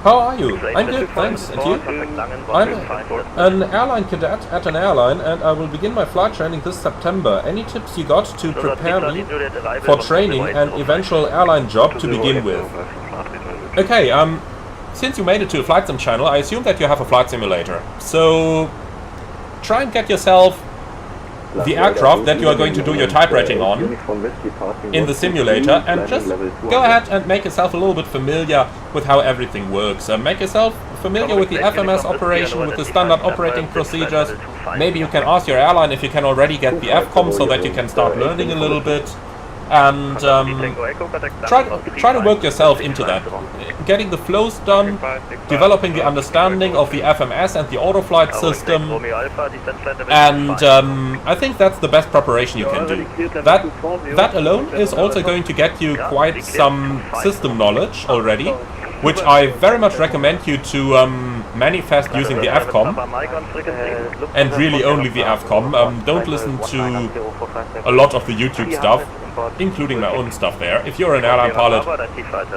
How are you? I'm good, thanks. And you? I'm an airline cadet at an airline, and I will begin my flight training this September. Any tips you got to prepare me for training and eventual airline job to begin with? Okay, since you made it to a flight sim channel, I assume that you have a flight simulator. So try and get yourself the aircraft that you are going to do your type rating on in the simulator, and just go ahead and make yourself a little bit familiar with how everything works. Make yourself familiar with the FMS operation, with the standard operating procedures. Maybe you can ask your airline if you can already get the FCOM so that you can start learning a little bit. And try to work yourself into that. Getting the flows done, developing the understanding of the FMS and the autoflight system, and I think that's the best preparation you can do. That alone is also going to get you quite some system knowledge already, which I very much recommend you to manifest using the FCOM, and really only the FCOM. Don't listen to a lot of the YouTube stuff, including my own stuff there. If you're an airline pilot,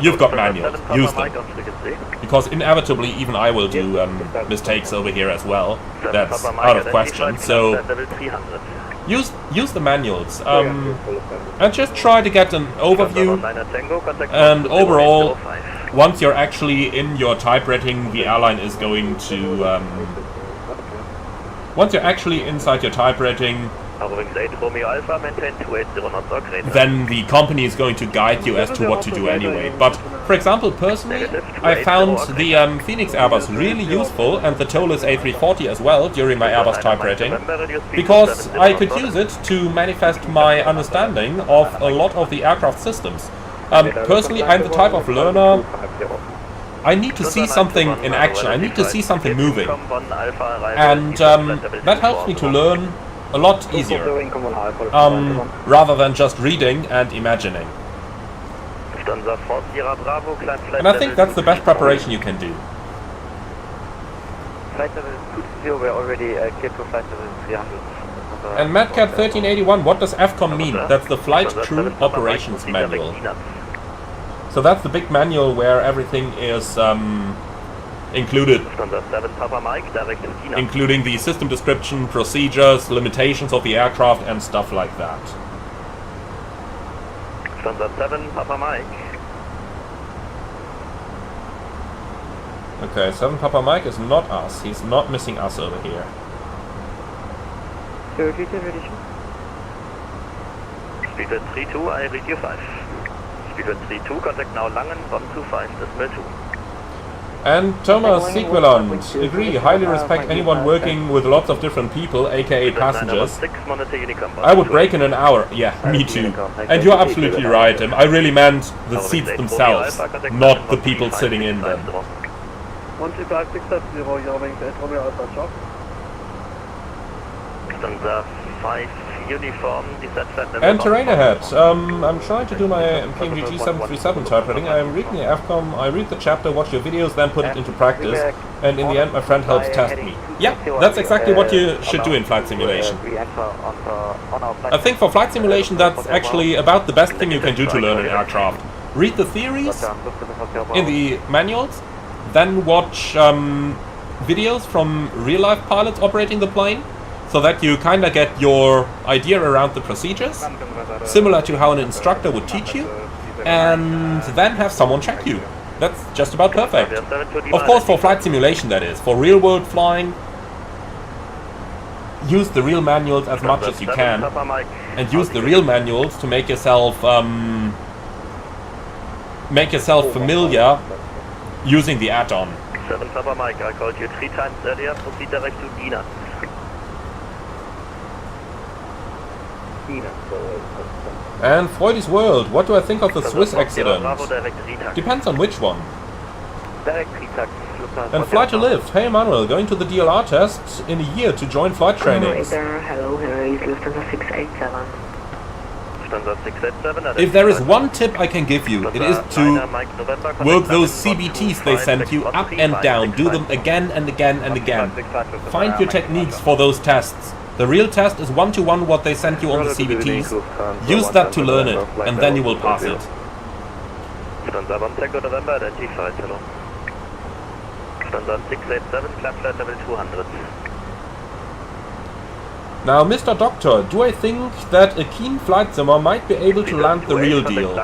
you've got manuals, use them. Because inevitably even I will do mistakes over here as well. That's out of question. So use the manuals and just try to get an overview, and overall, once you're actually in your type rating, the airline is going to once you're actually inside your type rating, then the company is going to guide you as to what to do anyway. But for example, personally, I found the Phoenix Airbus really useful, and the Tolus A340 as well during my Airbus type rating, because I could use it to manifest my understanding of a lot of the aircraft systems. Personally, I'm the type of learner, I need to see something in action, I need to see something moving, and that helps me to learn a lot easier, rather than just reading and imagining. And I think that's the best preparation you can do. And MadCat 1381, what does FCOM mean? That's the Flight Crew Operations Manual. So that's the big manual where everything is included, including the system description, procedures, limitations of the aircraft and stuff like that. Standard 7, Papa Mike. Okay, 7 Papa Mike is not us. He's not missing us over here. Speedbird 32, I read you 5. Speedbird 32, contact now Langen, 125, decimal 2. And Thomas Sequeland, agree, highly respect anyone working with lots of different people, aka passengers. I would break in an hour. Yeah, me too. And you're absolutely right, I really meant the seats themselves, not the people sitting in them. 12560, you're wings at Romeo Alpha Shop. Standard 5 uniform, and terrain ahead. I'm trying to do my PMGG 737 type rating. I'm reading the AFCOM, I read the chapter, watch your videos, then put it into practice, and in the end my friend helps test me. Yeah, that's exactly what you should do in flight simulation. I think for flight simulation that's actually about the best thing you can do to learn an aircraft. Read the theories in the manuals, then watch videos from real-life pilots operating the plane, so that you kind of get your idea around the procedures, similar to how an instructor would teach you, and then have someone check you. That's just about perfect. Of course, for flight simulation that is. For real-world flying, use the real manuals as much as you can, and use the real manuals to make yourself familiar using the add-on. 7 Papa Mike, I called you 3 times earlier, proceed direct to Dina. And Freudy's World, what do I think of the Swiss accident? Depends on which one. And Fly to Live, hey Manuel, going to the DLR test in a year to join flight trainings. Hello, here is Lufthansa 687. If there is one tip I can give you, it is to work those CBTs they send you up and down, do them again and again and again. Find your techniques for those tests. The real test is one-to-one what they sent you on the CBTs. Use that to learn it, and then you will pass it. Standard 1 Tango November, identified, hello. Standard 687, clap flight level 200. Now, Mr. Doctor, do I think that a keen flight simmer might be able to land the real deal?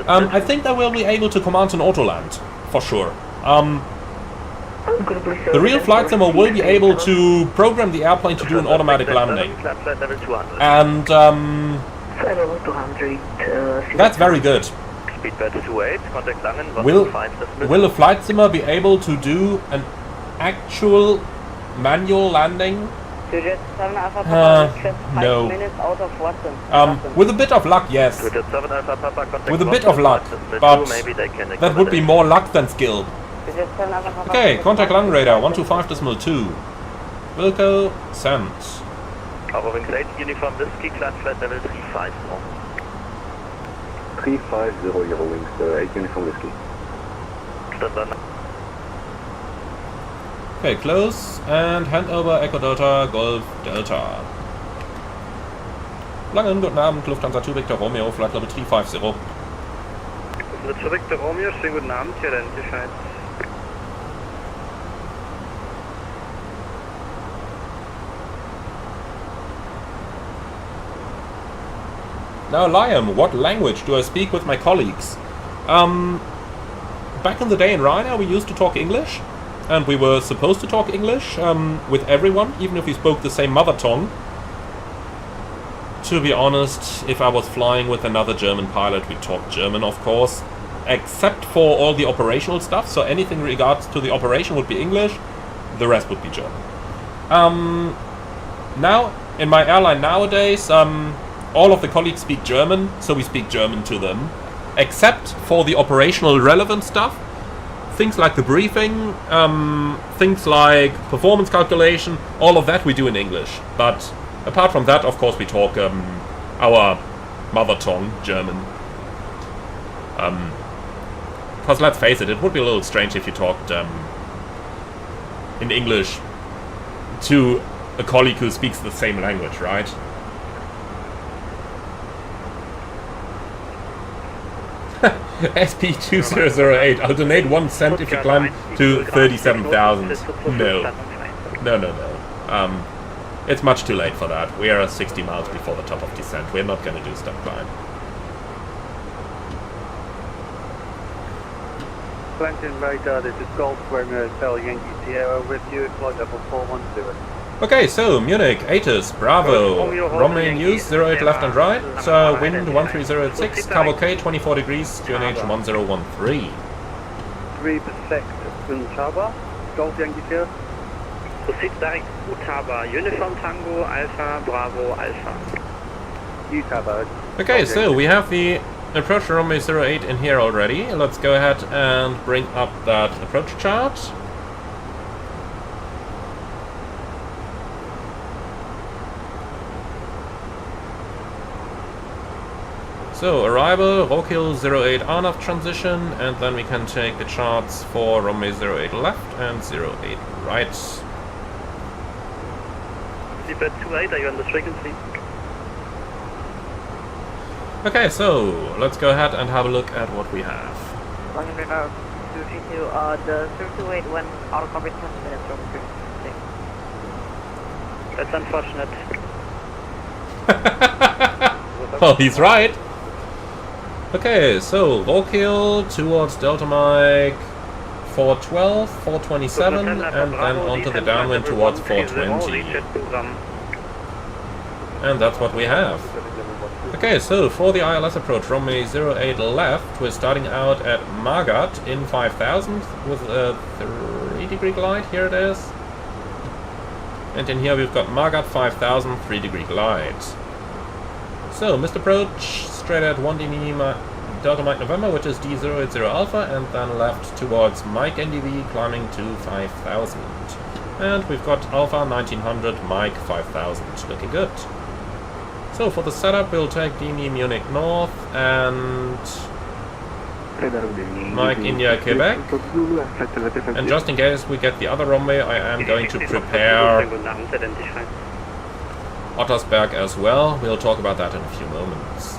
I think they will be able to command an auto-land, for sure. The real flight simmer will be able to program the airplane to do an automatic landing. And that's very good. Will a flight simmer be able to do an actual manual landing? No. With a bit of luck, yes. With a bit of luck, but that would be more luck than skill. Okay, contact Lung Radar 125.2. Wilco, sent. Our wings 8 uniform whiskey, climb flight level 350. 350, your wings 8 uniform whiskey. Okay, close and hand over Echo Delta, Golf Delta. Langen, guten Abend, Lufthansa 2 Victor Romeo, flight level 350. Lufthansa 2 Victor Romeo, schönen guten Abend, hier identified. Now, Liam, what language do I speak with my colleagues? Back in the day in Ryanair, we used to talk English, and we were supposed to talk English with everyone, even if we spoke the same mother tongue. To be honest, if I was flying with another German pilot, we'd talk German, of course. Except for all the operational stuff, so anything regards to the operation would be English, the rest would be German. Now, in my airline nowadays, all of the colleagues speak German, so we speak German to them. Except for the operational relevant stuff, things like the briefing, things like performance calculation, all of that we do in English. But apart from that, of course, we talk our mother tongue, German. Because let's face it, it would be a little strange if you talked in English to a colleague who speaks the same language, right? SP2008, I'll donate 1 cent if you climb to 37,000. No. No. It's much too late for that. We are 60 miles before the top of descent. We're not going to do step climb. Clinton Radar, this is Golf Romeo Hotel Yankee Sierra with you, flight level 410. Okay, so Munich, Atus, Bravo, Romeo News, 08 left and right, wind 13086, cavalcade 24 degrees, QNH 1013. 3% Utaba, Golf Yankee Sierra. Proceed direct Utaba, Uniform Tango, Alpha, Bravo, Alpha. Utaba. Okay, so we have the approach runway 08 in here already. Let's go ahead and bring up that approach chart. So, arrival, Rockhill 08 RNAV transition, and then we can take the charts for runway 08 left and 08 right. Seabird 28, are you on this frequency? Okay, so let's go ahead and have a look at what we have. The 328 went out of coverage 10 minutes from 326. That's unfortunate. Well, he's right. Okay, so Rockhill towards Delta Mike 412, 427, and then onto the downwind towards 420. And that's what we have. Okay, so for the ILS approach, runway 08 left, we're starting out at Magat in 5000 with a 3-degree glide. Here it is. And in here we've got Magat 5000, 3-degree glide. So, missed approach, straight at 1D Delta Mike November, which is D080 Alpha, and then left towards Mike NDV, climbing to 5000. And we've got Alpha 1900, Mike 5000, looking good. So for the setup, we'll take DME Munich North and Mike India Quebec. And just in case we get the other runway, I am going to prepare Ottersberg as well. We'll talk about that in a few moments.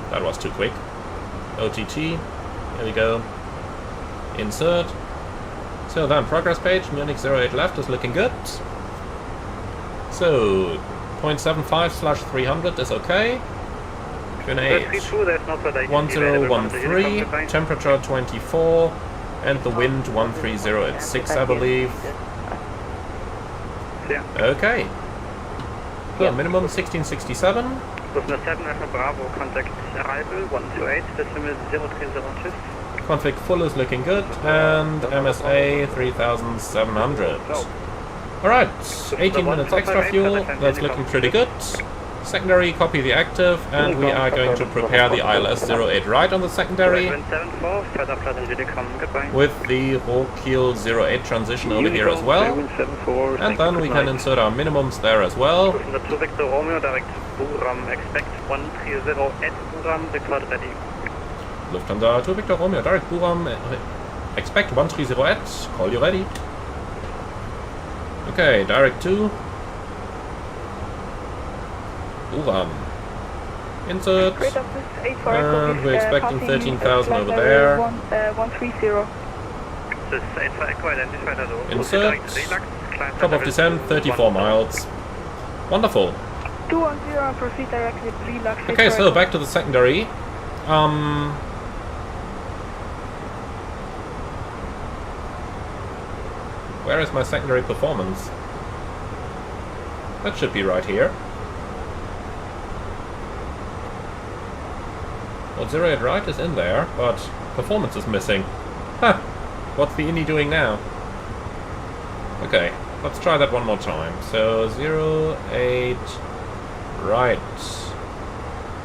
That was too quick. OTT, here we go. Insert. So then, progress page, Munich 08 left is looking good. So, 0.75/300 is okay. QNH 1013, temperature 24, and the wind 130 at 6, I believe. Okay. So, minimum 1667. Lufthansa 7 Alpha Bravo, contact arrival 128, decimal 0306. Config full is looking good, and MSA 3700. Alright, 18 minutes extra fuel, that's looking pretty good. Secondary, copy the active, and we are going to prepare the ILS 08 right on the secondary with the Rockhill 08 transition over here as well. And then we can insert our minimums there as well. Lufthansa 2 Victor Romeo, direct Buram, expect 130 at Buram, record ready. Lufthansa 2 Victor Romeo, direct Buram, expect 130 at, call you ready. Okay, direct 2. Buram. Insert. And we're expecting 13,000 over there. 130. Insert. Top of descent, 34 miles. Wonderful. 210, proceed directly, relax. Okay, so back to the secondary. Where is my secondary performance? That should be right here. Well, 08 right is in there, but performance is missing. Huh. What's the Indy doing now? Okay, let's try that one more time. So 08 right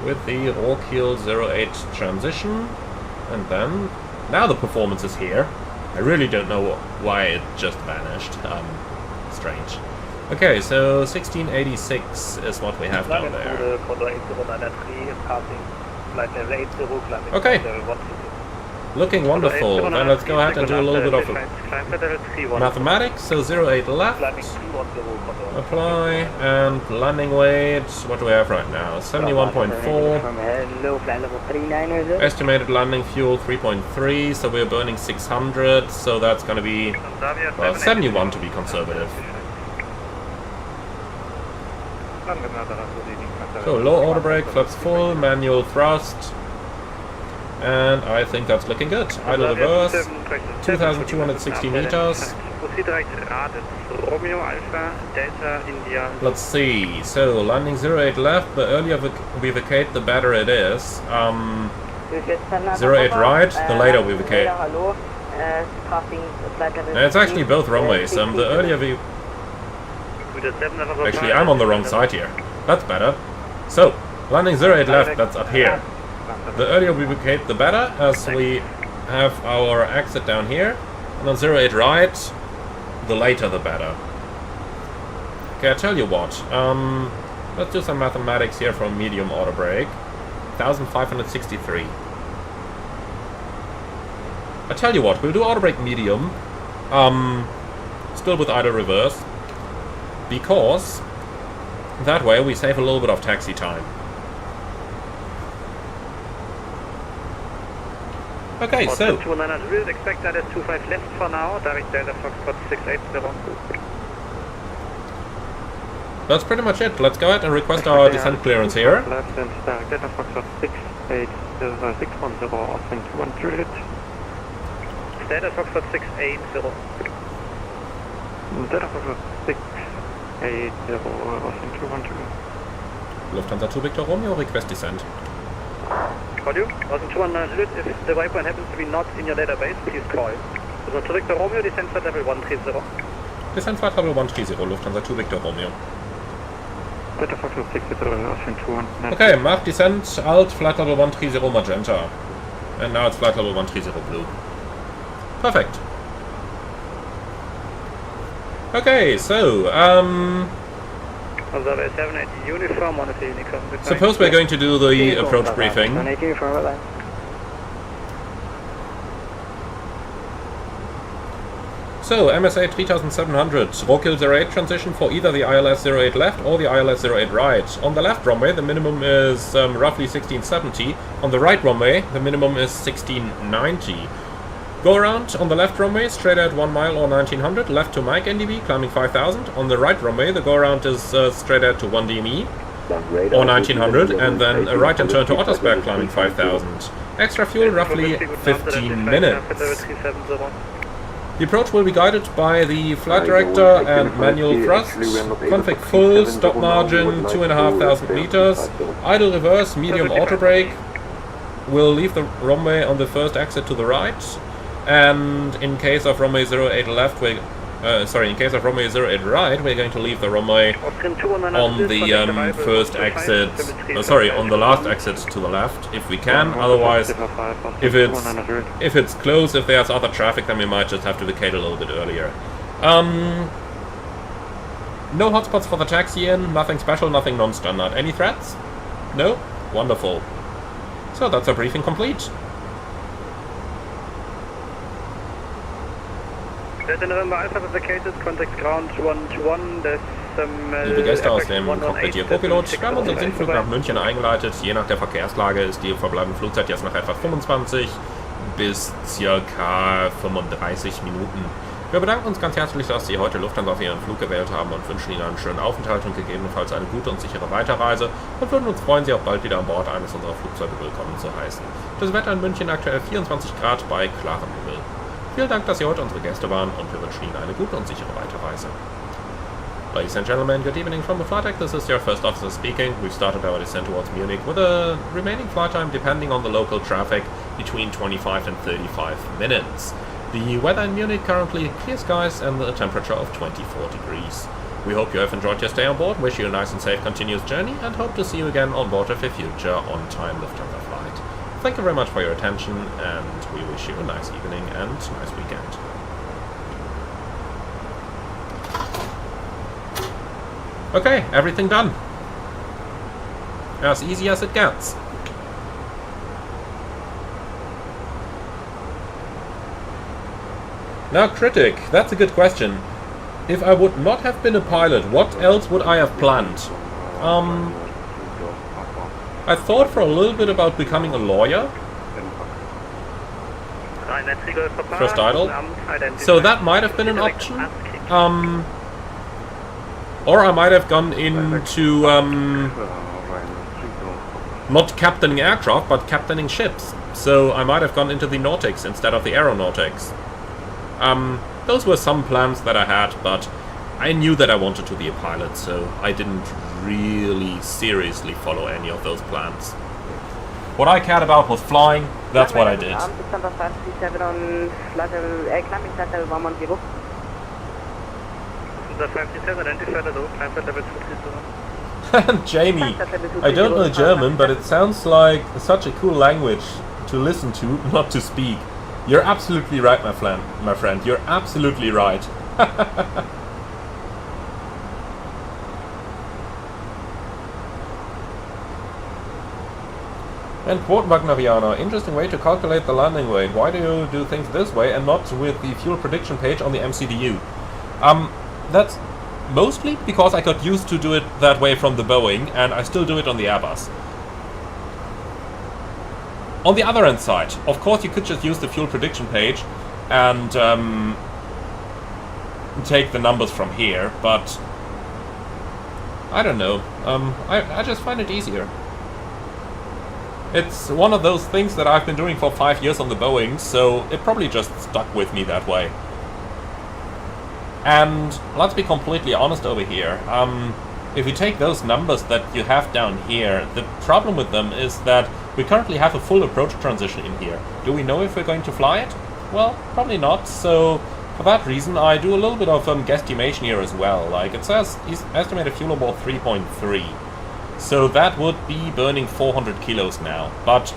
with the Rohrkiel 08 transition, and then now the performance is here. I really don't know why it just vanished. Strange. Okay, so 1686 is what we have down there. Okay. Looking wonderful. Then let's go ahead and do a little bit of mathematics. So 08 left. Apply and landing weight. What do we have right now? 71.4. Estimated landing fuel 3.3. So we're burning 600. So that's going to be, well, 71 to be conservative. So low order brake, flaps full, manual thrust. And I think that's looking good. Idle reverse, 2,260 meters. Let's see. So landing 08 left. The earlier we vacate, the better it is. 08 right. The later we vacate. And it's actually both runways. The earlier we. Actually, I'm on the wrong side here. That's better. So landing 08 left. That's up here. The earlier we vacate, the better, as we have our exit down here. And on 08 right, the later the better. Okay, I tell you what. Let's do some mathematics here from medium auto brake. 1,563. I tell you what, we'll do auto brake medium. Still with idle reverse. Because that way we save a little bit of taxi time. Okay, so. We'll expect that at 25 left for now, direct Delta Foxtrot 680. That's pretty much it. Let's go ahead and request our descent clearance here. Left and direct Delta Foxtrot 680, 610, offering 200. Delta Foxtrot 680. Delta Foxtrot 680, offering 200. Lufthansa 2 Victor Romeo, request descent. Call you. 1200, if the wipe one happens to be not in your database, please call. So 2 Victor Romeo, descent flight level 130. Descent flight level 130, Lufthansa 2 Victor Romeo. Delta Foxtrot 680, offering 200. Okay, mark descent, alt, flight level 130 magenta. And now it's flight level 130 blue. Perfect. Okay, so, uniform, suppose we're going to do the approach briefing. So, MSA 3700, Rohrkiel 08 transition for either the ILS 08 left or the ILS 08 right. On the left runway, the minimum is roughly 1670. On the right runway, the minimum is 1690. Go around on the left runway, straight at 1 mile or 1900, left to Mike NDB, climbing 5000. On the right runway, the go around is straight at to 1 DME or 1900, and then a right and turn to Ottersberg, climbing 5000. Extra fuel, roughly 15 minutes. The approach will be guided by the flight director and manual thrust. Config full, stop margin 2,500 meters. Idle reverse, medium auto brake. We'll leave the runway on the first exit to the right. And in case of runway 08 left, in case of runway 08 right, we're going to leave the runway on the first exit, on the last exit to the left, if we can. Otherwise, if it's close, if there's other traffic, then we might just have to vacate a little bit earlier. No hotspots for the taxi in, nothing special, nothing non-standard. Any threats? No? Wonderful. So that's our briefing complete. Delta November Alpha was vacated, contact ground 121, Liebe Gäste aus dem Cockpit hier, Co-Pilot, wir haben unseren Sinkflug nach München eingeleitet. Je nach der Verkehrslage ist die verbleibende Flugzeit jetzt noch etwa 25 bis circa 35 Minuten. Wir bedanken uns ganz herzlich, dass Sie heute Lufthansa auf Ihren Flug gewählt haben und wünschen Ihnen einen schönen Aufenthalt und gegebenenfalls eine gute und sichere Weiterreise und würden uns freuen, Sie auch bald wieder an Bord eines unserer Flugzeuge willkommen zu heißen. Das Wetter in München aktuell 24 Grad bei klarem Himmel. Vielen Dank, dass Sie heute unsere Gäste waren und wir wünschen Ihnen eine gute und sichere Weiterreise. Ladies and gentlemen, good evening from the flight deck. This is your first officer speaking. We've started our descent towards Munich with a remaining flight time, depending on the local traffic, between 25 and 35 minutes. The weather in Munich currently clear skies and a temperature of 24 degrees. We hope you have enjoyed your stay on board, wish you a nice and safe continuous journey, and hope to see you again on board of a future on-time Lufthansa flight. Thank you very much for your attention, and we wish you a nice evening and nice weekend. Okay, everything done. As easy as it gets. Now, critic, that's a good question. If I would not have been a pilot, what else would I have planned? I thought for a little bit about becoming a lawyer. First idle. So that might have been an option. Or I might have gone into, not captaining aircraft, but captaining ships. So I might have gone into the nautics instead of the aeronautics. Those were some plans that I had, but I knew that I wanted to be a pilot, so I didn't really seriously follow any of those plans. What I cared about was flying, that's what I did. Jamie, I don't know German, but it sounds like such a cool language to listen to, not to speak. You're absolutely right, my friend. You're absolutely right. And quote Wagner, interesting way to calculate the landing weight. Why do you do things this way and not with the fuel prediction page on the MCDU? That's mostly because I got used to do it that way from the Boeing, and I still do it on the Airbus. On the other hand side, of course you could just use the fuel prediction page and take the numbers from here, but I don't know. I just find it easier. It's one of those things that I've been doing for 5 years on the Boeing, so it probably just stuck with me that way. And let's be completely honest over here. If you take those numbers that you have down here, the problem with them is that we currently have a full approach transition in here. Do we know if we're going to fly it? Well, probably not, so for that reason I do a little bit of guesstimation here as well. Like it says, estimated fuel aboard 3.3. So that would be burning 400 kilos now, but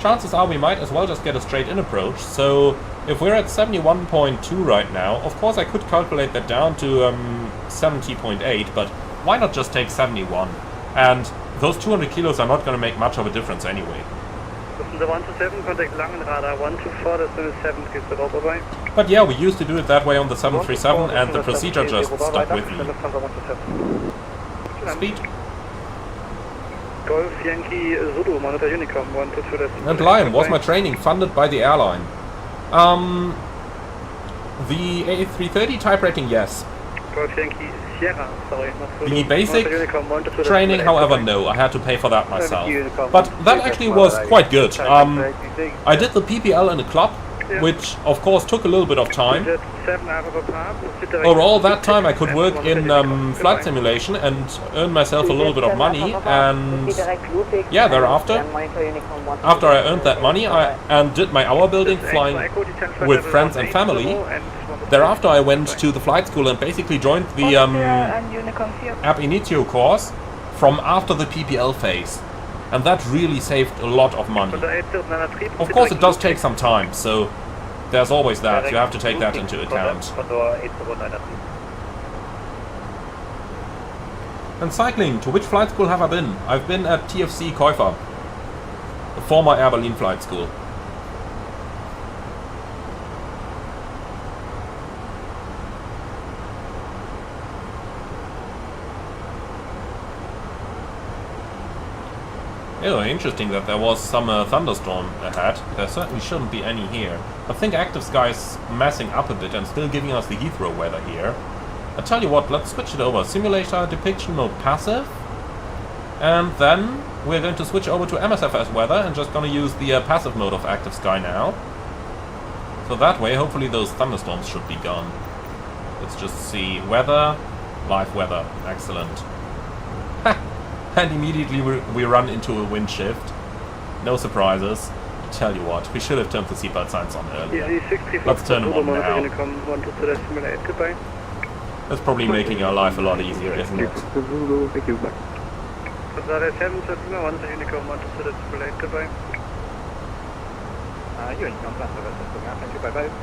chances are we might as well just get a straight-in approach. So if we're at 71.2 right now, of course I could calculate that down to 70.8, but why not just take 71? And those 200 kilos are not going to make much of a difference anyway. But yeah, we used to do it that way on the 737, and the procedure just stuck with me. Speed. And Lion, was my training funded by the airline? The A330 type rating, yes. The basic training, however, no. I had to pay for that myself. But that actually was quite good. I did the PPL in a club, which of course took a little bit of time. Overall, that time I could work in flight simulation and earn myself a little bit of money, and yeah, thereafter, after I earned that money and did my hour building flying with friends and family, thereafter I went to the flight school and basically joined the Ab Initio course from after the PPL phase. And that really saved a lot of money. Of course, it does take some time, so there's always that. You have to take that into account. And cycling, to which flight school have I been? I've been at TFC Käufer, the former Air Berlin flight school. Oh, interesting that there was some thunderstorm ahead. There certainly shouldn't be any here. I think active sky is messing up a bit and still giving us the Heathrow weather here. I tell you what, let's switch it over. Simulator depiction mode passive. And then we're going to switch over to MSFS weather and just going to use the passive mode of active sky now. So that way, hopefully those thunderstorms should be gone. Let's just see. Weather, live weather. Excellent. Ha! And immediately we run into a wind shift. No surprises. Tell you what, we should have turned the seatbelt signs on earlier. Let's turn them on now. That's probably making our life a lot easier, isn't it?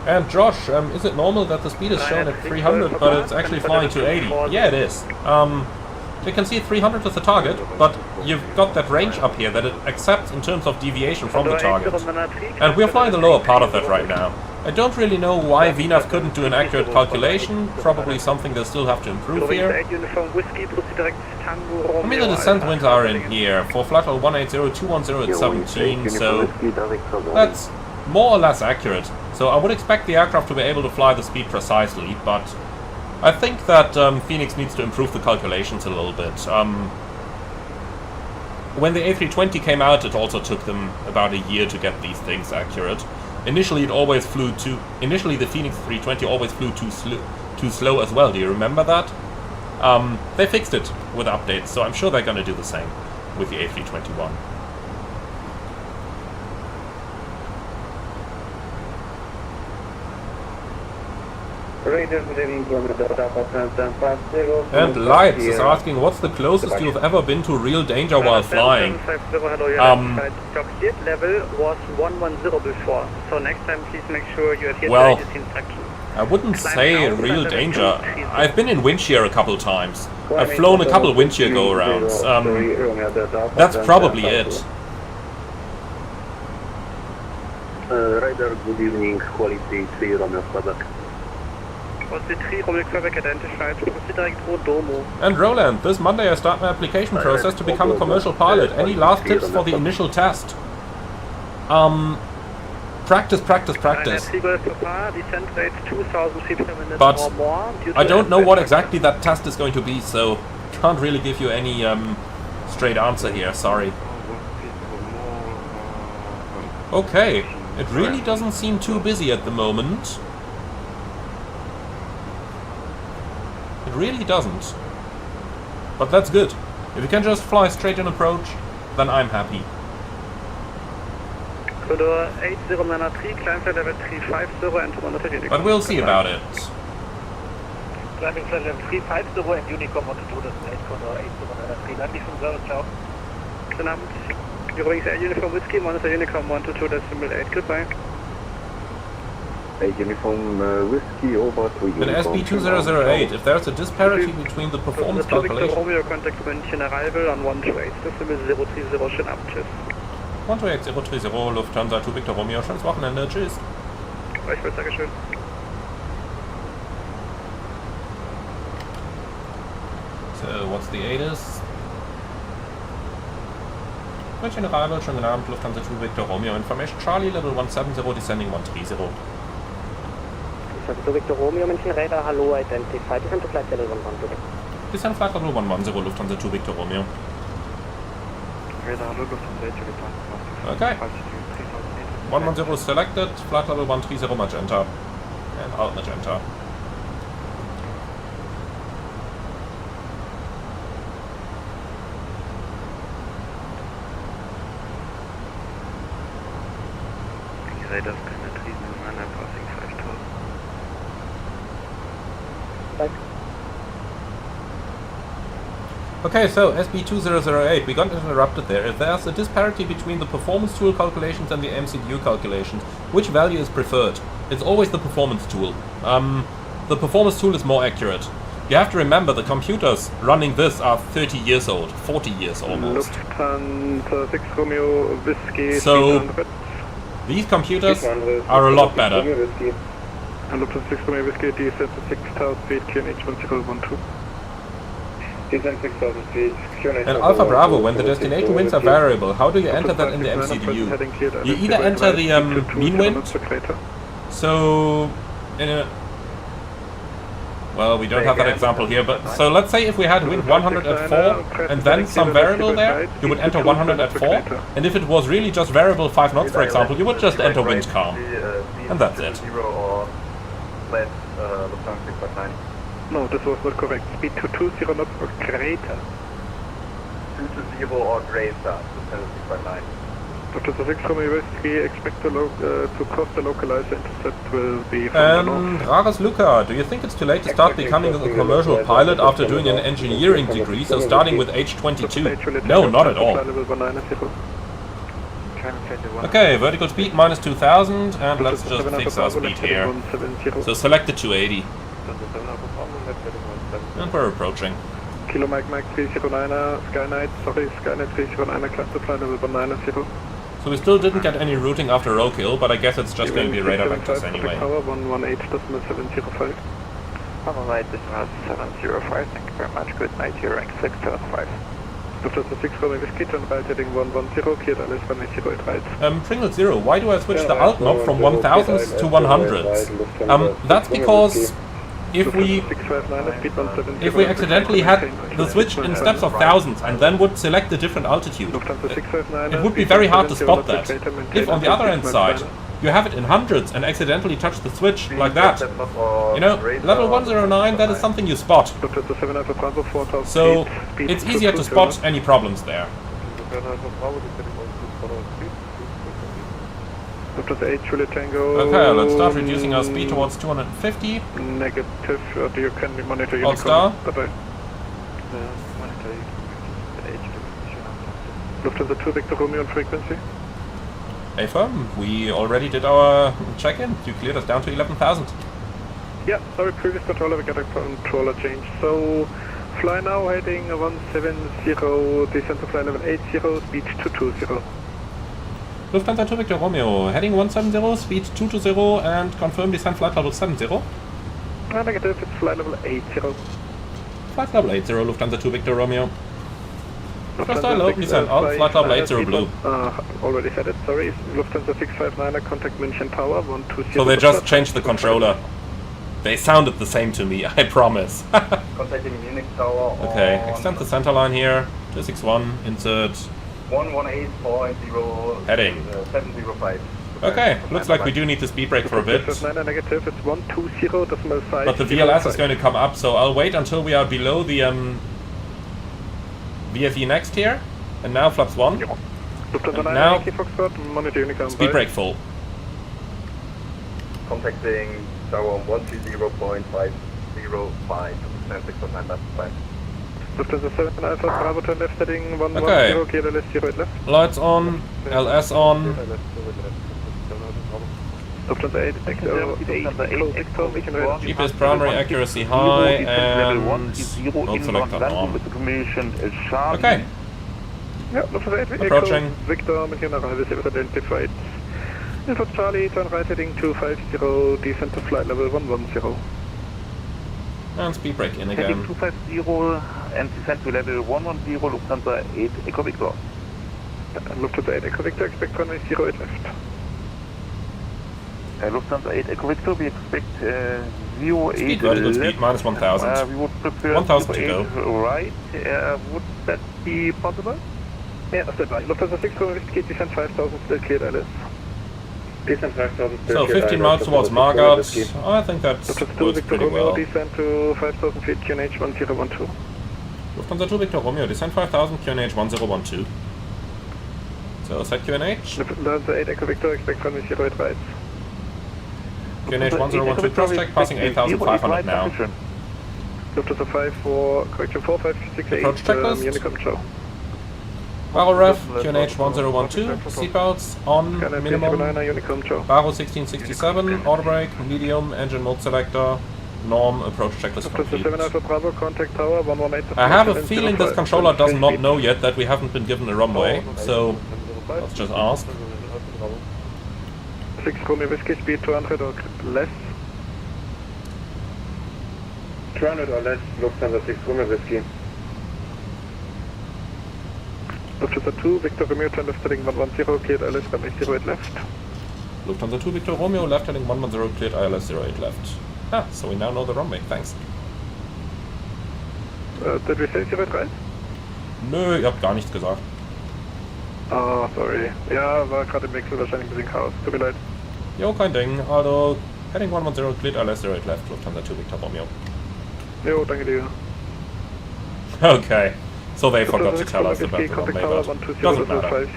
And Josh, is it normal that the speed is shown at 300 but it's actually flying to 80? Yeah, it is. You can see 300 as the target, but you've got that range up here that it accepts in terms of deviation from the target. And we're flying the lower part of that right now. I don't really know why VNAV couldn't do an accurate calculation, probably something they still have to improve here. I mean, the descent winds are in here. For flight level 180, 210 at 17, so that's more or less accurate. So I would expect the aircraft to be able to fly the speed precisely, but I think that Phoenix needs to improve the calculations a little bit. When the A320 came out, it also took them about a year to get these things accurate. Initially, the Phoenix 320 always flew too slow as well. Do you remember that? They fixed it with updates, so I'm sure they're going to do the same with the A321. And Lights is asking, what's the closest you've ever been to real danger while flying? Level was 110 before, so next time please make sure you adhere well, to the instructions. I wouldn't say real danger. I've been in wind shear a couple times. I've flown a couple wind shear go-arounds. That's probably it. Radar, good evening, quality 3 Romeo Quebec. And Roland, this Monday I start my application process to become a commercial pilot. Any last tips for the initial test? Practice. But I don't know what exactly that test is going to be, so can't really give you any straight answer here, sorry. Okay, it really doesn't seem too busy at the moment. It really doesn't. But that's good. If you can just fly straight in approach, then I'm happy. But we'll see about it. Uniform Whiskey over to With SB2008, if there's a disparity between the performance calculation... 128-030, Lufthansa 2 Victor Romeo, schönes Wochenende, tschüss. Dankeschön. So, what's the ATIS? München Arrival, schönen guten Abend, Lufthansa 2 Victor Romeo, information Charlie, level 170, descending 130. Lufthansa Victor Romeo, München Radar, hello, identified, descend to flight level 110. Descend flight level 110, Lufthansa 2 Victor Romeo. Radar, hello, Lufthansa 2 Victor. Okay. 110 is selected, flight level 130 magenta. And out magenta. Radar penetrating in manner passing 5000. Okay, so SB2008, we got interrupted there. If there's a disparity between the performance tool calculations and the MCDU calculations, which value is preferred? It's always the performance tool. The performance tool is more accurate. You have to remember the computers running this are 30 years old, 40 years almost. Lufthansa 6 Romeo Whiskey. So these computers are a lot better. And Lufthansa 6 Romeo Whiskey, descent to 6000 feet, QNH 1012. And Alpha Bravo, when the destination winds are variable, how do you enter that in the MCDU? You either enter the mean wind, so in a... Well, we don't have that example here, but so let's say if we had wind 100 at 4 and then some variable there, you would enter 100 at 4, and if it was really just variable 5 knots, for example, you would just enter wind calm. And that's it. No, this was not correct. Speed 220, not greater. 220 or greater, Lufthansa 659. Lufthansa 6 Romeo Whiskey, expect to cross the localizer intercept will be from the And Rares Luca, do you think it's too late to start becoming a commercial pilot after doing an engineering degree, so starting with age 22? No, not at all. Okay, vertical speed minus 2000, and let's just fix our speed here. So select the 280. And we're approaching. Kilo Mike 309, Skynight, sorry, Skynight 309, climb to fly level 190. So we still didn't get any routing after row kill, but I guess it's just going to be radar vectors anyway. Tower 118.705. 118.705, thank you very much. Good night, you're rank 675. Lufthansa 6 Romeo Whiskey, turn right heading 110, cleared LS 180 right. Pringle 0, why do I switch the alt knob from 1000s to 100s? That's because if we accidentally had the switch in steps of thousands and then would select a different altitude, it would be very hard to spot that. If on the other hand side you have it in hundreds and accidentally touch the switch like that, you know, level 109, that is something you spot. So it's easier to spot any problems there. Okay, let's start reducing our speed towards 250. Negative, you can monitor Alt star. Lufthansa 2 Victor Romeo on frequency. Affirm, we already did our check-in. You cleared us down to 11,000. Yeah, sorry, previous controller, we got a controller change. So, fly now heading 170, descent to fly level 80, speed 220. Lufthansa 2 Victor Romeo, heading 170, speed 220, and confirm descent flight level 70. Negative, it's flight level 80. Flight level 80, Lufthansa 2 Victor Romeo. First dial open descent alt, flight level 80 blue. Already said it, sorry. Lufthansa 659, contact München Tower 120. So they just changed the controller. They sounded the same to me, I promise. Contacting Munich Tower. Okay, extend the center line here. 261, insert. 118.0. Heading. 705. Okay, looks like we do need the speed brake for a bit. Negative, it's 120.5. But the VLS is going to come up, so I'll wait until we are below the VFE next here. And now flaps 1. And now speed brake full. Contacting Tower 120.505. Lufthansa 7 Alpha, Bravo turn left heading 110, okay. clear LS 0 left. Lights on, LS on. Lufthansa 8, GPS primary accuracy high and mode selector on. Okay. Yeah, Lufthansa 8, approaching. Victor, München arrival is identified. Info Charlie, turn right heading 250, descent to flight level 110. And speed brake in again. 250 and descent to level 110, Lufthansa 8 Echo Victor. Lufthansa 8 Echo Victor, expect runway 08 left. Lufthansa 8 Echo Victor, we expect 08 speed, vertical left. Speed, minus 1000. We would prefer 1000 to go. Right, would that be possible? Yeah, stand by. Lufthansa 6 Romeo Whiskey, descent 5000, still cleared LS. Descent 5000, so 15 miles towards Margot. I think that works pretty well. Descent to 5000 feet, QNH 1012. Lufthansa 2 Victor Romeo, descent 5000, QNH 1012. So set QNH. Lufthansa 8 Echo Victor, expect runway 08 right. QNH 1012 cross check, passing 8500 now. Lufthansa 5 for correction 4568. Approach checklist. Honeycomb show. Barrow ref, QNH 1012, seatbelts on minimum. Barrow 1667, auto brake, medium, engine mode selector, norm, approach checklist complete. I have a feeling this controller does not know yet that we haven't been given a runway, so let's just ask. 6 Romeo Whiskey, speed 200 or less. 200 or less, Lufthansa 6 Romeo Whiskey. Lufthansa 2, Victor Romeo, turn left heading 110, cleared ILS runway 08 left. Lufthansa 2, Victor Romeo, left heading 110, cleared ILS 08 left. Ah, so we now know the runway, thanks. Did we say 08 right? Nö, ihr habt gar nichts gesagt. Ah, sorry. Ja, war gerade im Wechsel wahrscheinlich ein bisschen Chaos, tut mir leid. Jo, kein Ding. Also, heading 110, cleared ILS 08 left, Lufthansa 2, Victor Romeo. Jo, danke dir. Okay, so they forgot to tell us about the runway, but doesn't matter.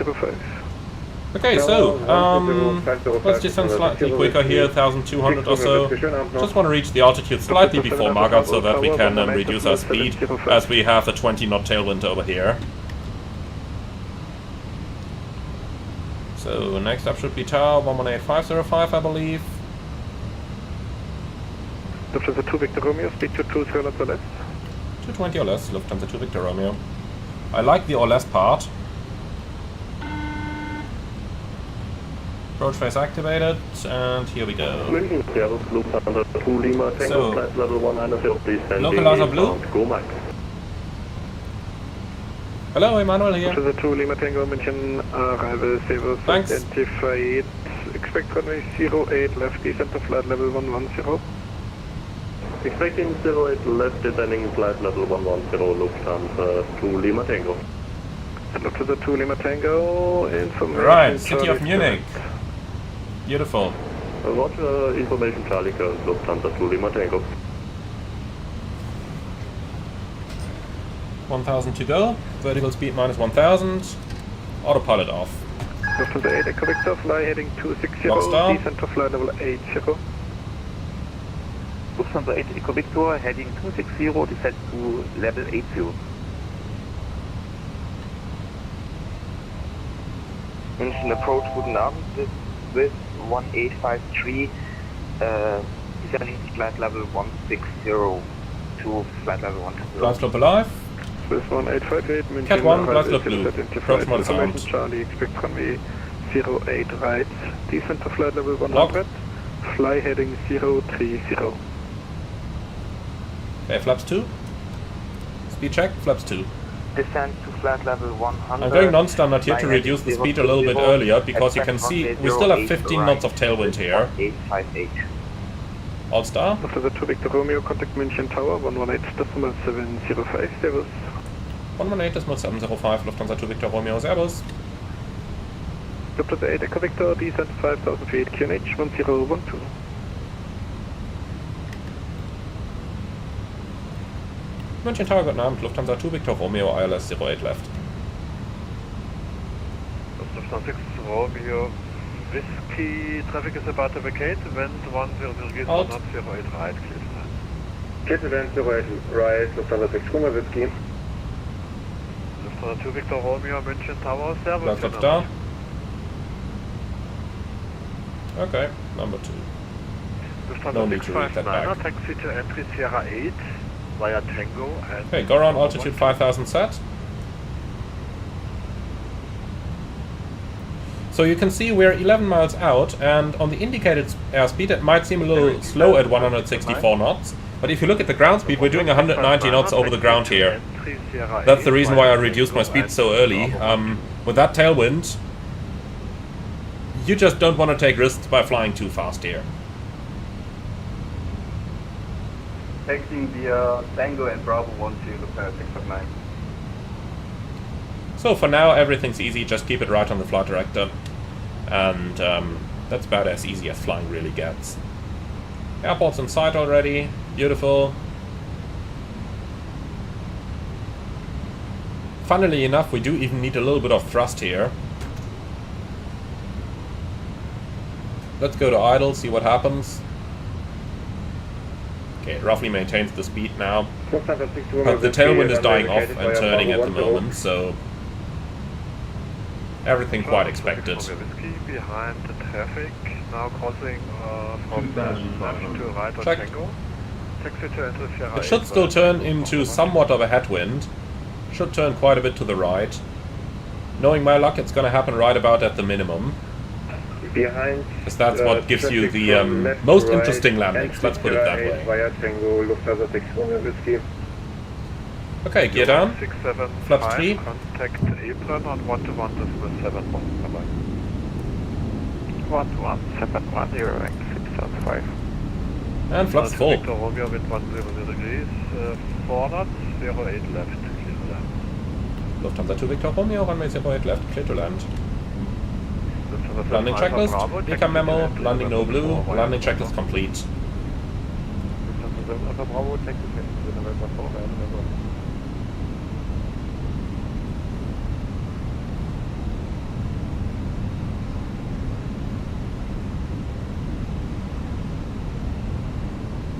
Okay, so, let's descend slightly quicker here, 1,200 or so. Just want to reach the altitude slightly before Margot so that we can reduce our speed, as we have the 20 knot tailwind over here. So, next up should be Tower 118505, I believe. Lufthansa 2 Victor Romeo, speed to 20 or less. 220 or less, Lufthansa 2 Victor Romeo. I like the or less part. Approach phase activated, and here we go. So, localizer blue. Hello, Emmanuel here. Lufthansa 2 Lima Tango, München, arrival, Savers, thanks. Identified, expect runway 08 left, descent to flight level 110. Expecting 08 left, descending flight level 110, Lufthansa 2 Lima Tango. Lufthansa 2 Lima Tango, information. Right, city of Munich. Beautiful. Roger, information Charlie, Lufthansa 2 Lima Tango. 1,000 to go. Vertical speed minus 1,000. Autopilot off. Lufthansa 8 Echo Victor, fly heading 260, Lockstar. descent to flight level 80. Lufthansa 8 Echo Victor, heading 260, descent to level 80. München approach, guten Abend, with 1853, descending to flight level 160 to flight level 120. Flight slope alive. Swiss 1858, München. Cat 1, flight slope blue. Approach mode sound. Charlie, expect runway 08 right, descent to flight level 100, fly heading 030. Okay, flaps 2. Speed check, flaps 2. Descent to flight level 100. I'm going non-standard here to reduce the speed a little bit earlier, because you can see we still have 15 knots of tailwind here. 858. All star. Lufthansa 2 Victor Romeo, contact München Tower 118.705, Servus. 118.705, Lufthansa 2 Victor Romeo, Servus. Lufthansa 8 Echo Victor, descent 5,000 feet, QNH 1012. München Tower, guten Abend, Lufthansa 2 Victor Romeo, ILS 08 left. Lufthansa 6 Romeo, Whiskey, traffic is about to vacate, wind 10 degrees, 08 right, Clear to land 08 right, Lufthansa 6 Romeo, Whiskey. Lufthansa 2 Victor Romeo, München Tower, Servus. Flaps star. Okay, number 2. Lufthansa No need to read that back. taxi to entry Sierra 8 via Tango and... Okay, go around altitude 5,000 set. So you can see we're 11 miles out, and on the indicated airspeed it might seem a little slow at 164 knots, but if you look at the ground speed, we're doing 190 knots over the ground here. That's the reason why I reduced my speed so early. With that tailwind, you just don't want to take risks by flying too fast here. Taxing via Tango and Bravo 12, Lufthansa 659. So for now everything's easy, just keep it right on the flight director, and that's about as easy as flying really gets. Airport's in sight already, beautiful. Funnily enough, we do even need a little bit of thrust here. Let's go to idle, see what happens. Okay, it roughly maintains the speed now, but the tailwind is dying off and turning at the moment, so everything quite expected. Whiskey behind the traffic, now crossing from left to right on Check. Tango. Taxi to enter Sierra 8. It should still turn into somewhat of a headwind, should turn quite a bit to the right. Knowing my luck, it's going to happen right about at the minimum. Behind, because that's what gives you the most interesting landings, let's put it that way. Via Tango, Lufthansa 6 Romeo, Whiskey. Okay, gear down. 675, Flaps 3. Contact apron on 121.71. Bye-bye. 11710 675. And flaps full. Victor Romeo with 100 degrees, 4 knots, 08 left, clear to land. Lufthansa 2 Victor Romeo, runway 08 left, clear to land. Landing checklist, decam memo, landing no blue, landing checklist complete. Alpha Bravo, take the pin to November 4 and November.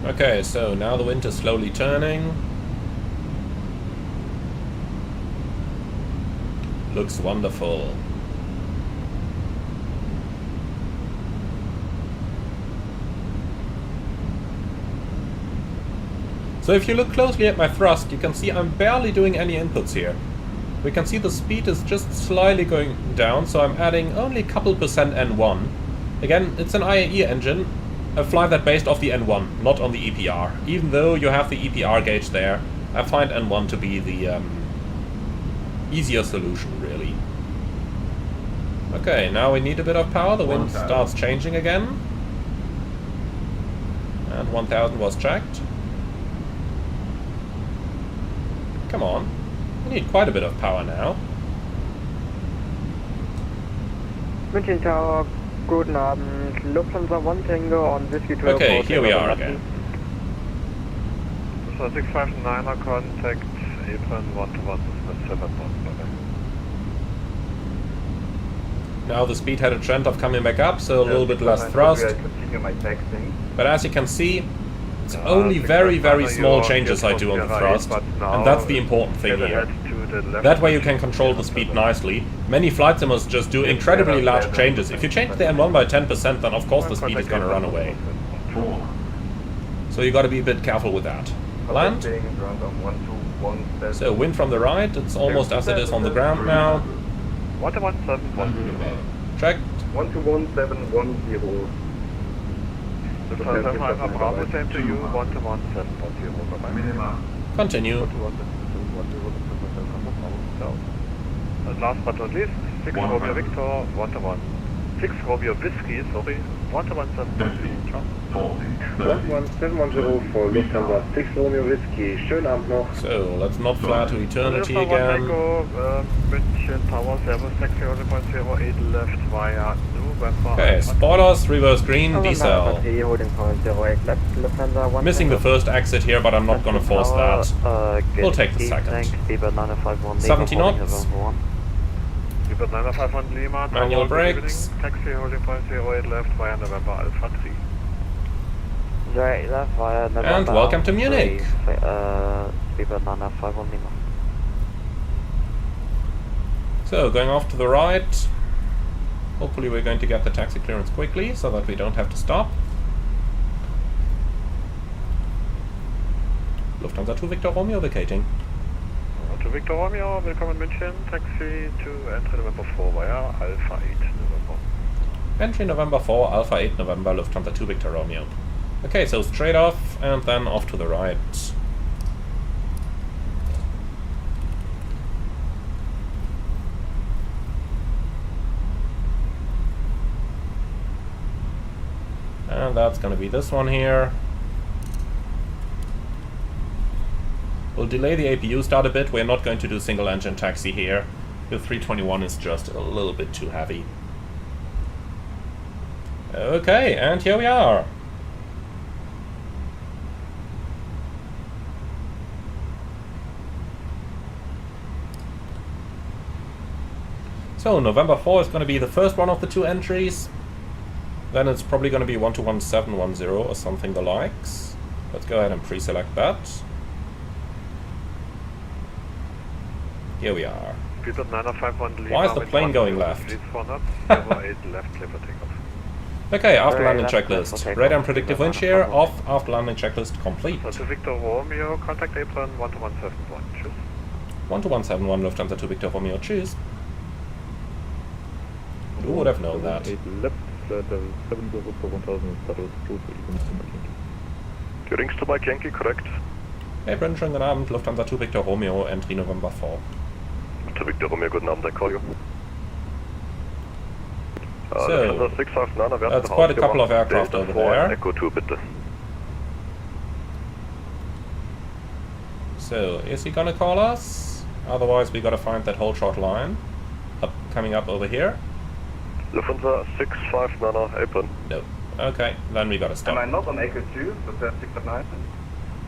Okay, so now the wind is slowly turning. Looks wonderful. So if you look closely at my thrust, you can see I'm barely doing any inputs here. We can see the speed is just slightly going down, so I'm adding only a couple percent N1. Again, it's an IAE engine. I fly that based off the N1, not on the EPR. Even though you have the EPR gauge there, I find N1 to be the easier solution, really. Okay, now we need a bit of power. The wind starts changing again. And 1000 was checked. Come on. We need quite a bit of power now. München Tower, guten Abend. Lufthansa 1 Tango on Whiskey 12. Okay, here we are again. So 659er contact, apron 121 with 7 knots. Now the speed had a trend of coming back up, so a little bit less thrust. Continue my taxing. But as you can see, it's only very, very small changes I do on the thrust, and that's the important thing here. That way you can control the speed nicely. Many flight simmers just do incredibly large changes. If you change the N1 by 10%, then of course the speed is going to run away. So you got to be a bit careful with that. Land. So wind from the right, it's almost as it is on the ground now. 11710. Checked. 121710. Lufthansa Alpha Bravo, same to you, 11710. Continue. And last but not least, 6 Romeo Victor, 121. 6 Romeo Whiskey, sorry, 11710. Ciao. 11710 for Lufthansa 6 Romeo Whiskey. Schönen Abend noch. So, let's not fly to eternity again. München Tower, Service taxi 0.08 left via November. Okay, spoilers, reverse green, decel. Missing the first exit here, but I'm not gonna force that. We'll take the second. 70 knots. Manual brakes. Taxi holding point 08 left via November Alpha 3. Right, left via November. And welcome to Munich. So, going off to the right. Hopefully we're going to get the taxi clearance quickly, so that we don't have to stop. Lufthansa 2 Victor Romeo vacating. To Victor Romeo, willkommen in München, taxi to entry November 4 via Alpha 8 November. Entry November 4, Alpha 8 November, Lufthansa 2 Victor Romeo. Okay, so straight off, and then off to the right. And that's gonna be this one here. We'll delay the APU start a bit. We're not going to do single engine taxi here. The 321 is just a little bit too heavy. Okay, and here we are. So November 4 is going to be the first one of the two entries. Then it's probably going to be 121710 or something the likes. Let's go ahead and pre-select that. Here we are. Why is the plane going left? Okay, after landing checklist. Radar and predictive wind shear off, after landing checklist complete. To Victor Romeo, contact apron 12171. Tschüss. 12171 Lufthansa 2 Victor Romeo, tschüss. Who would have known that? Geringste to Mike Yankee, correct? Hey Brent, schönen guten Abend, Lufthansa 2 Victor Romeo, entry November 4. To Victor Romeo, guten Abend, I call you. So, that's quite a couple of aircraft over there. Echo 2, bitte. So, is he gonna call us? Otherwise we gotta find that whole short line. Coming up over here. Lufthansa 659 apron. No. Okay, then we gotta stop. Am I not on Echo 2, so that's 659?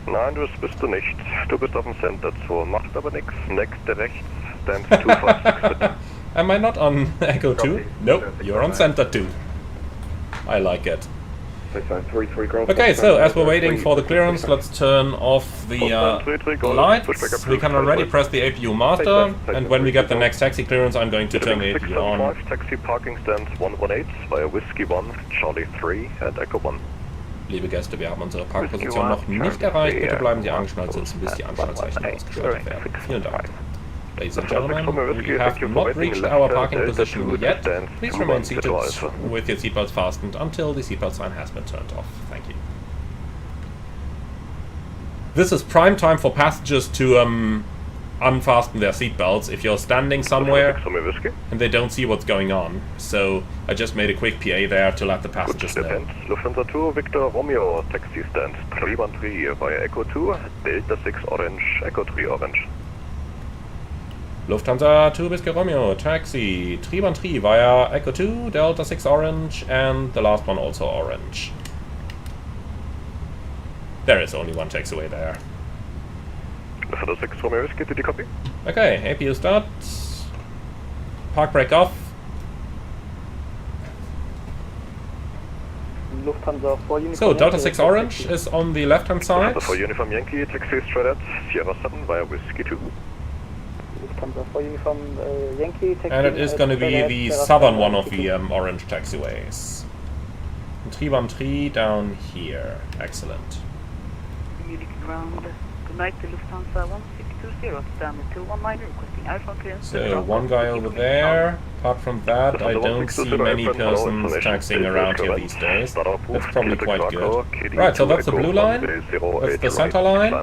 Nein, das bist du nicht. Du bist auf dem Center 2. Macht aber nichts. Next rechts. Stands 256 bitte. Am I not on Echo 2? Nope, you're on Center 2. I like it. Okay, so as we're waiting for the clearance, let's turn off the lights. We can already press the APU master, and when we get the next taxi clearance, I'm going to turn the APU on. Taxi parking stands 118 via Whiskey 1, Charlie 3 and Echo 1. Liebe Gäste, wir haben unsere Parkposition noch nicht erreicht. Bitte bleiben Sie angeschnallt sitzen, bis die Anschnallzeichen ausgeschaltet werden. Vielen Dank. Ladies and gentlemen, we have not reached our parking position yet. Please remain seated with your seatbelts fastened until the seatbelt sign has been turned off. Thank you. This is prime time for passengers to unfasten their seatbelts if you're standing somewhere and they don't see what's going on. So I just made a quick PA there to let the passengers know. Lufthansa 2, Victor Romeo, taxi stand 313 via Echo 2, Delta 6 Orange, Echo 3 Orange. Lufthansa 2 Whiskey Romeo, taxi 313 via Echo 2, Delta 6 Orange, and the last one also Orange. There is only one taxiway there. Lufthansa 6 Romeo Whiskey, did you copy? Okay, APU start. Park brake off. Lufthansa 4 Uniform So, Delta 6 Orange is on the left hand side. Lufthansa 4 Uniform Yankee, taxi straight at Sierra 7 via Whiskey 2. Lufthansa 4 Uniform Yankee, taxi. And it is going to be the southern one of the orange taxiways. 313 down here. Excellent. Munich ground. Good night to Lufthansa 1620, stand 219, requesting iPhone clearance. So, one guy over there. Apart from that, I don't see many persons taxiing around here these days. That's probably quite good. Right, so that's the blue line. That's the center line.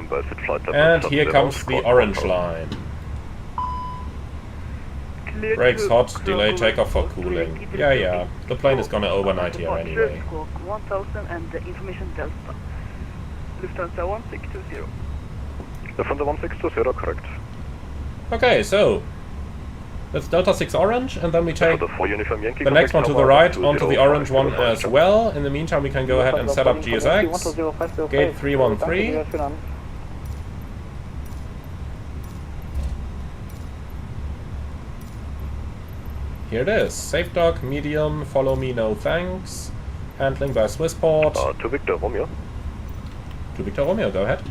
And here comes the orange line. Brakes hot, delay takeoff for cooling. Yeah, the plane is gonna overnight here anyway. 1000 and the information Delta. Lufthansa 1620. Lufthansa 1620, correct. Okay, so that's Delta 6 Orange, and then we take the next one to the right onto the orange one as well. In the meantime, we can go ahead and set up GSX. Gate 313. Here it is. Safe dock, medium, follow me, no thanks. Handling by Swissport. To Victor Romeo. To Victor Romeo, go ahead.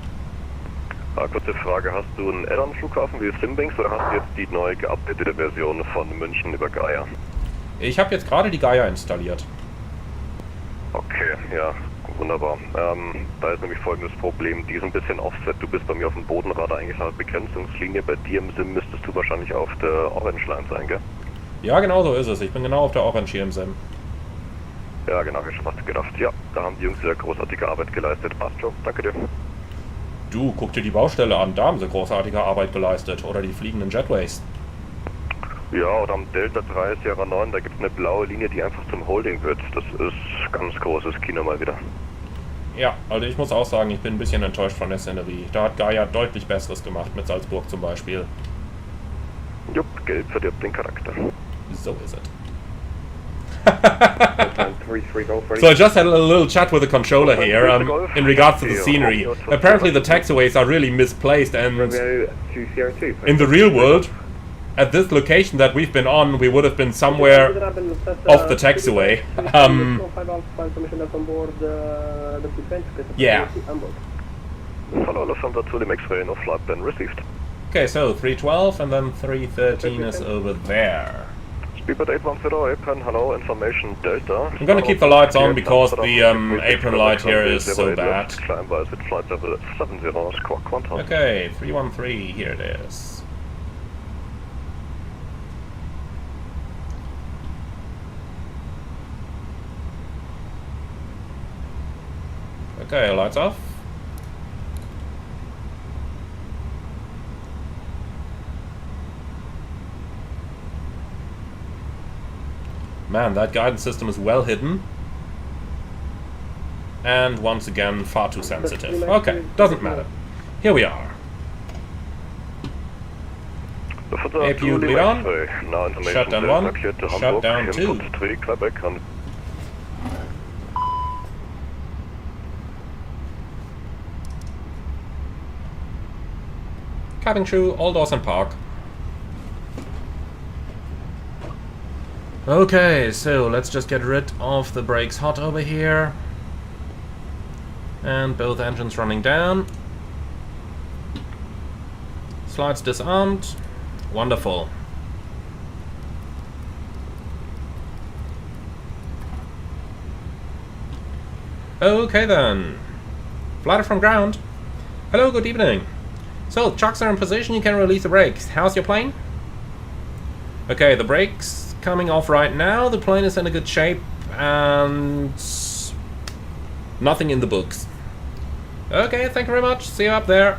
Kurze Frage, hast du einen Add-on-Flughafen wie Simbings oder hast du jetzt die neu geupdatete Version von München über Gaia? Ich habe jetzt gerade die Gaia installiert. Okay, ja, wunderbar. Da ist nämlich folgendes Problem, die ist ein bisschen offset. Du bist bei mir auf dem Bodenradar eigentlich nach Begrenzungslinie. Bei dir im Sim müsstest du wahrscheinlich auf der Orange Line sein, gell? Ja, genau so ist es. Ich bin genau auf der Orange hier im Sim. Ja, genau, ich schon fast gedacht. Ja, da haben die Jungs sehr großartige Arbeit geleistet. Passt schon, danke dir. Du, guck dir die Baustelle an, da haben sie großartige Arbeit geleistet. Oder die fliegenden Jetways. Ja, oder am Delta 3 Sierra 9, da gibt es eine blaue Linie, die einfach zum Holding wird. Das ist ganz großes Kino mal wieder. Ja, also ich muss auch sagen, ich bin ein bisschen enttäuscht von der Szenerie. Da hat Gaia deutlich Besseres gemacht, mit Salzburg zum Beispiel. Jupp, Geld verdirbt den Charakter. So is it. So I just had a little chat with the controller here in regards to the scenery. Apparently the taxiways are really misplaced, and in the real world, at this location that we've been on, we would have been somewhere off the taxiway. Yeah. Hello, Lufthansa 2, the X-ray, no flight plan received. Okay, so 312 and then 313 is over there. Speedbird 810, apron, hello, information Delta. I'm gonna keep the lights on because the apron light here is so bad. Okay, 313, here it is. Okay, lights off. Man, that guidance system is well hidden. And once again, far too sensitive. Okay, doesn't matter. Here we are. APU lead on. Shutdown 1. Shutdown 2. Cabin crew, all doors and park. Okay, so let's just get rid of the brakes hot over here. And both engines running down. Slides disarmed. Wonderful. Okay then. Flight from ground. Hello, good evening. So, chocks are in position, you can release the brakes. How's your plane? Okay, the brakes coming off right now. The plane is in a good shape and nothing in the books. Okay, thank you very much. See you up there.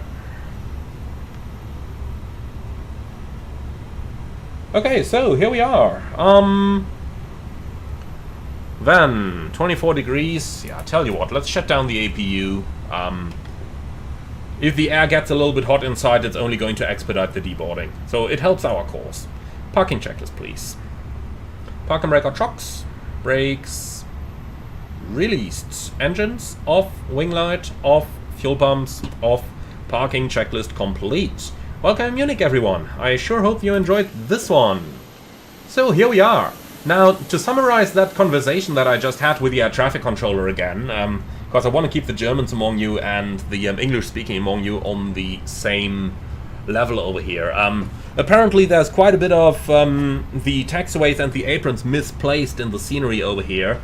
Okay, so here we are. Then 24 degrees. Yeah, I tell you what, let's shut down the APU. If the air gets a little bit hot inside, it's only going to expedite the deboarding. So it helps our course. Parking checklist, please. Park and brake or chocks. Brakes released. Engines off. Wing light off. Fuel pumps off. Parking checklist complete. Welcome Munich, everyone. I sure hope you enjoyed this one. So here we are. Now, to summarize that conversation that I just had with the air traffic controller again, because I want to keep the Germans among you and the English-speaking among you on the same level over here. Apparently there's quite a bit of the taxiways and the aprons misplaced in the scenery over here,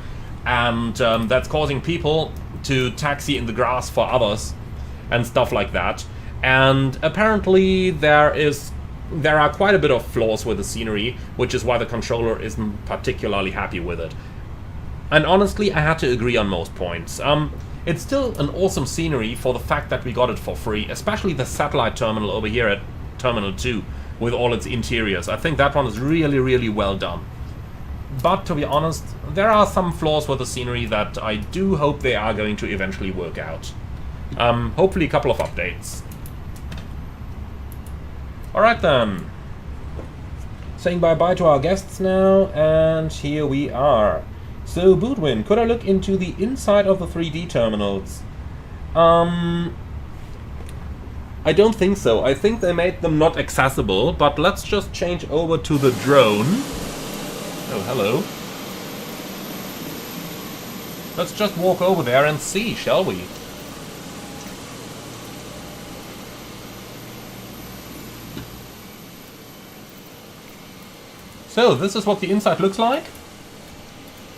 and that's causing people to taxi in the grass for others and stuff like that. And apparently there are quite a bit of flaws with the scenery, which is why the controller isn't particularly happy with it. And honestly, I had to agree on most points. It's still an awesome scenery for the fact that we got it for free, especially the satellite terminal over here at Terminal 2 with all its interiors. I think that one is really, really well done. But to be honest, there are some flaws with the scenery that I do hope they are going to eventually work out. Hopefully a couple of updates. Alright then. Saying bye-bye to our guests now, and here we are. So, Bootwin, could I look into the inside of the 3D terminals? I don't think so. I think they made them not accessible, but let's just change over to the drone. Oh, hello. Let's just walk over there and see, shall we? So, this is what the inside looks like.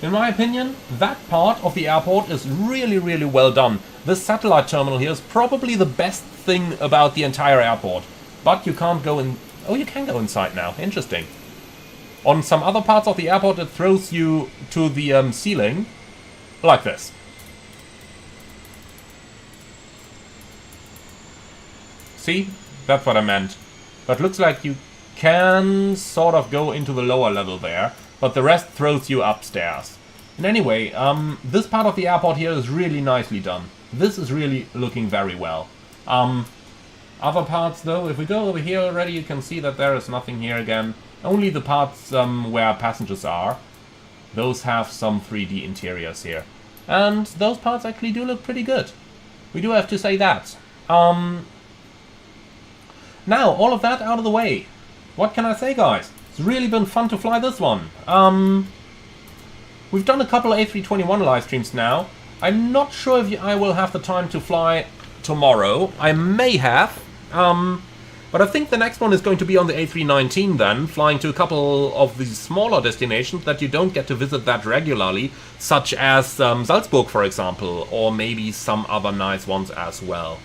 In my opinion, that part of the airport is really, really well done. This satellite terminal here is probably the best thing about the entire airport. But you can't go in... Oh, you can go inside now. Interesting. On some other parts of the airport, it throws you to the ceiling. Like this. See? That's what I meant. But looks like you can sort of go into the lower level there, but the rest throws you upstairs. And anyway, this part of the airport here is really nicely done. This is really looking very well. Other parts though, if we go over here already, you can see that there is nothing here again. Only the parts where passengers are. Those have some 3D interiors here. And those parts actually do look pretty good. We do have to say that. Now, all of that out of the way. What can I say, guys? It's really been fun to fly this one. We've done a couple of A321 live streams now. I'm not sure if I will have the time to fly tomorrow. I may have. But I think the next one is going to be on the A319 then, flying to a couple of these smaller destinations that you don't get to visit that regularly, such as Salzburg, for example, or maybe some other nice ones as well.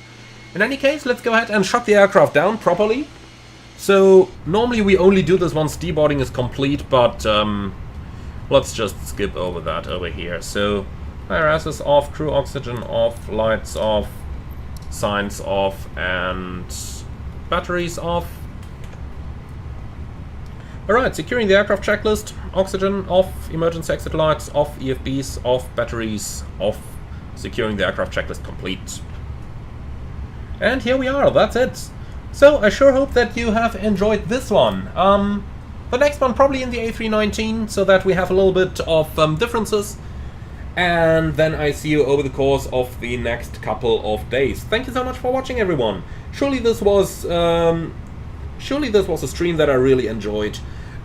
In any case, let's go ahead and shut the aircraft down properly. So, normally we only do this once deboarding is complete, but let's just skip over that over here. So, IRS is off, crew oxygen off, lights off, signs off, and batteries off. Alright, securing the aircraft checklist, oxygen off, emergency exit lights off, EFBs off, batteries off, securing the aircraft checklist complete. And here we are, that's it. So, I sure hope that you have enjoyed this one. The next one probably in the A319, so that we have a little bit of differences. and then I see you over the course of the next couple of days. Thank you so much for watching, everyone. Surely this was a stream that I really enjoyed,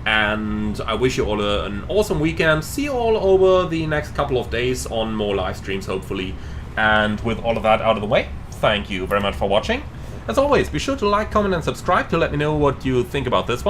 and I wish you all an awesome weekend. See you all over the next couple of days on more live streams, hopefully. And with all of that out of the way, thank you very much for watching. As always, be sure to like, comment, and subscribe to let me know what you think about this one.